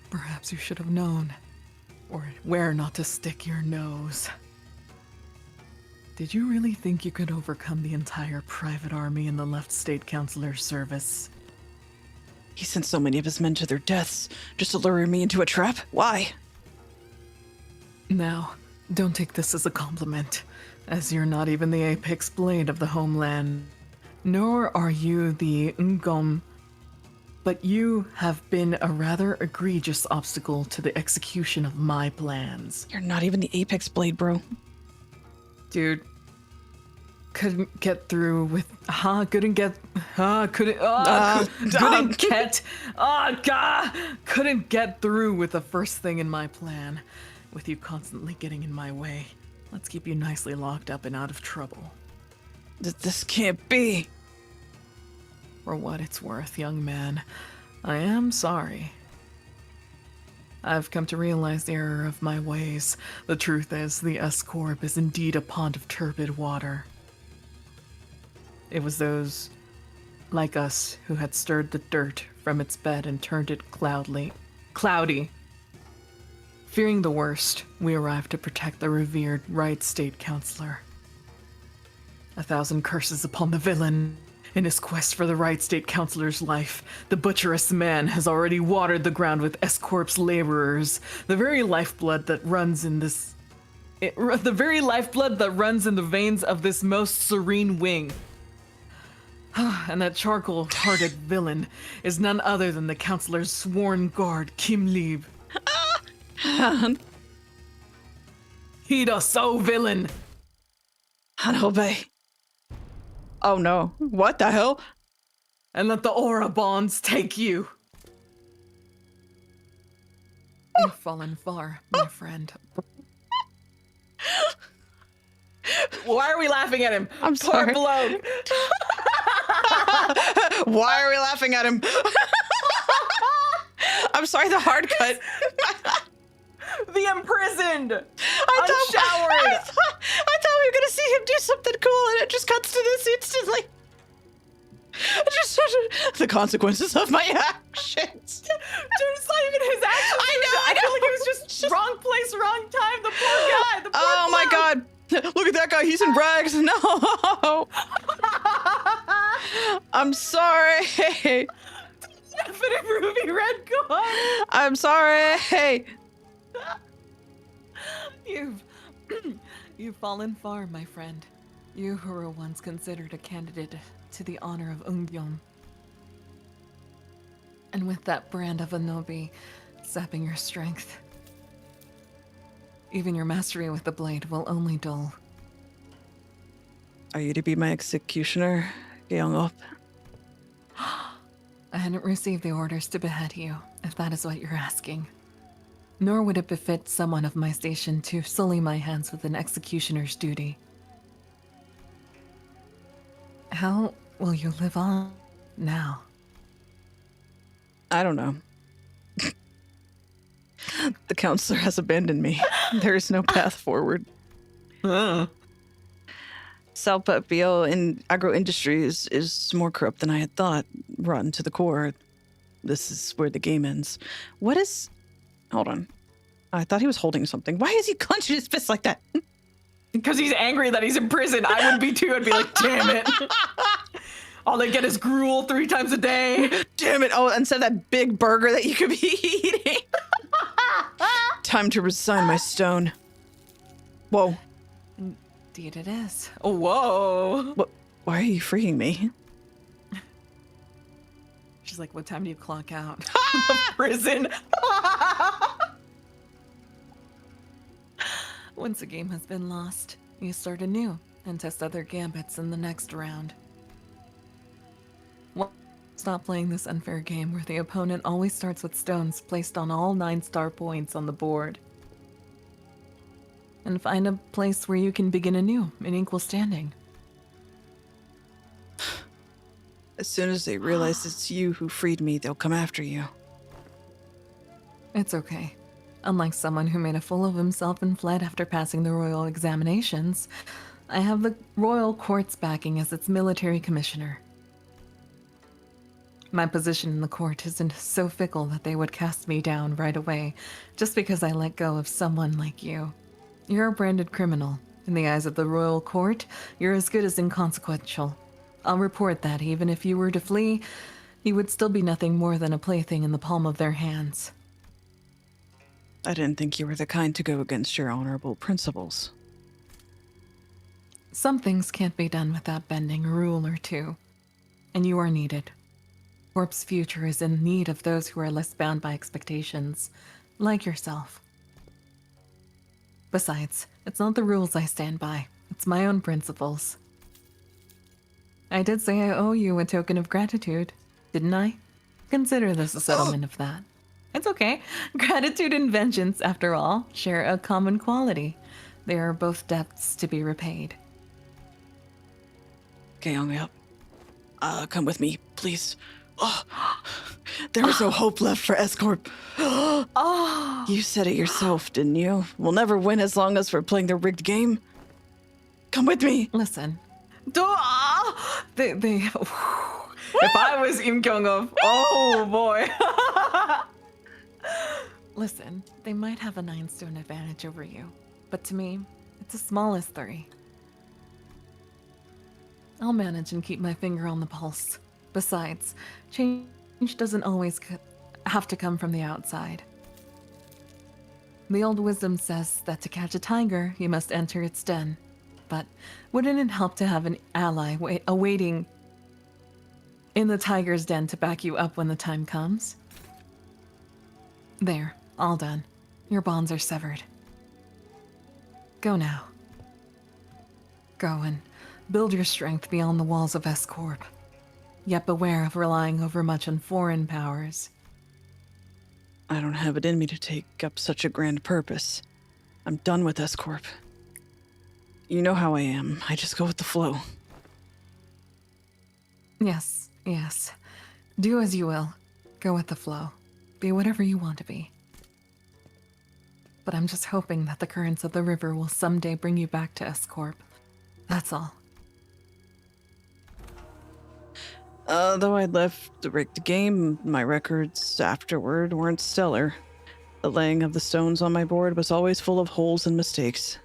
Perhaps you should have known, or where not to stick your nose. Did you really think you could overcome the entire private army in the left state counselor's service? He sent so many of his men to their deaths just to lure me into a trap? Why? Now, don't take this as a compliment, as you're not even the apex blade of the homeland, nor are you the Ngom, but you have been a rather egregious obstacle to the execution of my plans. You're not even the apex blade, bro. Dude, couldn't get through with couldn't get through with the first thing in my plan, with you constantly getting in my way. Let's keep you nicely locked up and out of trouble. This can't be. For what it's worth, young man, I am sorry. I've come to realize the error of my ways. The truth is, the S-Corp is indeed a pond of turbid water. It was those like us who had stirred the dirt from its bed and turned it cloudy. Fearing the worst, we arrived to protect the revered Right State Counselor. 1,000 curses upon the villain. In his quest for the Right State Counselor's life, the butcherous man has already watered the ground with S-Corp's laborers, the very lifeblood that runs in the veins of this most serene wing. And that charcoal-hearted villain is none other than the Counselor's sworn guard, Kim Lieb. Heed us, oh villain! I'll obey. Oh no. What the hell? And let the aura bonds take you. You've fallen far, my friend. Why are we laughing at him? I'm sorry. Poor bloke. Why are we laughing at him? I'm sorry, the hard cut. The imprisoned. I Unshowered. thought we were gonna see him do something cool, and it just cuts to this instantly. Just the consequences of my actions. Dude, it's not even his actions. I feel like it was just wrong place, wrong time. The poor guy. The poor Oh my bloke. god. Look at that guy. He's in rags. No. I'm sorry. Definite Ruvii Redcore. I'm sorry. You've fallen far, my friend. You who were once considered a candidate to the honor of Ungyeom. And with that brand of Anobi sapping your strength, even your mastery with the blade will only dull. Are you to be my executioner, Gyeong-up? I hadn't received the orders to behead you, if that is what you're asking. Nor would it befit someone of my station to sully my hands with an executioner's duty. How will you live on now? I don't know. The counselor has abandoned me. There is no path forward. Salpa Bio in agro-industry is more corrupt than I had thought. Rotten to the core. This is where the game ends. What is... Hold on. I thought he was holding something. Why is he clenching his fist like that? Because he's angry that he's in prison. I would be too. I'd be like, damn it. All they get is gruel 3 times a day. Damn it. Oh, instead of that big burger that you could be eating. Time to resign my stone. Whoa. Indeed it is. Oh, whoa. What? Why are you freeing me? She's like, what time do you clock out? Prison. Once a game has been lost, you start anew and test other gambits in the next round. Stop playing this unfair game where the opponent always starts with stones placed on all 9 star points on the board. And find a place where you can begin anew in equal standing. As soon as they realize it's you who freed me, they'll come after you. It's okay. Unlike someone who made a fool of himself and fled after passing the royal examinations, I have the royal court's backing as its military commissioner. My position in the court isn't so fickle that they would cast me down right away just because I let go of someone like you. You're a branded criminal. In the eyes of the royal court, you're as good as inconsequential. I'll report that even if you were to flee, you would still be nothing more than a plaything in the palm of their hands. I didn't think you were the kind to go against your honorable principles. Some things can't be done without bending a rule or two, and you are needed. Corp's future is in need of those who are less bound by expectations, like yourself. Besides, it's not the rules I stand by, it's my own principles. I did say I owe you a token of gratitude, didn't I? Consider this a settlement of that. It's okay. Gratitude and vengeance, after all, share a common quality. They are both debts to be repaid. Gyeongyup, come with me, please. Oh, there is no hope left for S-Corp. Oh! You said it yourself, didn't you? We'll never win as long as we're playing the rigged game. Come with me. Listen. They if I was Im Kyung-up, oh boy. Listen, they might have a 9-stone advantage over you, but to me, it's the smallest 3. I'll manage and keep my finger on the pulse. Besides, change doesn't always have to come from the outside. The old wisdom says that to catch a tiger, you must enter its den. But wouldn't it help to have an ally awaiting in the tiger's den to back you up when the time comes? There, all done. Your bonds are severed. Go now. Go and build your strength beyond the walls of S-Corp. Yet beware of relying overmuch on foreign powers. I don't have it in me to take up such a grand purpose. I'm done with S-Corp. You know how I am. I just go with the flow. Yes. Do as you will. Go with the flow. Be whatever you want to be. But I'm just hoping that the currents of the river will someday bring you back to S-Corp. That's all. Though I left the rigged game, my records afterward weren't stellar. The laying of the stones on my board was always full of holes and mistakes.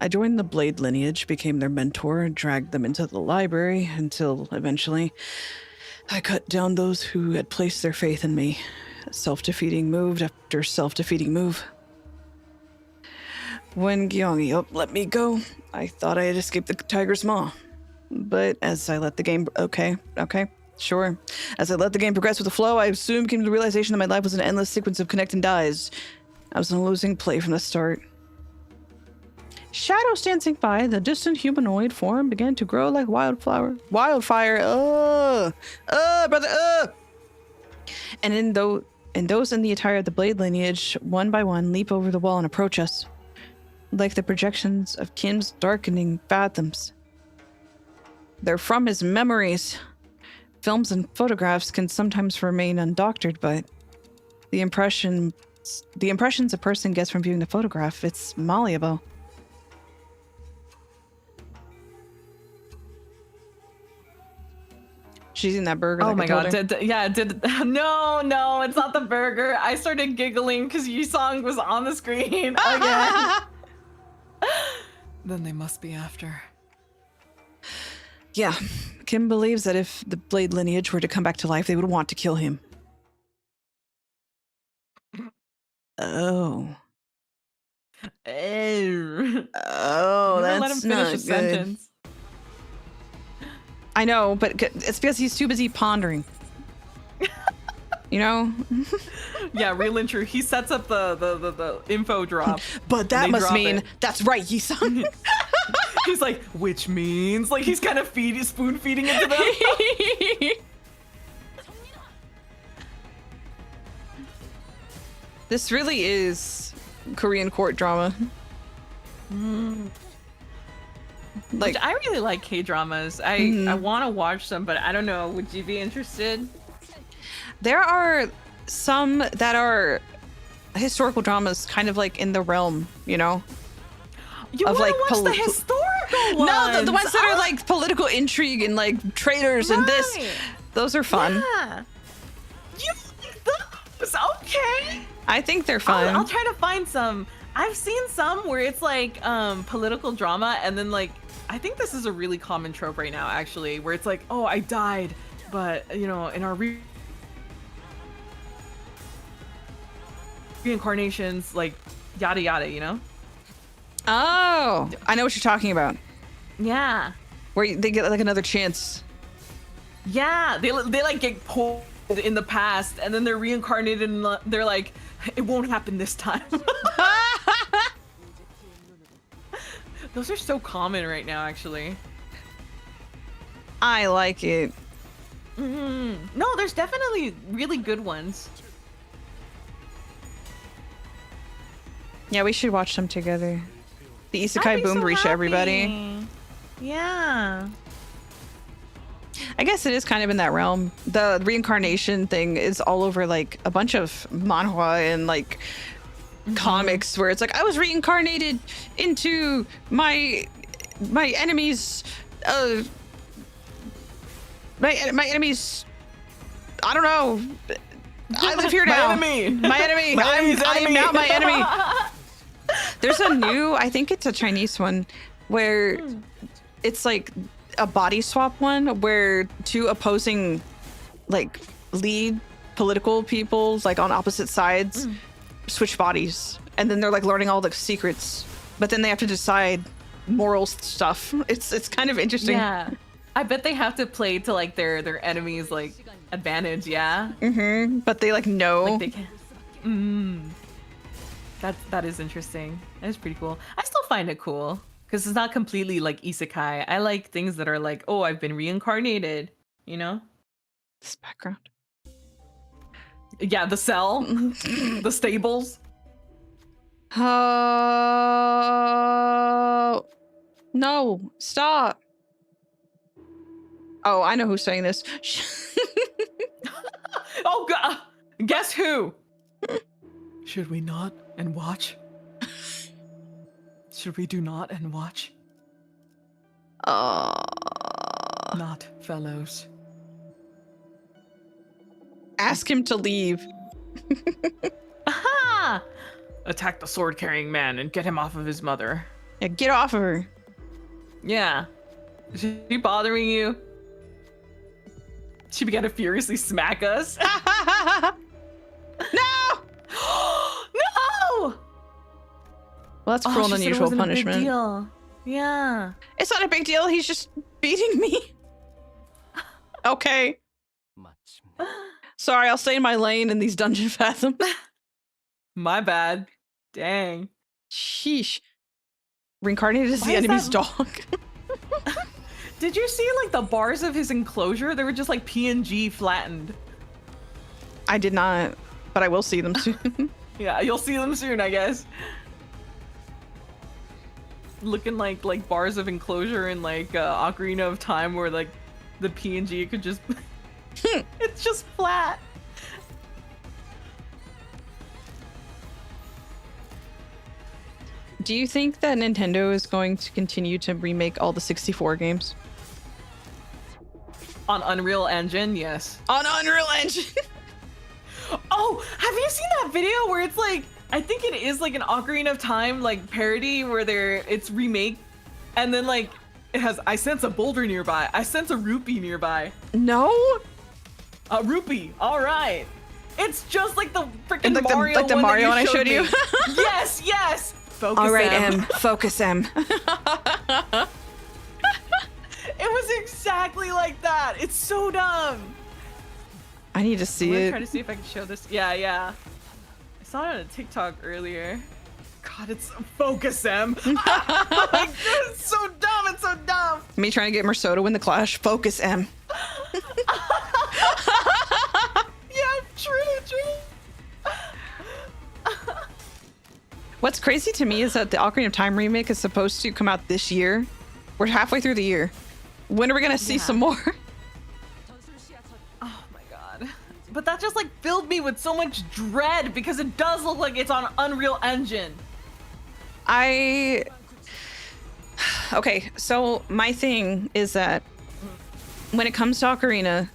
I joined the Blade lineage, became their mentor, and dragged them into the library until, eventually, I cut down those who had placed their faith in me. Self-defeating move after self-defeating move. When Gyeongyup let me go, I thought I had escaped the tiger's maw. But as I let the game... Okay, sure. As I let the game progress with the flow, I soon came to the realization that my life was an endless sequence of connect and dies. I was in a losing play from the start. Shadows dancing by, the distant humanoid form began to grow like wildfire. Brother. And those in the attire of the Blade lineage, one by one, leap over the wall and approach us, like the projections of Kim's darkening fathoms. They're from his memories. Films and photographs can sometimes remain undoctored, but the impressions a person gets from viewing the photograph, it's malleable. She's eating that burger. Oh like my I told god! her. No, it's not the burger. I started giggling because Yusong was on the screen again. Then they must be after. Yeah, Kim believes that if the Blade lineage were to come back to life, they would want to kill him. Oh. Oh, Never that's let him finish not a good. sentence. I know, but it's because he's too busy pondering. You know? Yeah, real and true. He sets up the info drop. But that They must drop mean it. that's right, Yisung. He's like, which means like he's kind of spoon feeding it to them. This really is Korean court drama. Like, I really like K-dramas. I want to watch them, but I don't know. Would you be interested? There are some that are historical dramas, kind of like in the realm, you know? You Of, want like, to watch the historical ones? No, the ones that are like political intrigue and like traitors and this. Right. Those are fun. Yeah. You like those? Okay. I think they're fun. I'll try to find some. I've seen some where it's like political drama, and then like I think this is a really common trope right now, actually, where it's like, oh, I died, but you know, in our reincarnations, like yada yada, you know? Oh, I know what you're talking about. Yeah. Where they get like another chance. Yeah, they like get pulled in the past, and then they're reincarnated, and they're like, it won't happen this time. Those are so common right now, actually. I like it. No, there's definitely really good ones. Yeah, we should watch them together. The I'd Isekai be boom so reach everybody. happy. Yeah. I guess it is kind of in that realm. The reincarnation thing is all over like a bunch of manhwa and like comics where it's like I was reincarnated into my enemy's my enemy's I don't know. I live here now. enemy. My enemy. My I enemy's am enemy. now my enemy. There's a new, I think it's a Chinese one where it's like a body swap one where two opposing like lead political peoples like on opposite sides switch bodies and then they're like learning all the secrets, but then they have to decide moral stuff. It's kind of interesting. Yeah. I bet they have to play to like their enemy's like advantage, yeah? But they like know. Like they can. That is interesting. That is pretty cool. I still find it cool because it's not completely like isekai. I like things that are like, oh, I've been reincarnated, you know? This background. Yeah, the cell, the stables. Oh no! Stop. Oh, I know who's saying this. Oh god! Guess who? Should we not and watch? Should we do not and watch? Not fellows. Ask him to leave. Aha! Attack the sword-carrying man and get him off of his mother. Yeah, get off of her. Yeah. Is she bothering you? She began to furiously smack us. No! No! Well, that's cruel and unusual punishment. Yeah. It's not a big deal. He's just beating me. Okay. Sorry, I'll stay in my lane in these dungeon fathoms. My bad. Dang. Sheesh. Reincarnated as Why the is enemy's that- dog. Did you see like the bars of his enclosure? They were just like PNG flattened. I did not, but I will see them soon. Yeah, you'll see them soon, I guess. Looking like bars of enclosure in like Ocarina of Time where like the PNG could just it's just flat. Do you think that Nintendo is going to continue to remake all the 64 games? On Unreal Engine, yes. On Unreal Engine! Oh, have you seen that video where it's like, I think it is like an Ocarina of Time like parody where it's remake and then like it has, I sense a boulder nearby. I sense a rupee nearby. No? A rupee, all right. It's just like the freaking Like Mario the one Mario that one I showed me. you? Yes, yes. Focus All right, M. M. Focus M. It was exactly like that. It's so dumb. I need to see I'm gonna it. try to see if I can show this. Yeah. I saw it on a TikTok earlier. God, it's Focus M. Like, it's so dumb. It's so dumb. Me trying to get Merceau to win the clash. Focus M. Yeah, true. What's crazy to me is that the Ocarina of Time remake is supposed to come out this year. We're halfway through the year. When are we gonna see some more? Oh my god. But that just like filled me with so much dread because it does look like it's on Unreal Engine. Okay, so my thing is that when it comes to Ocarina,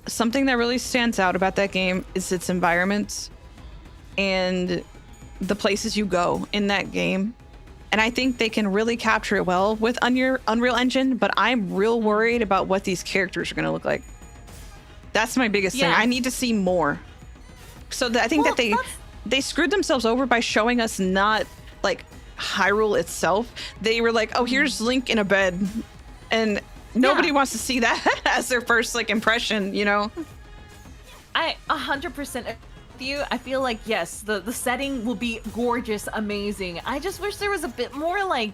something that really stands out about that game is its environments and the places you go in that game. And I think they can really capture it well with Unreal Engine, but I'm real worried about what these characters are going to look like. That's my biggest thing. Yeah. I need to see more. So I think that they screwed themselves over by showing us not like Hyrule itself. They were like, oh, here's Link in a bed. And nobody wants to see that as their first like impression, you know? I 100% with you. I feel like, yes, the setting will be gorgeous, amazing. I just wish there was a bit more, like,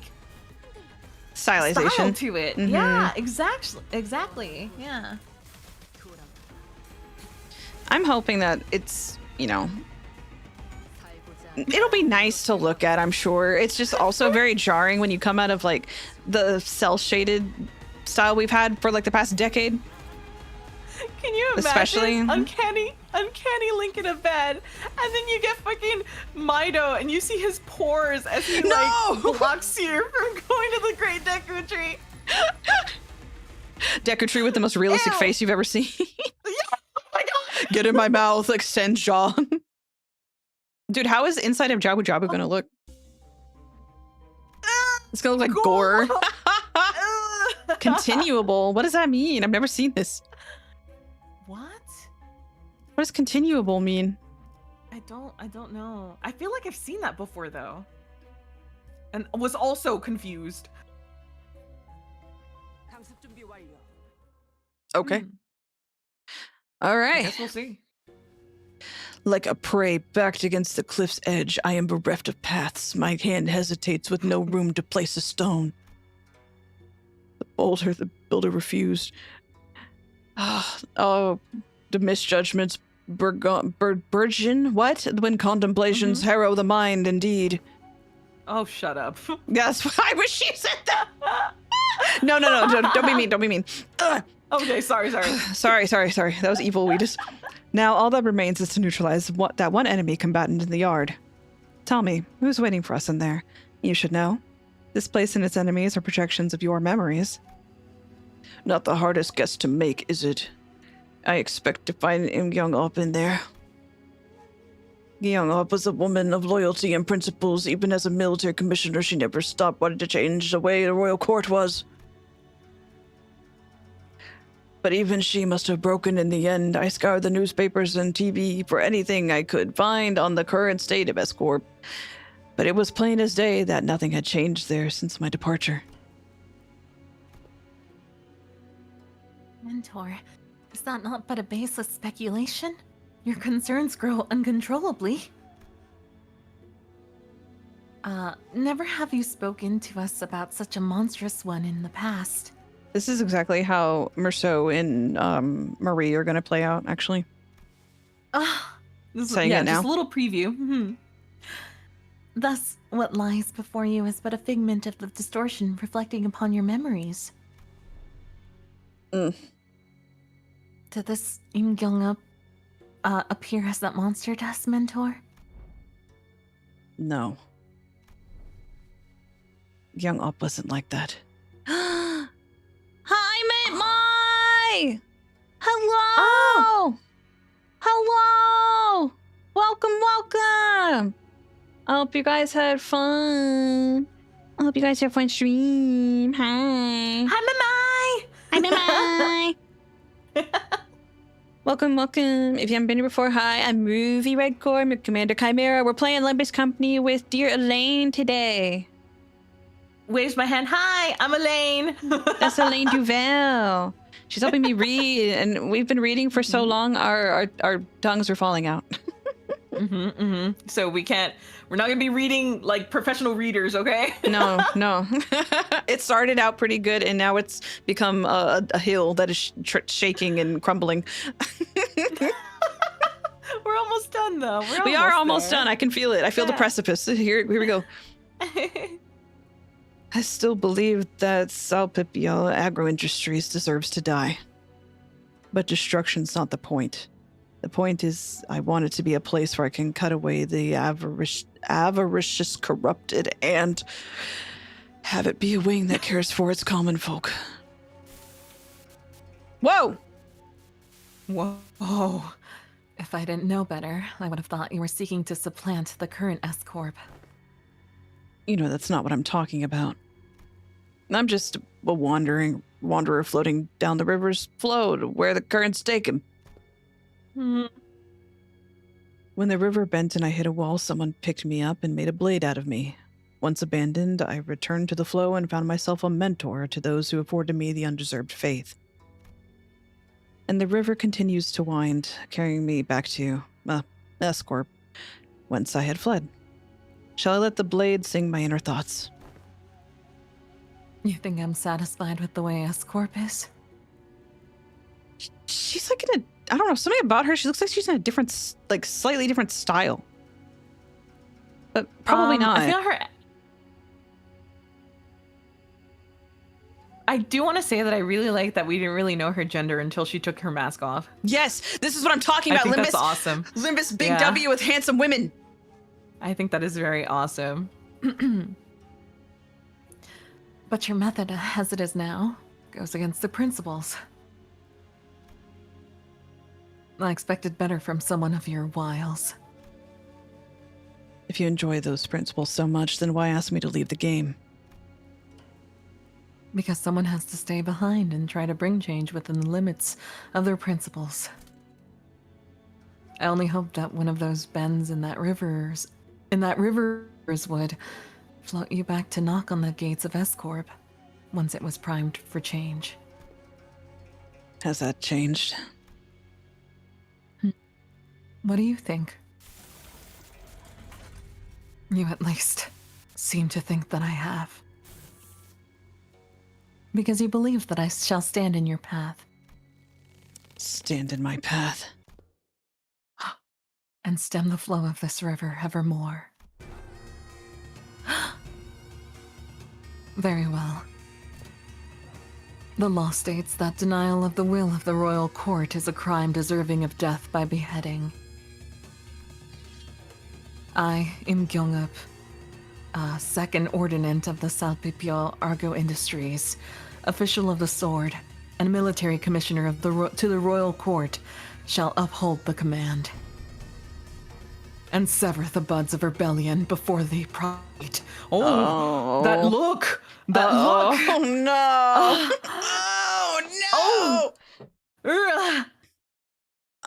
style Stylization. to it. Mhm. Yeah, exactly. Yeah. I'm hoping that it's, you know, it'll be nice to look at, I'm sure. It's just also very jarring when you come out of like the cell shaded style we've had for like the past decade. Can you imagine Especially- uncanny Link in a bed, and then you get fucking Mido, and you see his pores as he like blocks you from going to the Great Deku Tree. Deku Tree with the most realistic Ew. face you've ever seen. Oh my god! Get in my mouth, extend jaw. Dude, how is inside of Jabu Jabu gonna look? It's gonna look like gore. Continuable. What does that mean? I've never seen this. What? What does continuable mean? I don't know. I feel like I've seen that before though, and was also confused. Okay. Hmm. All I right. guess we'll see. Like a prey backed against the cliff's edge, I am bereft of paths. My hand hesitates with no room to place a stone. The builder refused. Oh, the misjudgments burgeon. What? When contemplations harrow the mind, indeed. Oh, shut up. Yes, I wish she said that. No, don't be mean. Don't be mean. Ugh. Okay, sorry. Sorry. That was evil. Now all that remains is to neutralize that one enemy combatant in the yard. Tell me, who's waiting for us in there? You should know. This place and its enemies are projections of your memories. Not the hardest guess to make, is it? I expect to find Im Young-up in there. Young-up was a woman of loyalty and principles. Even as a military commissioner, she never stopped wanting to change the way the royal court was. But even she must have broken in the end. I scoured the newspapers and TV for anything I could find on the current state of S-Corp. But it was plain as day that nothing had changed there since my departure. Mentor, is that not but a baseless speculation? Your concerns grow uncontrollably. Never have you spoken to us about such a monstrous one in the past. This is exactly how Merceau and Marie are going to play out, actually. Saying it now. Just a little preview. Mhm. Thus, what lies before you is but a figment of the distortion reflecting upon your memories. Mm. Did this Im Young-up appear as that monster does, Mentor? No. Young-up wasn't like that. Hi, Mate Mai! Hello! Hello! Welcome! I hope you guys had fun. I hope you guys had fun stream. Hi. Hi, Mamai! Hi, Welcome. If you haven't been here before, hi, I'm Ruvii Redcore. I'm your Commander Chimera. We're playing LIMBUS Company with dear Elaine today. Waves my hand. Hi, I'm Elaine. That's Elaine Duvel. She's helping me read, and we've been reading for so long, our tongues are falling out. So we're not gonna be reading like professional readers, okay? No. It started out pretty good, and now it's become a hill that is shaking and crumbling. We're almost done, though. We are almost done. I can feel it. I feel the Yeah. precipice. Here we go. I still believe that Salpipio Agro-Industries deserves to die. But destruction's not the point. The point is, I want it to be a place where I can cut away the avaricious, corrupted, and have it be a wing that cares for its common folk. Whoa! Whoa. If I didn't know better, I would have thought you were seeking to supplant the current S-Corp. You know, that's not what I'm talking about. I'm just a wanderer floating down the river's flow to where the currents take him. When the river bent and I hit a wall, someone picked me up and made a blade out of me. Once abandoned, I returned to the flow and found myself a mentor to those who afforded me the undeserved faith. And the river continues to wind, carrying me back to, Escorp, whence I had fled. Shall I let the blade sing my inner thoughts? You think I'm satisfied with the way Escorp is? She's like in a, I don't know, something about her. She looks like she's in a different, like slightly different style. But probably not. I feel her. I do want to say that I really like that we didn't really know her gender until she took her mask off. Yes, this is what I'm talking I about. think Limbus, that's awesome. Limbus, big Yeah. W with handsome women. I think that is very awesome. But your method, as it is now, goes against the principles. I expected better from someone of your wiles. If you enjoy those principles so much, then why ask me to leave the game? Because someone has to stay behind and try to bring change within the limits of their principles. I only hope that one of those bends in that rivers would float you back to knock on the gates of Escorp once it was primed for change. Has that changed? What do you think? You at least seem to think that I have. Because you believe that I shall stand in your path. Stand in my path. And stem the flow of this river evermore. Very well. The law states that denial of the will of the royal court is a crime deserving of death by beheading. I am Gyeongup, second ordinant of the Salpipyo Argo Industries, official of the sword, and military commissioner of to the royal court, shall uphold the command and sever the buds of rebellion before the pride. Oh. That look! That look! Oh no! Oh no!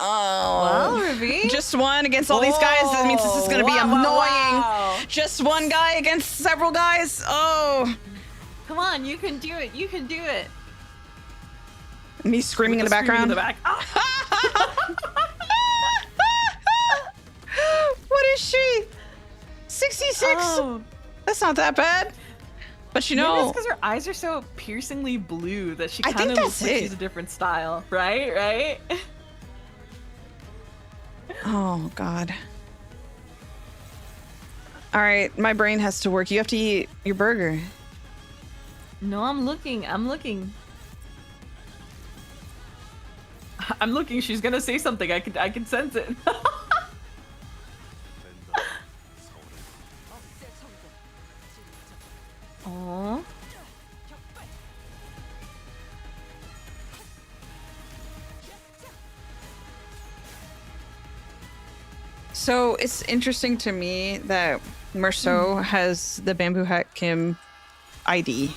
Oh. Well, Ruvii. Just one against all these guys. That means this is going to be Wow, annoying. wow. Just one guy against several guys. Oh. Come on, you can do it. You can do it. Me screaming in the background. What is she? 66? Oh. That's not that bad. But you Maybe it's know, because her eyes are so piercingly blue that she I kind think of that's looks like it. she's a different style, right? Right? oh God. All right, my brain has to work. You have to eat your burger. No, I'm looking. I'm looking. I'm looking. She's gonna say something. I can sense it. Aww. So it's interesting to me that Merceau has the Bamboo Hat Kim ID.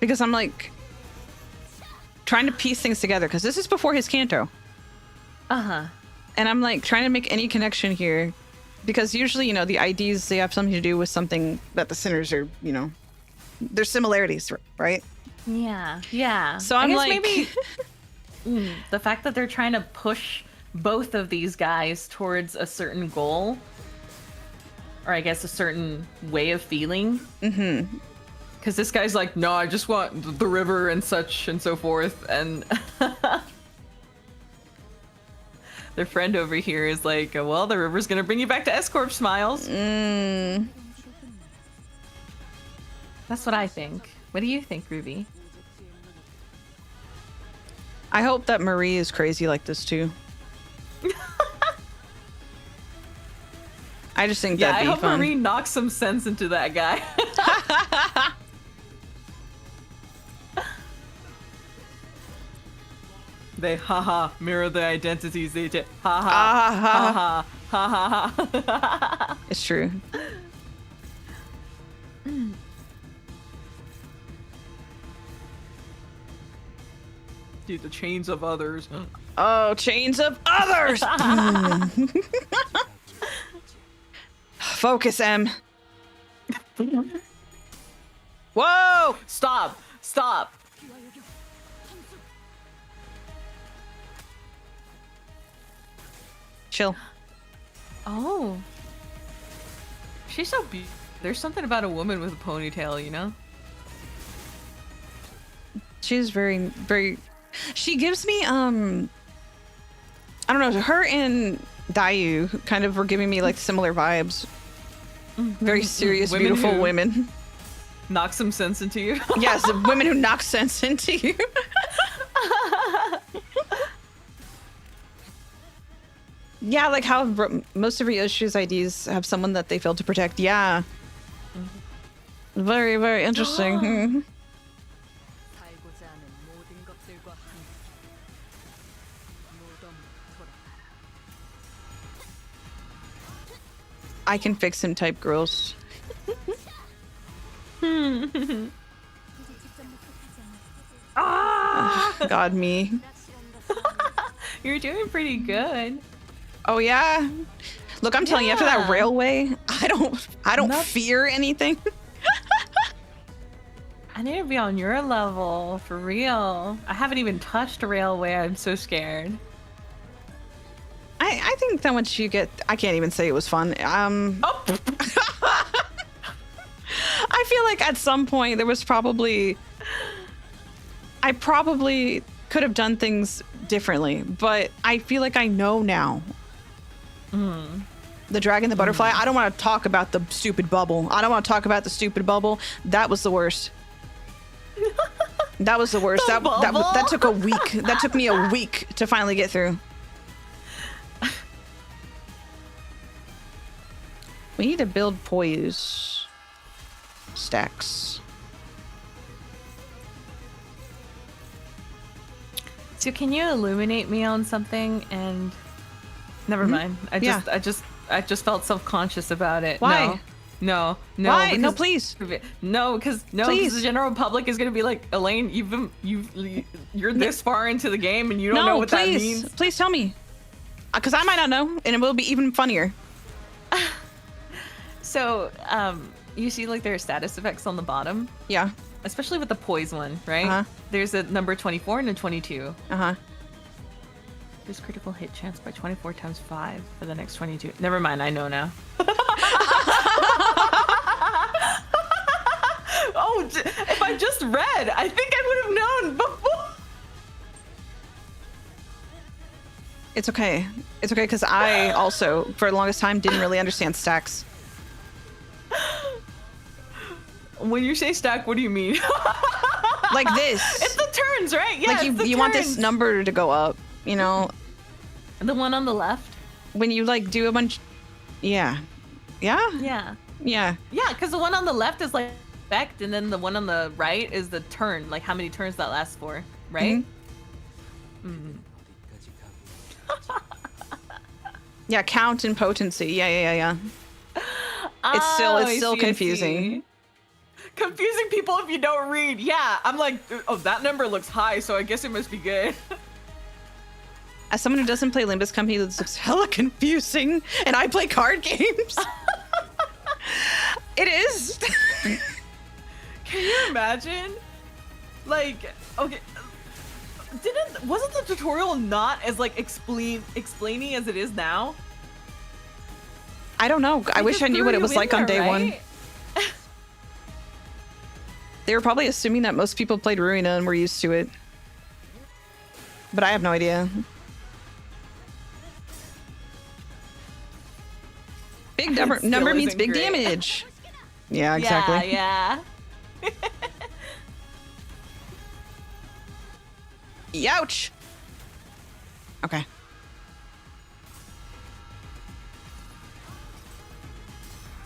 Because I'm like trying to piece things together because this is before his Kanto. Uh-huh. And I'm like trying to make any connection here because usually, you know, the IDs, they have something to do with something that the sinners are, you know, there's similarities, right? Yeah. Yeah. So I I'm guess like, maybe the fact that they're trying to push both of these guys towards a certain goal, or I guess a certain way of feeling. mm-hmm. Because this guy's like, no, I just want the river and such and so forth. And their friend over here is like, well, the river's going to bring you back to Escorp Smiles. Mm. That's what I think. What do you think, Ruvii? I hope that Marie is crazy like this too. I just think Yeah, that'd I be hope fun. Marie knocks some sense into that guy. They mirror the identities they did. Ah, Ha. It's true. Dude, the chains of others. Oh, chains of others! Focus, M. Whoa! Stop! Chill. Oh. She's so beautiful. There's something about a woman with a ponytail, you know? She's very, very. She gives me I don't know. Her and Dayu kind of were giving me like similar vibes. Very serious, Women beautiful who- women. Knock some sense into you. Yes, women who knock sense into you. Yeah, like how most of Ryoshi's IDs have someone that they failed to protect. Yeah. Very, very interesting. Hmm. I can fix him type girls. God, me. You're doing pretty good. Oh yeah. Look, I'm telling you, after that railway, I don't fear anything. I need to be on your level, for real. I haven't even touched a railway. I'm so scared. I think that once you get, I can't even say it was fun. Oh! I feel like at some point there was probably, I probably could have done things differently, but I feel like I know now. The dragon, the butterfly. I don't want to talk about the stupid bubble. I don't want to talk about the stupid bubble. That was the worst. That was the worst. That took a week. That took me a week to finally get through. We need to build poise stacks. So can you illuminate me on something and never mind. I just felt self-conscious about it. Why? No. Why? No, because- please. because Please. the general public is gonna be like, Elaine, you're this far into the game and you don't know what that means. Please tell me. Because I might not know, and it will be even funnier. So, you see like there are status effects on the bottom, Yeah. especially with the poise one, right? Uh-huh. There's a number 24 and a 22. Uh-huh. There's critical hit chance by 24 times 5 for the next 22. Never mind, I know now. Oh, if I just read, I think I would have known before. It's okay. It's okay, because I also, for the longest time, didn't really understand stacks. When you say stack, what do you mean? Like this. It's the turns, right? Yeah, Like it's the you want this turns. number to go up, you know? The one on the left? When you like do a bunch. Yeah. Yeah? Yeah. Yeah. Yeah, because the one on the left is like effect, and then the one on the right is the turn, like how many turns that lasts for, right? Yeah, count and potency. Yeah. It's I still see, I confusing. see. Confusing people if you don't read. Yeah, I'm like, oh, that number looks high, so I guess it must be good. As someone who doesn't play Limbus Company, this looks hella confusing, and I play card games. It is. Can you imagine? Like, okay, wasn't the tutorial not as like explaining as it is now? I don't know. I wish I knew what it was like on day one. They were probably assuming that most people played Ruina and were used to it. But I have no idea. Big number still means isn't big great. damage. Yeah, exactly. Yeah. Youch. Okay.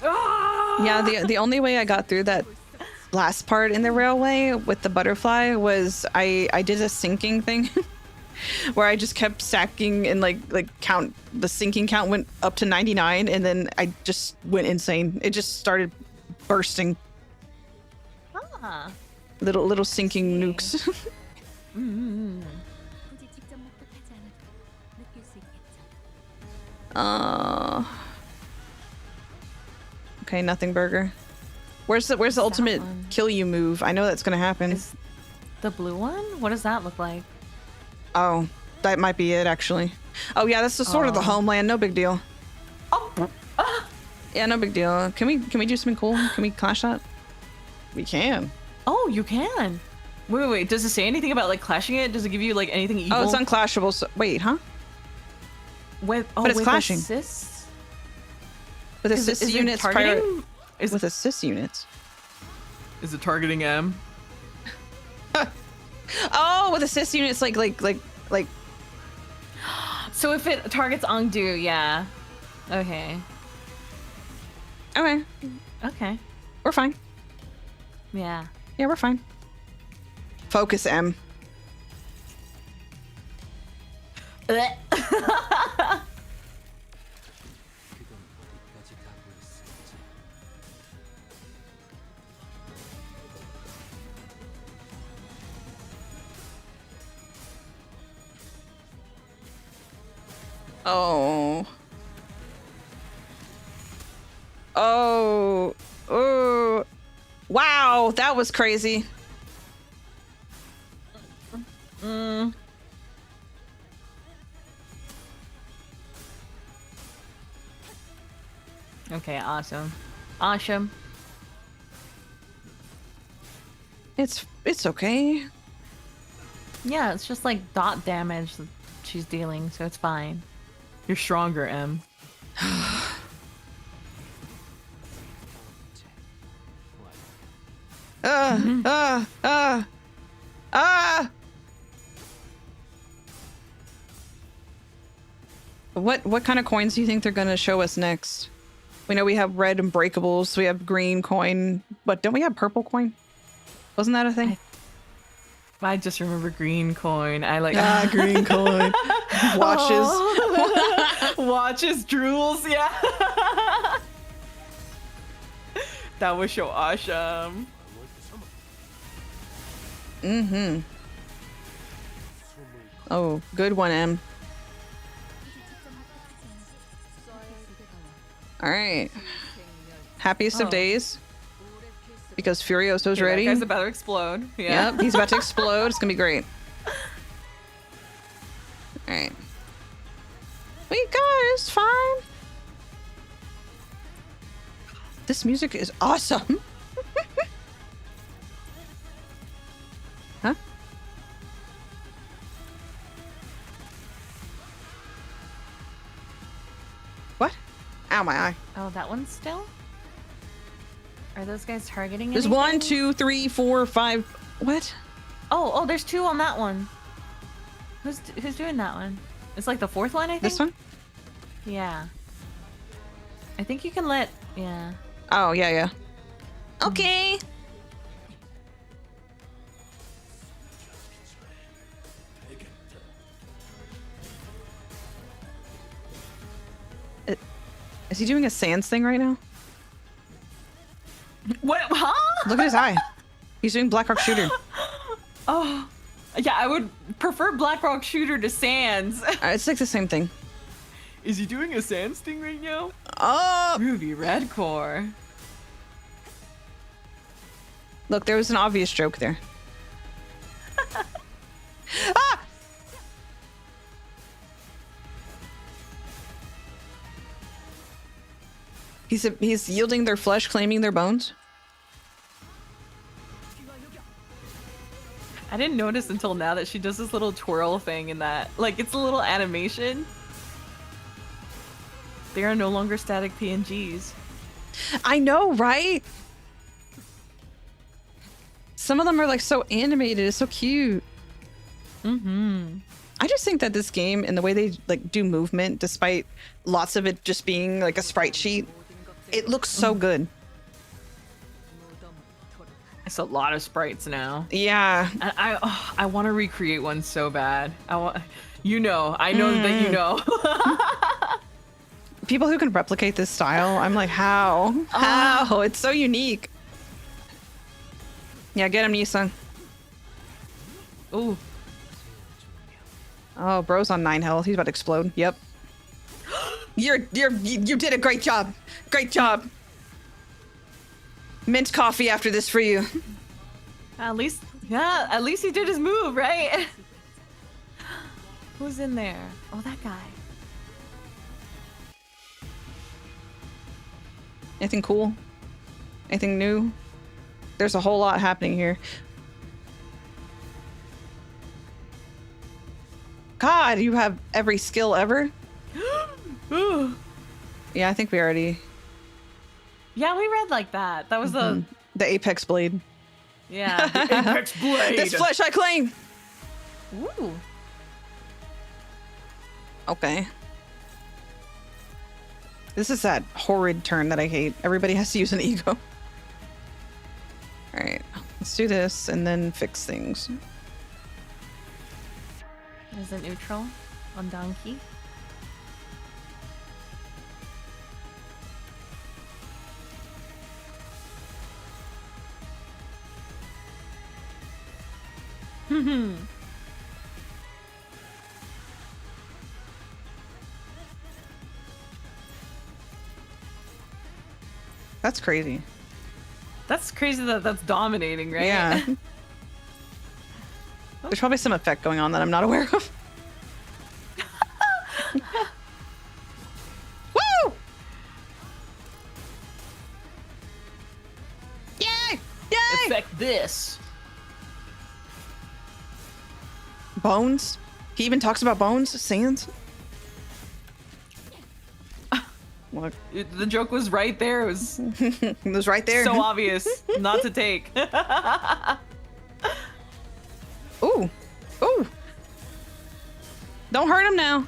Yeah, the only way I got through that last part in the railway with the butterfly was I did a sinking thing where I just kept stacking and like count. The sinking count went up to 99 and then I just went insane. It just started bursting. Ah. Little sinking nukes. Mm-hmm. Okay, nothing burger. Where's the ultimate one? kill you move? I know that's gonna happen. Is the blue one? What does that look like? Oh, that might be it actually. Oh yeah, that's the sort of the homeland. No big deal. Oh, Yeah, no big deal. Can we do something cool? Can we clash that? We can. Oh, you can. Wait. Does it say anything about like clashing it? Does it give you like anything evil? Oh, it's unclashable. So wait, huh? But it's clashing. Assists? With assist Is it units. targeting? With assist units. Is it targeting M? Oh, with assist units, like. So if it targets Ongdu, yeah. Okay. Okay, Okay. we're fine. Yeah. Yeah, we're fine. Focus M. Oh. Oh. Oh. Wow, that was crazy. Okay, awesome. Awesome. It's okay. Yeah, it's just like dot damage that she's dealing, so it's fine. You're stronger, M. What kind of coins do you think they're gonna show us next? We know we have red unbreakables, we have green coin, but don't we have purple coin? Wasn't that a thing? I just remember green coin. I like Green coin. Watches. watches, drools. Yeah. That was so awesome. Mm-hmm. Oh, good one, M. All right. Happiest of days. Because Furioso's ready. That guy's about to explode. Yeah. Yep, he's about to explode. It's gonna be great. All right. We got it. It's fine. This music is awesome. Huh? What? Ow, my eye. Oh, that one's still? Are those guys targeting There's anything? 1, 2, 3, 4, 5. What? Oh, there's 2 on that one. Who's doing that one? It's like the 4th one, I think? This one? Yeah. I think you can let... Yeah. Oh, yeah. Okay. Is he doing a sans thing right now? What? Huh? Look at his eye. He's doing Black Rock Shooter. Oh, yeah. I would prefer Black Rock Shooter to Sans. It's like the same thing. Is he doing a Sans thing right now? Oh! Ruvii Redcore. Look, there was an obvious joke there. Ah! He's yielding their flesh, claiming their bones. I didn't notice until now that she does this little twirl thing in that. Like, it's a little animation. They are no longer static PNGs. I know, right? Some of them are like so animated. It's so cute. Mm-hmm. I just think that this game and the way they like do movement, despite lots of it just being like a sprite sheet, it looks so good. It's a lot of sprites now. Yeah. And I want to recreate one so bad. I know that you know. People who can replicate this style, I'm like, how? How? It's so unique. Yeah, get him, Nissan. Ooh. Oh, bro's on 9 health. He's about to explode. Yep. You did a great job. Great job. Mint coffee after this for you. At least he did his move, right? Who's in there? Oh, that guy. Anything cool? Anything new? There's a whole lot happening here. God, you have every skill ever? Yeah, I think we already... Yeah, we read like that. That was the Apex Blade. Yeah. Apex Blade! This flesh I claim! Ooh. Okay. This is that horrid turn that I hate. Everybody has to use an ego. Alright, let's do this and then fix things. There's a neutral on Donkey. That's crazy. That's crazy that that's dominating, right? Yeah. There's probably some effect going on that I'm not aware of. Woo! Yay! Yay! Affect this. Bones? He even talks about bones? Sands? What? The joke was right there. It was It was right there. so obvious not to take. Ooh. Ooh. Don't hurt him now.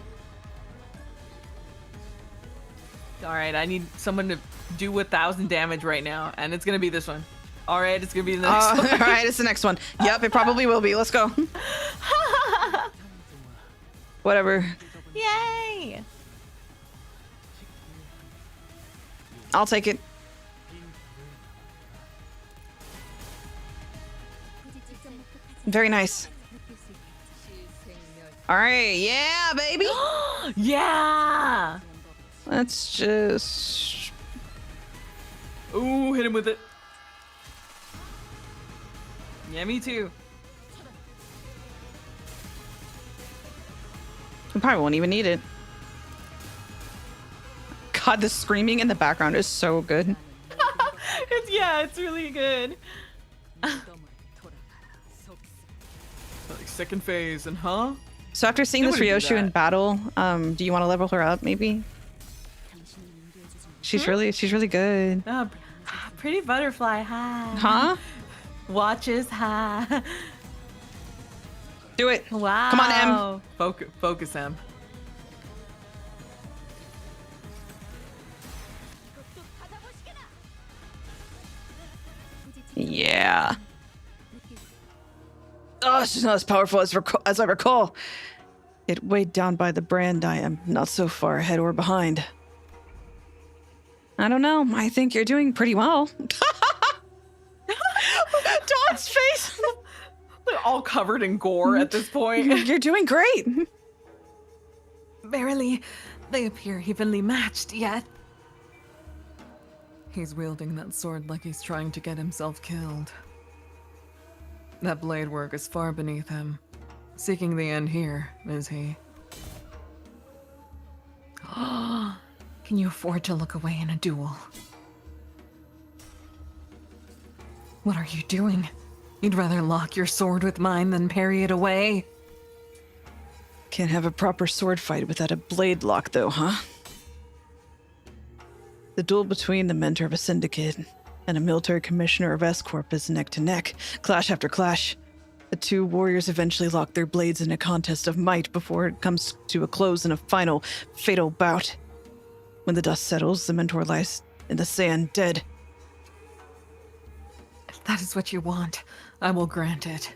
All right, I need someone to do 1,000 damage right now, and it's gonna be this one. All right, it's gonna be the next one. All right, it's the next one. Yep, it probably will be. Let's go. Whatever. Yay! I'll take it. Very nice. All right, yeah, baby. Yeah! Let's just... Ooh, hit him with it. Yeah, me too. We probably won't even need it. God, the screaming in the background is so good. It's really good. Like second phase, and huh? So after seeing this Nobody did Ryoshu in that. battle, do you want to level her up, maybe? She's really good. Pretty butterfly, hi. Huh? Watches, hi. Do it. Wow. Come on, M. Focus, Em. Yeah. Oh, she's not as powerful as I recall. Yet weighed down by the brand, I am not so far ahead or behind. I don't know. I think you're doing pretty well. Dawn's face. They're all covered in gore at this point. You're doing great. Barely. They appear evenly matched, yet. He's wielding that sword like he's trying to get himself killed. That blade work is far beneath him. Seeking the end here, is he? Can you afford to look away in a duel? What are you doing? You'd rather lock your sword with mine than parry it away? Can't have a proper sword fight without a blade lock, though, huh? The duel between the mentor of a syndicate and a military commissioner of S-Corp is neck to neck, clash after clash. The two warriors eventually lock their blades in a contest of might before it comes to a close in a final, fatal bout. When the dust settles, the mentor lies in the sand, dead. If that is what you want, I will grant it.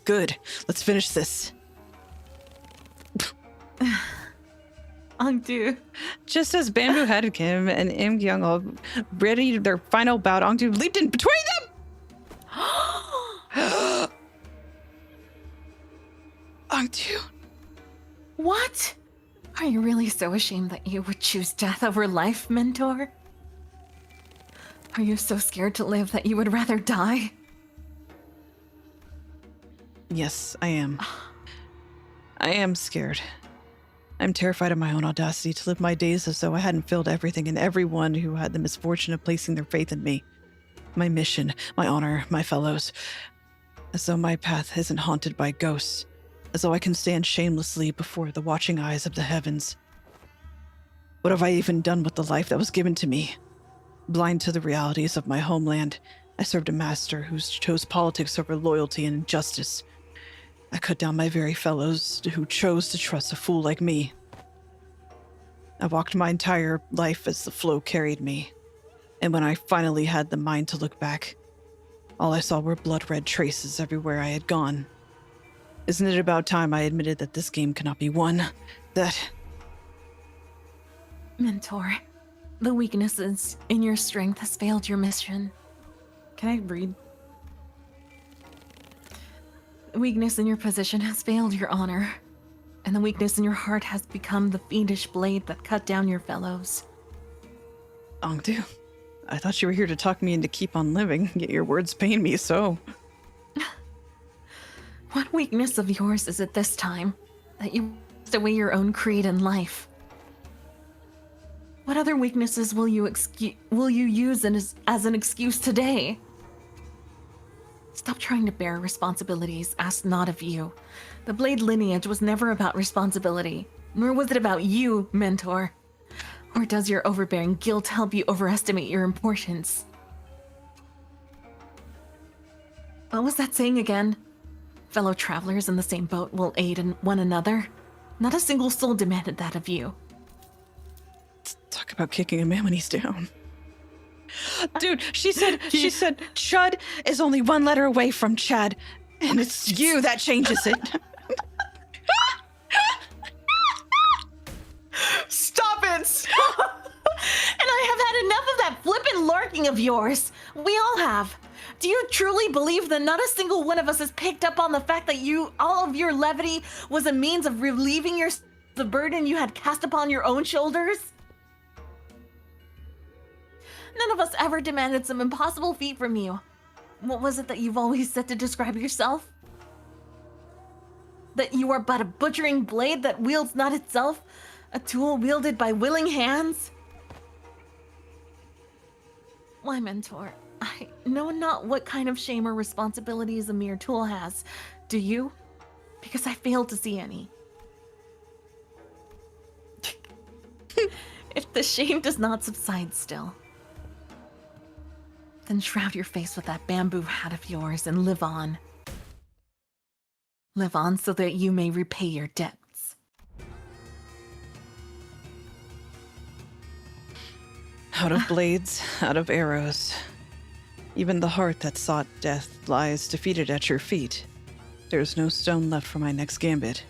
Good. Let's finish this. Angdu. Just as Bamboo headed Kim and Im Kyung ready their final bout, Angdu leaped in between them! Angdu. What? Are you really so ashamed that you would choose death over life, mentor? Are you so scared to live that you would rather die? Yes, I am. I am scared. I'm terrified of my own audacity to live my days as though I hadn't failed everything and everyone who had the misfortune of placing their faith in me. My mission, my honor, my fellows. As though my path isn't haunted by ghosts. As though I can stand shamelessly before the watching eyes of the heavens. What have I even done with the life that was given to me? Blind to the realities of my homeland, I served a master who chose politics over loyalty and justice. I cut down my very fellows who chose to trust a fool like me. I walked my entire life as the flow carried me. And when I finally had the mind to look back, all I saw were blood-red traces everywhere I had gone. Isn't it about time I admitted that this game cannot be won? That... Mentor, the weaknesses in your strength has failed your mission. Can I read? The weakness in your position has failed your honor, and the weakness in your heart has become the fiendish blade that cut down your fellows. Ongdu, I thought you were here to talk me into keep on living, yet your words pain me so. What weakness of yours is it this time, that you cast away your own creed and life? What other weaknesses will you use as an excuse today? Stop trying to bear responsibilities asked not of you. The Blade lineage was never about responsibility, nor was it about you, Mentor. Or does your overbearing guilt help you overestimate your importance? What was that saying again? Fellow travelers in the same boat will aid in one another. Not a single soul demanded that of you. Talk about kicking a man when he's down. Dude, she said Chud is only one letter away from Chad, and it's you that changes it. Stop it! And I have had enough of that flippant larking of yours. We all have. Do you truly believe that not a single one of us has picked up on the fact that all of your levity was a means of relieving the burden you had cast upon your own shoulders? None of us ever demanded some impossible feat from you. What was it that you've always said to describe yourself? That you are but a butchering blade that wields not itself, a tool wielded by willing hands? Why, Mentor, I know not what kind of shame or responsibilities a mere tool has. Do you? Because I failed to see any. If the shame does not subside still, then shroud your face with that bamboo hat of yours and live on. Live on so that you may repay your debts. Out of blades, out of arrows. Even the heart that sought death lies defeated at your feet. There is no stone left for my next gambit.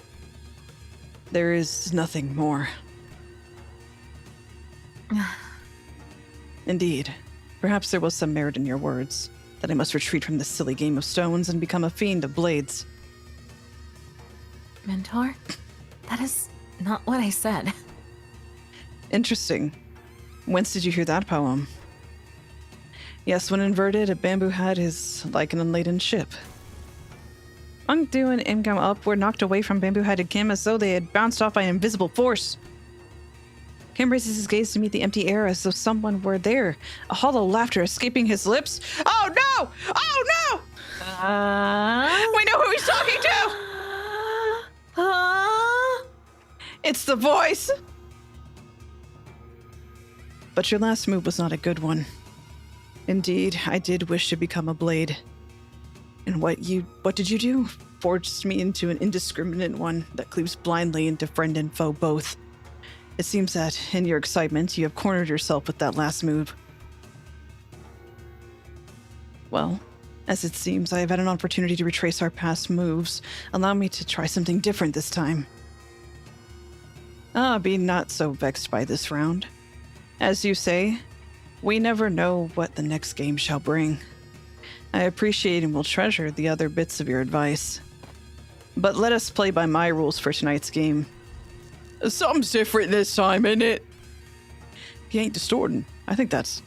There is nothing more. Indeed. Perhaps there was some merit in your words, that I must retreat from this silly game of stones and become a fiend of blades. Mentor, that is not what I said. Interesting. Whence did you hear that poem? Yes, when inverted, a bamboo hat is like an unladen ship. Ongdu and Imgam Up were knocked away from bamboo-hatted Kim as though they had bounced off by an invisible force. Kim raises his gaze to meet the empty air as though someone were there, a hollow laughter escaping his lips. Oh no! Oh no! We know who he's talking to! It's the voice! But your last move was not a good one. Indeed, I did wish to become a blade. And what did you do? Forged me into an indiscriminate one that cleaves blindly into friend and foe both. It seems that, in your excitement, you have cornered yourself with that last move. Well, as it seems, I have had an opportunity to retrace our past moves. Allow me to try something different this time. Be not so vexed by this round. As you say, we never know what the next game shall bring. I appreciate and will treasure the other bits of your advice. But let us play by my rules for tonight's game. Something's different this time, isn't it? He ain't distorting. I think that's...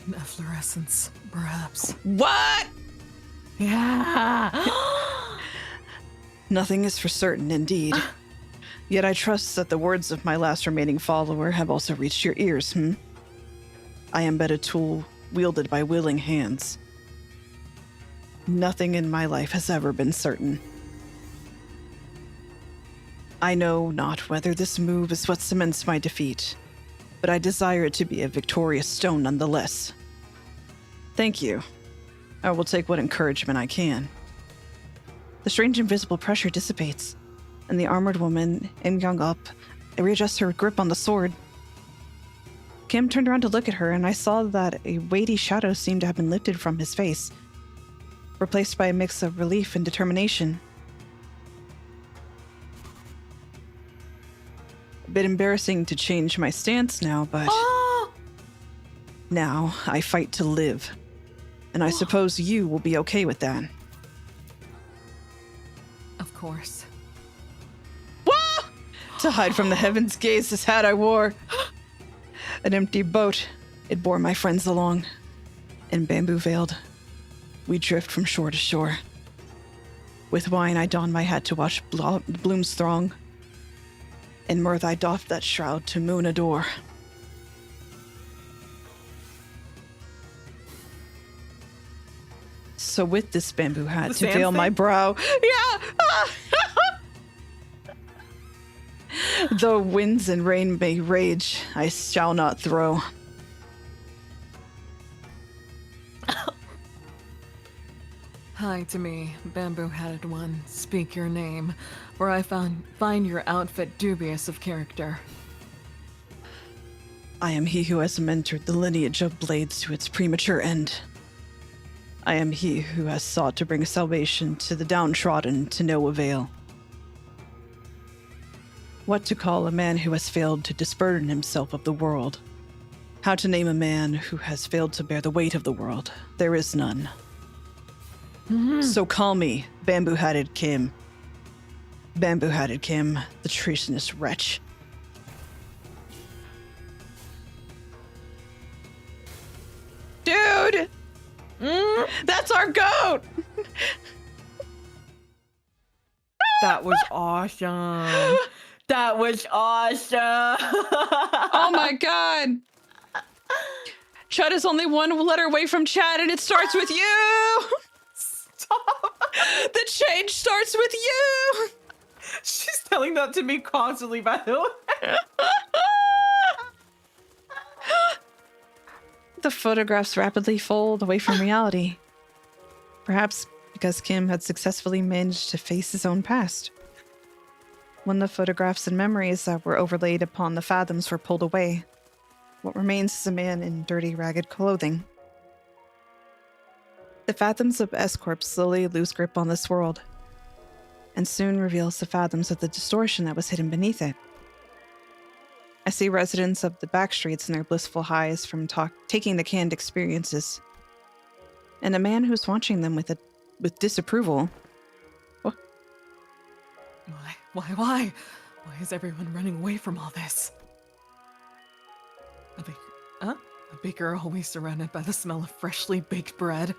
An efflorescence, perhaps. What? Yeah. Nothing is for certain, indeed. Yet I trust that the words of my last remaining follower have also reached your ears, I am but a tool wielded by willing hands. Nothing in my life has ever been certain. I know not whether this move is what cements my defeat, but I desire it to be a victorious stone nonetheless. Thank you. I will take what encouragement I can. The strange invisible pressure dissipates, and the armored woman, Young up, readjusts her grip on the sword. Kim turned around to look at her, and I saw that a weighty shadow seemed to have been lifted from his face, replaced by a mix of relief and determination. A bit embarrassing to change my stance now, but now I fight to live, and I suppose you will be okay with that. Of course. To hide from the heavens' gaze, this hat I wore. An empty boat, it bore my friends along. And bamboo-veiled, we drift from shore to shore. With wine I donned my hat to watch blooms throng. In mirth I doffed that shroud to moon adore. So with this bamboo hat to veil my brow, though winds and rain may rage, I shall not throw. Hi to me, bamboo-hatted one. Speak your name, for I find your outfit dubious of character. I am he who has mentored the lineage of blades to its premature end. I am he who has sought to bring salvation to the downtrodden to no avail. What to call a man who has failed to disburden himself of the world? How to name a man who has failed to bear the weight of the world? There is none. So call me Bamboo-Hatted Kim. Bamboo-Hatted Kim, the treasonous wretch. Dude! That's our goat! That was awesome. That was awesome. Oh my god! Chud is only one letter away from Chad, and it starts with you! Stop. The change starts with you! She's telling that to me constantly, by the way. The photographs rapidly fold away from reality. Perhaps because Kim had successfully managed to face his own past. When the photographs and memories that were overlaid upon the fathoms were pulled away, what remains is a man in dirty, ragged clothing. The fathoms of S-Corp slowly lose grip on this world, and soon reveals the fathoms of the distortion that was hidden beneath it. I see residents of the backstreets in their blissful highs from taking the canned experiences, and a man who's watching them with disapproval. Oh. Why is everyone running away from all this? A baker always surrounded by the smell of freshly baked bread.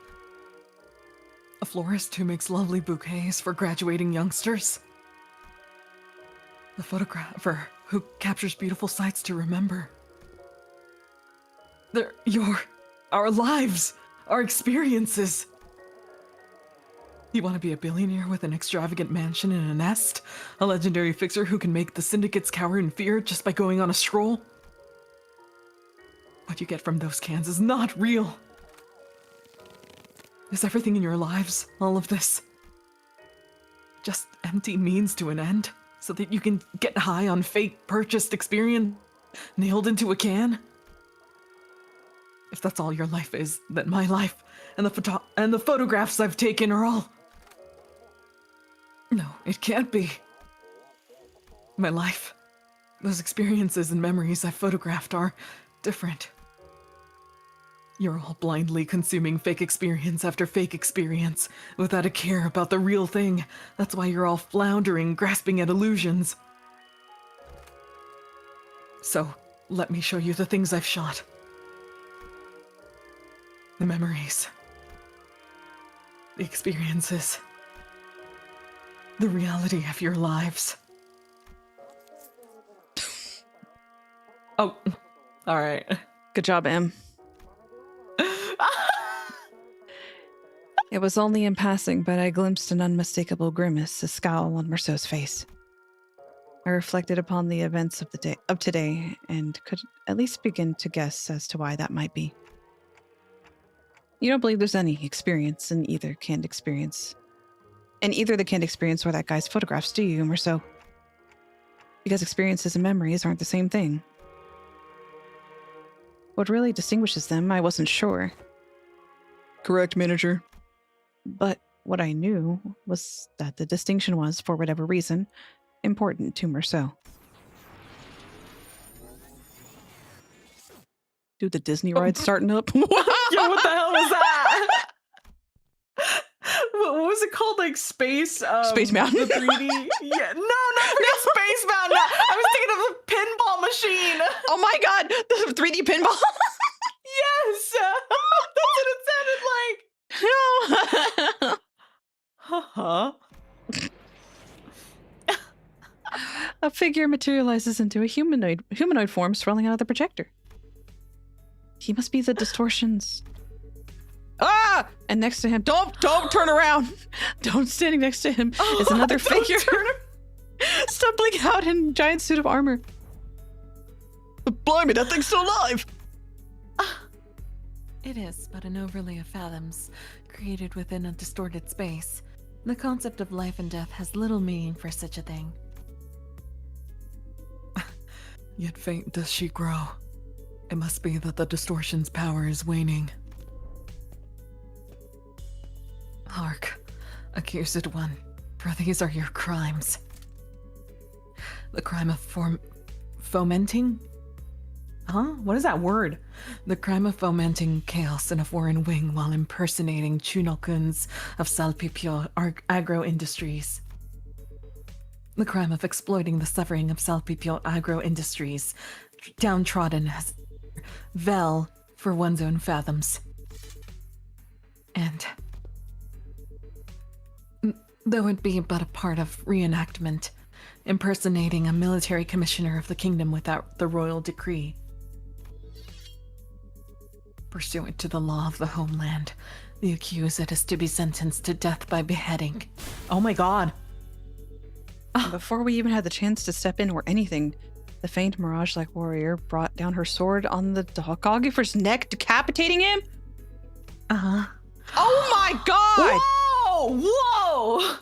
A florist who makes lovely bouquets for graduating youngsters. The photographer who captures beautiful sights to remember. Our lives, our experiences. You want to be a billionaire with an extravagant mansion and a nest? A legendary fixer who can make the syndicates cower in fear just by going on a stroll? What you get from those cans is not real. Is everything in your lives, all of this, just empty means to an end, so that you can get high on fake purchased experience nailed into a can? If that's all your life is, then my life and the photographs I've taken are all... No, it can't be. My life, those experiences and memories I've photographed are different. You're all blindly consuming fake experience after fake experience, without a care about the real thing. That's why you're all floundering, grasping at illusions. So, let me show you the things I've shot. The memories. The experiences. the reality of your lives. Oh, all right. Good job, Em. It was only in passing, but I glimpsed an unmistakable grimace, a scowl on Merceau's face. I reflected upon the events of today and could at least begin to guess as to why that might be. You don't believe there's any experience in either canned experience. In either the canned experience or that guy's photographs, do you, Merceau? Because experiences and memories aren't the same thing. What really distinguishes them, I wasn't sure. Correct, manager. But what I knew was that the distinction was, for whatever reason, important to Merceau. Dude, the Disney ride's starting up. Yo, what the hell was that? What was it called? Like Space... Space Mountain? The 3D? Yeah, no, not freaking Space Mountain. I was thinking of the pinball machine. Oh my god! The 3D pinball! Yes! That's what it sounded like. Huh? A figure materializes into a humanoid form swirling out of the projector. He must be the distortions. Ah! And next to him, don't turn around. Don't standing next to him is another figure stumbling out in a giant suit of armor. Blimey, that thing's still alive! It is but an overlay of fathoms, created within a distorted space. The concept of life and death has little meaning for such a thing. Yet faint does she grow. It must be that the distortion's power is waning. Hark, accused one, for these are your crimes. The crime of fomenting? Huh? What is that word? The crime of fomenting chaos in a foreign wing while impersonating Chunokuns of Salpipyo Agro Industries. The crime of exploiting the suffering of Salpipyo Agro Industries, downtrodden as Vel for one's own fathoms. And though it be but a part of reenactment, impersonating a military commissioner of the kingdom without the royal decree. Pursuant to the law of the homeland, the accused is to be sentenced to death by beheading. Oh my god. Before we even had the chance to step in or anything, the faint mirage-like warrior brought down her sword on the Hokage neck, decapitating him? Uh-huh. Oh my god! Whoa!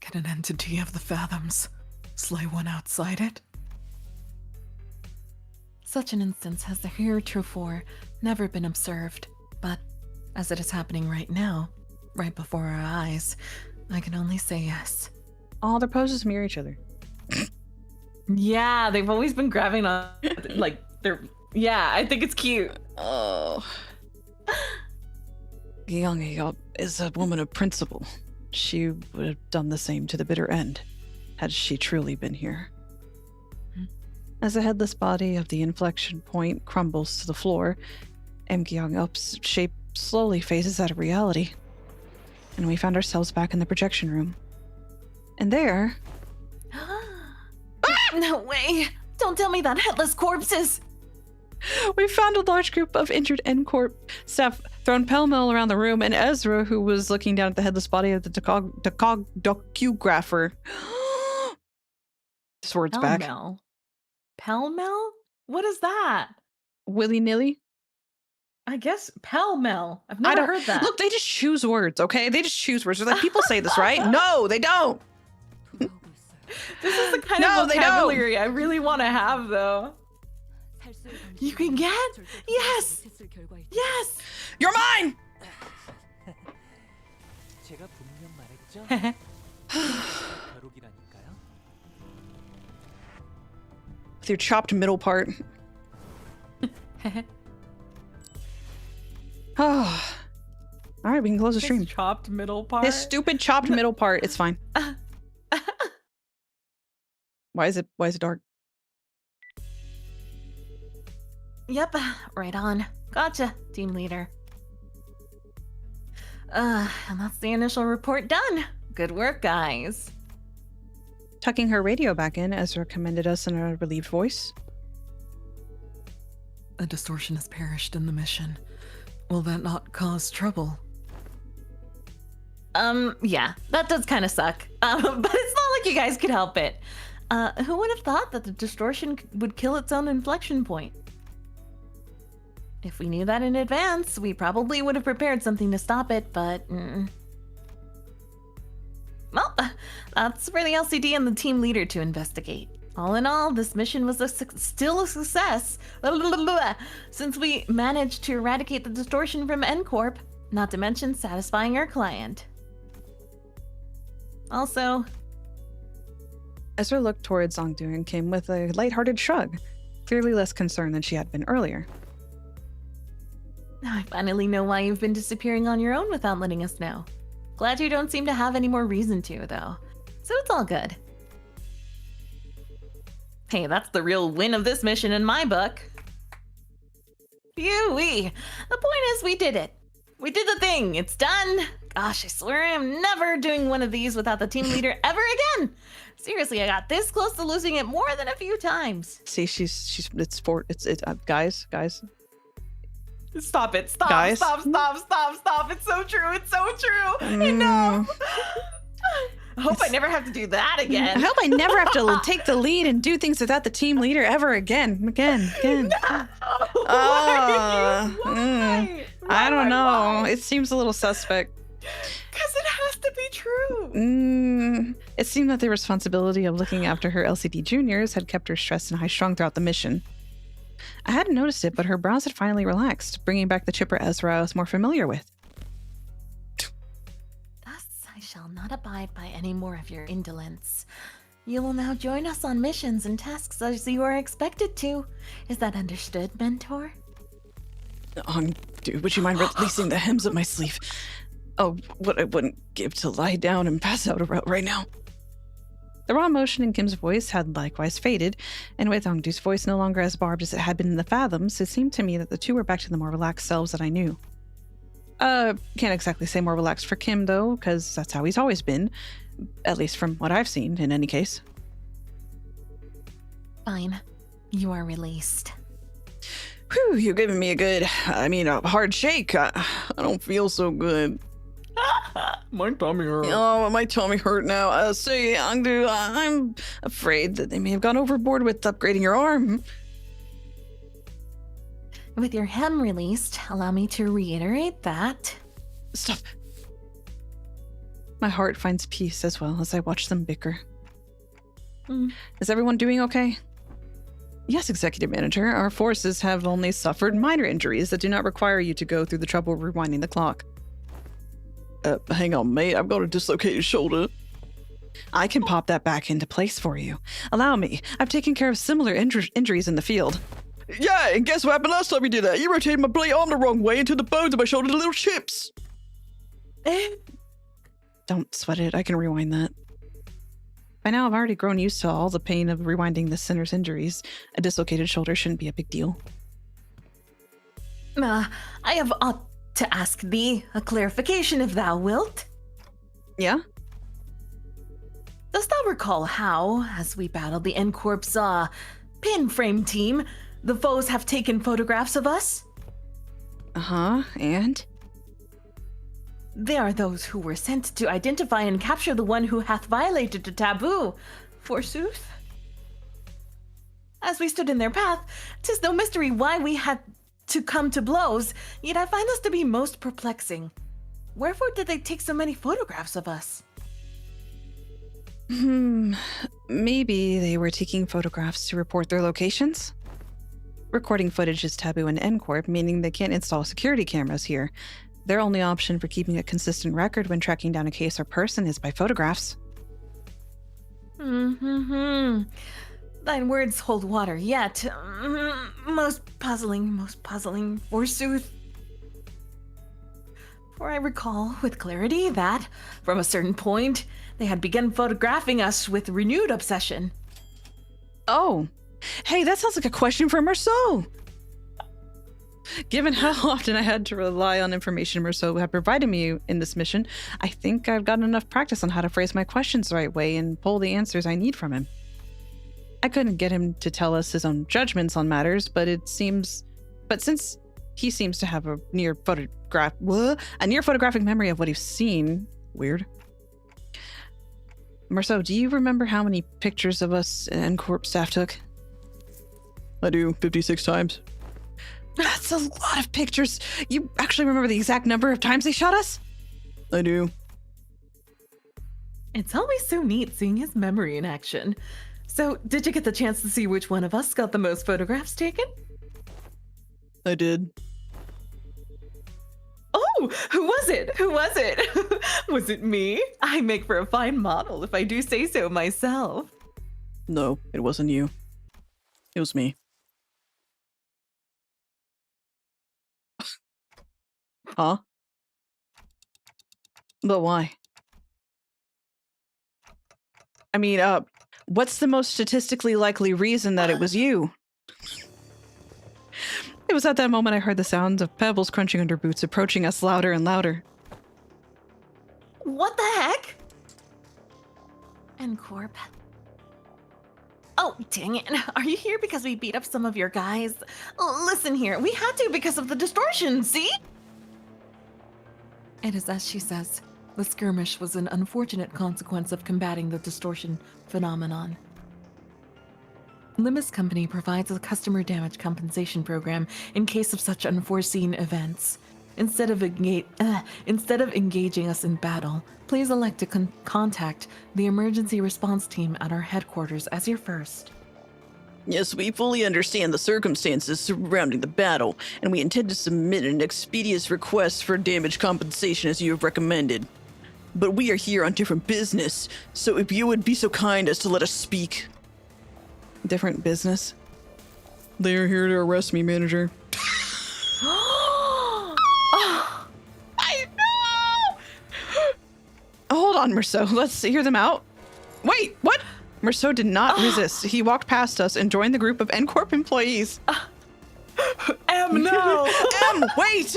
Can an entity of the fathoms slay one outside it? Such an instance has heretofore never been observed, but as it is happening right now, right before our eyes, I can only say yes. All their poses mirror each other. Yeah, they've always been grabbing on, like, they're, yeah, I think it's cute. Oh. Gyeonggi is a woman of principle. She would have done the same to the bitter end, had she truly been here. As the headless body of the inflection point crumbles to the floor, Gyeongup's shape slowly phases out of reality, and we found ourselves back in the projection room. And there... No way! Don't tell me that headless corpses! we found a large group of injured N-Corp staff thrown pell-mell around the room, and Ezra, who was looking down at the headless body of the docographer. Sword's back. Pell-mell? Pell-mell? What is that? Willy-nilly? I guess pell-mell. I've never heard that. Look, they just choose words, okay? They just choose words. They're like, people say this, right? No, they don't. This is the kind of vocabulary I really want to have, though. You can get? Yes! Yes! You're mine! With your chopped middle part. Oh. All right, we can close the stream. This chopped middle part? This stupid chopped middle part. It's fine. Why is it dark? Yep, right on. Gotcha, team leader. And that's the initial report done. Good work, guys. Tucking her radio back in, Ezra commended us in a relieved voice. A distortion has perished in the mission. Will that not cause trouble? Yeah, that does kind of suck. But it's not like you guys could help it. Who would have thought that the distortion would kill its own inflection point? If we knew that in advance, we probably would have prepared something to stop it, but... Well, that's for the LCD and the team leader to investigate. All in all, this mission was still a success, since we managed to eradicate the distortion from NCorp, not to mention satisfying our client. Also... Ezra looked towards Zongdu and came with a lighthearted shrug, clearly less concerned than she had been earlier. I finally know why you've been disappearing on your own without letting us know. Glad you don't seem to have any more reason to, though. So it's all good. Hey, that's the real win of this mission in my book. Phew-wee. The point is, we did it. We did the thing. It's done. Gosh, I swear I am never doing one of these without the team leader ever again. Seriously, I got this close to losing it more than a few times. See, guys. Stop it. Stop. Guys? Stop. It's so true. It's so true. Enough. I hope I never have to do that I again. hope I never have to take the lead and do things without the team leader ever again. Why? I don't know. It seems a little suspect. Because it has to be true. It seemed that the responsibility of looking after her LCD juniors had kept her stressed and high-strung throughout the mission. I hadn't noticed it, but her brows had finally relaxed, bringing back the chipper Ezra I was more familiar with. Thus, I shall not abide by any more of your indolence. You will now join us on missions and tasks as you are expected to. Is that understood, Mentor? Dude, would you mind releasing the hems of my sleeve? Oh, what I wouldn't give to lie down and pass out right now. The raw emotion in Kim's voice had likewise faded, and with Ongdu's voice no longer as barbed as it had been in the Fathoms, it seemed to me that the two were back to the more relaxed selves that I knew. Can't exactly say more relaxed for Kim, though, because that's how he's always been. At least from what I've seen, in any case. Fine. You are released. Whew, you're giving me a hard shake. I don't feel so good. My tummy hurts. Oh, my tummy hurt now. Say, Ongdu, I'm afraid that they may have gone overboard with upgrading your arm. With your hem released, allow me to reiterate that. Stop. My heart finds peace as well as I watch them bicker. Is everyone doing okay? Yes, Executive Manager. Our forces have only suffered minor injuries that do not require you to go through the trouble of rewinding the clock. Hang on, mate. I've got a dislocated shoulder. I can pop that back into place for you. Allow me. I've taken care of similar injuries in the field. Yeah, and guess what happened last time we did that? You rotated my bloody arm the wrong way until the bones of my shoulder did little chips. Don't sweat it. I can rewind that. By now, I've already grown used to all the pain of rewinding the sinner's injuries. A dislocated shoulder shouldn't be a big deal. I have ought to ask thee a clarification if thou wilt. Yeah? Dost thou recall how, as we battled the NCorp's pin frame team, the foes have taken photographs of us? Uh-huh, and? They are those who were sent to identify and capture the one who hath violated the taboo, forsooth. As we stood in their path, 'tis no mystery why we had to come to blows, yet I find this to be most perplexing. Wherefore did they take so many photographs of us? Maybe they were taking photographs to report their locations? Recording footage is taboo in NCorp, meaning they can't install security cameras here. Their only option for keeping a consistent record when tracking down a case or person is by photographs. Thine words hold water yet. Most puzzling, forsooth. For I recall with clarity that, from a certain point, they had begun photographing us with renewed obsession. Oh, hey, that sounds like a question for Marceau. Given how often I had to rely on information Merceau had provided me in this mission, I think I've gotten enough practice on how to phrase my questions the right way and pull the answers I need from him. I couldn't get him to tell us his own judgments on matters, but since he seems to have a near photographic memory of what he's seen, weird. Merceau, do you remember how many pictures of us and Corp staff took? I do, 56 times. That's a lot of pictures. You actually remember the exact number of times they shot us? I do. It's always so neat seeing his memory in action. So, did you get the chance to see which one of us got the most photographs taken? I did. Oh, who was it? Who was it? Was it me? I make for a fine model if I do say so myself. No, it wasn't you. It was me. Huh? But why? I mean, what's the most statistically likely reason that it was you? It was at that moment I heard the sounds of pebbles crunching under boots approaching us louder and louder. What the heck? N-Corp. Oh, dang it. Are you here because we beat up some of your guys? Listen here, we had to because of the distortion, see? It is as she says. The skirmish was an unfortunate consequence of combating the distortion phenomenon. LIMBUS Company provides a customer damage compensation program in case of such unforeseen events. Instead of engaging us in battle, please elect to contact the emergency response team at our headquarters as your first. Yes, we fully understand the circumstances surrounding the battle, and we intend to submit an expeditious request for damage compensation as you have recommended. But we are here on different business, so if you would be so kind as to let us speak. Different business? They are here to arrest me, manager. I know! Hold on, Merceau. Let's hear them out. Wait, what? Merceau did not resist. He walked past us and joined the group of N-Corp employees. No! Wait!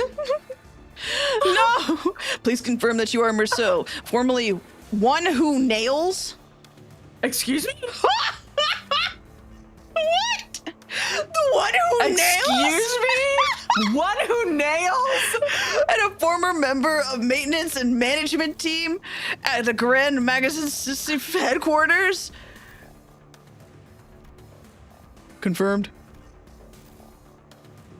No! Please confirm that you are Merceau, formerly one who nails? Excuse me? What? The one who nails? Excuse me? One who nails? And a former member of maintenance and management team at the Grand Magazine headquarters? Confirmed.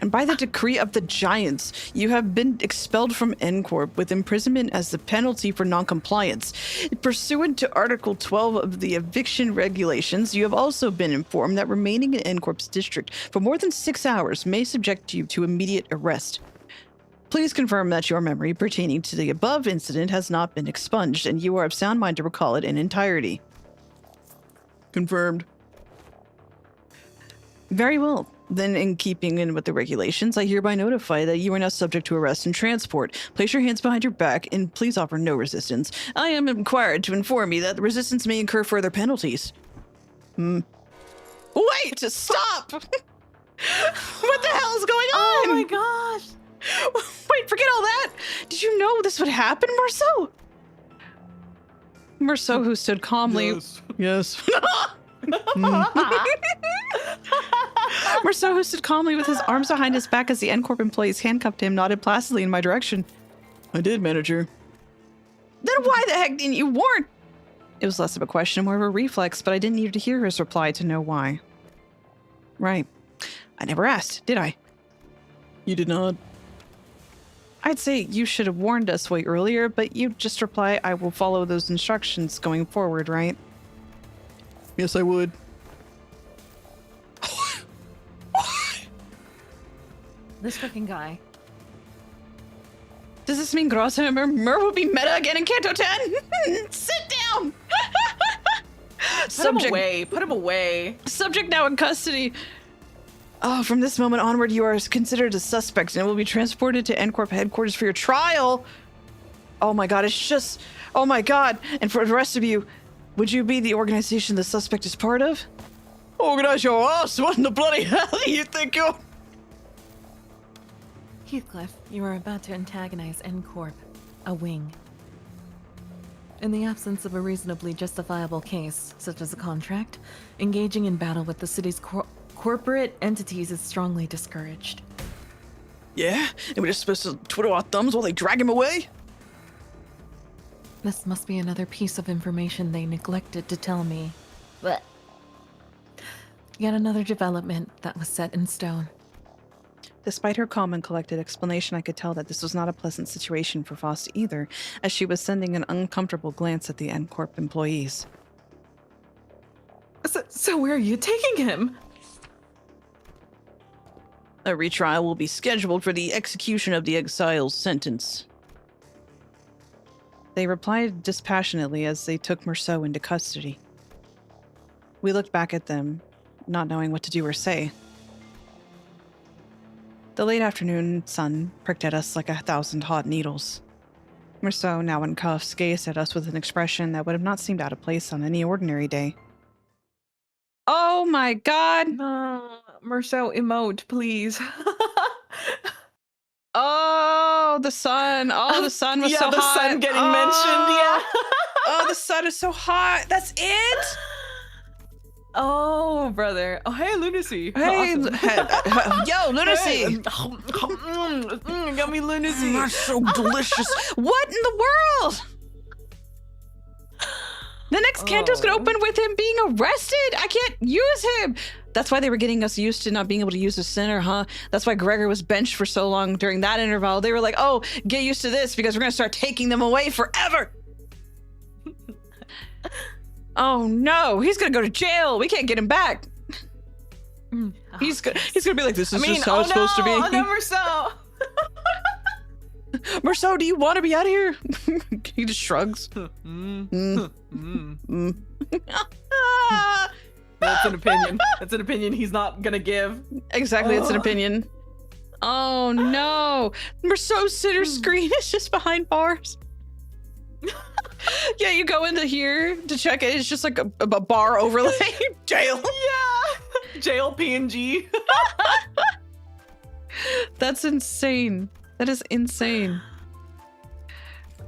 And by the decree of the Giants, you have been expelled from N-Corp with imprisonment as the penalty for noncompliance. Pursuant to Article 12 of the eviction regulations, you have also been informed that remaining in N-Corp's district for more than 6 hours may subject you to immediate arrest. Please confirm that your memory pertaining to the above incident has not been expunged, and you are of sound mind to recall it in entirety. Confirmed. Very well. Then, in keeping in with the regulations, I hereby notify that you are now subject to arrest and transport. Place your hands behind your back and please offer no resistance. I am required to inform you that the resistance may incur further penalties. Wait! Stop! What the hell is going on? Oh my gosh! Wait, forget all that! Did you know this would happen, Merceau? Merceau, who stood calmly... Yes. Merceau, who stood calmly with his arms behind his back as the N-Corp employees handcuffed him, nodded placidly in my direction. I did, manager. Then why the heck didn't you warn? It was less of a question, more of a reflex, but I didn't need to hear his reply to know why. Right. I never asked, did I? You did not. I'd say you should have warned us way earlier, but you just reply, I will follow those instructions going forward, right? Yes, I would. This freaking guy. Does this mean Grossa and Mer will be meta again in Kanto 10? Sit down! Put him away. Put him away. Subject now in custody. Oh, from this moment onward, you are considered a suspect and will be transported to N-Corp headquarters for your trial. Oh my god, it's just... Oh my god. And for the rest of you, would you be the organization the suspect is part of? Organize your ass! What in the bloody hell do you think you're... Heathcliff, you are about to antagonize N Corp, a wing. In the absence of a reasonably justifiable case, such as a contract, engaging in battle with the city's corporate entities is strongly discouraged. Yeah? And we're just supposed to twiddle our thumbs while they drag him away? This must be another piece of information they neglected to tell me. But yet another development that was set in stone. Despite her calm and collected explanation, I could tell that this was not a pleasant situation for Faust either, as she was sending an uncomfortable glance at the N-Corp employees. So where are you taking him? A retrial will be scheduled for the execution of the exile's sentence. They replied dispassionately as they took Merceau into custody. We looked back at them, not knowing what to do or say. The late afternoon sun pricked at us like 1,000 hot needles. Merceau, now in cuffs, gazed at us with an expression that would have not seemed out of place on any ordinary day. Oh my god! Merceau, emote, please. Oh, the sun! Oh, the sun was so hot! Yeah, the sun getting mentioned, yeah. Oh, the sun is so hot! That's it? Oh, brother. Oh, hey, lunacy. Hey, Awesome. yo, lunacy! Hey. Got me lunacy. That's so delicious. What in the world? The next canto's gonna open with him being arrested. I can't use him. That's why they were getting us used to not being able to use the center, huh? That's why Gregor was benched for so long during that interval. They were like, oh, get used to this because we're gonna start taking them away forever. Oh no, he's gonna go to jail. We can't get him back. He's gonna be like, this is just how it's supposed to be. Oh no, Merceau. Merceau, do you want to be out of here? He just shrugs. That's an opinion. That's an opinion he's not gonna give. Exactly, it's an opinion. Oh no, Merceau's center screen is just behind bars. Yeah, you go into here to check it. It's just like a bar overlay. Jail. Yeah. Jail PNG. That's insane. That is insane.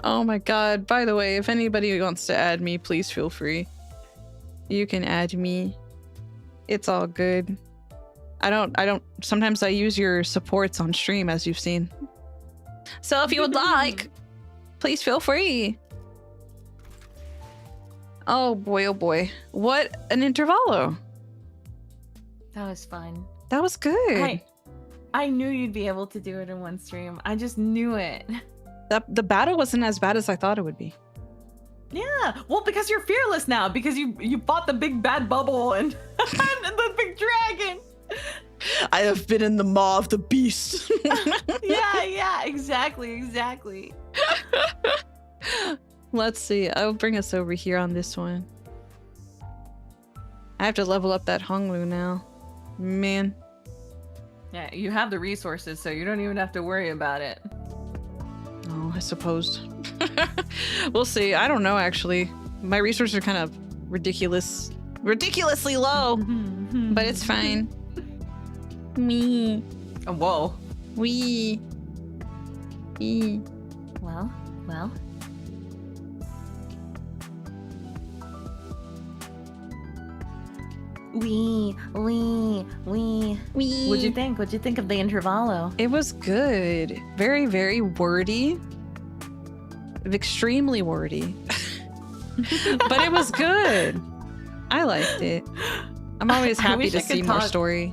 Oh my god. By the way, if anybody wants to add me, please feel free. You can add me. It's all good. I don't sometimes I use your supports on stream, as you've seen. So if you would like, please feel free. Oh boy, oh boy. What an intervallo. That was fun. That was good. I knew you'd be able to do it in one stream. I just knew it. The battle wasn't as bad as I thought it would be. Yeah. Well, because you're fearless now, because you fought the big bad bubble and, and the big dragon. I have been in the maw of the beast. Yeah, exactly. Let's see. I'll bring us over here on this one. I have to level up that Honglu now. Man. Yeah, you have the resources, so you don't even have to worry about it. Oh, I suppose. We'll see. I don't know, actually. My resources are kind of ridiculously low, but it's fine. Me. Oh, whoa. We. Well. We. What'd you think? What'd you think of the intervallo? It was good. Very, very wordy. Extremely wordy. But it was good. I liked it. I'm always happy to see more story.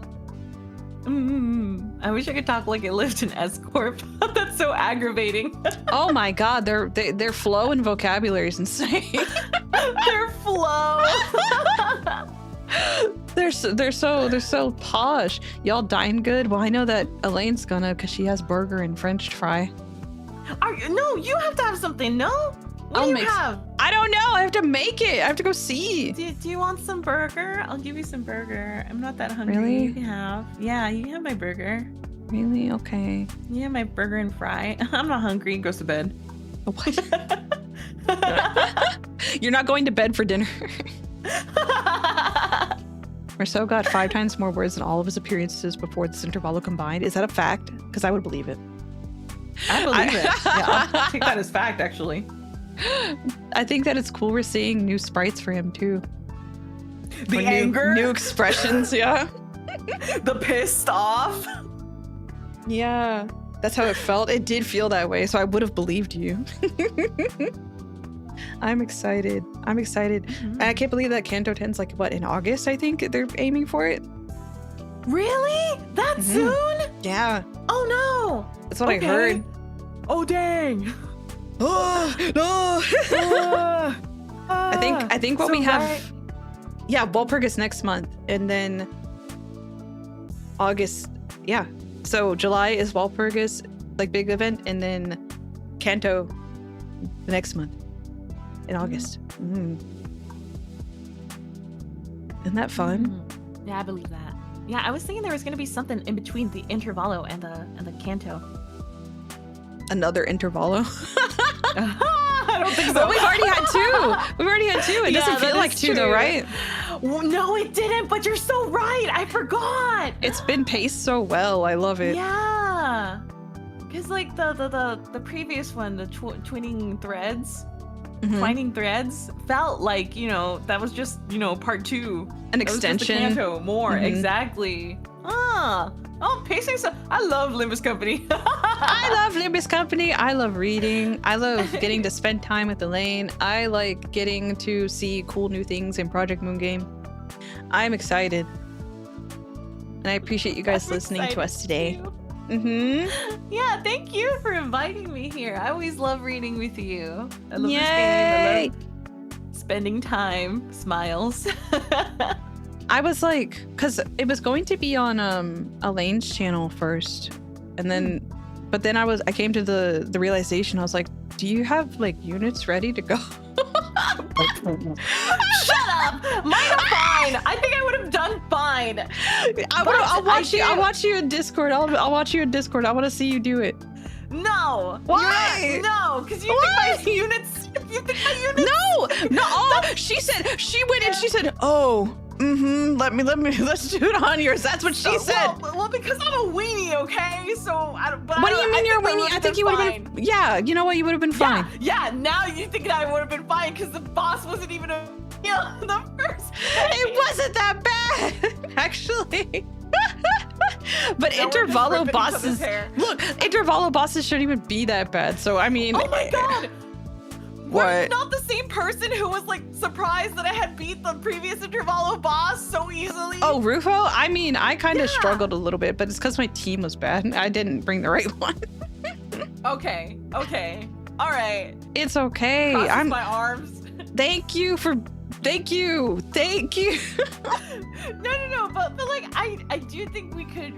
I wish I could talk like it lived in S-Corp. That's so aggravating. Oh my god, their flow and vocabulary is insane. Their flow. They're so posh. Y'all dine good? Well, I know that Elaine's gonna, because she has burger and French fry. No, you have to have something. No, what do you have? I don't know. I have to make it. I have to go see. Do you want some burger? I'll give you some burger. I'm not that hungry. Really? You can have. Yeah, you can have my burger. Really? Okay. You have my burger and fry. I'm not hungry. Goes to bed. What? You're not going to bed for dinner. Merceau got 5 times more words than all of his appearances before this intervallo combined. Is that a fact? Because I would believe it. I believe it. Yeah, I'll take that as fact, actually. I think that it's cool we're seeing new sprites for him too. The Or anger, new expressions, yeah. the pissed off. Yeah, that's how it felt. It did feel that way, so I would have believed you. I'm excited. And I can't believe that Kanto 10's like, what, in August, I think they're aiming for it? Really? That soon? Yeah, Oh no! that's what Okay. I heard. Oh dang! Oh, no! I think what So we have... right- Yeah, Walpurgis next month, and then August, yeah. So July is Walpurgis, like big event, and then Kanto the next month in August. Isn't that fun? Yeah, I believe that. Yeah, I was thinking there was going to be something in between the intervallo and the canto. Another intervallo. I don't think so. But we've already had two. It Yeah, doesn't that feel like is two though, true. right? Well, no, it didn't, but you're so right. I forgot. It's been paced so well. I love it. Yeah. Because like the previous one, the twinning threads, Mhm. twining threads, felt like, you know, that was just, you know, part two. An That was just the extension. canto more, Mhm. exactly. Oh, pacing so. I love Limbus Company. I love Limbus Company. I love reading. I love getting to spend time with Elaine. I like getting to see cool new things in Project Moon Game. I'm excited. And I appreciate you guys I'm listening to excited us today. too. Mm-hmm. Yeah, thank you for inviting me here. I always love reading with you. I love this Yay! game. I love spending time. Smiles. I was like, because it was going to be on Elaine's channel first, and then, but then I came to the realization. I was like, do you have like units ready to go? Shut up! Mine are fine. I think I would have done fine. I'll watch you. I'll watch you in Discord. I'll watch you in Discord. I want to see you do it. No. Why? No, because you Why? think my units. You think my units. No. Oh, she went and she said, oh, let's do it on yours. That's what she said. Well, because I'm a weenie, okay? So I don't. What do you mean you're a weenie? I think you would have been. Yeah, you know what? You would have been fine. Yeah. Now you think I would have been fine because the boss wasn't even a the first. It wasn't that bad, actually. But Now we're just intervallo ripping each other's bosses. hair. Look, intervallo bosses shouldn't even be that bad. So I mean. Oh my god! What? Were you not the same person who was like surprised that I had beat the previous intervallo boss so easily? Oh, Rufo? I mean, I kind of Yeah. struggled a little bit, but it's because my team was bad. I didn't bring the right one. Okay. All right. It's okay. Crosses my arms. Thank you. No. But like I do think we could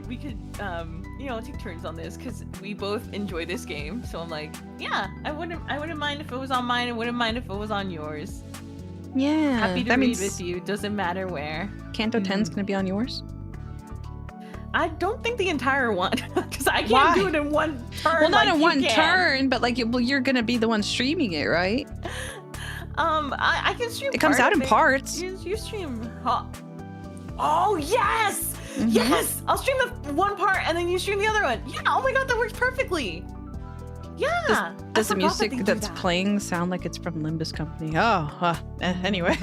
you know, take turns on this because we both enjoy this game. So I'm like, yeah, I wouldn't mind if it was on mine. I wouldn't mind if it was on yours. Yeah. Happy to that read means with you. Doesn't matter where. Kanto 10's gonna be on yours. I don't think the entire one because I can't Why? do it in one turn. Well, not like in you one can. turn, but like, you're gonna be the one streaming it, right? I can stream. It comes part out of in it. parts. You stream. Huh. Oh yes, Mhm. yes. I'll stream the one part and then you stream the other one. Yeah. Oh my god, that works perfectly. Yeah. Does the I forgot that music they do that's that. playing sound like it's from Limbus Company? Anyways.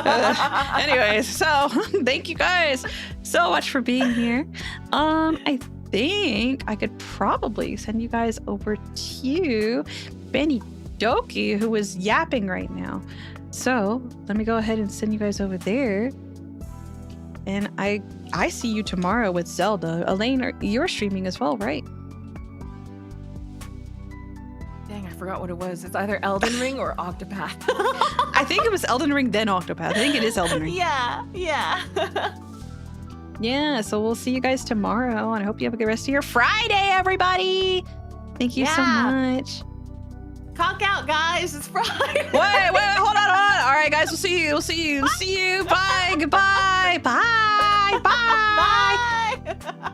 Anyways, so thank you guys so much for being here. I think I could probably send you guys over to Benny Doki, who is yapping right now. So let me go ahead and send you guys over there. And I see you tomorrow with Zelda. Elaine, you're streaming as well, right? Dang, I forgot what it was. It's either Elden Ring or Octopath. I think it was Elden Ring, then Octopath. I think it is Elden Ring. Yeah. Yeah, so we'll see you guys tomorrow, and I hope you have a good rest of your Friday, everybody. Thank you so Yeah. much. Conk out, guys. It's Friday. Wait, hold on. All right, guys, we'll see you. Bye, goodbye, bye. Bye.